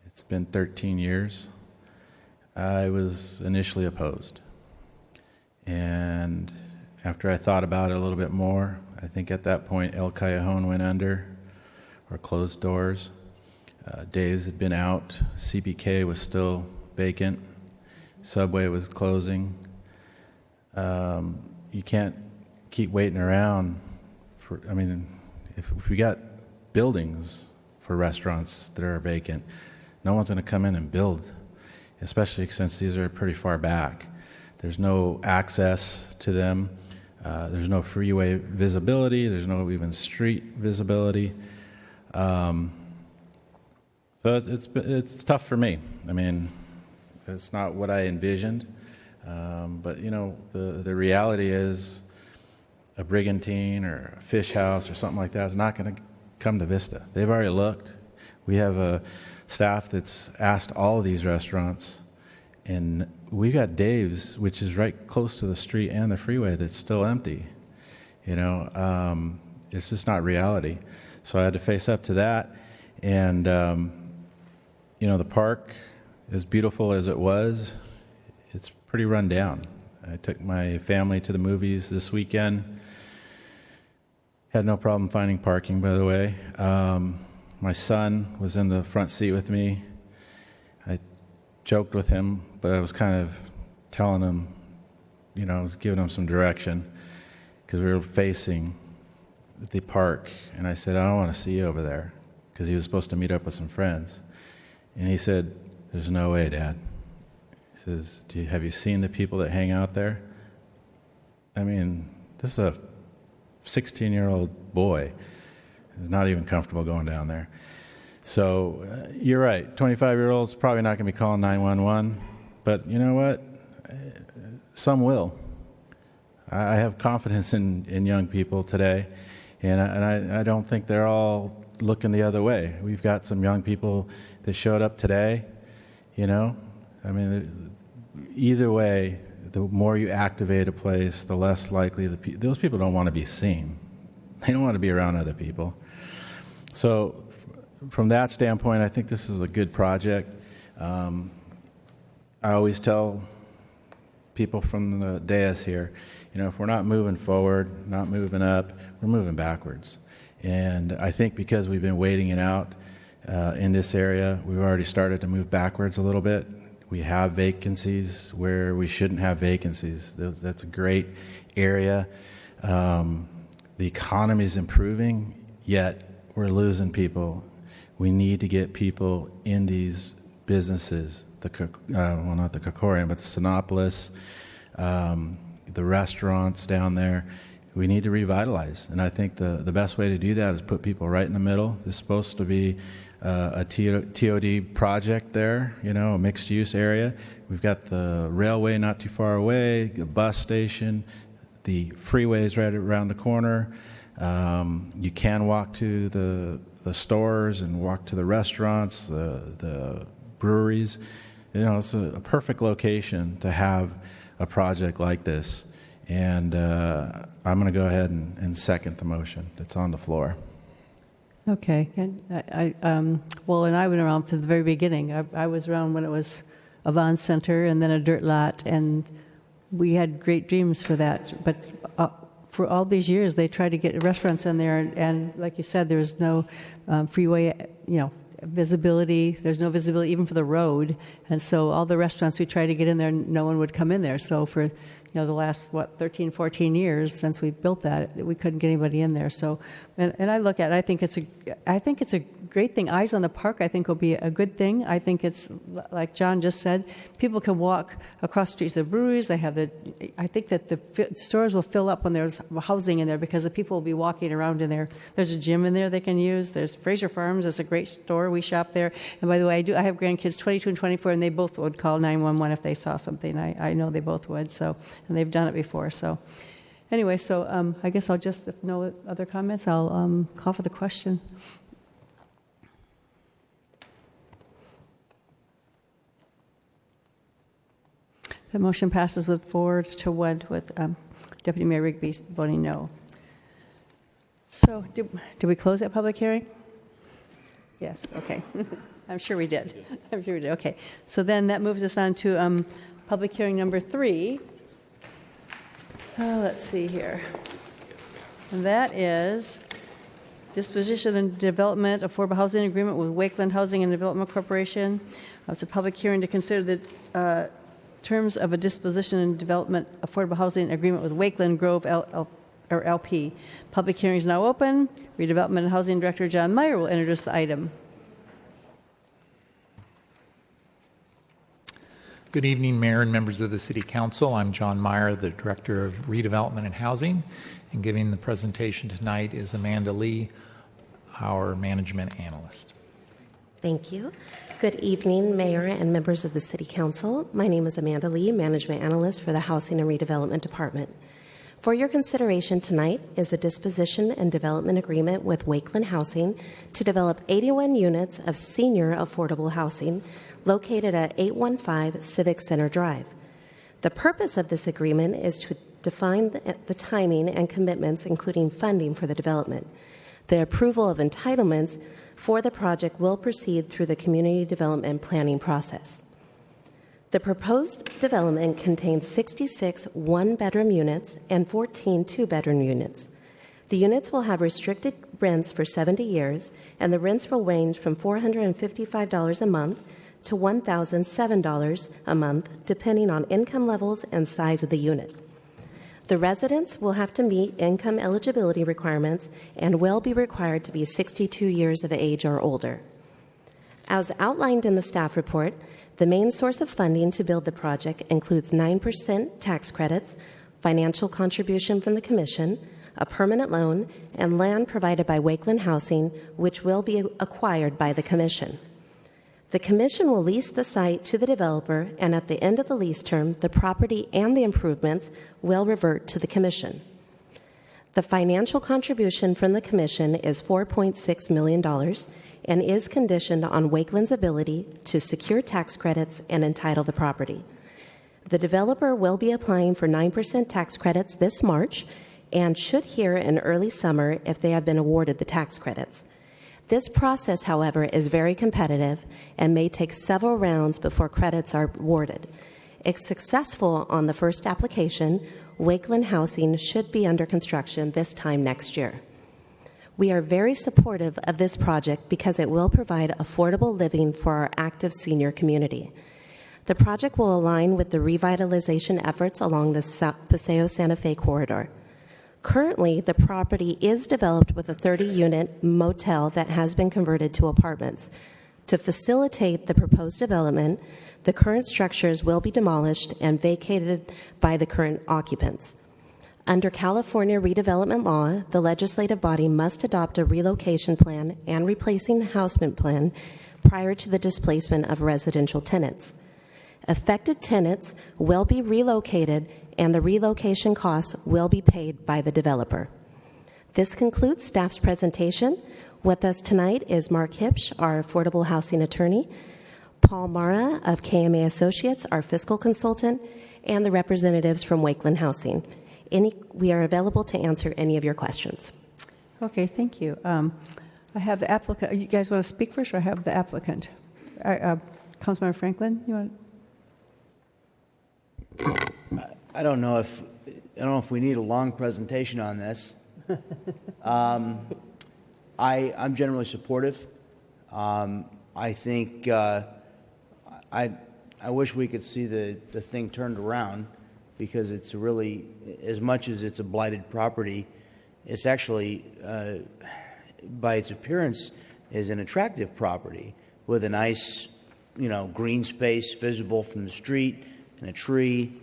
it's been 13 years, I was initially opposed. And after I thought about it a little bit more, I think at that point El Callejon went under or closed doors. Dave's had been out. CBK was still vacant. Subway was closing. You can't keep waiting around if we got buildings for restaurants that are vacant, no one's going to come in and build, especially since these are pretty far back. There's no access to them. There's no freeway visibility. There's no even street visibility. So it's tough for me. I mean, it's not what I envisioned. But the reality is, a Brigantine or a Fish House or something like that is not going to come to Vista. They've already looked. We have a staff that's asked all of these restaurants, and we got Dave's, which is right close to the street and the freeway, that's still empty. It's just not reality. So I had to face up to that. And, the park, as beautiful as it was, it's pretty run down. I took my family to the movies this weekend. Had no problem finding parking, by the way. My son was in the front seat with me. I joked with him, but I was kind of telling him, I was giving him some direction, because we were facing the park. And I said, I don't want to see you over there, because he was supposed to meet up with some friends. And he said, there's no way, Dad. He says, have you seen the people that hang out there? I mean, this is a 16-year-old boy. He's not even comfortable going down there. So you're right. 25-year-olds probably not going to be calling 911. But you know what? Some will. I have confidence in young people today, and I don't think they're all looking the other way. We've got some young people that showed up today. Either way, the more you activate a place, the less likely those people don't want to be seen. They don't want to be around other people. So from that standpoint, I think this is a good project. I always tell people from the dais here, if we're not moving forward, not moving up, we're moving backwards. And I think because we've been waiting it out in this area, we've already started to move backwards a little bit. We have vacancies where we shouldn't have vacancies. That's a great area. The economy is improving, yet we're losing people. We need to get people in these businesses, not the Kokorian, but the Sinopolis, the restaurants down there. We need to revitalize. And I think the best way to do that is put people right in the middle. This is supposed to be a TOD project there, a mixed-use area. We've got the railway not too far away, the bus station, the freeway's right around the corner. You can walk to the stores and walk to the restaurants, the breweries. It's a perfect location to have a project like this. And I'm going to go ahead and second the motion that's on the floor. Okay. And and I've been around from the very beginning. I was around when it was Avalon Center and then a dirt lot, and we had great dreams for that. But for all these years, they tried to get restaurants in there, and like you said, there was no freeway, visibility. There's no visibility even for the road, and so all the restaurants we tried to get in there, no one would come in there. So for the last 13, 14 years since we built that, we couldn't get anybody in there. So, and I look at it, I think it's a great thing. Eyes on the Park, I think, will be a good thing. I think it's like John just said, people can walk across the streets of the breweries. I think that the stores will fill up when there's housing in there because the people will be walking around in there. There's a gym in there they can use. There's Fraser Farms. It's a great store. We shop there. And by the way, I have grandkids 22 and 24, and they both would call 911 if they saw something. I know they both would. So, and they've done it before. So anyway, I guess I'll just, if no other comments, I'll call for the question. The motion passes with 4-1 with Deputy Mayor Rigby voting no. So did we close that public hearing? Yes, okay. I'm sure we did. Okay. So then that moves us on to public hearing number 3. Let's see here. And that is disposition and development affordable housing agreement with Wakeland Housing and Development Corporation. It's a public hearing to consider the terms of a disposition and development affordable housing agreement with Wakeland Grove LP. Public hearing is now open. Redevelopment and Housing Director John Meyer will introduce the item. Good evening, Mayor and members of the City Council. I'm John Meyer, the Director of Redevelopment and Housing, and giving the presentation tonight is Amanda Lee, our Management Analyst. Thank you. Good evening, Mayor and members of the City Council. My name is Amanda Lee, Management Analyst for the Housing and Redevelopment Department. For your consideration tonight is a disposition and development agreement with Wakeland Housing to develop 81 units of senior affordable housing located at 815 Civic Center Drive. The purpose of this agreement is to define the timing and commitments, including funding for the development. The approval of entitlements for the project will proceed through the community development planning process. The proposed development contains 66 one-bedroom units and 14 two-bedroom units. The units will have restricted rents for 70 years, and the rents will range from $455 a month to $1,007 a month, depending on income levels and size of the unit. The residents will have to meet income eligibility requirements and will be required to be 62 years of age or older. As outlined in the staff report, the main source of funding to build the project includes 9% tax credits, financial contribution from the Commission, a permanent loan, and land provided by Wakeland Housing, which will be acquired by the Commission. The Commission will lease the site to the developer, and at the end of the lease term, the property and the improvements will revert to the Commission. The financial contribution from the Commission is $4.6 million and is conditioned on Wakeland's ability to secure tax credits and entitle the property. The developer will be applying for 9% tax credits this March and should hear in early summer if they have been awarded the tax credits. This process, however, is very competitive and may take several rounds before credits are awarded. If successful on the first application, Wakeland Housing should be under construction this time next year. We are very supportive of this project because it will provide affordable living for our active senior community. The project will align with the revitalization efforts along the Paseo-Santa Fe corridor. Currently, the property is developed with a 30-unit motel that has been converted to apartments. To facilitate the proposed development, the current structures will be demolished and vacated by the current occupants. Under California redevelopment law, the legislative body must adopt a relocation plan and replacing housing plan prior to the displacement of residential tenants. Affected tenants will be relocated and the relocation costs will be paid by the developer. This concludes staff's presentation. With us tonight is Mark Hipsch, our affordable housing attorney, Paul Mara of KMA Associates, our fiscal consultant, and the representatives from Wakeland Housing. We are available to answer any of your questions. Okay, thank you. I have the applicant. You guys want to speak first, or I have the applicant? Councilmember Franklin, you want? I don't know if we need a long presentation on this. I'm generally supportive. I think I wish we could see the thing turned around, because it's really, as much as it's a blighted property, it's actually, by its appearance, is an attractive property with a nice, green space visible from the street and a tree.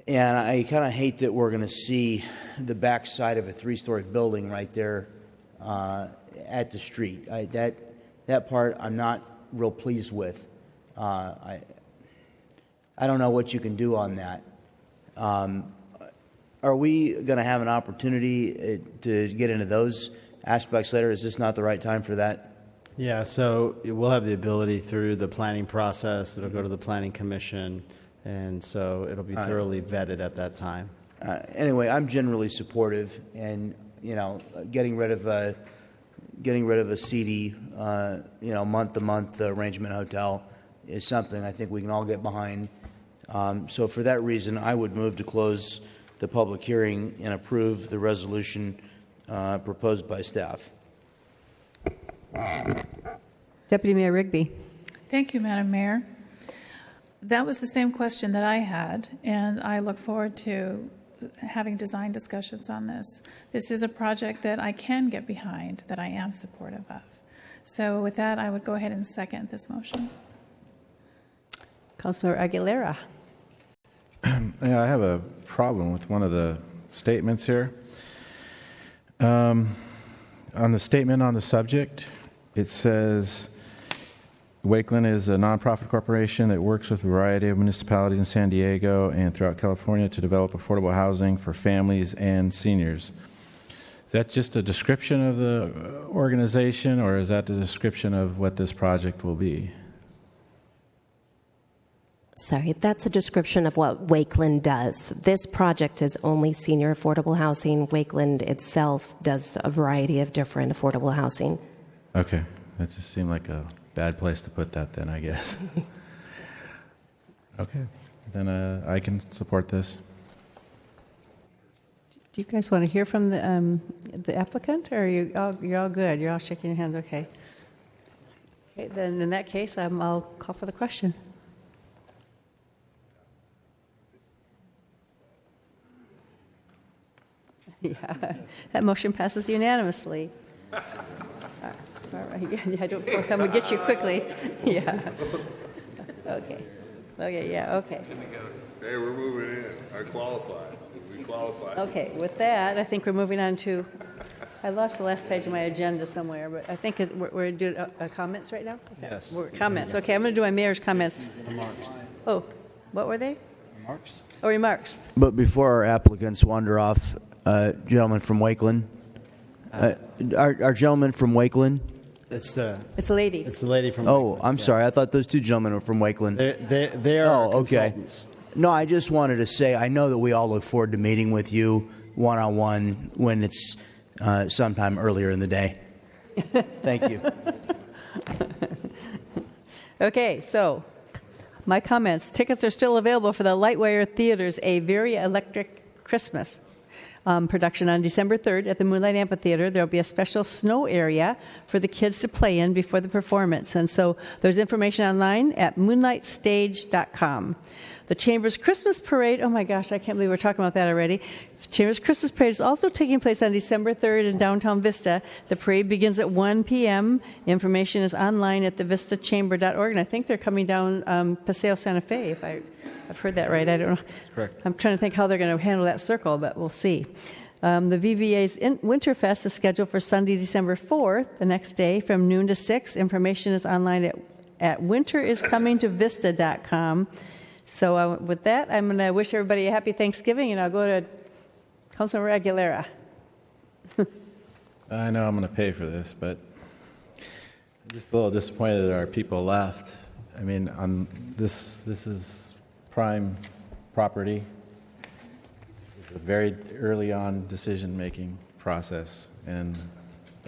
And I kind of hate that we're going to see the backside of a 3-story building right there at the street. That part I'm not real pleased with. I don't know what you can do on that. Are we going to have an opportunity to get into those aspects later? Is this not the right time for that? Yeah, so we'll have the ability through the planning process. It'll go to the Planning Commission, and so it'll be thoroughly vetted at that time. Anyway, I'm generally supportive, and getting rid of a seedy, month-to-month arrangement hotel is something I think we can all get behind. So for that reason, I would move to close the public hearing and approve the resolution proposed by staff. Deputy Mayor Rigby. Thank you, Madam Mayor. That was the same question that I had, and I look forward to having design discussions on this. This is a project that I can get behind, that I am supportive of. So with that, I would go ahead and second this motion. Councilor Aguilera. Yeah, I have a problem with one of the statements here. On the statement on the subject, it says, Wakeland is a nonprofit corporation that works with a variety of municipalities in San Diego and throughout California to develop affordable housing for families and seniors. Is that just a description of the organization, or is that the description of what this project will be? Sorry, that's a description of what Wakeland does. This project is only senior affordable housing. Wakeland itself does a variety of different affordable housing. Okay, that just seemed like a bad place to put that then, I guess. Okay, then I can support this. Do you guys want to hear from the applicant, or you're all good? You're all shaking your hands, okay. Okay, then in that case, I'll call for the question. Yeah, that motion passes unanimously. All right, yeah, I'm gonna get you quickly. Yeah. Okay. Okay. Yeah. Okay. Hey, we're moving in. I qualify. We qualify. Okay. With that, I think we're moving on to. I lost the last page of my agenda somewhere, but I think we're doing comments right now. Yes. Comments. Okay, I'm going to do my mayor's comments. Remarks. Oh, what were they? Remarks. Oh, remarks. But before our applicants wander off, gentleman from Wakeland, our gentleman from Wakeland. It's a lady. It's the lady from. Oh, I'm sorry. I thought those two gentlemen were from Wakeland. They are. Oh, okay. Consultants. No, I just wanted to say I know that we all look forward to meeting with you one-on-one when it's sometime earlier in the day. Thank you. Okay, so My comments. Tickets are still available for the Lightwire Theater's A Very Electric Christmas production on December 3rd at the Moonlight Amphitheater. There will be a special snow area for the kids to play in before the performance. And so there's information online at moonlightstage.com. The Chamber's Christmas Parade, oh my gosh, I can't believe we're talking about that already. The Chamber's Christmas Parade is also taking place on December 3rd in downtown Vista. The parade begins at 1 p.m. Information is online at thevistachamber.org, and I think they're coming down Paseo Santa Fe, if I've heard that right. I don't know. That's correct. I'm trying to think how they're going to handle that circle, but we'll see. The VVA's Winterfest is scheduled for Sunday, December 4th, the next day, from noon to 6. Information is online at winteriscomingtovista.com. So with that, I'm going to wish everybody a happy Thanksgiving, and I'll go to Councilmember Aguilera. I know I'm going to pay for this, but I'm just a little disappointed that our people left. I mean, this is prime property. It's a very early on decision-making process, and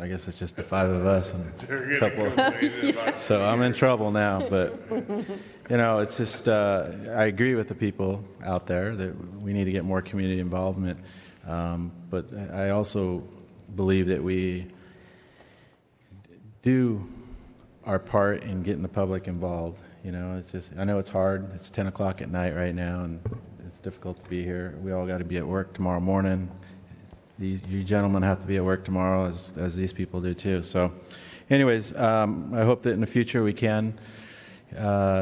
I guess it's just the five of us and a couple. So I'm in trouble now, but it's just I agree with the people out there that we need to get more community involvement, but I also believe that we do our part in getting the public involved. It's just, I know it's hard. It's 10 o'clock at night right now, and it's difficult to be here. We all got to be at work tomorrow morning. You gentlemen have to be at work tomorrow, as these people do too. So, anyways, I hope that in the future we can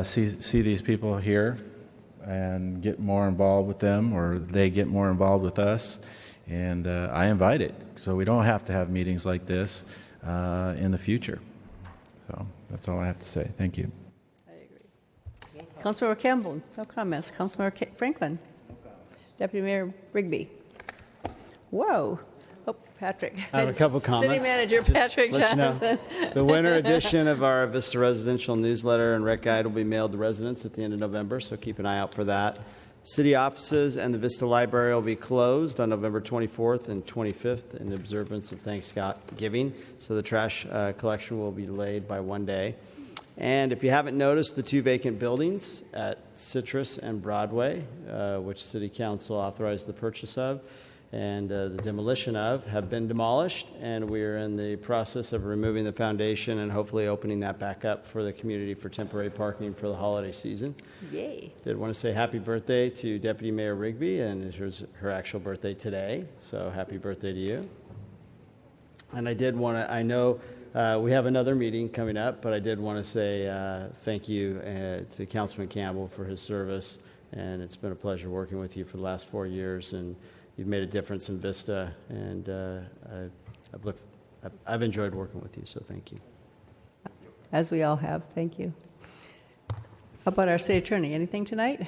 see these people here and get more involved with them, or they get more involved with us. And I invite it, so we don't have to have meetings like this in the future. So that's all I have to say. Thank you. I agree. Councilmember Campbell, no comments. Councilmember Franklin. Deputy Mayor Rigby. Whoa. Oh, Patrick. I have a couple comments. City Manager Patrick Johnson. The winter edition of our Vista Residential newsletter and rec guide will be mailed to residents at the end of November, so keep an eye out for that. City offices and the Vista Library will be closed on November 24th and 25th in observance of Thanksgiving, so the trash collection will be delayed by one day. And if you haven't noticed, the two vacant buildings at Citrus and Broadway, which City Council authorized the purchase of, and the demolition of, have been demolished, and we are in the process of removing the foundation and hopefully opening that back up for the community for temporary parking for the holiday season. Yay. Did want to say happy birthday to Deputy Mayor Rigby, and it was her actual birthday today, so happy birthday to you. And I did want to, I know we have another meeting coming up, but I did want to say thank you to Councilman Campbell for his service, and it's been a pleasure working with you for the last 4 years, and you've made a difference in Vista, and I've enjoyed working with you, so thank you. As we all have. Thank you. How about our city attorney? Anything tonight?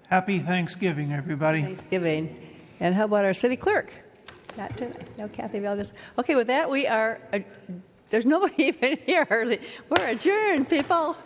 Happy Thanksgiving, everybody. Thanksgiving. And how about our city clerk? Not tonight. No, Kathy Valdez. Okay, with that, we are... there's nobody even here. We're adjourned, people.